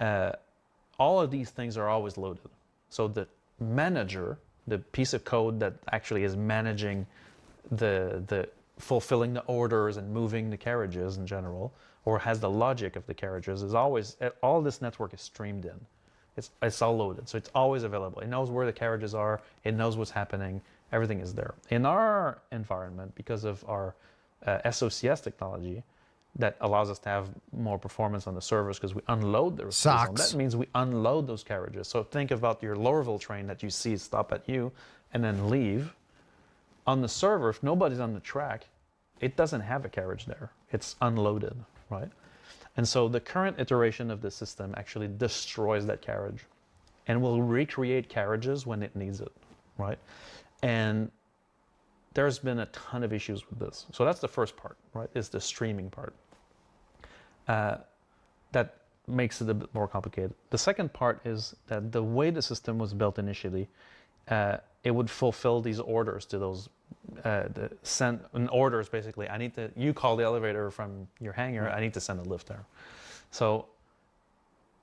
all of these things are always loaded. So the manager, the piece of code that actually is managing the fulfilling the orders and moving the carriages in general, or has the logic of the carriages, is always, all this network is streamed in. It's all loaded, so it's always available. It knows where the carriages are, it knows what's happening, everything is there. In our environment, because of our SOCS technology, that allows us to have more performance on the servers because we unload the zone. That means we unload those carriages. So think about your Lorville train that you see stop at you and then leave. On the server, if nobody's on the track, it doesn't have a carriage there. It's unloaded, right? And so the current iteration of the system actually destroys that carriage and will recreate carriages when it needs it, right? And there's been a ton of issues with this. So that's the first part, right, is the streaming part. That makes it a bit more complicated. The second part is that the way the system was built initially, it would fulfill these orders to those, send orders basically. You call the elevator from your hangar, I need to send a lift there. So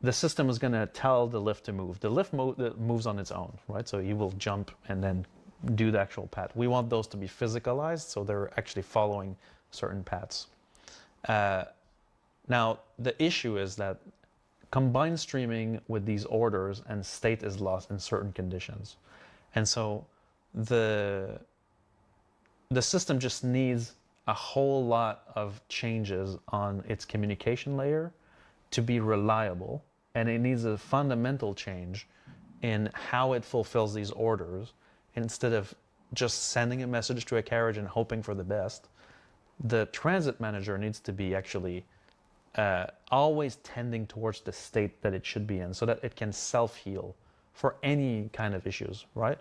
the system is going to tell the lift to move. The lift moves on its own, right? So you will jump and then do the actual path. We want those to be physicalized, so they're actually following certain paths. Now, the issue is that combined streaming with these orders and state is lost in certain conditions. And so the system just needs a whole lot of changes on its communication layer to be reliable. And it needs a fundamental change in how it fulfills these orders. Instead of just sending a message to a carriage and hoping for the best, the transit manager needs to be actually always tending towards the state that it should be in so that it can self-heal for any kind of issues, right?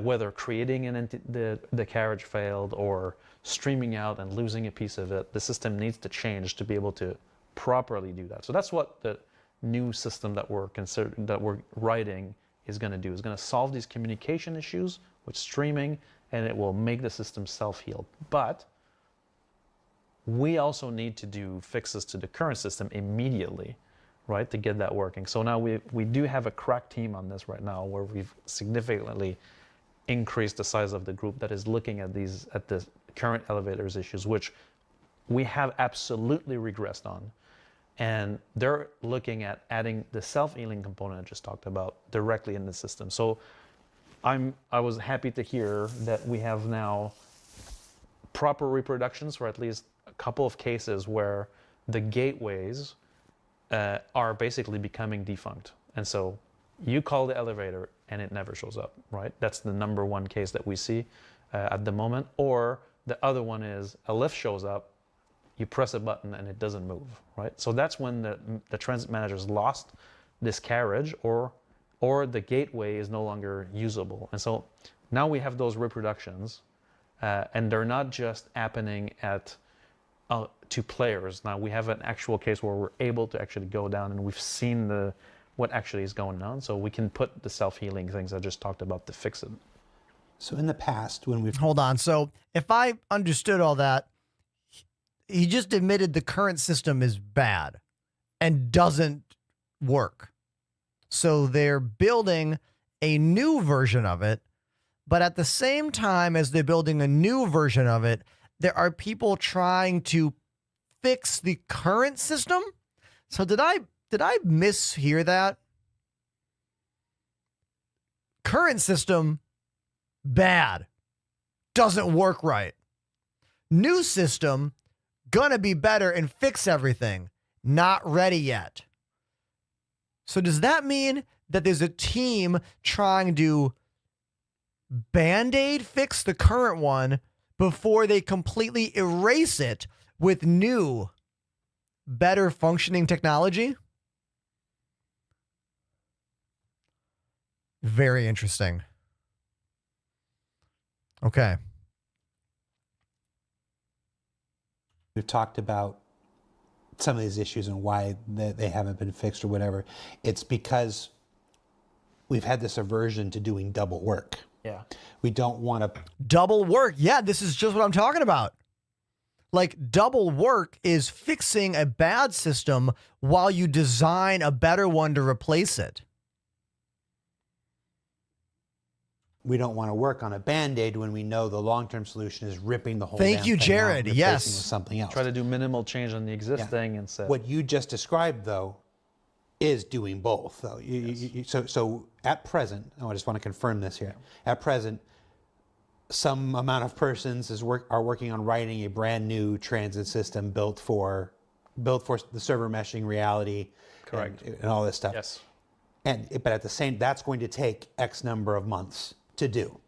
Whether creating the carriage failed or streaming out and losing a piece of it, the system needs to change to be able to properly do that. So that's what the new system that we're writing is going to do. It's going to solve these communication issues with streaming, and it will make the system self-heal. But we also need to do fixes to the current system immediately, right, to get that working. So now we do have a crack team on this right now, where we've significantly increased the size of the group that is looking at the current elevators issues, which we have absolutely regressed on. And they're looking at adding the self-healing component I just talked about directly in the system. So I was happy to hear that we have now proper reproductions for at least a couple of cases where the gateways are basically becoming defunct. And so you call the elevator and it never shows up, right? That's the number one case that we see at the moment. Or the other one is a lift shows up, you press a button and it doesn't move, right? So that's when the transit manager's lost this carriage, or the gateway is no longer usable. And so now we have those reproductions, and they're not just happening at to players. Now we have an actual case where we're able to actually go down and we've seen what actually is going on, so we can put the self-healing things I just talked about to fix it. So in the past, when we've... Hold on. So if I understood all that, he just admitted the current system is bad and doesn't work. So they're building a new version of it, but at the same time as they're building a new version of it, there are people trying to fix the current system. So did I mishear that? Current system, bad. Doesn't work right. New system, gonna be better and fix everything. Not ready yet. So does that mean that there's a team trying to Band-Aid fix the current one before they completely erase it with new, better functioning technology? Very interesting. Okay. We've talked about some of these issues and why they haven't been fixed or whatever. It's because we've had this aversion to doing double work. Yeah. We don't want to... Double work. Yeah, this is just what I'm talking about. Like, double work is fixing a bad system while you design a better one to replace it. We don't want to work on a Band-Aid when we know the long-term solution is ripping the whole Thank damn you, thing out Jared. and replacing Yes. it with something else. Try to do minimal change on the existing instead. What you just described, though, is doing both. Though. So at present, I just want to confirm this here. At present, some amount of persons are working on writing a brand new transit system built for the server meshing reality, correct, and all this stuff. Yes. But at the same, that's going to take X number of months to do.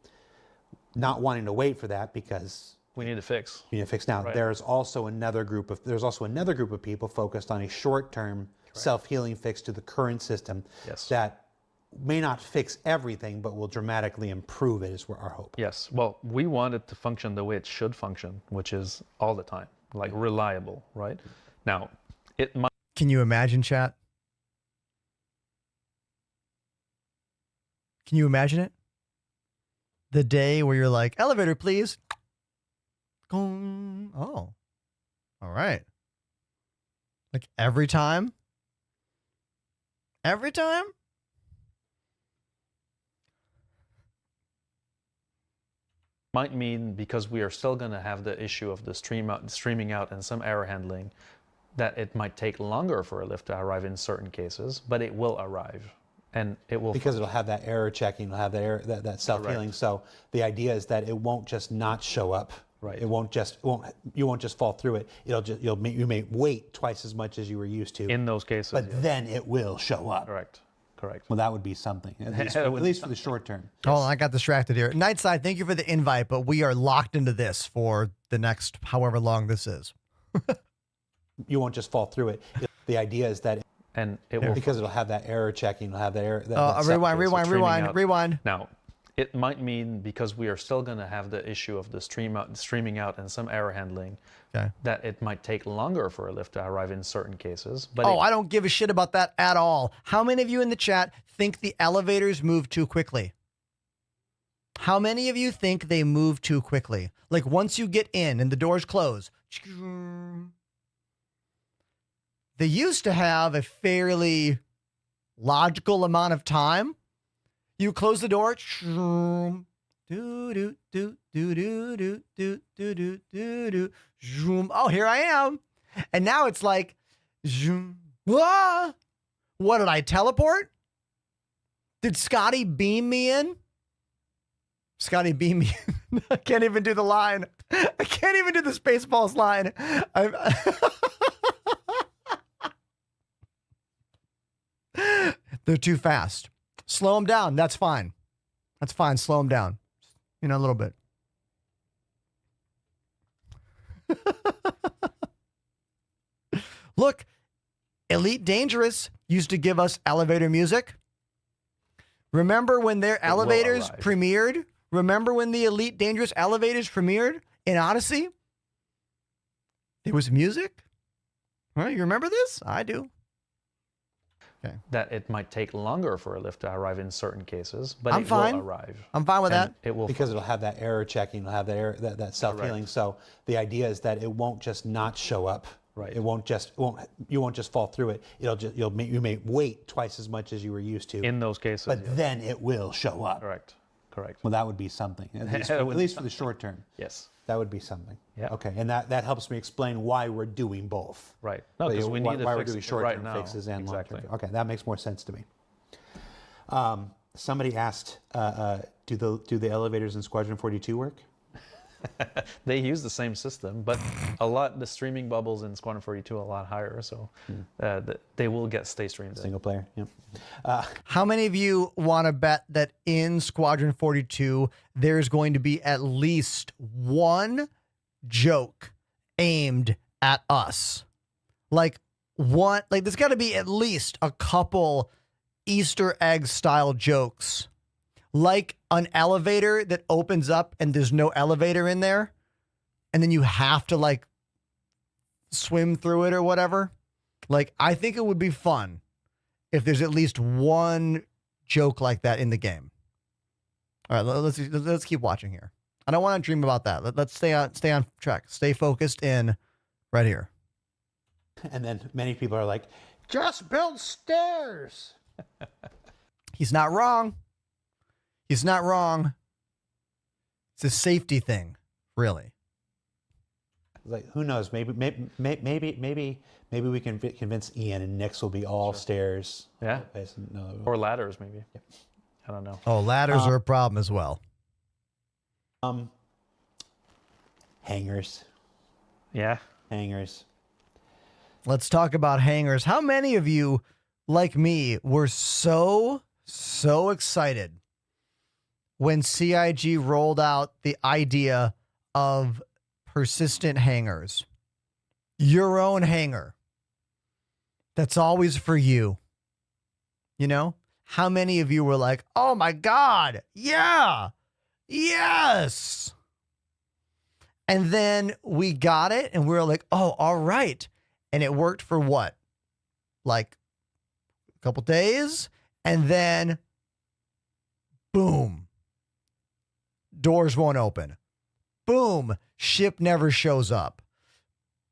Not wanting to wait for that because we need to fix. You need to fix now. Right. There's also another group of people focused on a short-term self-healing fix to the current system that may not fix everything, but will dramatically improve it. Is our hope. Yes. Well, we want it to function the way it should function, which is all the time, like reliable, right? Now, it might. Can you imagine, chat? Can you imagine it? The day where you're like, elevator, please. Oh, all right. Like every time? Every time? Might mean, because we are still going to have the issue of the streaming out and some error handling, that it might take longer for a lift to arrive in certain cases, but it will arrive. And it will, because it'll have that error checking, it'll have that self-healing. So the idea is that it won't just not show up. Right. You won't just fall through it. You may wait twice as much as you were used to. In those cases. But then it will show up. Correct. Well, that would be something, at least for the short term. Oh, I got distracted here. Nightside, thank you for the invite, but we are locked into this for the next however long this is. You won't just fall through it. The idea is that. And it will, because it'll have that error checking, it'll have that error. Rewind. Now, it might mean, because we are still going to have the issue of the streaming out and some error handling, that it might take longer for a lift to arrive in certain cases. But I don't give a shit about that at all. How many of you in the chat think the elevators move too quickly? How many of you think they move too quickly? Like once you get in and the doors close, they used to have a fairly logical amount of time. You close the door. Oh, here I am. And now it's like, what did I teleport? Did Scotty beam me in? Scotty beam me in. I can't even do the line. I can't even do the Spaceballs line. They're too fast. Slow them down. That's fine. That's fine. Slow them down. A little bit. Look, Elite Dangerous used to give us elevator music. Remember when their elevators premiered? Remember when the Elite Dangerous elevators premiered in Odyssey? There was music? Well, you remember this? I do. Okay. That it might take longer for a lift to arrive in certain cases, but I'm fine. Will arrive. I'm fine with that. It will, because it'll have that error checking, it'll have that self-healing. So the idea is that it won't just not show up. Right. You won't just fall through it. You may wait twice as much as you were used to. In those cases. But then it will show up. Correct. Well, that would be something, at least for the short term. Yes. That would be something. Yeah. Okay, and that helps me explain why we're doing both. Right. No, because we need to why we're fix doing it short-term right fixes and exactly. long-term. Okay, that makes more sense to me. Somebody asked, do the elevators in Squadron 42 work? They use the same system, but the streaming bubbles in Squadron 42 are a lot higher, so they will stay streamed. Single player, yeah. How many of you want to bet that in Squadron 42 there's going to be at least one joke aimed at us? Like there's got to be at least a couple Easter egg style jokes. Like an elevator that opens up and there's no elevator in there, and then you have to swim through it or whatever. I think it would be fun if there's at least one joke like that in the game. All right, let's keep watching here. I don't want to dream about that. Let's stay on track. Stay focused in right here. And then many people are like, just build stairs. He's not wrong. He's not wrong. It's a safety thing, really. Like, who knows? Maybe we can convince Ian and Nick's will be all stairs. Yeah. No. Or ladders, maybe. Yep. I don't know. Oh, ladders are a problem as well. Hangers. Yeah. Hangers. Let's talk about hangers. How many of you, like me, were so excited when CIG rolled out the idea of persistent hangers? Your own hanger. That's always for you. You know? How many of you were like, oh my God, yeah, yes. And then we got it and we were like, oh, all right. And it worked for what? Like a couple days. And then boom, doors won't open. Boom, ship never shows up.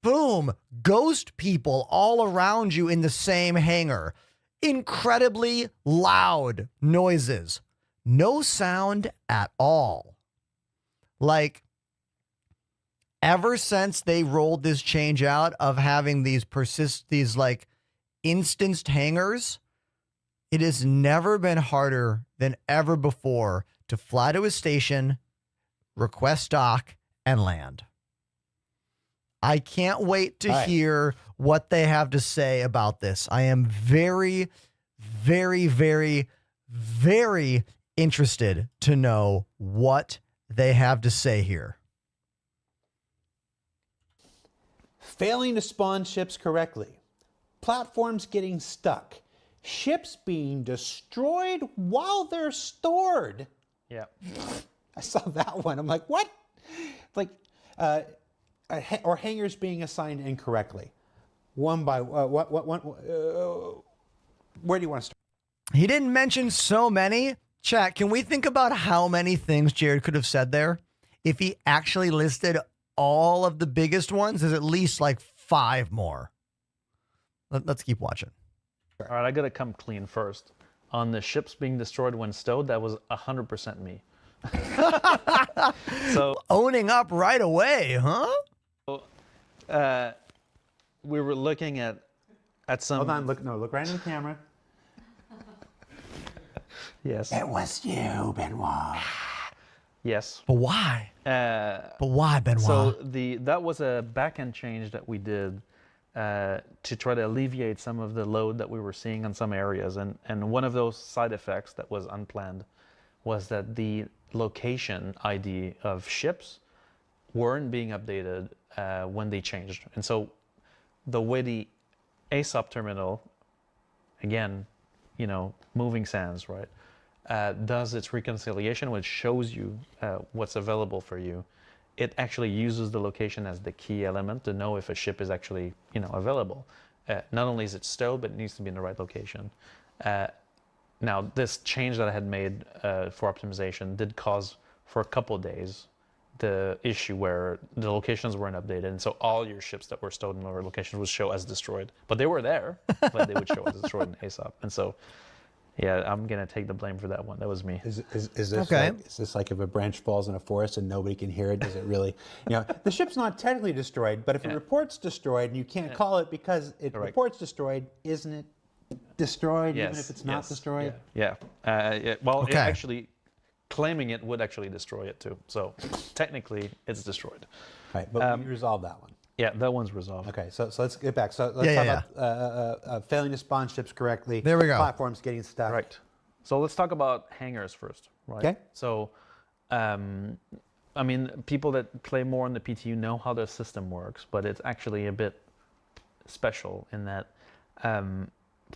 Boom, ghost people all around you in the same hangar. Incredibly loud noises. No sound at all. Like, ever since they rolled this change out of having these like instanced hangars, it has never been harder than ever before to fly to a station, request dock, and land. I can't wait to hear what they have to say about this. I am very, very, very, very interested to know what they have to say here. Failing to spawn ships correctly. Platforms getting stuck. Ships being destroyed while they're stored. Yeah. I saw that one. I'm like, what? Like, or hangars being assigned incorrectly. One by where do you want to start? He didn't mention so many. Chat, can we think about how many things Jared could have said there? If he actually listed all of the biggest ones, there's at least like 5 more. Let's keep watching. All right, I got to come clean first. On the ships being destroyed when stowed, that was 100% me. So owning up right away, huh? We were looking at some. Hold on, look right in the camera. Yes. It was you, Benoit. Yes. But why? But why, Benoit? So that was a back-end change that we did to try to alleviate some of the load that we were seeing on some areas. And one of those side effects that was unplanned was that the location ID of ships weren't being updated when they changed. And so the way the ASOP terminal, again, moving sands, right, does its reconciliation, which shows you what's available for you, it actually uses the location as the key element to know if a ship is actually, available. Not only is it stowed, but it needs to be in the right location. Now, this change that I had made for optimization did cause, for a couple of days, the issue where the locations weren't updated, and so all your ships that were stowed in lower locations would show as destroyed. But they were there, but they would show as destroyed in ASOP. And so, yeah, I'm gonna take the blame for that one. That was me. Is this okay? Is this like if a branch falls in a forest and nobody can hear it? Does it really? The ship's not technically destroyed, but if it reports destroyed and you can't call it because it reports destroyed, isn't it destroyed even if it's not destroyed? Yeah. Well, Okay. it actually claiming it would actually destroy it too. So technically, it's destroyed. Right, but we resolved that one. Yeah, that one's resolved. Okay, so let's get back. So let's talk about failing to spawn ships correctly. There we go. Platforms getting stuck. Right. So let's talk about hangars first. Right. Okay. So, people that play more on the PTU know how the system works, but it's actually a bit special in that,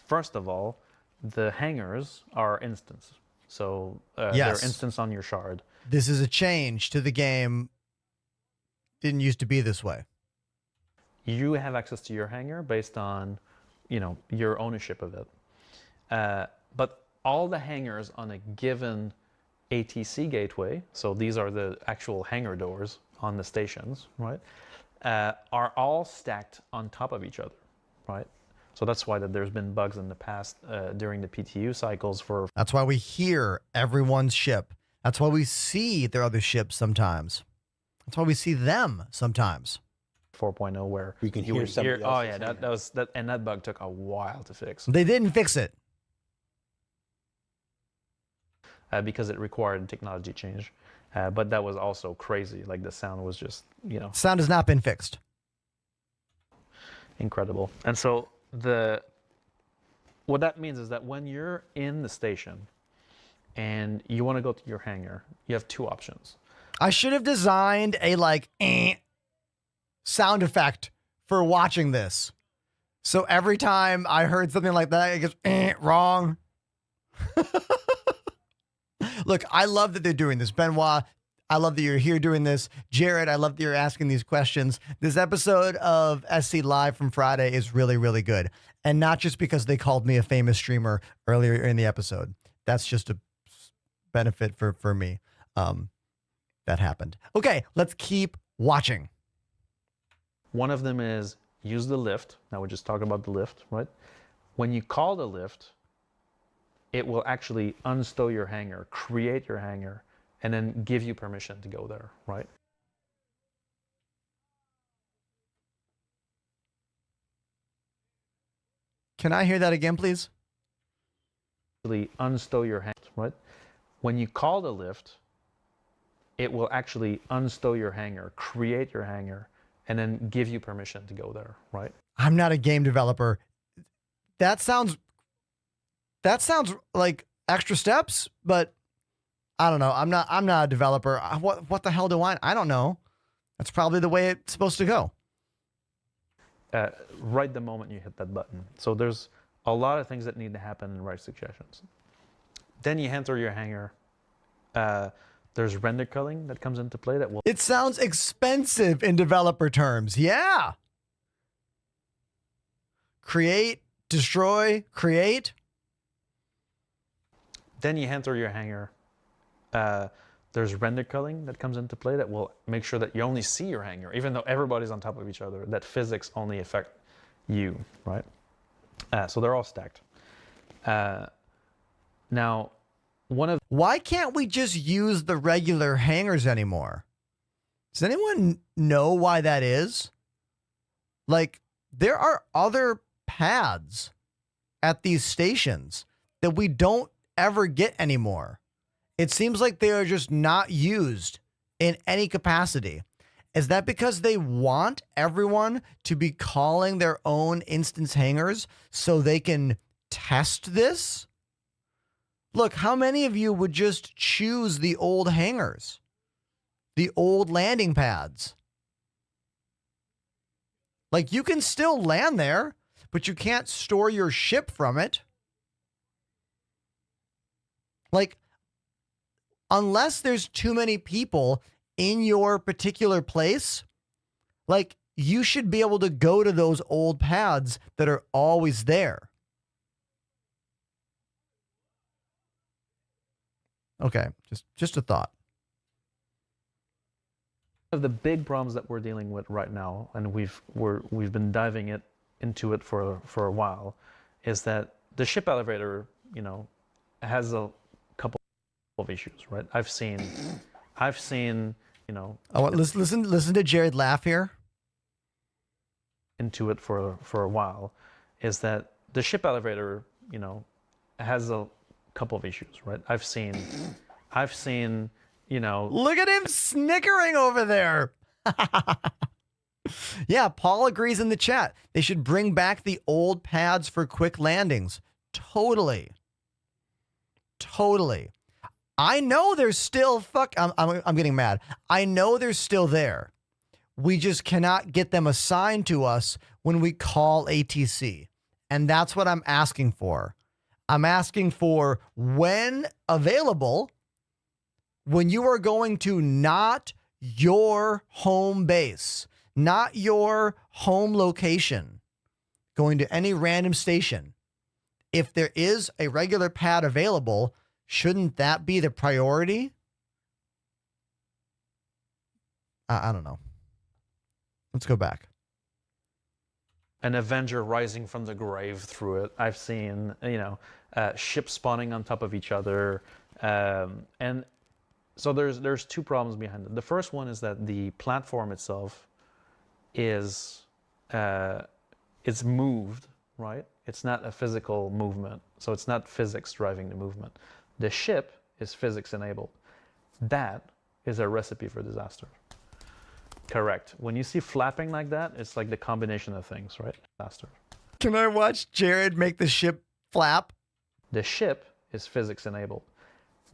first of all, the hangars are instance. So they're instance on your shard. This is a change to the game. Didn't used to be this way. You have access to your hangar based on, your ownership of it. But all the hangars on a given ATC gateway, so these are the actual hangar doors on the stations, right, are all stacked on top of each other, right? So that's why that there's been bugs in the past during the PTU cycles for... That's why we hear everyone's ship. That's why we see their other ships sometimes. That's why we see them sometimes. 4.0 where You can you hear would somebody oh else's yeah, that was that, and that bug took a while to fix They didn't fix it. because it required technology change. But that was also crazy. Like the sound was just, you know, Sound has not been fixed. incredible. And so what that means is that when you're in the station and you want to go to your hangar, you have two options. I should have designed a sound effect for watching this. So every time I heard something like that, it goes wrong. Look, I love that they're doing this. Benoit, I love that you're here doing this. Jared, I love that you're asking these questions. This episode of SC Live from Friday is really, really good. And not just because they called me a famous streamer earlier in the episode. That's just a benefit for me. That happened. Okay, let's keep watching. One of them is use the lift. Now we're just talking about the lift, right? When you call the lift, it will actually unstow your hangar, create your hangar, and then give you permission to go there, right? Can I hear that again, please? Actually unstow your hangar, right? When you call the lift, it will actually unstow your hangar, create your hangar, and then give you permission to go there, right? I'm not a game developer. That sounds like extra steps, but I don't know. I'm not a developer. What the hell do I don't know. That's probably the way it's supposed to go. Right the moment you hit that button. So there's a lot of things that need to happen in right suggestions. Then you enter your hangar. There's render culling that comes into play that will... It sounds expensive in developer terms. Yeah. Create, destroy, create. Then you enter your hangar. There's render culling that comes into play that will make sure that you only see your hangar, even though everybody's on top of each other, that physics only affect you, right? So they're all stacked. Now, why can't we just use the regular hangars anymore? Does anyone know why that is? Like, there are other pads at these stations that we don't ever get anymore. It seems like they are just not used in any capacity. Is that because they want everyone to be calling their own instance hangars so they can test this? Look, how many of you would just choose the old hangars? The old landing pads? Like, you can still land there, but you can't store your ship from it. Like, unless there's too many people in your particular place, like, you should be able to go to those old pads that are always there. Okay, just a thought. One of the big problems that we're dealing with right now, and we've been diving into it for a while, is that the ship elevator, you know, has a couple of issues, right? I've seen, you know. Oh, listen to Jared laugh here. Into it for a while, is that the ship elevator, you know, has a couple of issues, right? I've seen, you know. Look at him snickering over there. Yeah, Paul agrees in the chat. They should bring back the old pads for quick landings. Totally. I know they're still I'm getting mad. I know they're still there. We just cannot get them assigned to us when we call ATC. And that's what I'm asking for. I'm asking for, when available, when you are going to not your home base, not your home location, going to any random station, if there is a regular pad available, Shouldn't that be the priority? I don't know. Let's go back. An Avenger rising from the grave through it. I've seen, ships spawning on top of each other. And so there's two problems behind it. The first one is that the platform itself is it's moved, right? It's not a physical movement. So it's not physics driving the movement. The ship is physics enabled. That is a recipe for disaster. Correct. When you see flapping like that, it's like the combination of things, right? Disaster. Can I watch Jared make the ship flap? The ship is physics enabled.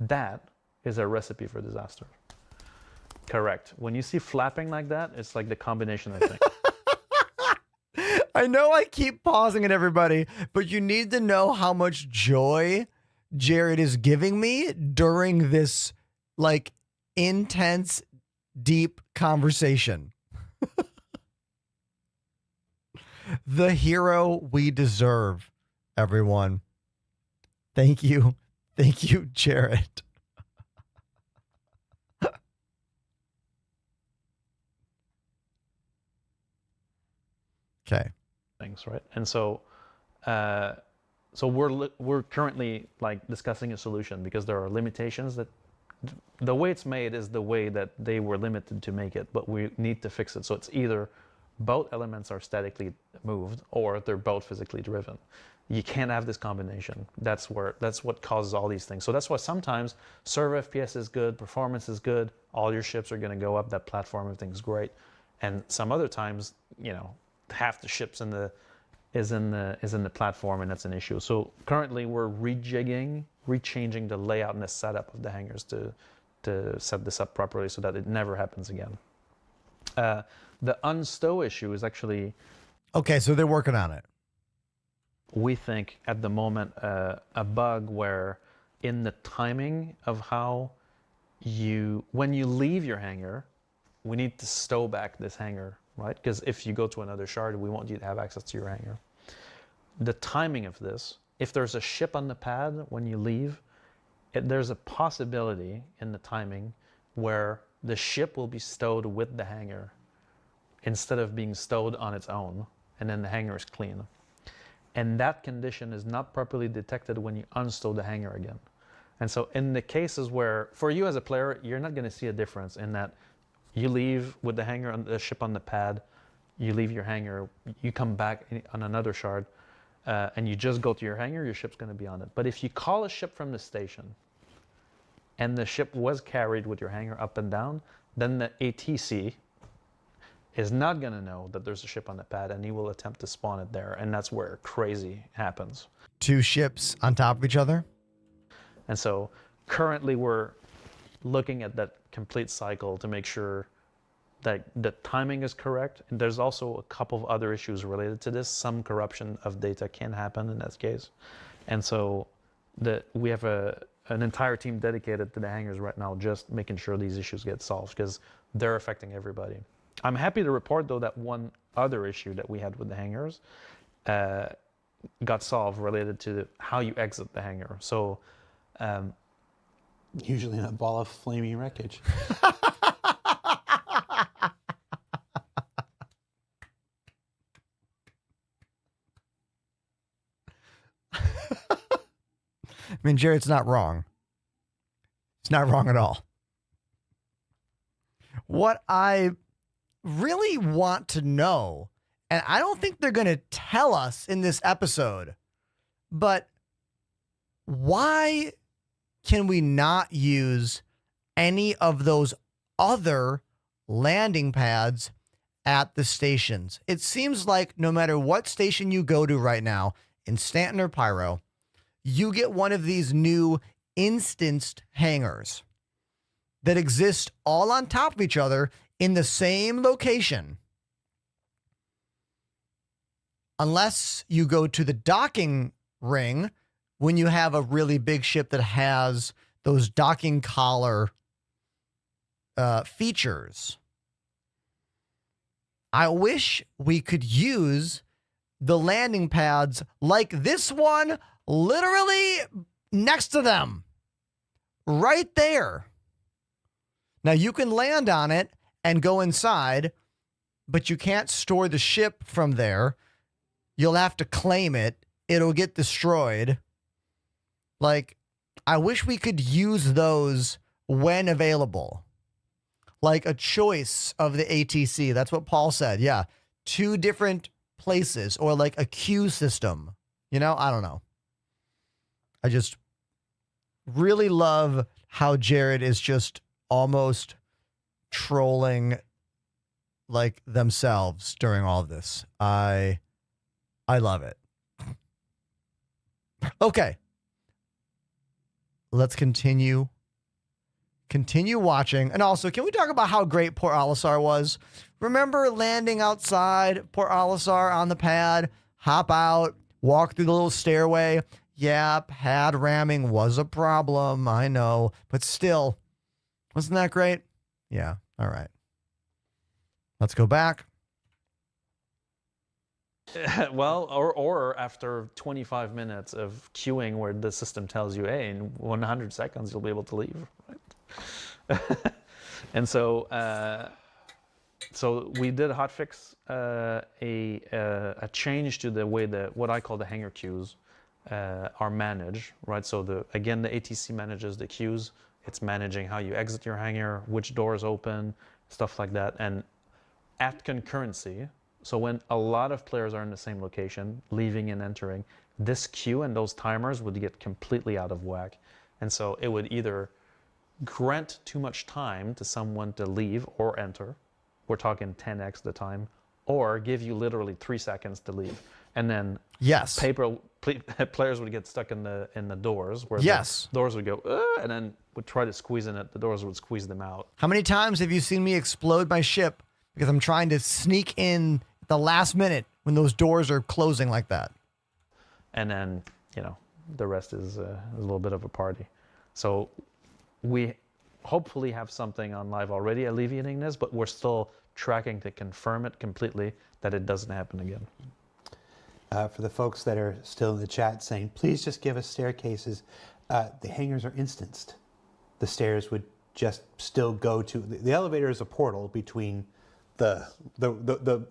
That is a recipe for disaster. Correct. When you see flapping like that, it's like the combination of things. I know I keep pausing it, everybody, but you need to know how much joy Jared is giving me during this, like, intense, deep conversation. The hero we deserve, everyone. Thank you. Thank you, Jared. Okay. Things, right? And so we're currently like discussing a solution because there are limitations that the way it's made is the way that they were limited to make it, but we need to fix it. So it's either both elements are statically moved or they're both physically driven. You can't have this combination. That's what causes all these things. So that's why sometimes server FPS is good, performance is good, all your ships are going to go up, that platform, everything's great. And some other times, half the ships is in the platform, and that's an issue. So currently we're rechanging the layout and the setup of the hangars to set this up properly so that it never happens again. The unstow issue is actually... Okay, so they're working on it. We think at the moment a bug where in the timing of how when you leave your hangar, we need to stow back this hangar, right? Because if you go to another shard, we want you to have access to your hangar. The timing of this, if there's a ship on the pad when you leave, there's a possibility in the timing where the ship will be stowed with the hangar instead of being stowed on its own, and then the hangar is clean. And that condition is not properly detected when you unstow the hangar again. And so in the cases where, for you as a player, you're not going to see a difference in that you leave with the hangar on the ship on the pad, you leave your hangar, you come back on another shard, and you just go to your hangar, your ship's going to be on it. But if you call a ship from the station and the ship was carried with your hangar up and down, then the ATC is not going to know that there's a ship on the pad, and he will attempt to spawn it there, and that's where crazy happens. Two ships on top of each other? And so currently we're looking at that complete cycle to make sure that the timing is correct. And there's also a couple of other issues related to this. Some corruption of data can happen in that case. And so we have an entire team dedicated to the hangars right now, just making sure these issues get solved because they're affecting everybody. I'm happy to report, though, that one other issue that we had with the hangars got solved related to how you exit the hangar. So usually in a ball of flaming wreckage. I mean, Jared's not wrong. It's not wrong at all. What I really want to know, and I don't think they're going to tell us in this episode, but why can we not use any of those other landing pads at the stations? It seems like no matter what station you go to right now, in Stanton or Pyro, you get one of these new instanced hangars that exist all on top of each other in the same location. Unless you go to the docking ring when you have a really big ship that has those docking collar features. I wish we could use the landing pads like this one literally next to them. right there. Now you can land on it and go inside, but you can't store the ship from there. You'll have to claim it. It'll get destroyed. Like, I wish we could use those when available. Like a choice of the ATC. That's what Paul said. Yeah. 2 different places, or like a queue system. You know, I don't know. I just really love how Jared is just almost trolling like themselves during all of this. I love it. Okay. Let's continue watching. And also, can we talk about how great Port Olisar was? Remember landing outside Port Olisar on the pad, hop out, walk through the little stairway. Yeah, pad ramming was a problem, I know, but still, wasn't that great? Yeah, all right. Let's go back. Well, or after 25 minutes of queuing where the system tells you, hey, in 100 seconds you'll be able to leave, right? And so so we did hotfix a change to the way that what I call the hangar queues are managed, right? So again, the ATC manages the queues. It's managing how you exit your hangar, which doors open, stuff like that. And at concurrency, so when a lot of players are in the same location, leaving and entering, this queue and those timers would get completely out of whack. And so it would either grant too much time to someone to leave or enter. We're talking 10x the time, or give you literally 3 seconds to leave. And then yes, players would get stuck in the doors, where yes, the doors would go, and then would try to squeeze in it. The doors would squeeze them out. How many times have you seen me explode my ship because I'm trying to sneak in at the last minute when those doors are closing like that? And then, you know, the rest is a little bit of a party. So we hopefully have something on live already alleviating this, but we're still tracking to confirm it completely that it doesn't happen again. For the folks that are still in the chat saying, please just give us staircases, the hangars are instanced. The stairs would just still go to, the elevator is a portal between the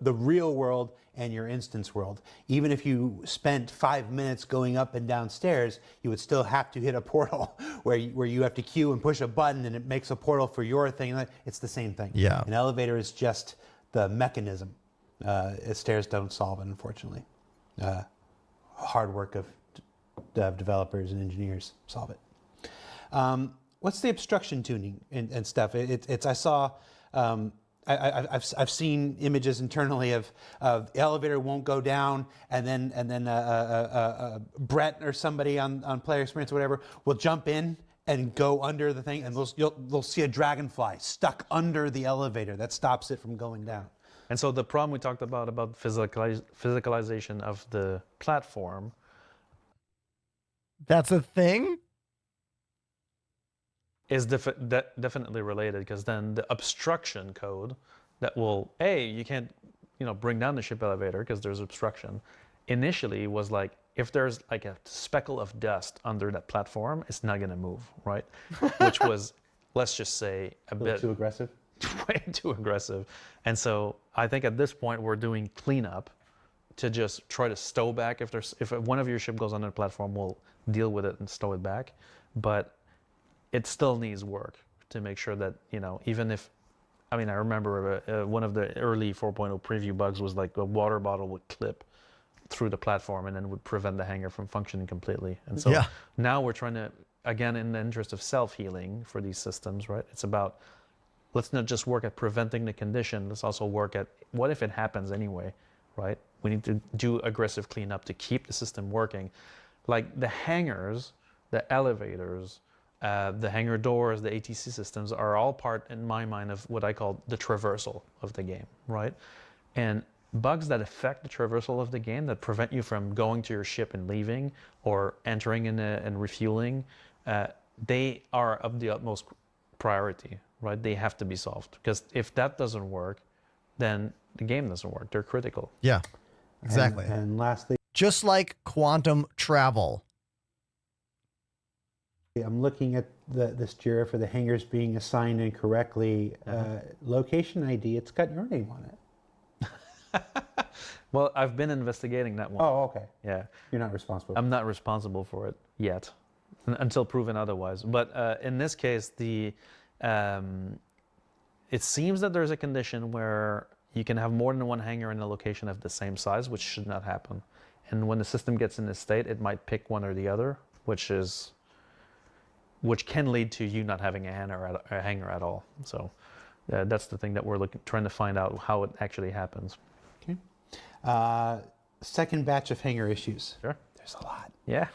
real world and your instance world. Even if you spent 5 minutes going up and down stairs, you would still have to hit a portal where you have to queue and push a button and it makes a portal for your thing. It's the same thing. Yeah. An elevator is just the mechanism. Stairs don't solve it, unfortunately. Hard work of developers and engineers solve it. What's the obstruction tuning and stuff? I saw. I've seen images internally of the elevator won't go down, and then Brett or somebody on player experience or whatever will jump in and go under the thing, and they'll see a dragonfly stuck under the elevator that stops it from going down. And so the problem we talked about physicalization of the platform. That's a thing? Is definitely related, because then the obstruction code that will, you can't, bring down the ship elevator because there's obstruction, initially was like, if there's like a speckle of dust under that platform, it's not going to move, right? Which was, let's just say, a bit too aggressive. Way too aggressive. And so I think at this point we're doing cleanup to just try to stow back. If one of your ship goes under the platform, we'll deal with it and stow it back. But it still needs work to make sure that, even if, I remember one of the early 4.0 preview bugs was like a water bottle would clip through the platform and then would prevent the hangar from functioning completely. And so now we're trying to, again, in the interest of self-healing for these systems, right? It's about, let's not just work at preventing the condition, let's also work at what if it happens anyway, right? We need to do aggressive cleanup to keep the system working. Like the hangars, the elevators, the hangar doors, the ATC systems are all part, in my mind, of what I call the traversal of the game, right? And bugs that affect the traversal of the game, that prevent you from going to your ship and leaving, or entering and refueling, they are of the utmost priority, right? They have to be solved, because if that doesn't work, then the game doesn't work. They're critical. Yeah, exactly. And lastly, just like quantum travel. I'm looking at this JIRA for the hangars being assigned incorrectly. Location ID, it's got your name on it. Well, I've been investigating that one. Oh, okay. Yeah. You're not responsible. I'm not responsible for it yet, until proven otherwise. But in this case, it seems that there's a condition where you can have more than one hangar in a location of the same size, which should not happen. And when the system gets in this state, it might pick one or the other, which can lead to you not having a hangar at all. So that's the thing that we're trying to find out how it actually happens. Okay. Second batch of hangar issues. Sure. There's a lot. Yeah.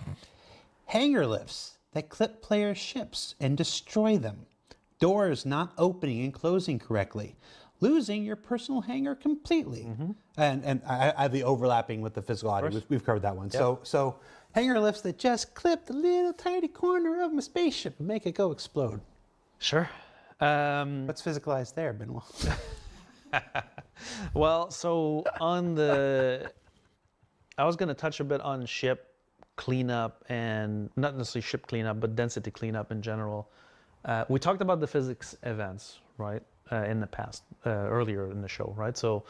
Hangar lifts that clip players' ships and destroy them. Doors not opening and closing correctly. Losing your personal hangar completely. And I have the overlapping with the physical audio. We've covered that one. Yep. So hangar lifts that just clip the little tiny corner of my spaceship and make it go explode. Sure. What's physicalized there, Benoit? Well, so I was going to touch a bit on ship cleanup, and not necessarily ship cleanup, but density cleanup in general. We talked about the physics events, right, in the past, earlier in the show, right? So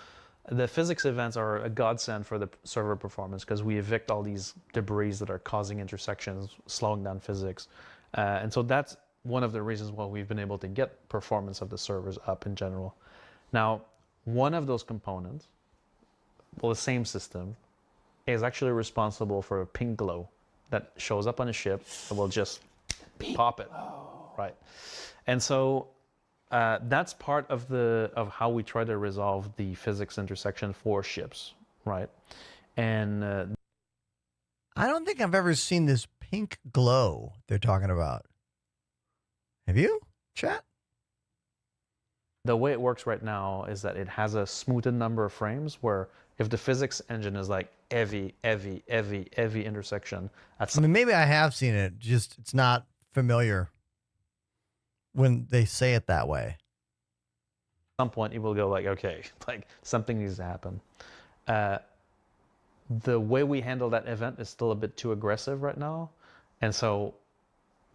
the physics events are a godsend for the server performance because we evict all these debris that are causing intersections, slowing down physics. And so that's one of the reasons why we've been able to get performance of the servers up in general. Now, one of those components, well, the same system, is actually responsible for a pink glow that shows up on a ship that will just pop it, right? And so that's part of how we try to resolve the physics intersection for ships, right? And I don't think I've ever seen this pink glow they're talking about. Have you, chat? the way it works right now is that it has a smoothed number of frames where if the physics engine is like heavy intersection at I mean, maybe I have seen it, just it's not familiar when they say it that way. At some point it will go like, okay, like something needs to happen. The way we handle that event is still a bit too aggressive right now. And so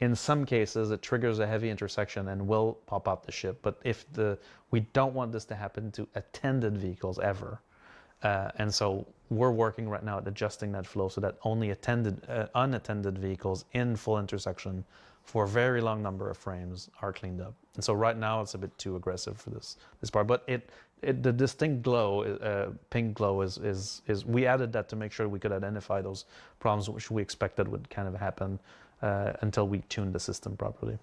in some cases it triggers a heavy intersection and will pop out the ship. But if we don't want this to happen to attended vehicles ever. And so we're working right now at adjusting that flow so that only unattended vehicles in full intersection for a very long number of frames are cleaned up. And so right now it's a bit too aggressive for this part. But the distinct glow, pink glow, is we added that to make sure we could identify those problems which we expected would kind of happen until we tuned the system properly.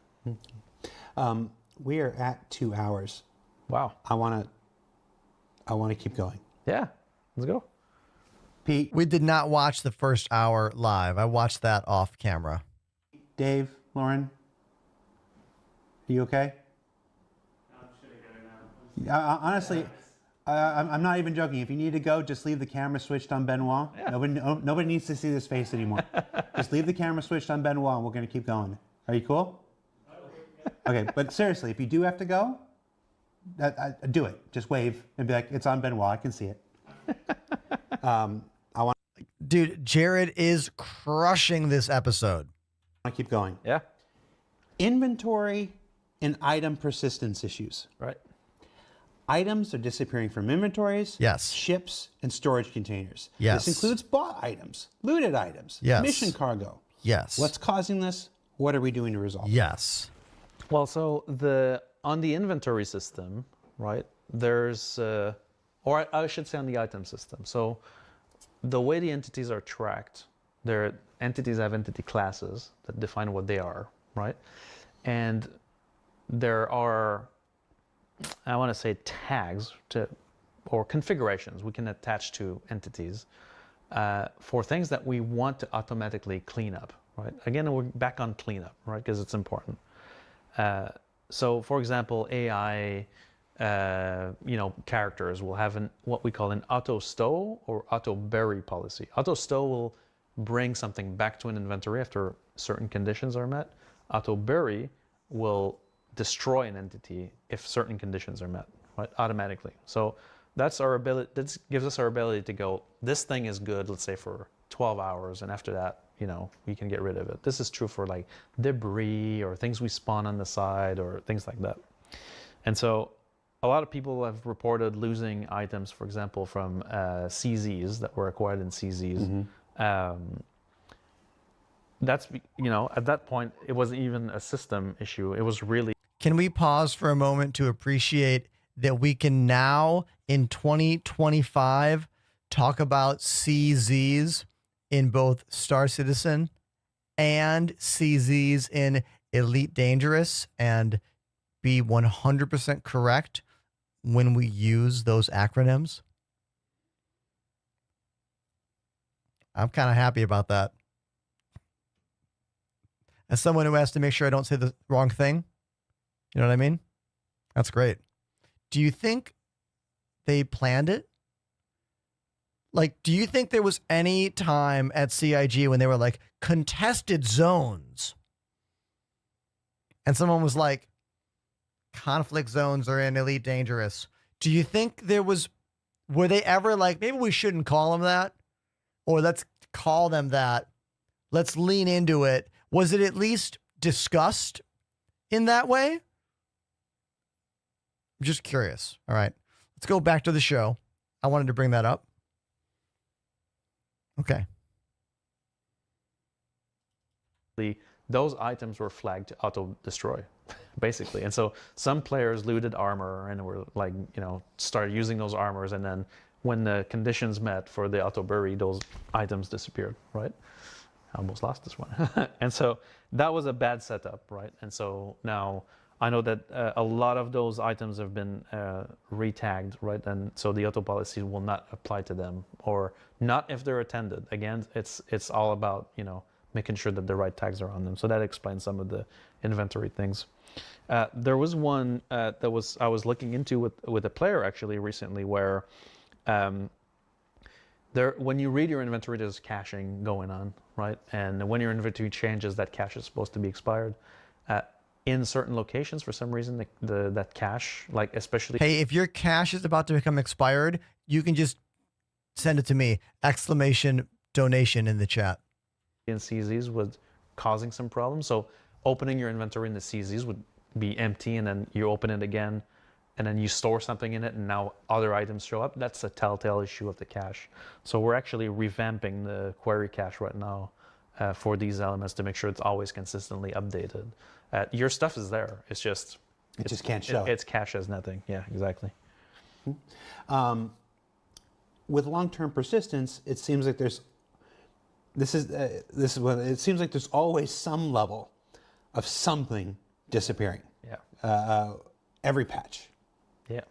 We are at 2 hours. Wow. I want to keep going. Yeah, let's go. Pete, we did not watch the first hour live. I watched that off camera. Dave, Lauren, are you okay? I'm just gonna go now. Honestly, I'm not even joking. If you need to go, just leave the camera switched on Benoit. Yeah. Nobody needs to see this face anymore. Just leave the camera switched on Benoit and we're going to keep going. Are you cool? Okay, but seriously, if you do have to go, do it. Just wave and be like, it's on Benoit. I can see it. Dude, Jared is crushing this episode. I keep going. Yeah. Inventory and item persistence issues. Right. Items are disappearing from inventories, yes, ships, and storage containers. Yes. This includes bought items, looted items, yes, mission cargo. Yes. What's causing this? What are we doing to resolve it? Yes. Well, so on the inventory system, right, there's, or I should say on the item system. So the way the entities are tracked, entities have entity classes that define what they are, right? And there are, I want to say, tags or configurations we can attach to entities for things that we want to automatically clean up, right? Again, we're back on cleanup, right? Because it's important. So, for example, AI, characters will have what we call an auto stow or auto bury policy. Auto stow will bring something back to an inventory after certain conditions are met. Auto bury will destroy an entity if certain conditions are met, right? Automatically. So that's our ability. That gives us our ability to go, this thing is good, let's say for 12 hours, and after that, we can get rid of it. This is true for like debris or things we spawn on the side or things like that. And so a lot of people have reported losing items, for example, from CZs that were acquired in CZs. That's, at that point, it wasn't even a system issue. It was really... Can we pause for a moment to appreciate that we can now, in 2025, talk about CZs in both Star Citizen and CZs in Elite Dangerous and be 100% correct when we use those acronyms? I'm kind of happy about that. As someone who has to make sure I don't say the wrong thing, you know what I mean? That's great. Do you think they planned it? Like, do you think there was any time at CIG when they were like, contested zones? And someone was like, conflict zones are in Elite Dangerous. Do you think were they ever like, maybe we shouldn't call them that? Or let's call them that. Let's lean into it. Was it at least discussed in that way? I'm just curious. All right. Let's go back to the show. I wanted to bring that up. Okay. Those items were flagged to auto-destroy, basically. And so some players looted armor and were like, started using those armors. And then when the conditions met for the auto-bury, those items disappeared, right? I almost lost this one. And so that was a bad setup, right? And so now I know that a lot of those items have been retagged, right? And so the auto policy will not apply to them, or not if they're attended. Again, it's all about, making sure that the right tags are on them. So that explains some of the inventory things. There was one I was looking into with a player actually recently where when you read your inventory, there's caching going on, right? And when your inventory changes, that cache is supposed to be expired. In certain locations, for some reason, that cache, like especially... Hey, if your cache is about to become expired, you can just send it to me. !donation in the chat. In CZs was causing some problems. So opening your inventory in the CZs would be empty, and then you open it again, and then you store something in it, and now other items show up. That's a telltale issue of the cache. So we're actually revamping the query cache right now for these elements to make sure it's always consistently updated. Your stuff is there. It's just... It just can't show. It's cache as nothing. Yeah, exactly. With long-term persistence, it seems like it seems like there's always some level of something disappearing. Yeah. Every patch. Yeah.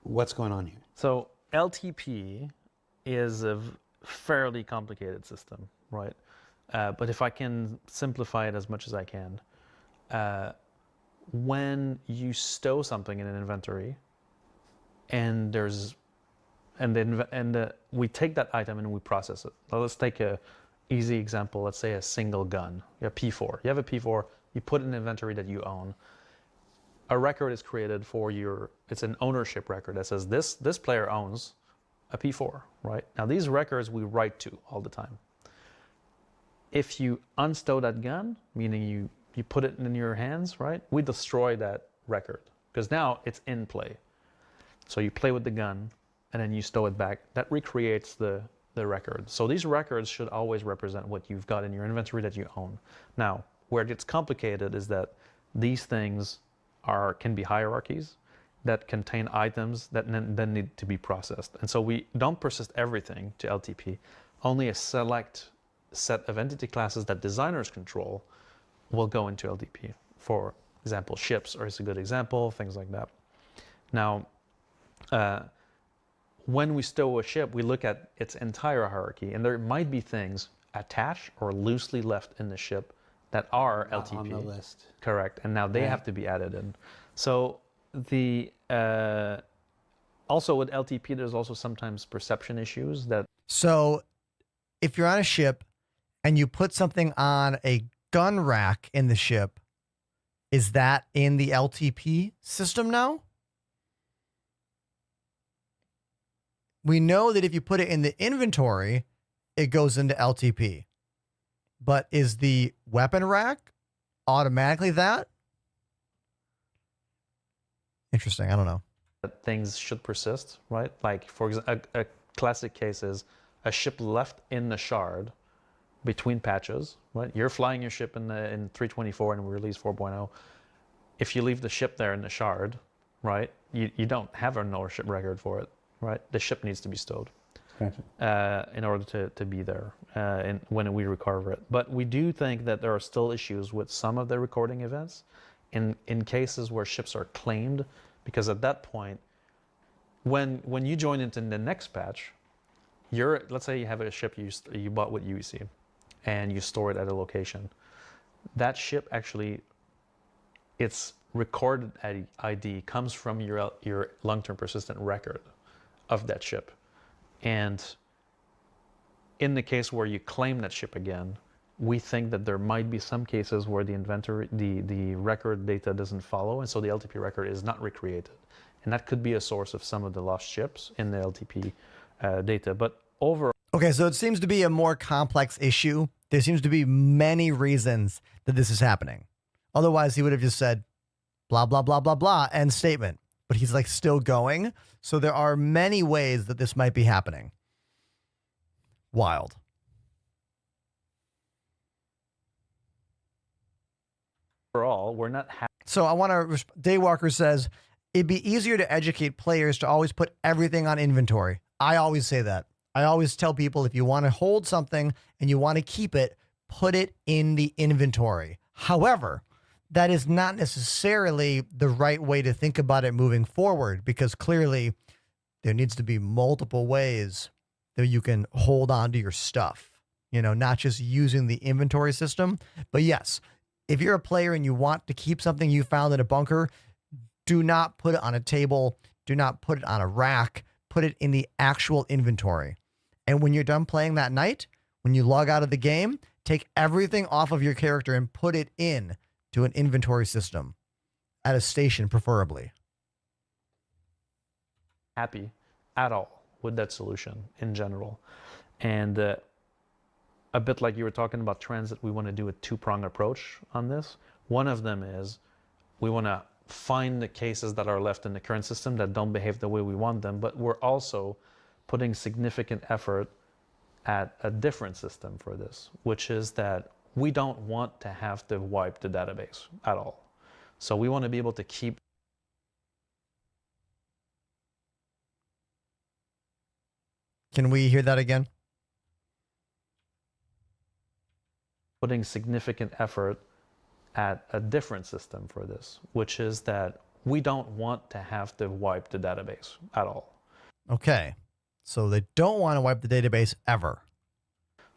What's going on here? So LTP is a fairly complicated system, right? But if I can simplify it as much as I can, when you stow something in an inventory, and we take that item and we process it. Now let's take a easy example. Let's say a single gun. You have P4. You have a P4. You put it in an inventory that you own. A record is created for it's an ownership record that says this player owns a P4, right? Now these records we write to all the time. If you unstow that gun, meaning you put it in your hands, right? We destroy that record because now it's in play. So you play with the gun and then you stow it back. That recreates the record. So these records should always represent what you've got in your inventory that you own. Now, where it gets complicated is that these things can be hierarchies that contain items that then need to be processed. And so we don't persist everything to LTP. Only a select set of entity classes that designers control will go into LTP. For example, ships is a good example, things like that. Now, when we stow a ship, we look at its entire hierarchy, and there might be things attached or loosely left in the ship that are LTP. On the list. Correct, and now they have to be added in. So also with LTP, there's also sometimes perception issues that... So if you're on a ship and you put something on a gun rack in the ship, is that in the LTP system now? We know that if you put it in the inventory, it goes into LTP. but is the weapon rack automatically that? Interesting. I don't know. That things should persist, right? Like, for example, a classic case is a ship left in the shard between patches, right? You're flying your ship in 324 and we release 4.0. If you leave the ship there in the shard, right, you don't have an ownership record for it, right? The ship needs to be stowed in order to be there when we recover it. But we do think that there are still issues with some of the recording events in cases where ships are claimed, because at that point, when you join into the next patch, let's say you have a ship you bought with UEC and you store it at a location. That ship actually, its recorded ID comes from your long-term persistent record of that ship. And in the case where you claim that ship again, we think that there might be some cases where the inventory, the record data doesn't follow, and so the LTP record is not recreated. And that could be a source of some of the lost ships in the LTP data. But overall... Okay, so it seems to be a more complex issue. There seems to be many reasons that this is happening. Otherwise, he would have just said, blah, blah, blah, blah, blah, end statement. But he's like still going. So there are many ways that this might be happening. Wild. Overall, we're not So I want to, Daywalker says, it'd be easier to educate players to always put everything on inventory. I always say that. I always tell people, if you want to hold something and you want to keep it, put it in the inventory. However, that is not necessarily the right way to think about it moving forward, because clearly there needs to be multiple ways that you can hold on to your stuff, you know, not just using the inventory system. But yes, if you're a player and you want to keep something you found in a bunker, do not put it on a table. Do not put it on a rack. Put it in the actual inventory. And when you're done playing that night, when you log out of the game, take everything off of your character and put it in to an inventory system at a station, preferably. Happy at all with that solution in general. And a bit like you were talking about transit, we want to do a two-pronged approach on this. One of them is we want to find the cases that are left in the current system that don't behave the way we want them, but we're also putting significant effort at a different system for this, which is that we don't want to have to wipe the database at all. So we want to be able to keep Can we hear that again? putting significant effort at a different system for this, which is that we don't want to have to wipe the database at all. Okay. So they don't want to wipe the database ever.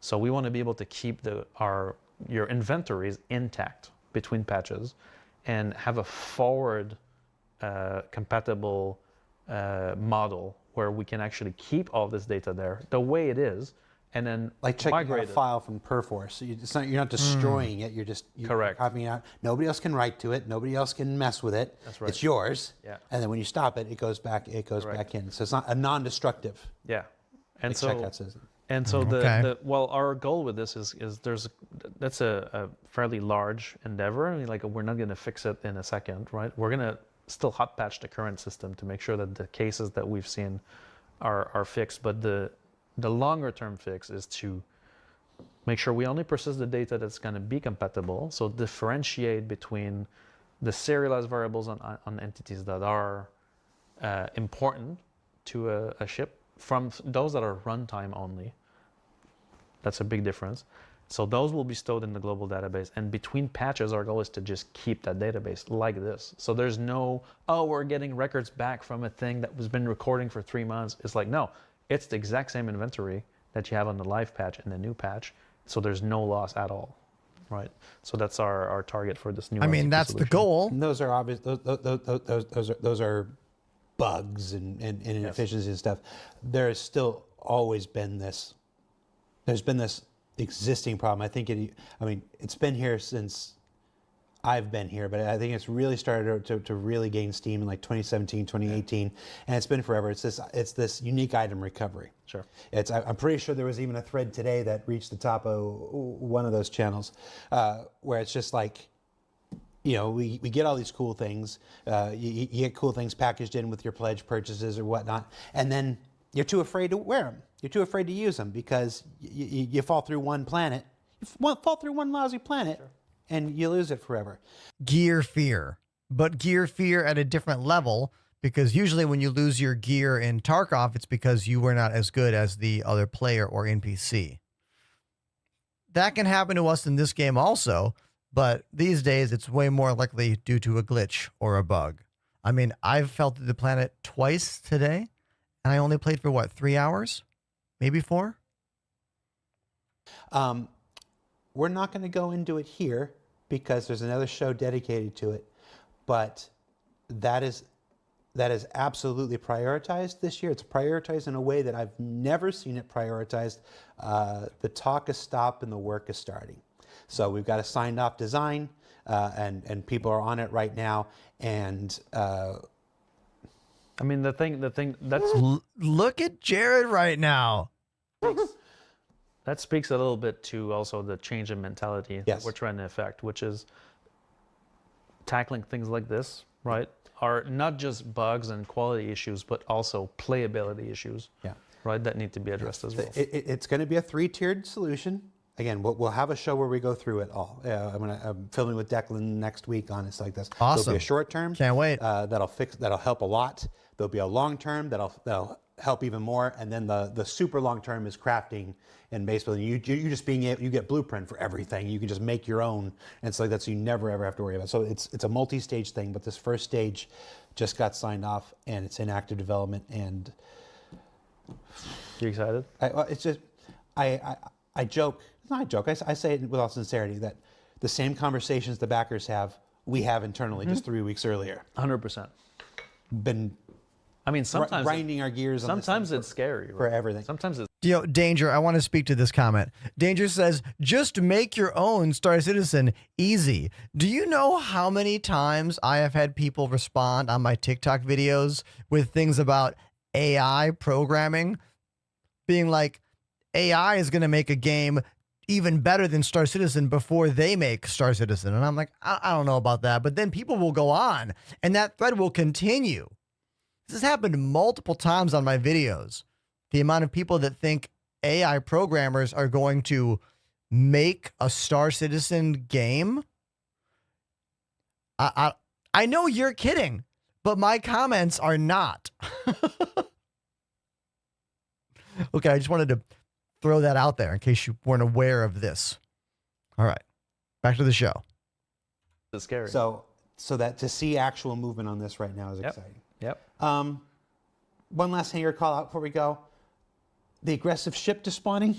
So we want to be able to keep your inventories intact between patches and have a forward compatible model where we can actually keep all this data there the way it is, and then like checking out migrate a file from Perforce. So you're not destroying it. You're just correct. Copying it out. Nobody else can write to it. Nobody else can mess with it. That's right. It's yours. Yeah. And then when you stop it, it goes back. It goes back in. So it's not a non-destructive. Yeah. And like so checkout system. And so Okay. well, our goal with this is that's a fairly large endeavor. I mean, like, we're not going to fix it in a second, right? We're going to still hot patch the current system to make sure that the cases that we've seen are fixed. But the longer term fix is to make sure we only persist the data that's going to be compatible. So differentiate between the serialized variables on entities that are important to a ship from those that are runtime only. That's a big difference. So those will be stored in the global database. And between patches, our goal is to just keep that database like this. So there's no, oh, we're getting records back from a thing that was been recording for 3 months. It's like, no, it's the exact same inventory that you have on the live patch and the new patch. So there's no loss at all, right? So that's our target for this new. I mean, LTP that's solution. the goal. And those are obvious. Those are bugs and inefficiencies and stuff. There has still always been this. There's been this existing problem. I think it's been here since I've been here, but I think it's really started to really gain steam in like 2017, 2018, and it's been forever. It's this unique item recovery. Sure. I'm pretty sure there was even a thread today that reached the top of one of those channels where it's just like, you know, we get all these cool things. You get cool things packaged in with your pledge purchases or whatnot, and then you're too afraid to wear them. You're too afraid to use them because you fall through one planet. You fall through one lousy planet. Sure. And you lose it forever. Gear fear, but gear fear at a different level, because usually when you lose your gear in Tarkov, it's because you were not as good as the other player or NPC. That can happen to us in this game also, but these days it's way more likely due to a glitch or a bug. I mean, I've fell through the planet twice today, and I only played for what, 3 hours? Maybe 4? We're not going to go into it here because there's another show dedicated to it, but that is absolutely prioritized this year. It's prioritized in a way that I've never seen it prioritized. The talk is stopped and the work is starting. So we've got a signed off design, and people are on it right now. And I mean, the thing that's look at Jared right now. That speaks a little bit to also the change in mentality that we're trying to affect, which is tackling things like this, right? Are not just bugs and quality issues, but also playability issues, right? That need to be addressed as well. It's going to be a 3-tiered solution. Again, we'll have a show where we go through it all. I'm filming with Declan next week on it like this. Awesome. There'll be a short term. Can't wait. That'll help a lot. There'll be a long term that'll help even more, and then the super long term is crafting and basically you just you get blueprint for everything. You can just make your own, and it's like that, so you never ever have to worry about it. So it's a multi-stage thing, but this first stage just got signed off and it's in active development. And you excited? It's just I joke. It's not a joke. I say it with all sincerity that the same conversations the backers have, we have internally just 3 weeks earlier. 100%. Been. I mean, sometimes grinding our gears. Sometimes it's scary for everything. Sometimes it's. Danger, I want to speak to this comment. Danger says, just make your own Star Citizen easy. Do you know how many times I have had people respond on my TikTok videos with things about AI programming? Being like, AI is going to make a game even better than Star Citizen before they make Star Citizen. And I'm like, I don't know about that. But then people will go on and that thread will continue. This has happened multiple times on my videos. The amount of people that think AI programmers are going to make a Star Citizen game. I know you're kidding, but my comments are not. Okay, I just wanted to throw that out there in case you weren't aware of this. All right, back to the show. It's scary. So that to see actual movement on this right now is exciting. Yep. One last hanger call out before we go. The aggressive ship despawning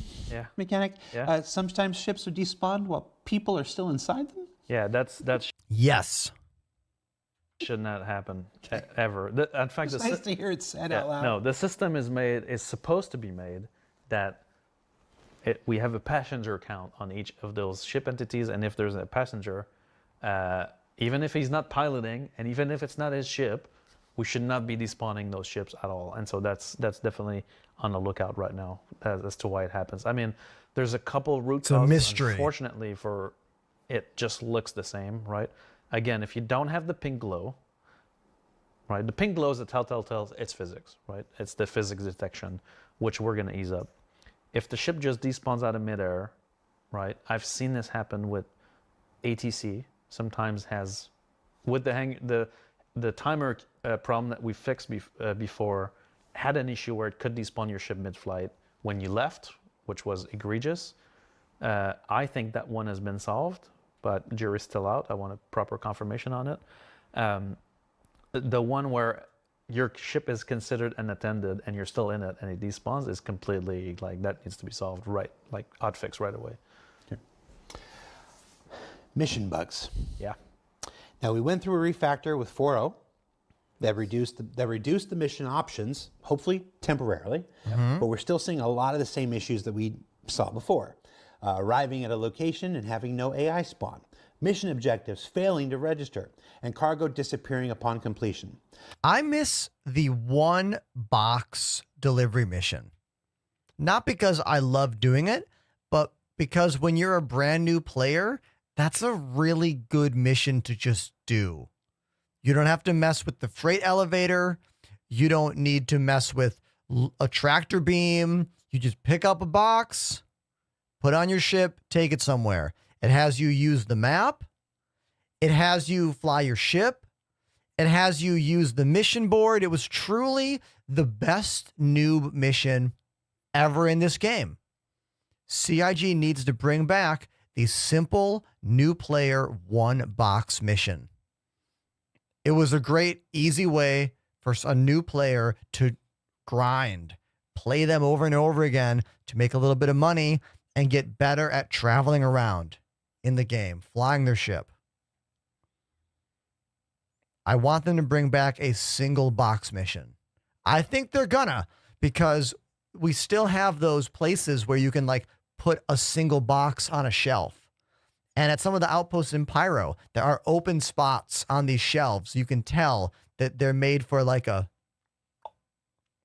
mechanic. Yeah. Sometimes ships are despawned while people are still inside them. Yeah, that's yes. Should not happen ever. In fact, it's nice to hear it said out loud. No, the system is supposed to be made that we have a passenger count on each of those ship entities, and if there's a passenger, even if he's not piloting, and even if it's not his ship, we should not be despawning those ships at all. And so that's definitely on the lookout right now as to why it happens. I mean, there's a couple root causes. Mystery. Unfortunately, for it just looks the same, right? Again, if you don't have the pink glow, right? The pink glow is the telltale tells it's physics, right? It's the physics detection, which we're going to ease up. If the ship just despawns out of midair, right? I've seen this happen with ATC. Sometimes has with the timer problem that we fixed before had an issue where it could despawn your ship mid-flight when you left, which was egregious. I think that one has been solved, but jury's still out. I want a proper confirmation on it. The one where your ship is considered unattended and you're still in it and it despawns is completely like that needs to be solved right, like hotfix right away. Okay. Mission bugs. Yeah. Now we went through a refactor with 4.0 that reduced the mission options, hopefully temporarily, but we're still seeing a lot of the same issues that we saw before. Arriving at a location and having no AI spawn. mission objectives failing to register, and cargo disappearing upon completion. I miss the one box delivery mission. Not because I love doing it, but because when you're a brand new player, that's a really good mission to just do. You don't have to mess with the freight elevator. You don't need to mess with a tractor beam. You just pick up a box, put on your ship, take it somewhere. It has you use the map. It has you fly your ship. It has you use the mission board. It was truly the best noob mission ever in this game. CIG needs to bring back the simple new player one box mission. It was a great, easy way for a new player to grind, play them over and over again to make a little bit of money and get better at traveling around in the game, flying their ship. I want them to bring back a single box mission. I think they're gonna, because we still have those places where you can like put a single box on a shelf. And at some of the outposts in Pyro, there are open spots on these shelves. You can tell that they're made for like a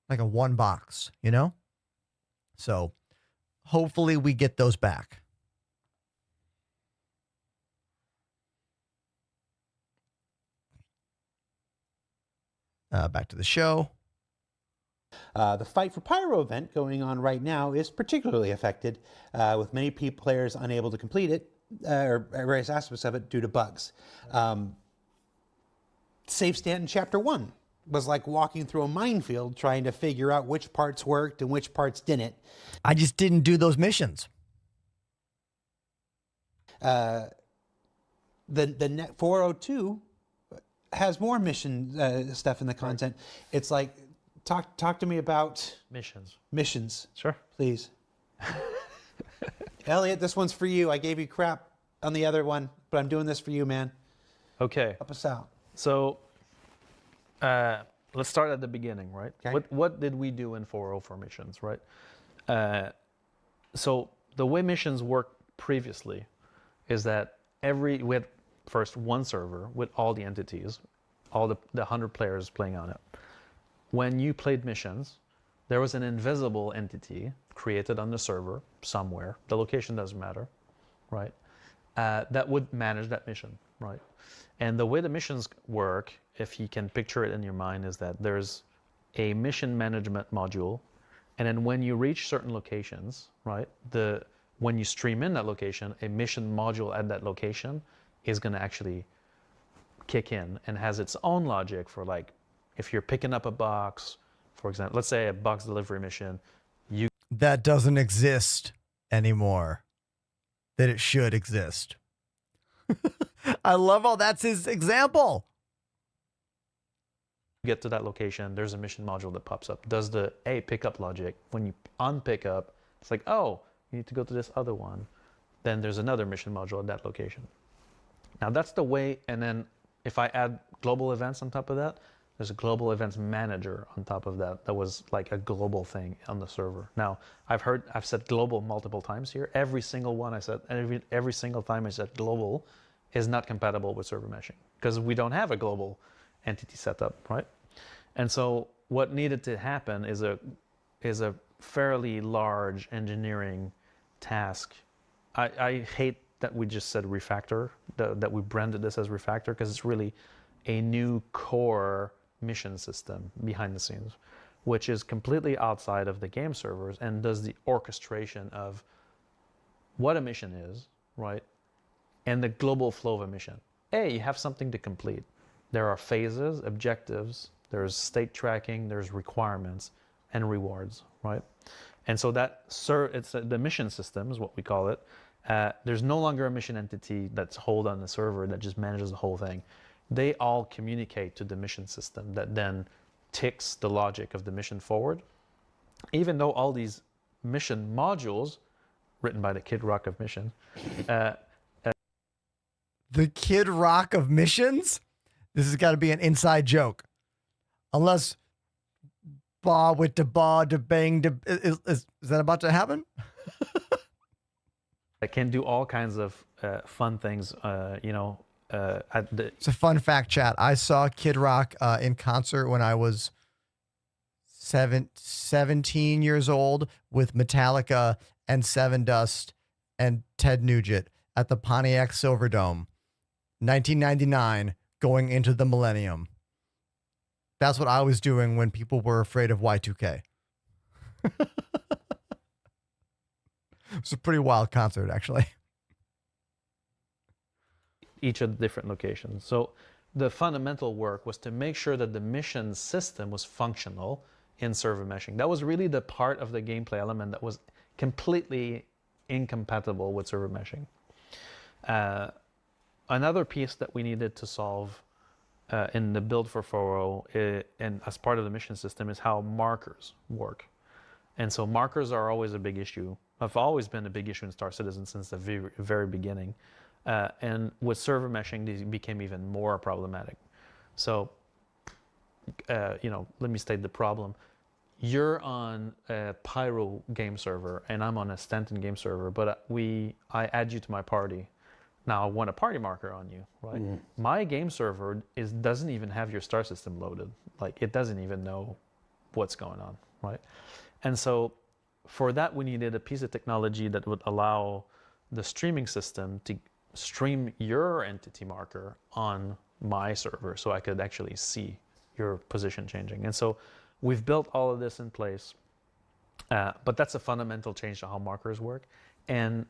one box, you know? So hopefully we get those back. Back to the show. The Fight for Pyro event going on right now is particularly affected, with many players unable to complete it, or various aspects of it, due to bugs. Save Stanton Chapter 1 was like walking through a minefield trying to figure out which parts worked and which parts didn't. I just didn't do those missions. The Net 402 has more mission stuff in the content. It's like, talk to me about missions. Sure. Please. Elliot, this one's for you. I gave you crap on the other one, but I'm doing this for you, man. Okay. Help us out. So let's start at the beginning, right? Okay. What did we do in 404 missions, right? So the way missions work previously is that we had first one server with all the entities, all the 100 players playing on it. When you played missions, there was an invisible entity created on the server somewhere. The location doesn't matter, right? That would manage that mission, right? And the way the missions work, if you can picture it in your mind, is that there's a mission management module. And then when you reach certain locations, right, when you stream in that location, a mission module at that location is going to actually kick in and has its own logic for, like, if you're picking up a box, for example, let's say a box delivery mission, that doesn't exist anymore, that it should exist. I love how that's his example. get to that location, there's a mission module that pops up. Does the pickup logic. When you unpick up, it's like, oh, you need to go to this other one. Then there's another mission module at that location. Now that's the way, and then if I add global events on top of that, there's a global events manager on top of that. That was like a global thing on the server. Now I've said global multiple times here. Every single one I said, every single time I said global is not compatible with server meshing because we don't have a global entity setup, right? And so what needed to happen is a fairly large engineering task. I hate that we just said refactor, that we branded this as refactor, because it's really a new core mission system behind the scenes, which is completely outside of the game servers and does the orchestration of what a mission is, right? And the global flow of a mission. You have something to complete. There are phases, objectives, there's state tracking, there's requirements and rewards, right? And so it's the mission system is what we call it. There's no longer a mission entity that's hold on the server that just manages the whole thing. They all communicate to the mission system that then ticks the logic of the mission forward. Even though all these mission modules, written by the Kid Rock of Mission. The Kid Rock of Missions? This has got to be an inside joke. Unless ba with the ba to bang is that about to happen? That can do all kinds of fun things. At the It's a fun fact, chat. I saw Kid Rock in concert when I was 17 years old with Metallica and Seven Dust and Ted Nugent at the Pontiac Silverdome, 1999, going into the millennium. That's what I was doing when people were afraid of Y2K. It was a pretty wild concert, actually. each of the different locations. So the fundamental work was to make sure that the mission system was functional in server meshing. That was really the part of the gameplay element that was completely incompatible with server meshing. Another piece that we needed to solve in the build for 4.0 and as part of the mission system is how markers work. And so markers are always a big issue. Have always been a big issue in Star Citizen since the very beginning. And with server meshing, these became even more problematic. So, let me state the problem. You're on a Pyro game server, and I'm on a Stanton game server, but I add you to my party. Now I want a party marker on you, right? Mm. My game server doesn't even have your star system loaded. Like, it doesn't even know what's going on, right? And so for that, we needed a piece of technology that would allow the streaming system to stream your entity marker on my server so I could actually see your position changing. And so we've built all of this in place, but that's a fundamental change to how markers work. And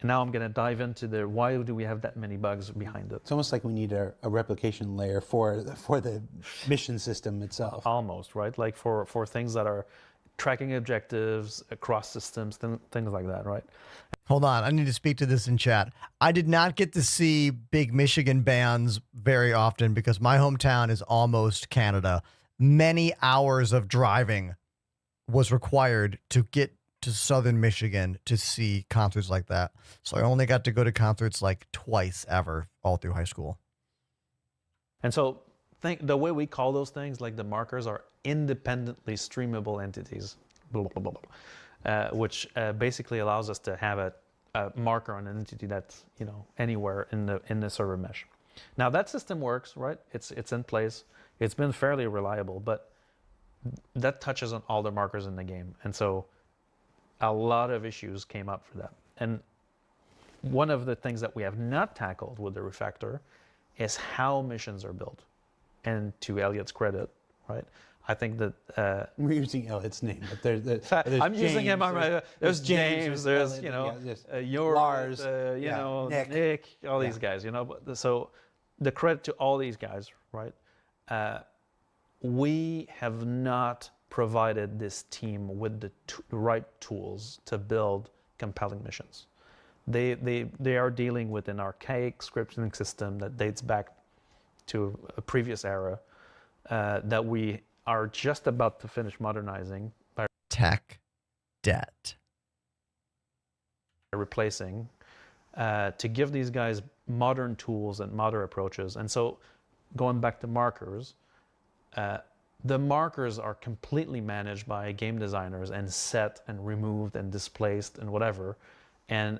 now I'm going to dive into why do we have that many bugs behind it. It's almost like we need a replication layer for the mission system itself. Almost, right? Like for things that are tracking objectives across systems, things like that, right? Hold on, I need to speak to this in chat. I did not get to see big Michigan bands very often because my hometown is almost Canada. Many hours of driving was required to get to southern Michigan to see concerts like that. So I only got to go to concerts like twice ever all through high school. And so the way we call those things, like the markers, are independently streamable entities, blah, blah, blah, blah, which basically allows us to have a marker on an entity that's anywhere in the server mesh. Now that system works, right? It's in place. It's been fairly reliable, but that touches on all the markers in the game, and so a lot of issues came up for that. And one of the things that we have not tackled with the refactor is how missions are built. And to Elliot's credit, right? I think that we're using Elliot's name, but there's I'm James, using him. There's James. There's your Lars, Nick, all these guys. So the credit to all these guys, right? We have not provided this team with the right tools to build compelling missions. They are dealing with an archaic scripting system that dates back to a previous era that we are just about to finish modernizing by tech debt replacing to give these guys modern tools and modern approaches. And so going back to markers, the markers are completely managed by game designers and set and removed and displaced and whatever. And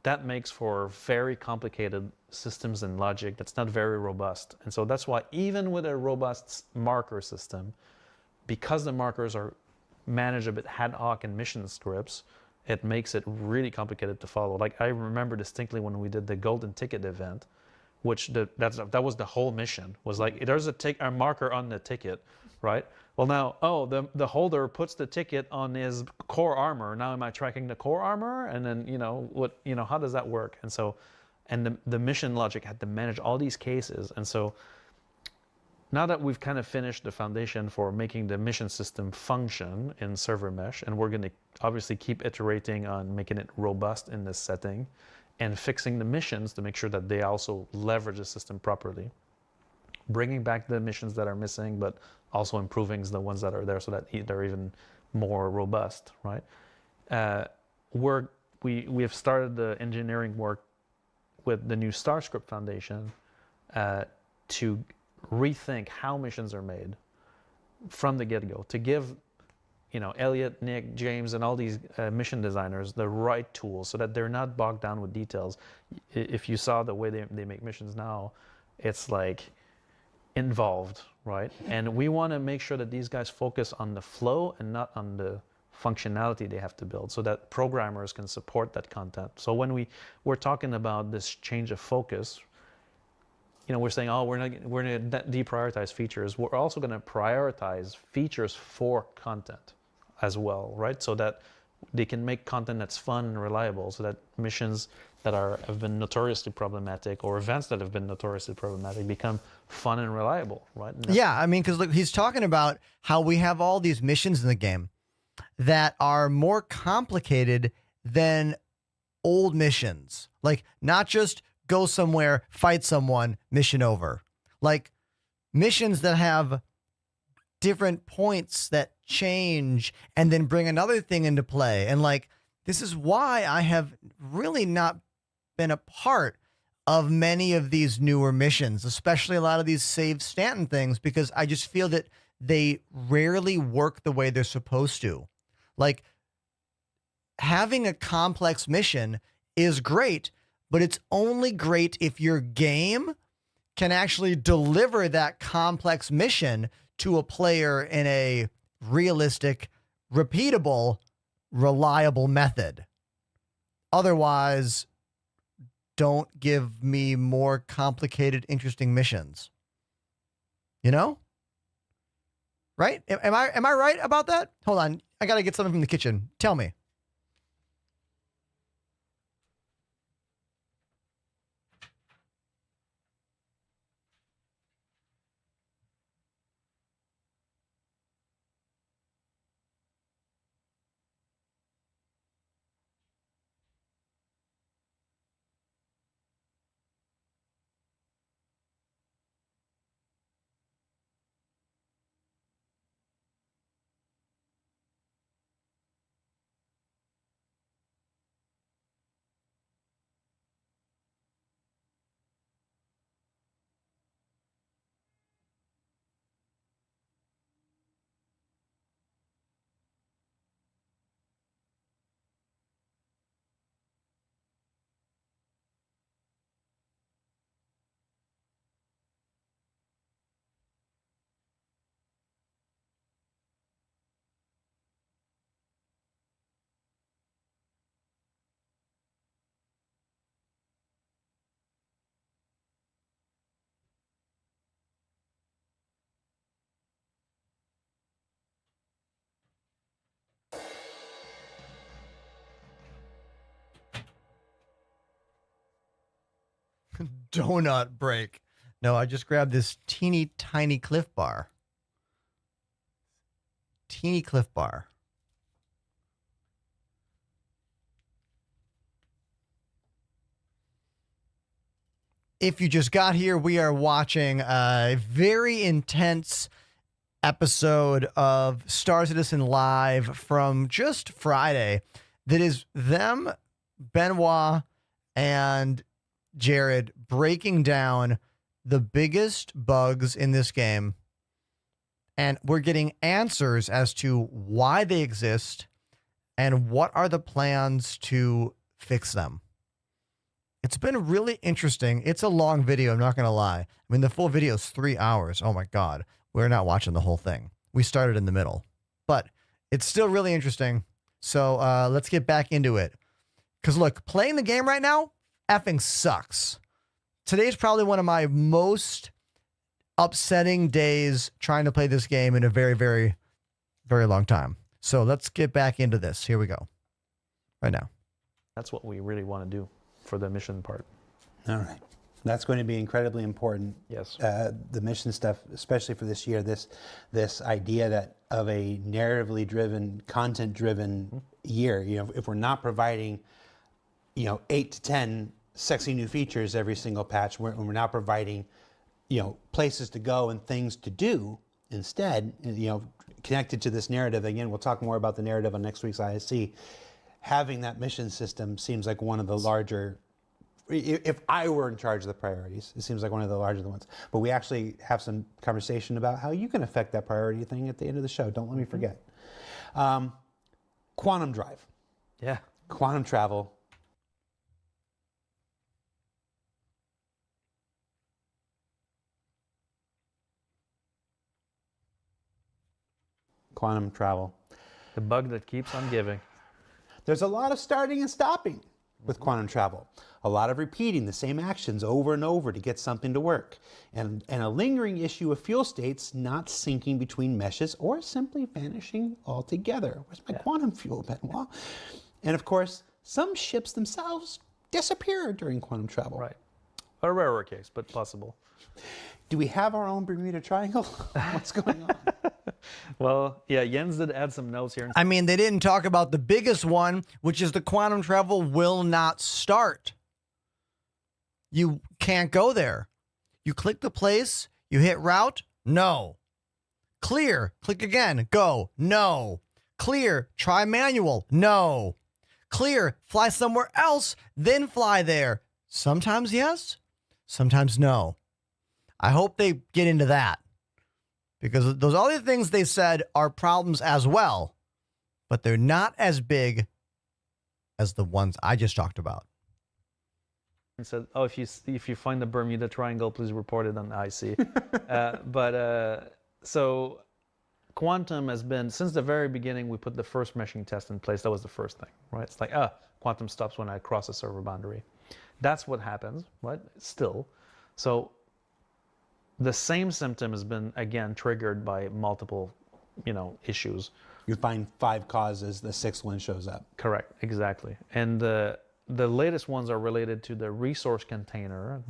that makes for very complicated systems and logic that's not very robust. And so that's why even with a robust marker system, because the markers are managed a bit ad hoc in mission scripts, it makes it really complicated to follow. Like I remember distinctly when we did the golden ticket event, which that was the whole mission, was like, there's a marker on the ticket, right? Well now, the holder puts the ticket on his core armor. Now am I tracking the core armor? And then, how does that work? And so, and the mission logic had to manage all these cases. And so now that we've kind of finished the foundation for making the mission system function in server mesh, and we're going to obviously keep iterating on making it robust in this setting and fixing the missions to make sure that they also leverage the system properly, bringing back the missions that are missing, but also improving the ones that are there so that they're even more robust, right? We have started the engineering work with the new StarScript Foundation to rethink how missions are made from the get-go, to give Elliot, Nick, James, and all these mission designers the right tools so that they're not bogged down with details. If you saw the way they make missions now, it's like involved, right? And we want to make sure that these guys focus on the flow and not on the functionality they have to build, so that programmers can support that content. So when we're talking about this change of focus, we're saying, oh, we're going to deprioritize features. We're also going to prioritize features for content as well, right? So that they can make content that's fun and reliable, so that missions that have been notoriously problematic, or events that have been notoriously problematic, become fun and reliable, right? Yeah, I mean, because look, he's talking about how we have all these missions in the game that are more complicated than old missions. Like, not just go somewhere, fight someone, mission over. Like, missions that have different points that change and then bring another thing into play. And like, this is why I have really not been a part of many of these newer missions, especially a lot of these Save Stanton things, because I just feel that they rarely work the way they're supposed to. Like, having a complex mission is great, but it's only great if your game can actually deliver that complex mission to a player in a realistic, repeatable, reliable method. Otherwise, don't give me more complicated, interesting missions. Right? Am I right about that? Hold on. I got to get something from the kitchen. Tell me. Donut break. No, I just grabbed this teeny tiny Cliff Bar. Teeny Cliff Bar. If you just got here, we are watching a very intense episode of Star Citizen Live from just Friday. That is them, Benoit, and Jared breaking down the biggest bugs in this game. And we're getting answers as to why they exist and what are the plans to fix them. It's been really interesting. It's a long video, I'm not going to lie. I mean, the full video is 3 hours. Oh my God. We're not watching the whole thing. We started in the middle. But it's still really interesting. So let's get back into it. Because look, playing the game right now effing sucks. Today's probably one of my most upsetting days trying to play this game in a very, very, very long time. So let's get back into this. Here we go. Right now. That's what we really want to do for the mission part. All right. That's going to be incredibly important. Yes. The mission stuff, especially for this year, this idea that of a narratively driven, content driven year, if we're not providing, 8 to 10 sexy new features every single patch, we're not providing, places to go and things to do instead, connected to this narrative. Again, we'll talk more about the narrative on next week's ISC. Having that mission system seems like one of the larger, if I were in charge of the priorities, it seems like one of the larger ones. But we actually have some conversation about how you can affect that priority thing at the end of the show. Don't let me forget. Quantum drive. Yeah. Quantum travel. Quantum travel. The bug that keeps on giving. There's a lot of starting and stopping with quantum travel. A lot of repeating the same actions over and over to get something to work. And a lingering issue of fuel states not syncing between meshes or simply vanishing altogether. Where's my quantum fuel, Benoit? And of course, some ships themselves disappear during quantum travel. Right. A rarer case, but possible. Do we have our own Bermuda Triangle? What's going on? Well, yeah, Jens did add some notes here. I mean, they didn't talk about the biggest one, which is the quantum travel will not start. You can't go there. You click the place, you hit route, no. Clear, click again, go, no. Clear, try manual, no. Clear, fly somewhere else, then fly there. Sometimes yes, sometimes no. I hope they get into that. Because those other things they said are problems as well, but they're not as big as the ones I just talked about. And said, "Oh, if you find the Bermuda Triangle, please report it on IC." So quantum has been, since the very beginning, we put the first meshing test in place. That was the first thing, right? It's like, quantum stops when I cross a server boundary. That's what happens, right? Still, so. The same symptom has been, again, triggered by multiple, issues. You find 5 causes, the 6th one shows up. Correct, exactly. And the latest ones are related to the resource container.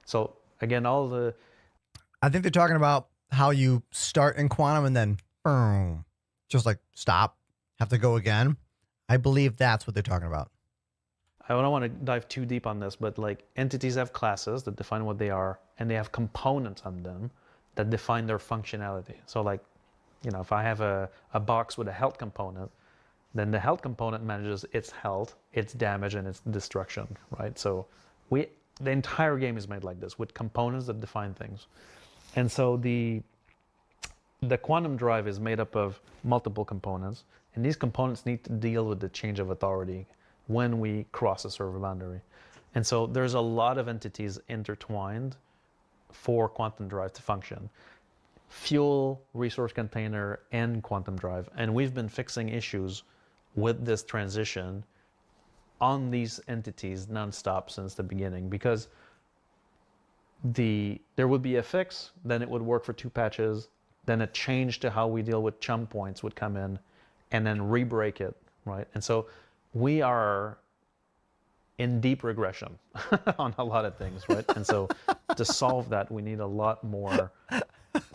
So again, I think they're talking about how you start in quantum and then boom, just like stop, have to go again. I believe that's what they're talking about. I don't want to dive too deep on this, but like entities have classes that define what they are, and they have components on them that define their functionality. So like, if I have a box with a health component, then the health component manages its health, its damage, and its destruction, right? So the entire game is made like this, with components that define things. And so the quantum drive is made up of multiple components, and these components need to deal with the change of authority when we cross a server boundary. And so there's a lot of entities intertwined for quantum drive to function. Fuel, resource container, and quantum drive. And we've been fixing issues with this transition on these entities nonstop since the beginning, because there would be a fix, then it would work for 2 patches, then a change to how we deal with chum points would come in, and then re-break it, right? And so we are in deep regression on a lot of things, right? And so to solve that, we need a lot more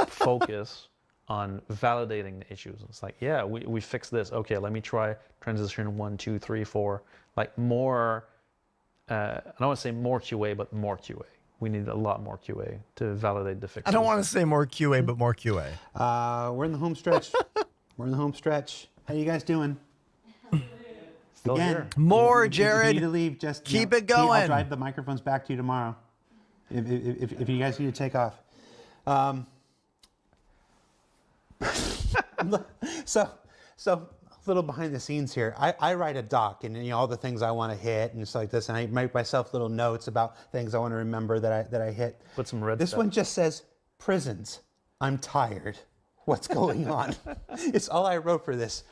focus on validating the issues. It's like, yeah, we fixed this. Okay, let me try transition 1, 2, 3, 4. Like more, I don't want to say more QA, but more QA. We need a lot more QA to validate the fixes. I don't want to say more QA, but more QA. We're in the home stretch. We're in the home stretch. How you guys doing? Still Again, here. More, Jared. If you need to leave, just keep it going. I'll drive the microphones back to you tomorrow. If you guys need to take off. So a little behind the scenes here. I write a doc and all the things I want to hit and it's like this, and I make myself little notes about things I want to remember that I hit. Put some red This stuff. one just says prisons. I'm tired. What's going on? It's all I wrote for this.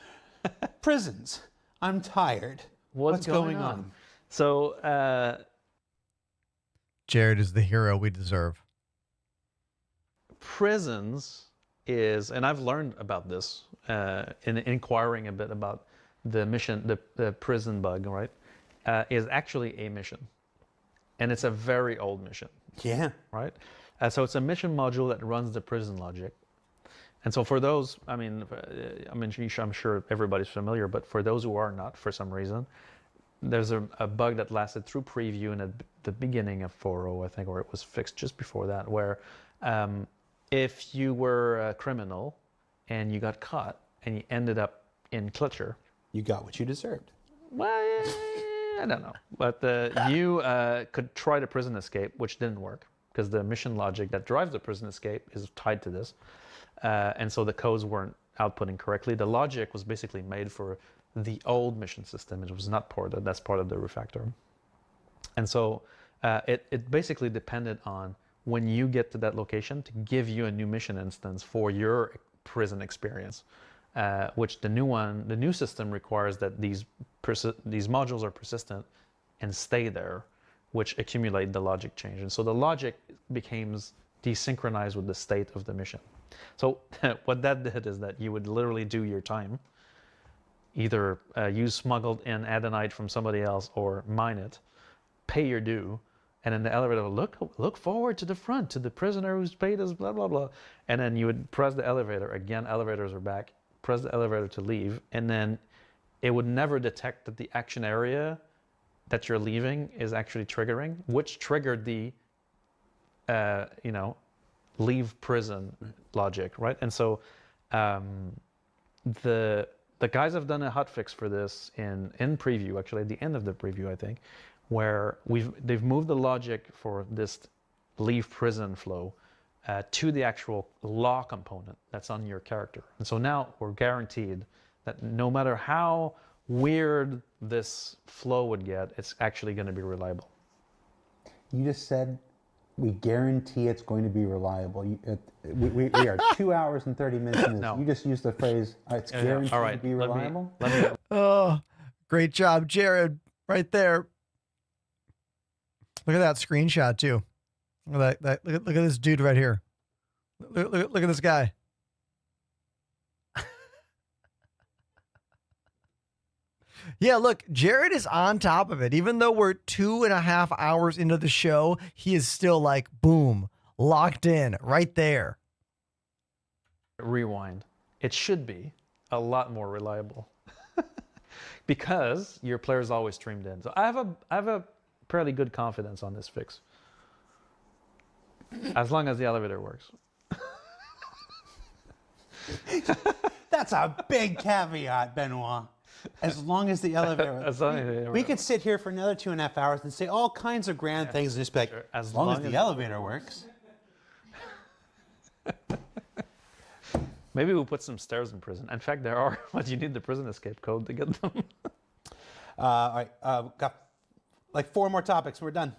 Prisons. I'm tired. What's going on? So Jared is the hero we deserve. prisons is, and I've learned about this in inquiring a bit about the mission, the prison bug, right? Is actually a mission, and it's a very old mission. Yeah. Right. So it's a mission module that runs the prison logic. And so for those, I'm sure everybody's familiar, but for those who are not, for some reason, there's a bug that lasted through preview and at the beginning of 4.0, I think, or it was fixed just before that, where if you were a criminal and you got caught and you ended up in Clutcher, you got what you deserved. Well, I don't know, but you could try the prison escape, which didn't work because the mission logic that drives the prison escape is tied to this. And so the codes weren't outputting correctly. The logic was basically made for the old mission system. It was not ported. That's part of the refactor. And so it basically depended on when you get to that location to give you a new mission instance for your prison experience, which the new system requires that these modules are persistent and stay there, which accumulate the logic change. And so the logic becomes desynchronized with the state of the mission. So what that did is that you would literally do your time, either use smuggled in adenite from somebody else or mine it, pay your due, and then the elevator will look forward to the front, to the prisoner who's paid us, blah, blah, blah. And then you would press the elevator. Again, elevators are back. Press the elevator to leave. And then it would never detect that the action area that you're leaving is actually triggering, which triggered the, leave prison logic, right? And so the guys have done a hotfix for this in preview, actually at the end of the preview, I think, where they've moved the logic for this leave prison flow to the actual law component that's on your character. And so now we're guaranteed that no matter how weird this flow would get, it's actually going to be reliable. You just said we guarantee it's going to be reliable. We are 2 hours and 30 minutes in this. No. You just used the phrase, it's guaranteed to be reliable? Oh, great job, Jared, right there. Look at that screenshot, too. Look at that. Look at this dude right here. Look at this guy. Yeah, look, Jared is on top of it. Even though we're 2.5 hours into the show, he is still like, boom, locked in right there. Rewind. It should be a lot more reliable because your player's always streamed in. So I have a fairly good confidence on this fix, as long as the elevator works. That's a big caveat, Benoit. As long as the elevator... we could sit here for another 2.5 hours and say all kinds of grand things and just be like, as long as the elevator works. Maybe we'll put some stairs in prison. In fact, there are, but you need the prison escape code to get them. All right, got like 4 more topics. We're done.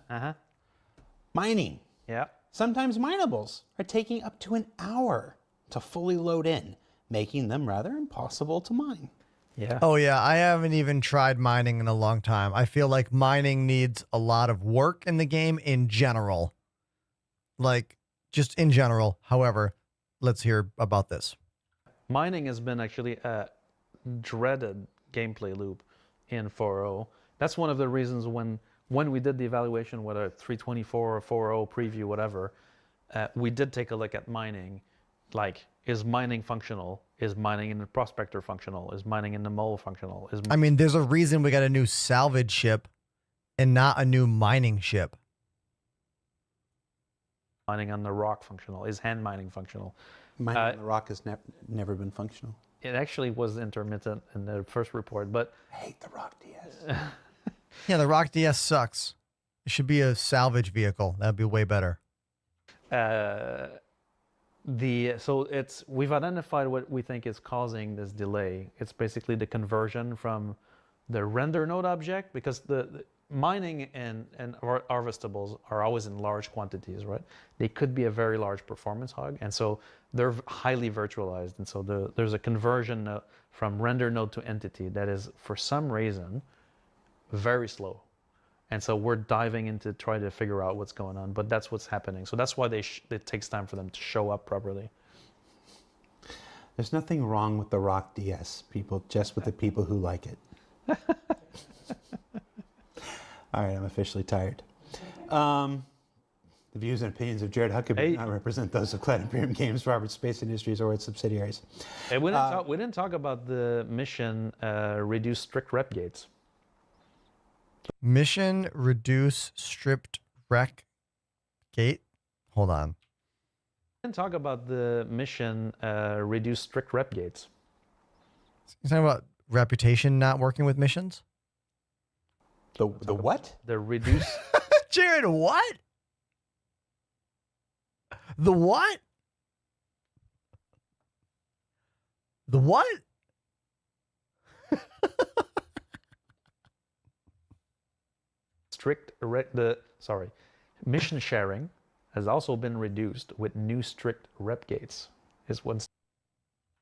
Mining. Yeah. Sometimes minables are taking up to an hour to fully load in, making them rather impossible to mine. Yeah. Oh, yeah. I haven't even tried mining in a long time. I feel like mining needs a lot of work in the game in general. Like, just in general. However, let's hear about this. Mining has been actually a dreaded gameplay loop in 4.0. That's one of the reasons when we did the evaluation, whether 3.24 or 4.0 preview, whatever, we did take a look at mining. Like, is mining functional? Is mining in the prospector functional? Is mining in the mole functional? I mean, there's a reason we got a new salvage ship and not a new mining ship. Mining on the rock functional? Is hand mining functional? Mining on the rock has never been functional. It actually was intermittent in the first report, but... I hate the Rock DS. Yeah, the Rock DS sucks. It should be a salvage vehicle. That'd be way better. We've identified what we think is causing this delay. It's basically the conversion from the render node object, because the mining and harvestables are always in large quantities, right? They could be a very large performance hog, and so they're highly virtualized. And so there's a conversion from render node to entity that is, for some reason, very slow. And so we're diving into try to figure out what's going on, but that's what's happening. So that's why it takes time for them to show up properly. There's nothing wrong with the Rock DS, people, just with the people who like it. All right, I'm officially tired. The views and opinions of Jared Huckabee do not represent those of Clan Imperium Games, Roberts Space Industries, or its subsidiaries. Hey, we didn't talk about the mission reduce strict rep gates. Mission reduce stripped rec gate. Hold on. We didn't talk about the mission reduce strict rep gates. You're talking about reputation not working with missions? The what? The reduce. Jared, what? The what? The what? Mission sharing has also been reduced with new strict rep gates. Is one.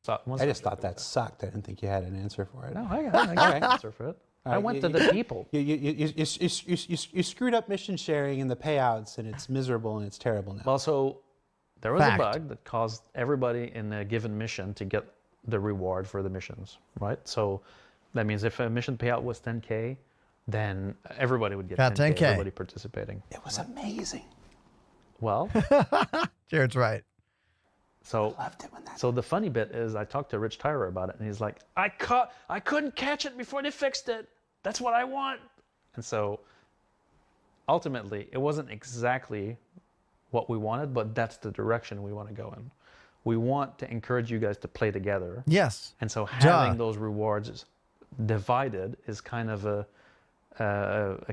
I just thought that sucked. I didn't think you had an answer for it. No, I got an answer for it. I went to the people. You screwed up mission sharing and the payouts, and it's miserable and it's terrible now. Well, so there was a bug that caused everybody in a given mission to get the reward for the missions, right? So that means if a mission payout was 10K, then everybody would get 10K, everybody participating. It was amazing. Well, Jared's right. So, so the funny bit is I talked to Rich Tyrer about it, and he's like, I couldn't catch it before they fixed it. That's what I want. And so ultimately, it wasn't exactly what we wanted, but that's the direction we want to go in. We want to encourage you guys to play together. Yes. And so having those rewards divided is kind of a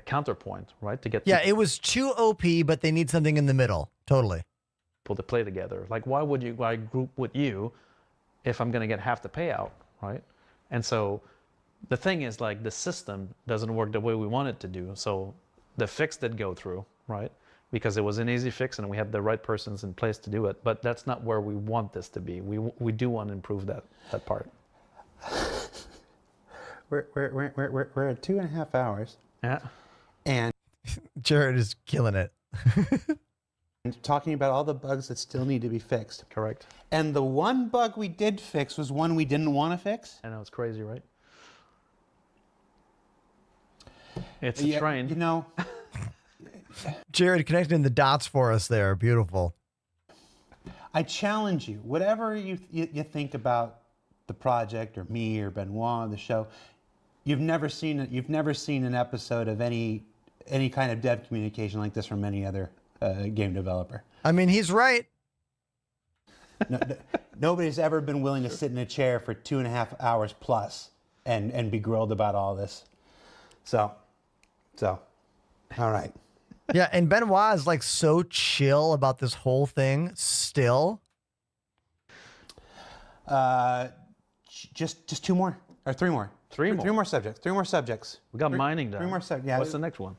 counterpoint, right? To get it was too OP, but they need something in the middle. Totally. People to play together. Like, why group with you if I'm going to get half the payout, right? And so the thing is, like, the system doesn't work the way we want it to do. So the fix did go through, right? Because it was an easy fix and we had the right persons in place to do it. But that's not where we want this to be. We do want to improve that part. We're at 2.5 hours. Yeah. And Jared is killing it. And talking about all the bugs that still need to be fixed. Correct. And the one bug we did fix was one we didn't want to fix. I know, it's crazy, right? It's a train. You know. Jared connecting the dots for us there. Beautiful. I challenge you, whatever you think about the project or me or Benoit, the show, you've never seen an episode of any kind of dev communication like this from any other game developer. I mean, he's right. Nobody's ever been willing to sit in a chair for 2.5 hours plus and be grilled about all this. So, all right. Yeah, and Benoit is like so chill about this whole thing still. Just 2 more or 3 more. Three more subjects. We got mining done. 3 more subjects. Yeah. What's the next one?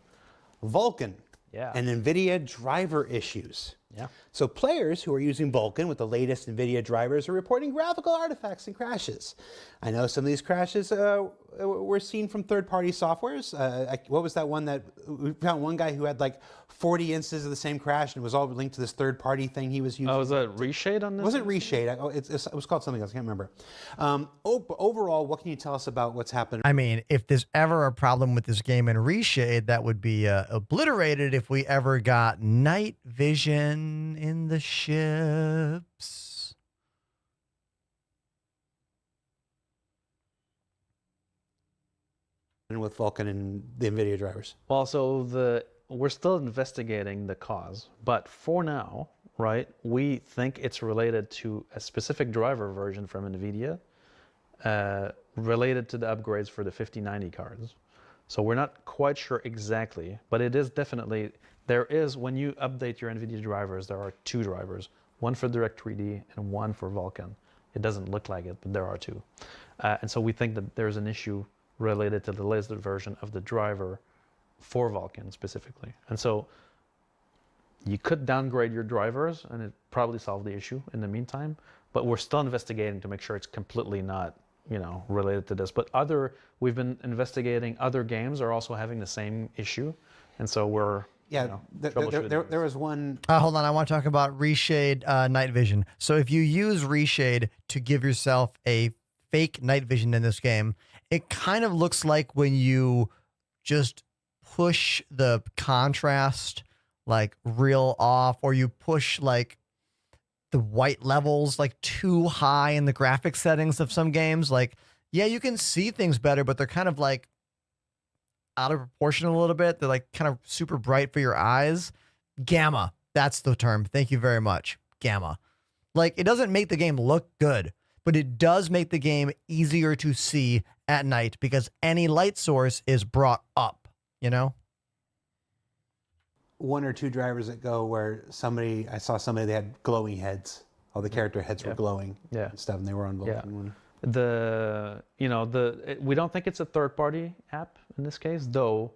Vulkan. Yeah. And NVIDIA driver issues. Yeah. So players who are using Vulkan with the latest NVIDIA drivers are reporting graphical artifacts and crashes. I know some of these crashes were seen from third-party softwares. What was that one that we found? One guy who had like 40 instances of the same crash, and it was all linked to this third-party thing he was using. Oh, was that Reshade on this? Was it Reshade? It was called something else. I can't remember. Overall, what can you tell us about what's happened? I mean, if there's ever a problem with this game in Reshade, that would be obliterated if we ever got night vision in the ships. And with Vulkan and the NVIDIA drivers. Well, so we're still investigating the cause, but for now, right, we think it's related to a specific driver version from NVIDIA related to the upgrades for the 5090 cards. So we're not quite sure exactly, but it is definitely, when you update your NVIDIA drivers, there are 2 drivers, one for Direct3D and one for Vulkan. It doesn't look like it, but there are 2. And so we think that there's an issue related to the latest version of the driver for Vulkan specifically. And so you could downgrade your drivers and it probably solve the issue in the meantime, but we're still investigating to make sure it's completely not, related to this. But we've been investigating other games are also having the same issue. And so we're, there was one. Hold on, I want to talk about Reshade night vision. So if you use Reshade to give yourself a fake night vision in this game, it kind of looks like when you just push the contrast like real off, or you push like the white levels like too high in the graphic settings of some games. Like, yeah, you can see things better, but they're kind of like out of proportion a little bit. They're like kind of super bright for your eyes. Gamma, that's the term. Thank you very much. Gamma. Like, it doesn't make the game look good, but it does make the game easier to see at night because any light source is brought up, 1 or 2 drivers ago where I saw somebody that had glowing heads. All the character heads were glowing and stuff, and they were on Vulkan. We don't think it's a third-party app in this case, though.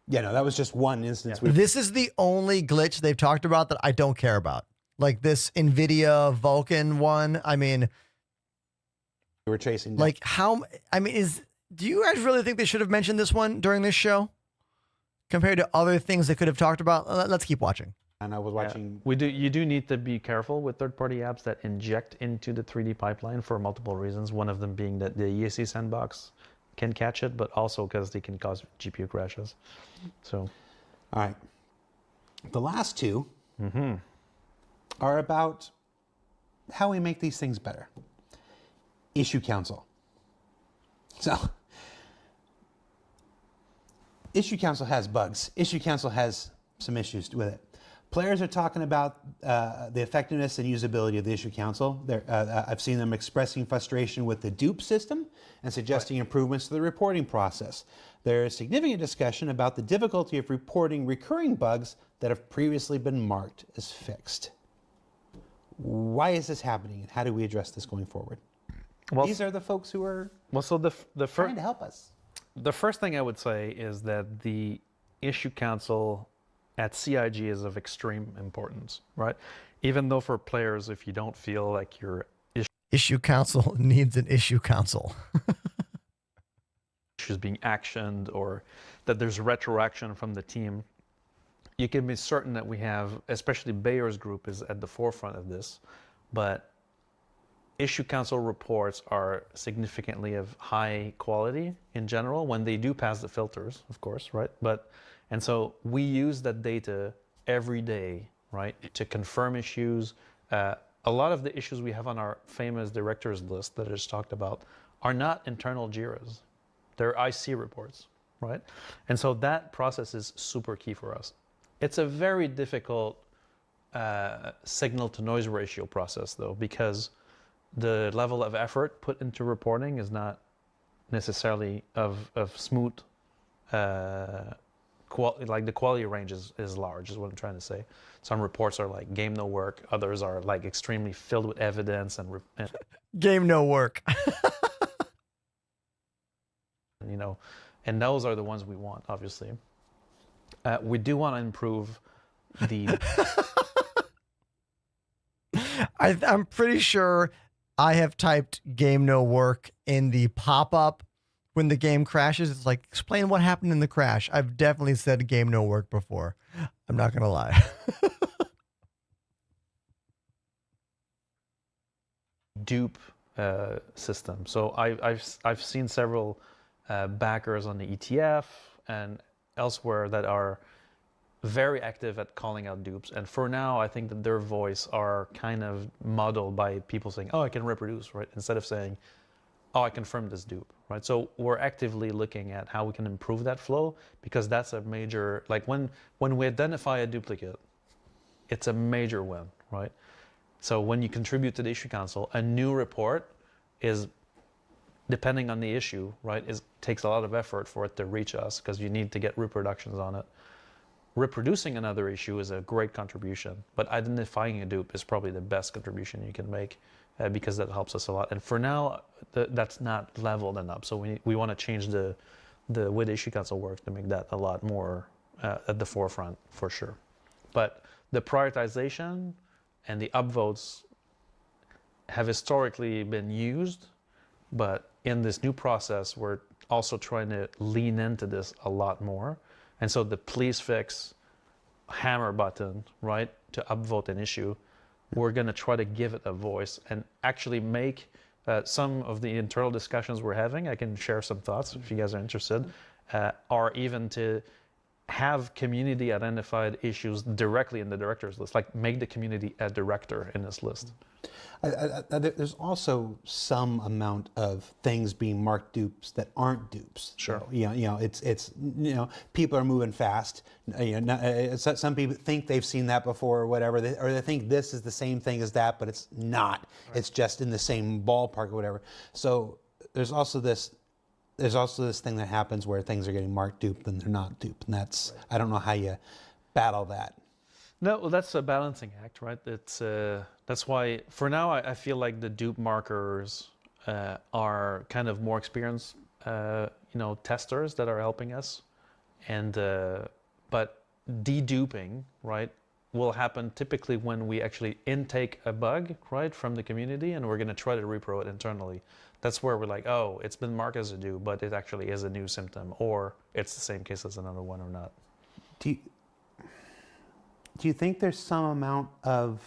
Yeah, no, that was just one instance. This is the only glitch they've talked about that I don't care about. Like this NVIDIA Vulkan one. I mean, we were chasing. Like how? I mean, do you guys really think they should have mentioned this one during this show compared to other things they could have talked about? Let's keep watching. And I was watching. You do need to be careful with third-party apps that inject into the 3D pipeline for multiple reasons. One of them being that the ESC sandbox can catch it, but also because they can cause GPU crashes. So, all right. The last two are about how we make these things better. Issue Council. So, Issue Council has bugs. Issue Council has some issues with it. Players are talking about the effectiveness and usability of the Issue Council. I've seen them expressing frustration with the dupe system and suggesting improvements to the reporting process. There is significant discussion about the difficulty of reporting recurring bugs that have previously been marked as fixed. Why is this happening, and how do we address this going forward? Well, these are the folks who are trying to help us. The first thing I would say is that the Issue Council at CIG is of extreme importance, right? Even though for players, if you don't feel like your Issue Council needs an Issue Council. issues being actioned or that there's retroaction from the team, you can be certain that we have, especially Bayer's group is at the forefront of this, but Issue Council reports are significantly of high quality in general when they do pass the filters, of course, right? And so we use that data every day, right, to confirm issues. A lot of the issues we have on our famous directors list that I just talked about are not internal JIRAs. They're IC reports, right? And so that process is super key for us. It's a very difficult signal to noise ratio process, though, because the level of effort put into reporting is not necessarily of smooth like the quality range is large, is what I'm trying to say. Some reports are like game no work, others are like extremely filled with evidence and game no work. And those are the ones we want, obviously. We do want to improve the. I'm pretty sure I have typed game no work in the pop-up when the game crashes. It's like, explain what happened in the crash. I've definitely said game no work before. I'm not going to lie. Dupe system. So I've seen several backers on the ETF and elsewhere that are very active at calling out dupes. And for now, I think that their voice are kind of muddled by people saying, oh, I can reproduce, right? Instead of saying, oh, I confirmed this dupe, right? So we're actively looking at how we can improve that flow, because that's a major, like when we identify a duplicate, it's a major win, right? So when you contribute to the Issue Council, a new report is, depending on the issue, right, takes a lot of effort for it to reach us because you need to get reproductions on it. Reproducing another issue is a great contribution, but identifying a dupe is probably the best contribution you can make because that helps us a lot. And for now, that's not leveled enough. So we want to change the way the Issue Council works to make that a lot more at the forefront for sure. But the prioritization and the upvotes have historically been used, but in this new process, we're also trying to lean into this a lot more. And so the please fix hammer button, right, to upvote an issue, we're going to try to give it a voice and actually make some of the internal discussions we're having, I can share some thoughts if you guys are interested, are even to have community identified issues directly in the directors list, like make the community a director in this list. There's also some amount of things being marked dupes that aren't dupes. Sure. So, it's people are moving fast. Some people think they've seen that before or whatever, or they think this is the same thing as that, but it's not. Right. It's just in the same ballpark or whatever. So there's also this thing that happens where things are getting marked duped and they're not duped, and that's right. I don't know how you battle that. No, well, that's a balancing act, right? That's why for now I feel like the dupe markers are kind of more experienced, testers that are helping us, and but deduping, right, will happen typically when we actually intake a bug, right, from the community, and we're going to try to repro it internally. That's where we're like, oh, it's been marked as a do, but it actually is a new symptom, or it's the same case as another one or not. Do you think there's some amount of,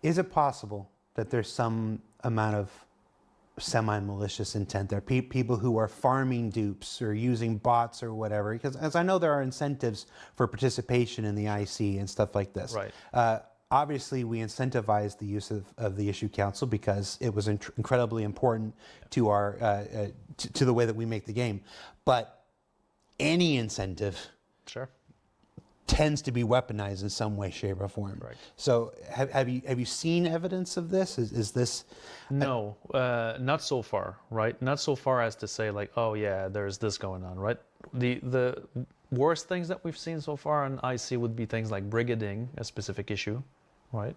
is it possible that there's some amount of semi-malicious intent there? People who are farming dupes or using bots or whatever, because as I know there are incentives for participation in the IC and stuff like this. Right. Obviously, we incentivize the use of the issue council because it was incredibly important to our to the way that we make the game. But any incentive tends to be weaponized in some way, shape, or form. Right. So have you seen evidence of this? Is this? No, not so far, right? Not so far as to say like, oh yeah, there's this going on, right? The worst things that we've seen so far on IC would be things like brigading a specific issue, right?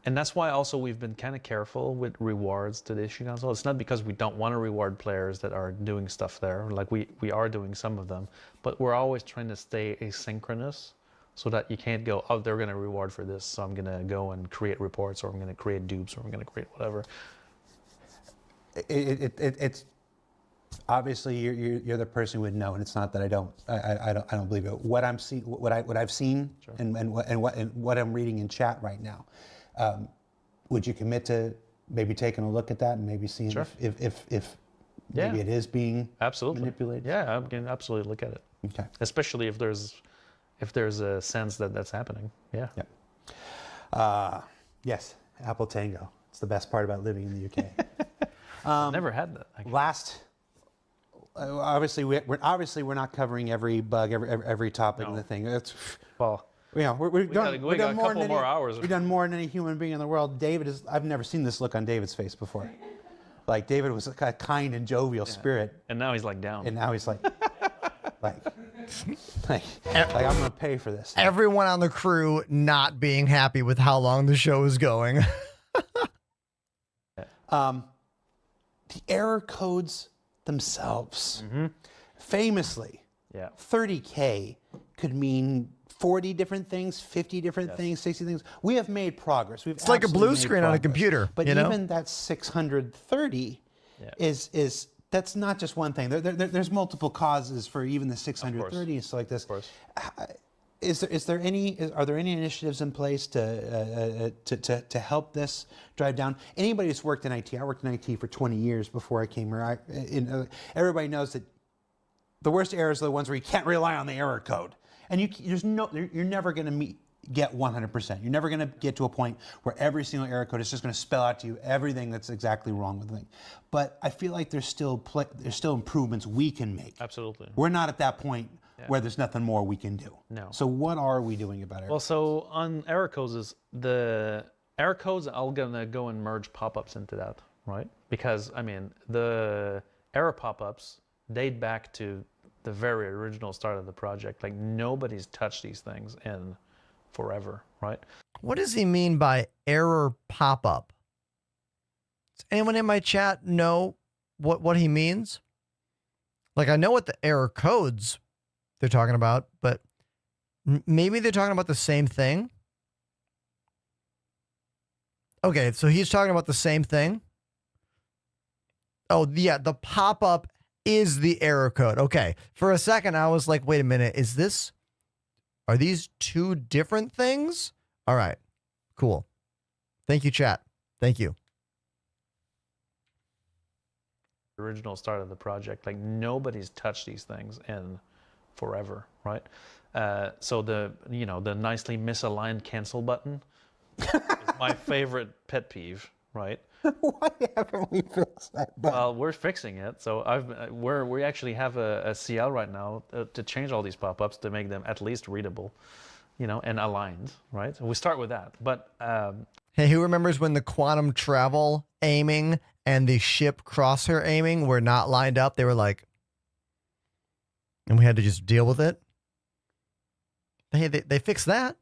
And that's why also we've been kind of careful with rewards to the issue council. It's not because we don't want to reward players that are doing stuff there. Like we are doing some of them, but we're always trying to stay asynchronous so that you can't go, oh, they're going to reward for this, so I'm going to go and create reports, or I'm going to create dupes, or I'm going to create whatever. It's obviously you're the person who would know, and it's not that I don't believe it. What I've seen, Sure. and what I'm reading in chat right now. Would you commit to maybe taking a look at that and maybe seeing Sure. if Yeah. maybe it is being Absolutely manipulated? Yeah, I can absolutely look at it. Okay. Especially if there's a sense that that's happening. Yeah. Yeah. Yes, Apple Tango. It's the best part about living in the UK. I've never had that. Actually. Last. Obviously, we're not covering every bug, every topic in the thing. It's, well. Yeah, we've done we got a more couple than more hours. We've done more than any human being in the world. I've never seen this look on David's face before. Like David was a kind and jovial spirit, and now he's like down. And now he's like, like I'm gonna pay for this. Everyone on the crew not being happy with how long the show is going. The error codes themselves, famously, 30K could mean 40 different things, 50 different things, 60 things. We have made progress. It's like a blue screen on a computer. But you know? even that 630 is that's not just one thing. There's multiple causes for even the 630 and stuff like this. Of course. Are there any initiatives in place to help this drive down? Anybody who's worked in IT, I worked in IT for 20 years before I came here. Everybody knows that the worst errors are the ones where you can't rely on the error code. And you're never going to get 100%. You're never going to get to a point where every single error code is just going to spell out to you everything that's exactly wrong with the thing. But I feel like there's still improvements we can make. Absolutely. We're not at that point where there's nothing more we can do. No. So what are we doing about it? Well, so on error codes, the error codes, I'm gonna go and merge pop-ups into that, right? Because I mean, the error pop-ups date back to the very original start of the project. Like nobody's touched these things in forever, right? What does he mean by error pop-up? Does anyone in my chat know what he means? Like I know what the error codes they're talking about, but maybe they're talking about the same thing. Okay, so he's talking about the same thing. Oh, yeah, the pop-up is the error code. Okay, for a second, I was like, wait a minute, are these two different things? All right, cool. Thank you, chat. Thank you. Original start of the project, like nobody's touched these things in forever, right? So the nicely misaligned cancel button is my favorite pet peeve, right? Why haven't we fixed that button? Well, we're fixing it. So we actually have a CL right now to change all these pop-ups to make them at least readable, and aligned, right? So we start with that. But hey, who remembers when the quantum travel aiming and the ship crosshair aiming were not lined up? They were like, and we had to just deal with it. Hey, they fixed that.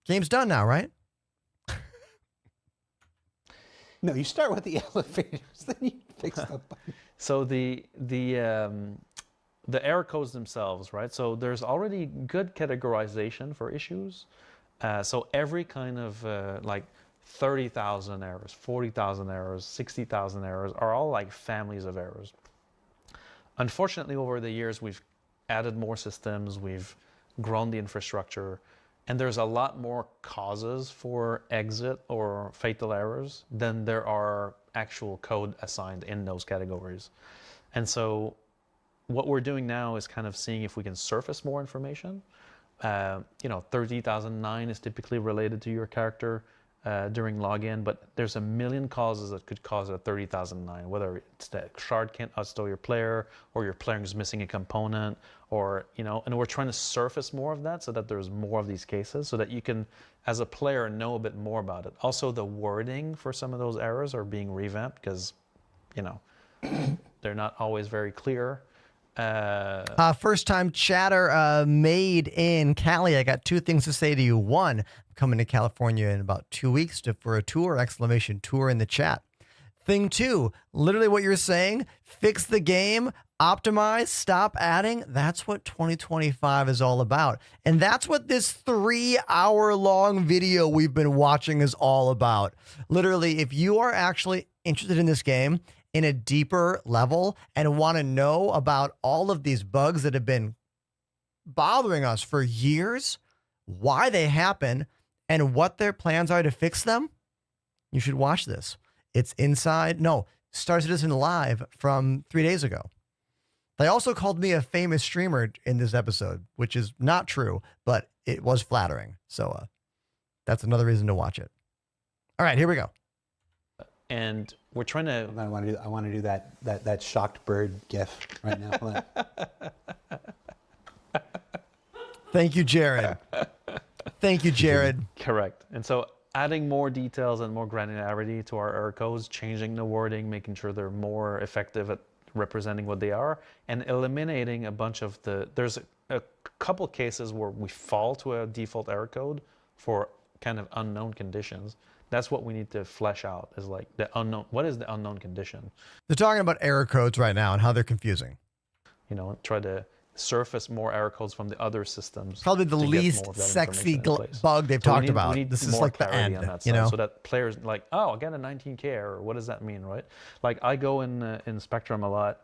Game's done now, right? No, you start with the elevators, then you fix the button. So the error codes themselves, right? So there's already good categorization for issues. So every kind of like 30,000 errors, 40,000 errors, 60,000 errors are all like families of errors. Unfortunately, over the years, we've added more systems, we've grown the infrastructure, and there's a lot more causes for exit or fatal errors than there are actual code assigned in those categories. And so what we're doing now is kind of seeing if we can surface more information. 30,009 is typically related to your character during login, but there's a million causes that could cause a 30,009, whether it's that shard can't outstall your player, or your player is missing a component, or, and we're trying to surface more of that so that there's more of these cases so that you can, as a player, know a bit more about it. Also, the wording for some of those errors are being revamped because, they're not always very clear. First time chatter made in Cali. I got two things to say to you. One, I'm coming to California in about 2 weeks for a tour, !tour in the chat. Thing two, literally what you're saying, fix the game, optimize, stop adding. That's what 2025 is all about. And that's what this 3-hour-long video we've been watching is all about. Literally, if you are actually interested in this game in a deeper level and want to know about all of these bugs that have been bothering us for years, why they happen, and what their plans are to fix them, you should watch this. It's Star Citizen Live from 3 days ago. They also called me a famous streamer in this episode, which is not true, but it was flattering. So that's another reason to watch it. All right, here we go. And we're trying to. I want to do that shocked bird gif right now. Thank you, Jared. Thank you, Jared. Correct. And so adding more details and more granularity to our error codes, changing the wording, making sure they're more effective at representing what they are, and eliminating a bunch of there's a couple cases where we fall to a default error code for kind of unknown conditions. That's what we need to flesh out, is like the unknown. What is the unknown condition? They're talking about error codes right now and how they're confusing. Try to surface more error codes from the other systems. Probably the least sexy bug they've talked about. This is like the end, so that players like, oh, I got a 19K error. What does that mean, right? Like I go in Spectrum a lot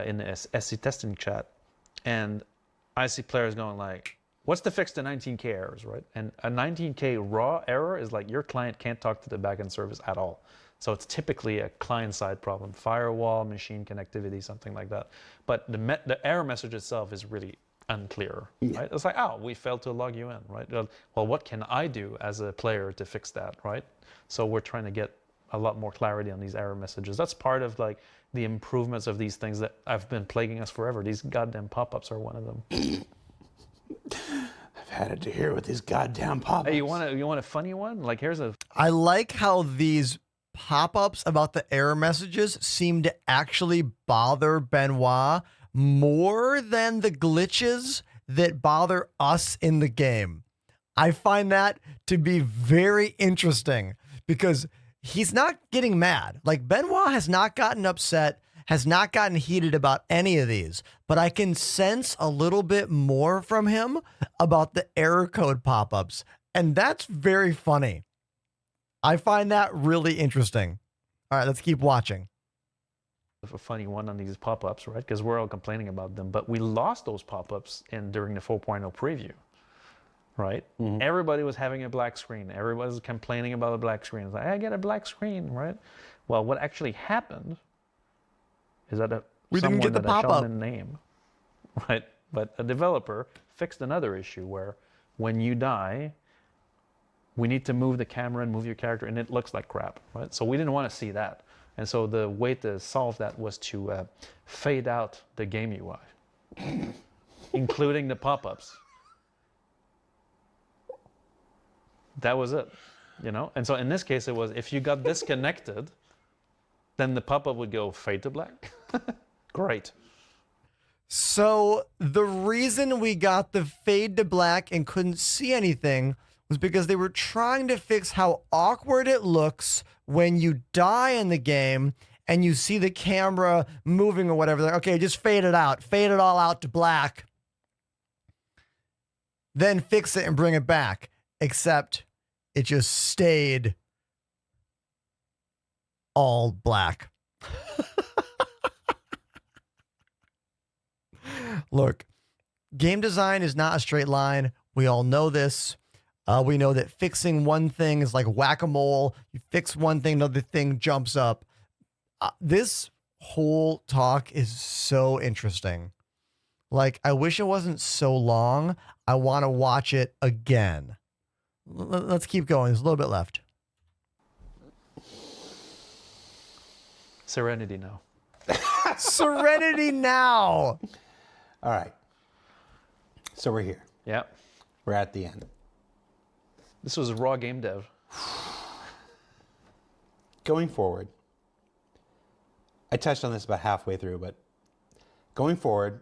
in the SC testing chat, and I see players going like, what's the fix to 19K errors, right? And a 19K raw error is like your client can't talk to the backend service at all. So it's typically a client-side problem, firewall, machine connectivity, something like that. But the error message itself is really unclear, right? It's like, oh, we failed to log you in, right? Well, what can I do as a player to fix that, right? So we're trying to get a lot more clarity on these error messages. That's part of like the improvements of these things that have been plaguing us forever. These goddamn pop-ups are one of them. I've had it to hear with these goddamn pop-ups. Hey, you want a funny one? Like I like how these pop-ups about the error messages seem to actually bother Benoit more than the glitches that bother us in the game. I find that to be very interesting because he's not getting mad. Like Benoit has not gotten upset, has not gotten heated about any of these, but I can sense a little bit more from him about the error code pop-ups, and that's very funny. I find that really interesting. All right, let's keep watching. A funny one on these pop-ups, right? Because we're all complaining about them, but we lost those pop-ups during the 4.0 preview, right? Mm-hmm. Everybody was having a black screen. Everybody was complaining about a black screen. It's like, I get a black screen, right? Well, what actually happened is that we didn't get the pop-up name, right? But a developer fixed another issue where when you die, we need to move the camera and move your character, and it looks like crap, right? So we didn't want to see that. And so the way to solve that was to fade out the game UI, including the pop-ups. That was it, And so in this case, it was if you got disconnected, then the pop-up would go fade to black. Great. So the reason we got the fade to black and couldn't see anything was because they were trying to fix how awkward it looks when you die in the game and you see the camera moving or whatever. Like, okay, just fade it out. Fade it all out to black. Then fix it and bring it back. Except it just stayed all black. Look, game design is not a straight line. We all know this. We know that fixing one thing is like whack-a-mole. You fix one thing, another thing jumps up. This whole talk is so interesting. Like, I wish it wasn't so long. I want to watch it again. Let's keep going. There's a little bit left. Serenity now. Serenity now. All right. So we're here. Yeah. We're at the end. This was a raw game dev. Going forward, I touched on this about halfway through, but going forward,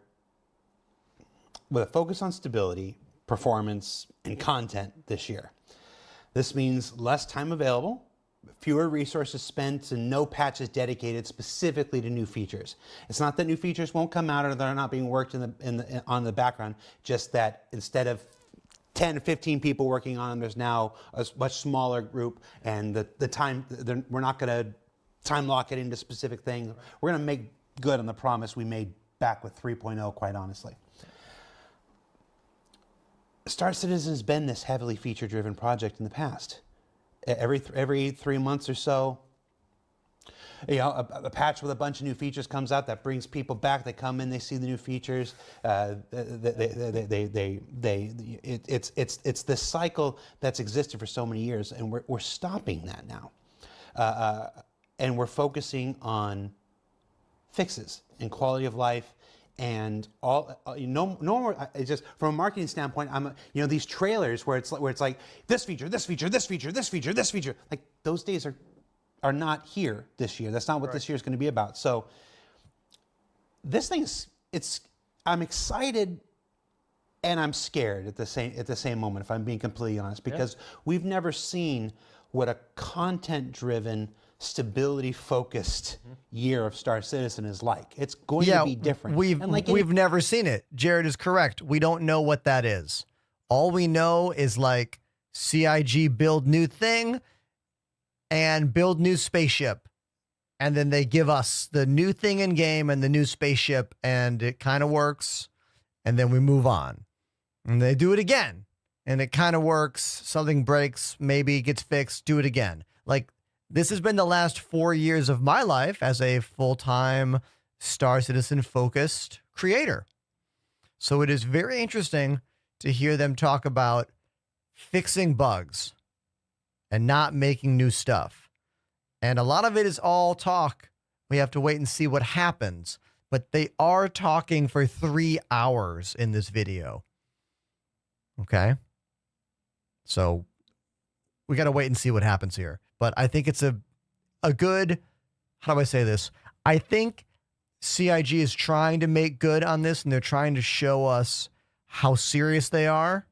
with a focus on stability, performance, and content this year. This means less time available, fewer resources spent, and no patches dedicated specifically to new features. It's not that new features won't come out or they're not being worked on the background, just that instead of 10 to 15 people working on them, there's now a much smaller group, and the time, we're not going to time lock it into specific things. We're going to make good on the promise we made back with 3.0, quite honestly. Star Citizen has been this heavily feature-driven project in the past. Every 3 months or so, you know, a patch with a bunch of new features comes out that brings people back. They come in, they see the new features. It's this cycle that's existed for so many years, and we're stopping that now, and we're focusing on fixes and quality of life. And all no more. It's just from a marketing standpoint. These trailers where it's like this feature, this feature, this feature, this feature, this feature. Like those days are not here this year. That's not what this year is going to be about. So this thing I'm excited and I'm scared at the same moment. If I'm being completely honest, because we've never seen what a content-driven, stability-focused year of Star Citizen is like. It's going to be different. We've never seen it. Jared is correct. We don't know what that is. All we know is like CIG build new thing and build new spaceship. And then they give us the new thing in game and the new spaceship, and it kind of works. And then we move on. And they do it again. And it kind of works. Something breaks, maybe gets fixed, do it again. Like, this has been the last 4 years of my life as a full-time Star Citizen focused creator. So it is very interesting to hear them talk about fixing bugs and not making new stuff. And a lot of it is all talk. We have to wait and see what happens. But they are talking for 3 hours in this video. Okay? So we got to wait and see what happens here. But I think it's a good, how do I say this? I think CIG is trying to make good on this, and they're trying to show us how serious they are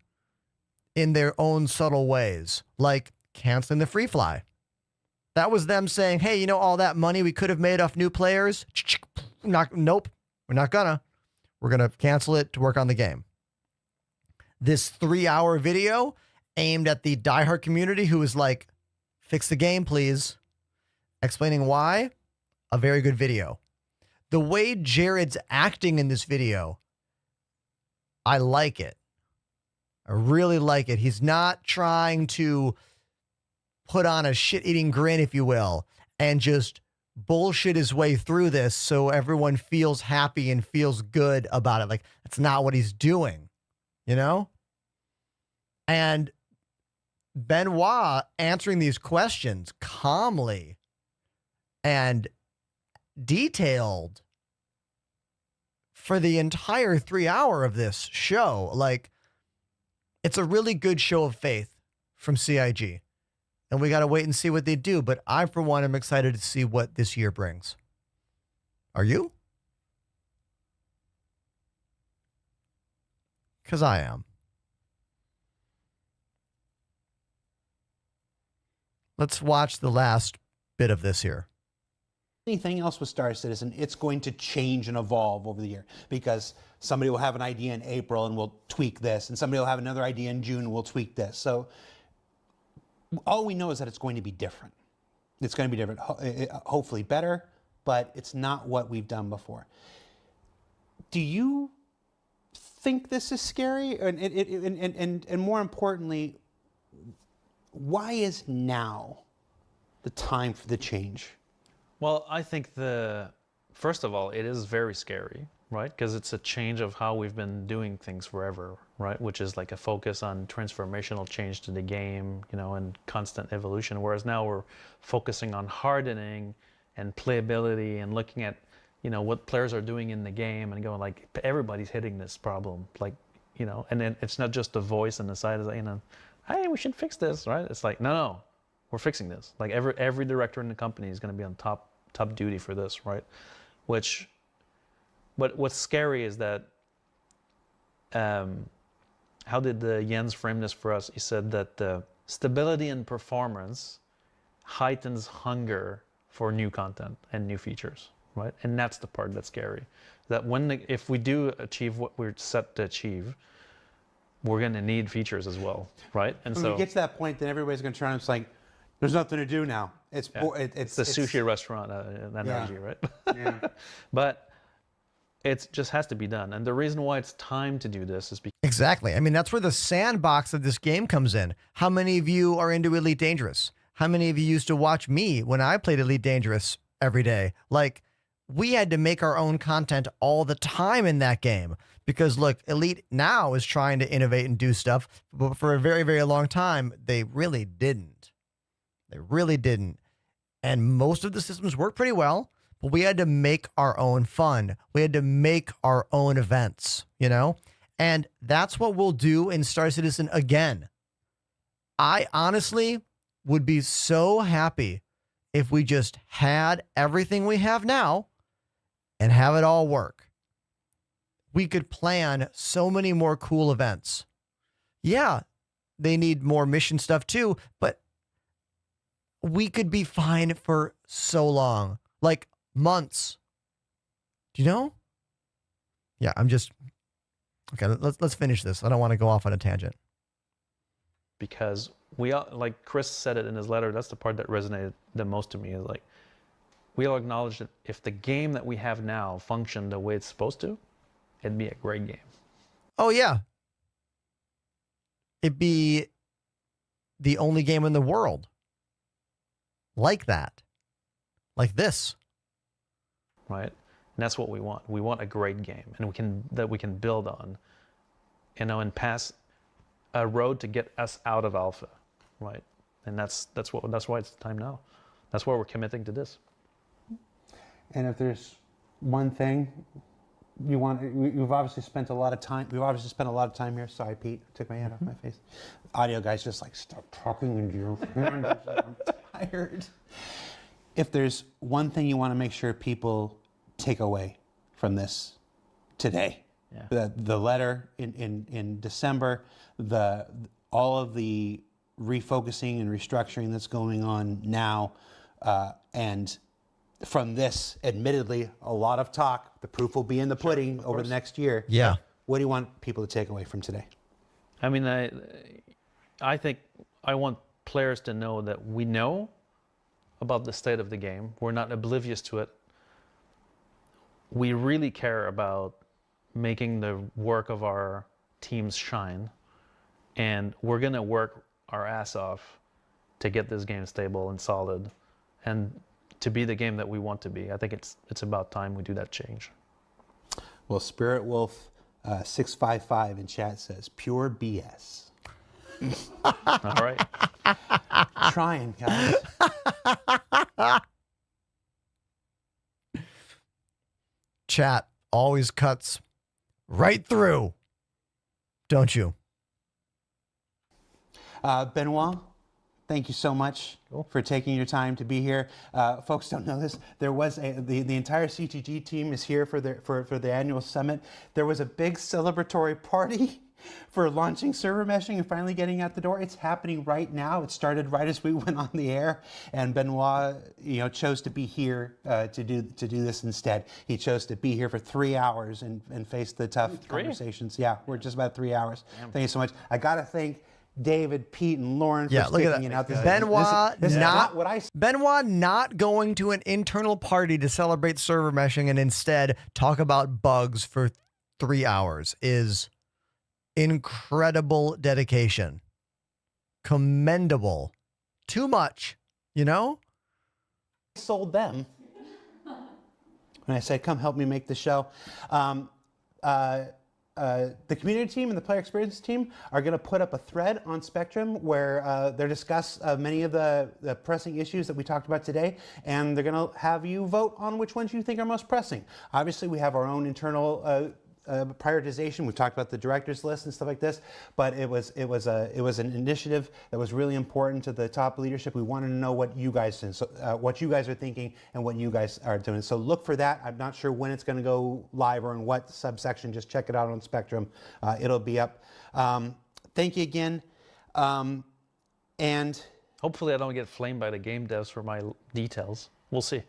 in their own subtle ways, like canceling the free fly. That was them saying, hey, you know, all that money we could have made off new players? Nope, we're not gonna. We're gonna cancel it to work on the game. This 3-hour video aimed at the diehard community who was like, fix the game, please. Explaining why, a very good video. The way Jared's acting in this video, I like it. I really like it. He's not trying to put on a shit-eating grin, if you will, and just bullshit his way through this so everyone feels happy and feels good about it. Like, that's not what he's doing, you know? And Benoit answering these questions calmly and detailed for the entire 3 hour of this show. Like, it's a really good show of faith from CIG. And we got to wait and see what they do. But I, for one, am excited to see what this year brings. Are you? Because I am. Let's watch the last bit of this here. Anything else with Star Citizen, it's going to change and evolve over the year because somebody will have an idea in April and we'll tweak this, and somebody will have another idea in June and we'll tweak this. So all we know is that it's going to be different. It's going to be different, hopefully better, but it's not what we've done before. Do you think this is scary? And more importantly, why is now the time for the change? Well, I think first of all, it is very scary, right? Because it's a change of how we've been doing things forever, right? Which is like a focus on transformational change to the game, and constant evolution. Whereas now we're focusing on hardening and playability and looking at, what players are doing in the game and going like, everybody's hitting this problem, like, and then it's not just the voice and the side is like, hey, we should fix this, right? It's like, no, we're fixing this. Like every director in the company is going to be on top duty for this, right? But what's scary is that, how did Jens frame this for us? He said that the stability and performance heightens hunger for new content and new features, right? And that's the part that's scary. That if we do achieve what we're set to achieve, we're going to need features as well, right? And when we get to that point, then everybody's going to turn. It's like, there's nothing to do now. It's the sushi restaurant analogy, right? Yeah. But it just has to be done. And the reason why it's time to do this is because... Exactly. I mean, that's where the sandbox of this game comes in. How many of you are into Elite Dangerous? How many of you used to watch me when I played Elite Dangerous every day? Like, we had to make our own content all the time in that game. Because look, Elite now is trying to innovate and do stuff, but for a very, very long time, they really didn't. They really didn't. And most of the systems worked pretty well, but we had to make our own fun. We had to make our own events, And that's what we'll do in Star Citizen again. I honestly would be so happy if we just had everything we have now and have it all work. We could plan so many more cool events. Yeah, they need more mission stuff too, but we could be fine for so long, like months. Do you know? Yeah, okay, let's finish this. I don't want to go off on a tangent. Because we all, like Chris said it in his letter, that's the part that resonated the most to me, is like, we all acknowledge that if the game that we have now functioned the way it's supposed to, it'd be a great game. Oh, yeah. It'd be the only game in the world like that. Like this. Right? And that's what we want. We want a great game that we can build on, and pass a road to get us out of alpha. Right? And that's why it's time now. That's why we're committing to this. And if there's one thing we've obviously spent a lot of time. We've obviously spent a lot of time here. Sorry, Pete. I took my hand off my face. Audio guys just like, stop talking into your hand. I'm tired. If there's one thing you want to make sure people take away from this today, the letter in December, all of the refocusing and restructuring that's going on now, and from this, admittedly, a lot of talk. The proof will be in the pudding over the next year. Yeah. What do you want people to take away from today? I mean, I think I want players to know that we know about the state of the game. We're not oblivious to it. We really care about making the work of our teams shine. And we're going to work our ass off to get this game stable and solid and to be the game that we want to be. I think it's about time we do that change. Well, Spirit Wolf 655 in chat says, pure BS. All right. Trying, guys. Chat always cuts right through, don't you? Benoit, thank you so much for taking your time to be here. Folks don't know this. There was the entire CTG team is here for the annual summit. There was a big celebratory party for launching server meshing and finally getting out the door. It's happening right now. It started right as we went on the air, and Benoit, chose to be here to do this instead. He chose to be here for 3 hours and face the tough conversations. Yeah, we're just about 3 hours. Damn. Thank you so much. I gotta thank David, Pete, and Lauren for sticking it out. Benoit not going to an internal party to celebrate server meshing and instead talk about bugs for 3 hours is incredible dedication. Commendable. Too much, Sold them. When I said, come help me make the show. The community team and the player experience team are going to put up a thread on Spectrum where they discuss many of the pressing issues that we talked about today, and they're going to have you vote on which ones you think are most pressing. Obviously, we have our own internal prioritization. We've talked about the director's list and stuff like this, but it was an initiative that was really important to the top leadership. We wanted to know what you guys are thinking and what you guys are doing. So look for that. I'm not sure when it's going to go live or in what subsection. Just check it out on Spectrum. It'll be up. Thank you again, and hopefully I don't get flamed by the game devs for my details. We'll see.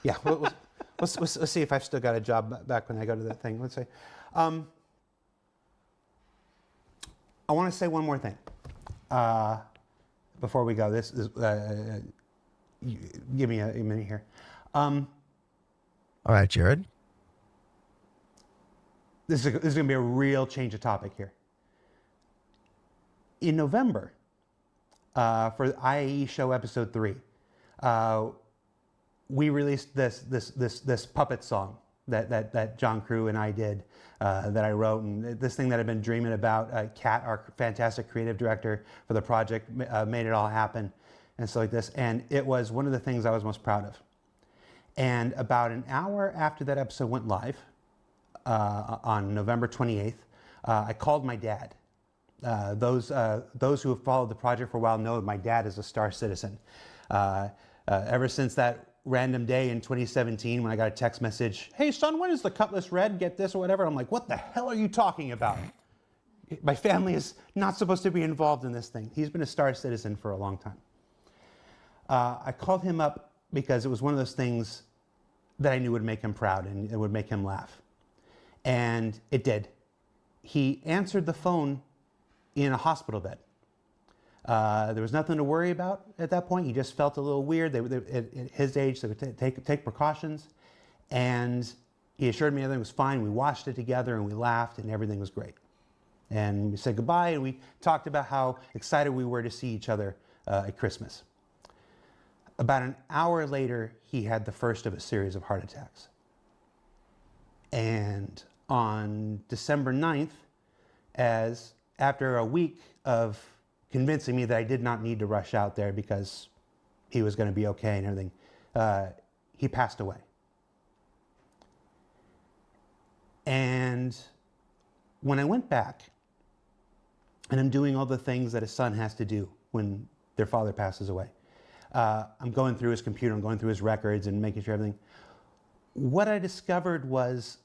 Yeah, we'll see if I've still got a job back when I go to that thing. Let's see. I want to say one more thing before we go. This is give me a minute here. All right, Jared. This is going to be a real change of topic here. In November, for IAE show episode 3, we released this puppet song that John Crew and I did, that I wrote, and this thing that I've been dreaming about. Kat, our fantastic creative director for the project, made it all happen, and so like this. And it was one of the things I was most proud of. And about an hour after that episode went live, on November 28th, I called my dad. Those who have followed the project for a while know my dad is a Star Citizen. Ever since that random day in 2017 when I got a text message, hey son, when is the Cutlass Red? Get this or whatever. I'm like, what the hell are you talking about? My family is not supposed to be involved in this thing. He's been a Star Citizen for a long time. I called him up because it was one of those things that I knew would make him proud and it would make him laugh. And it did. He answered the phone in a hospital bed. There was nothing to worry about at that point. He just felt a little weird. At his age, they would take precautions. And he assured me everything was fine. We watched it together and we laughed and everything was great. And we said goodbye and we talked about how excited we were to see each other at Christmas. About an hour later, he had the first of a series of heart attacks. And on December 9th, after a week of convincing me that I did not need to rush out there because he was going to be okay and everything, he passed away. And when I went back, and I'm doing all the things that a son has to do when their father passes away, I'm going through his computer, I'm going through his records and making sure everything. What I discovered was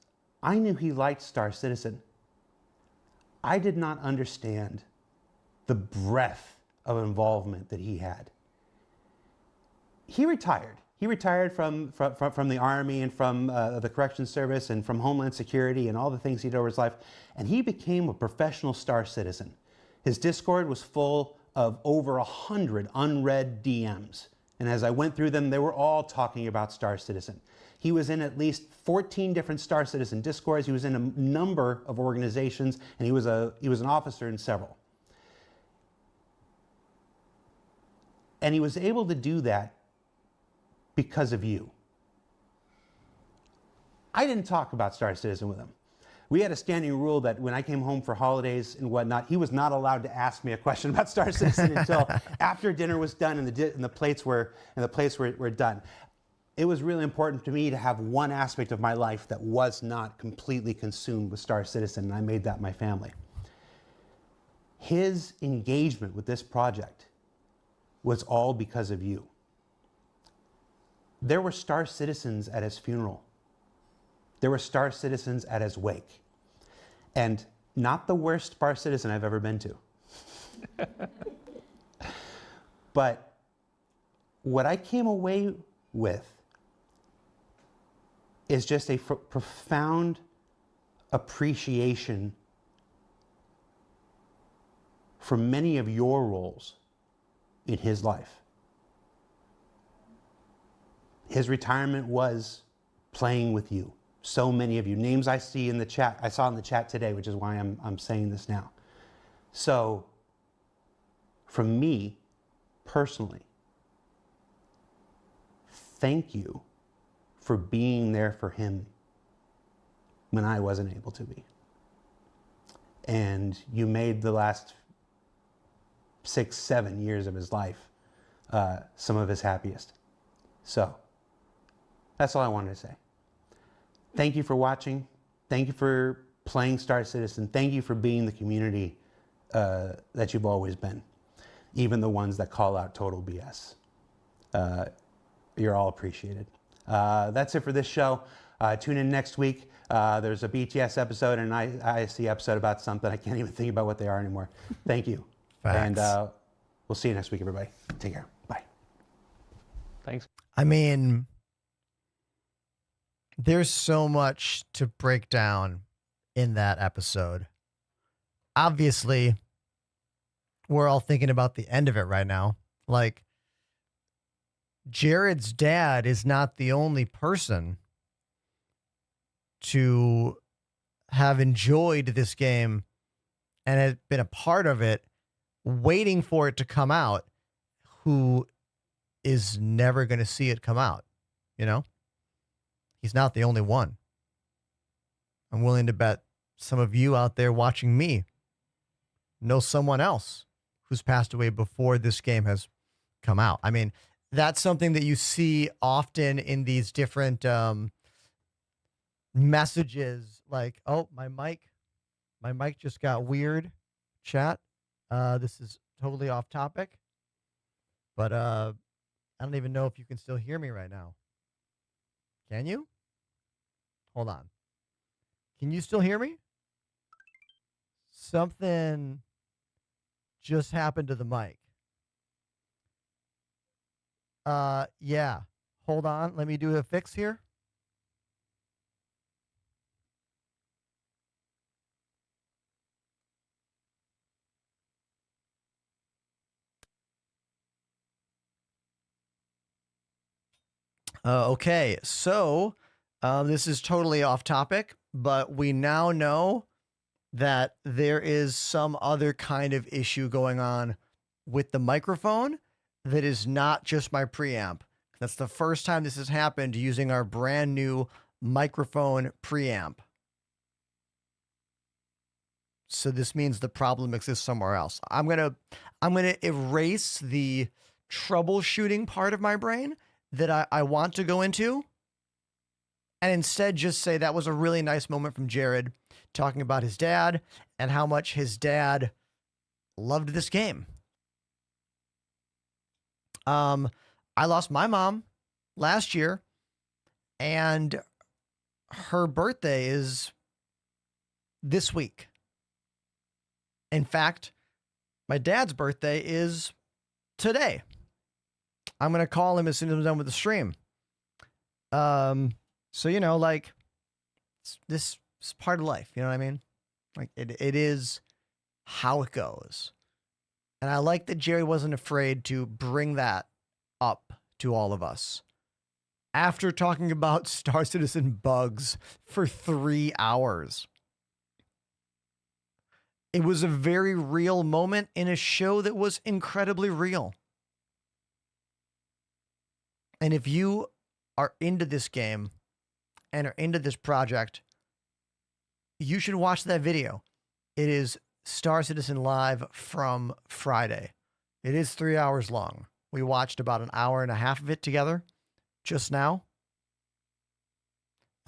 I knew he liked Star Citizen. I did not understand the breadth of involvement that he had. He retired. He retired from the Army and from the Corrections Service and from Homeland Security and all the things he did over his life, and he became a professional Star Citizen. His Discord was full of over 100 unread DMs, and as I went through them, they were all talking about Star Citizen. He was in at least 14 different Star Citizen Discords. He was in a number of organizations, and he was an officer in several. And he was able to do that because of you. I didn't talk about Star Citizen with him. We had a standing rule that when I came home for holidays and whatnot, he was not allowed to ask me a question about Star Citizen until after dinner was done and the plates were done. It was really important to me to have one aspect of my life that was not completely consumed with Star Citizen, and I made that my family. His engagement with this project was all because of you. There were Star Citizens at his funeral. There were Star Citizens at his wake. And not the worst Star Citizen I've ever been to. But what I came away with is just a profound appreciation for many of your roles in his life. His retirement was playing with you. So many of you. Names I see in the chat, I saw in the chat today, which is why I'm saying this now. So, from me, personally, thank you for being there for him when I wasn't able to be. And you made the last 6, 7 years of his life some of his happiest. So, that's all I wanted to say. Thank you for watching. Thank you for playing Star Citizen. Thank you for being the community that you've always been. Even the ones that call out total BS. You're all appreciated. That's it for this show. Tune in next week. There's a BTS episode and an ISC episode about something. I can't even think about what they are anymore. Thank you. And we'll see you next week, everybody. Take care. Bye. Thanks. I mean, there's so much to break down in that episode. Obviously, we're all thinking about the end of it right now. Like, Jared's dad is not the only person to have enjoyed this game and has been a part of it, waiting for it to come out, who is never going to see it come out. You know? He's not the only one. I'm willing to bet some of you out there watching me know someone else who's passed away before this game has come out. I mean, that's something that you see often in these different messages, like, oh, my mic just got weird. Chat. This is totally off topic, but I don't even know if you can still hear me right now. Can you? Hold on. Can you still hear me? Something just happened to the mic. Yeah. Hold on. Let me do a fix here. Okay, so this is totally off topic, but we now know that there is some other kind of issue going on with the microphone that is not just my preamp. That's the first time this has happened using our brand new microphone preamp. So this means the problem exists somewhere else. I'm gonna erase the troubleshooting part of my brain that I want to go into, and instead just say that was a really nice moment from Jared talking about his dad and how much his dad loved this game. I lost my mom last year, and her birthday is this week. In fact, my dad's birthday is today. I'm going to call him as soon as I'm done with the stream. So, you know, like, this is part of life. You know what I mean? Like, it is how it goes. And I like that Jerry wasn't afraid to bring that up to all of us. After talking about Star Citizen bugs for 3 hours. It was a very real moment in a show that was incredibly real. And if you are into this game and are into this project, you should watch that video. It is Star Citizen Live from Friday. It is 3 hours long. We watched about an hour and a half of it together just now.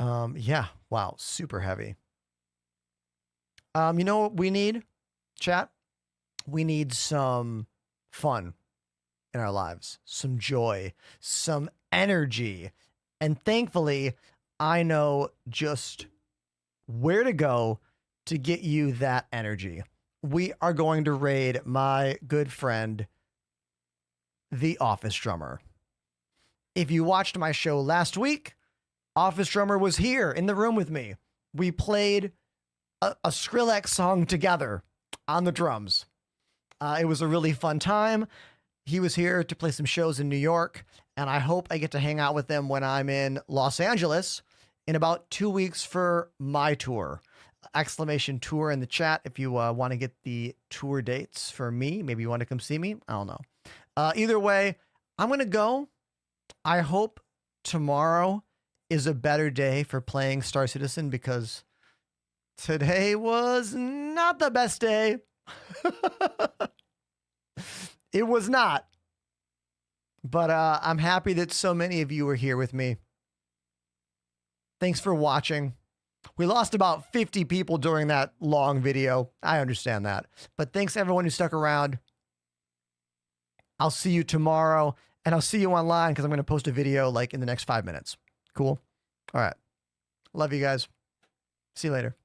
Yeah, wow, super heavy. You know what we need, chat? We need some fun. in our lives, some joy, some energy. And thankfully, I know just where to go to get you that energy. We are going to raid my good friend, the Office Drummer. If you watched my show last week, Office Drummer was here in the room with me. We played a Skrillex song together on the drums. It was a really fun time. He was here to play some shows in New York, and I hope I get to hang out with him when I'm in Los Angeles in about 2 weeks for my tour. Exclamation tour in the chat if you want to get the tour dates for me. Maybe you want to come see me. I don't know. Either way, I'm going to go. I hope tomorrow is a better day for playing Star Citizen because today was not the best day. It was not. But I'm happy that so many of you were here with me. Thanks for watching. We lost about 50 people during that long video. I understand that. But thanks everyone who stuck around. I'll see you tomorrow, and I'll see you online because I'm going to post a video like in the next 5 minutes. Cool? All right. Love you guys. See you later.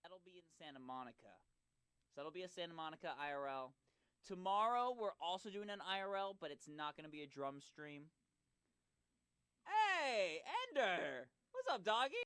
That'll be in Santa Monica. So that'll be a Santa Monica IRL. Tomorrow, we're also doing an IRL, but it's not going to be a drum stream. Hey, Ender! What's up, doggy?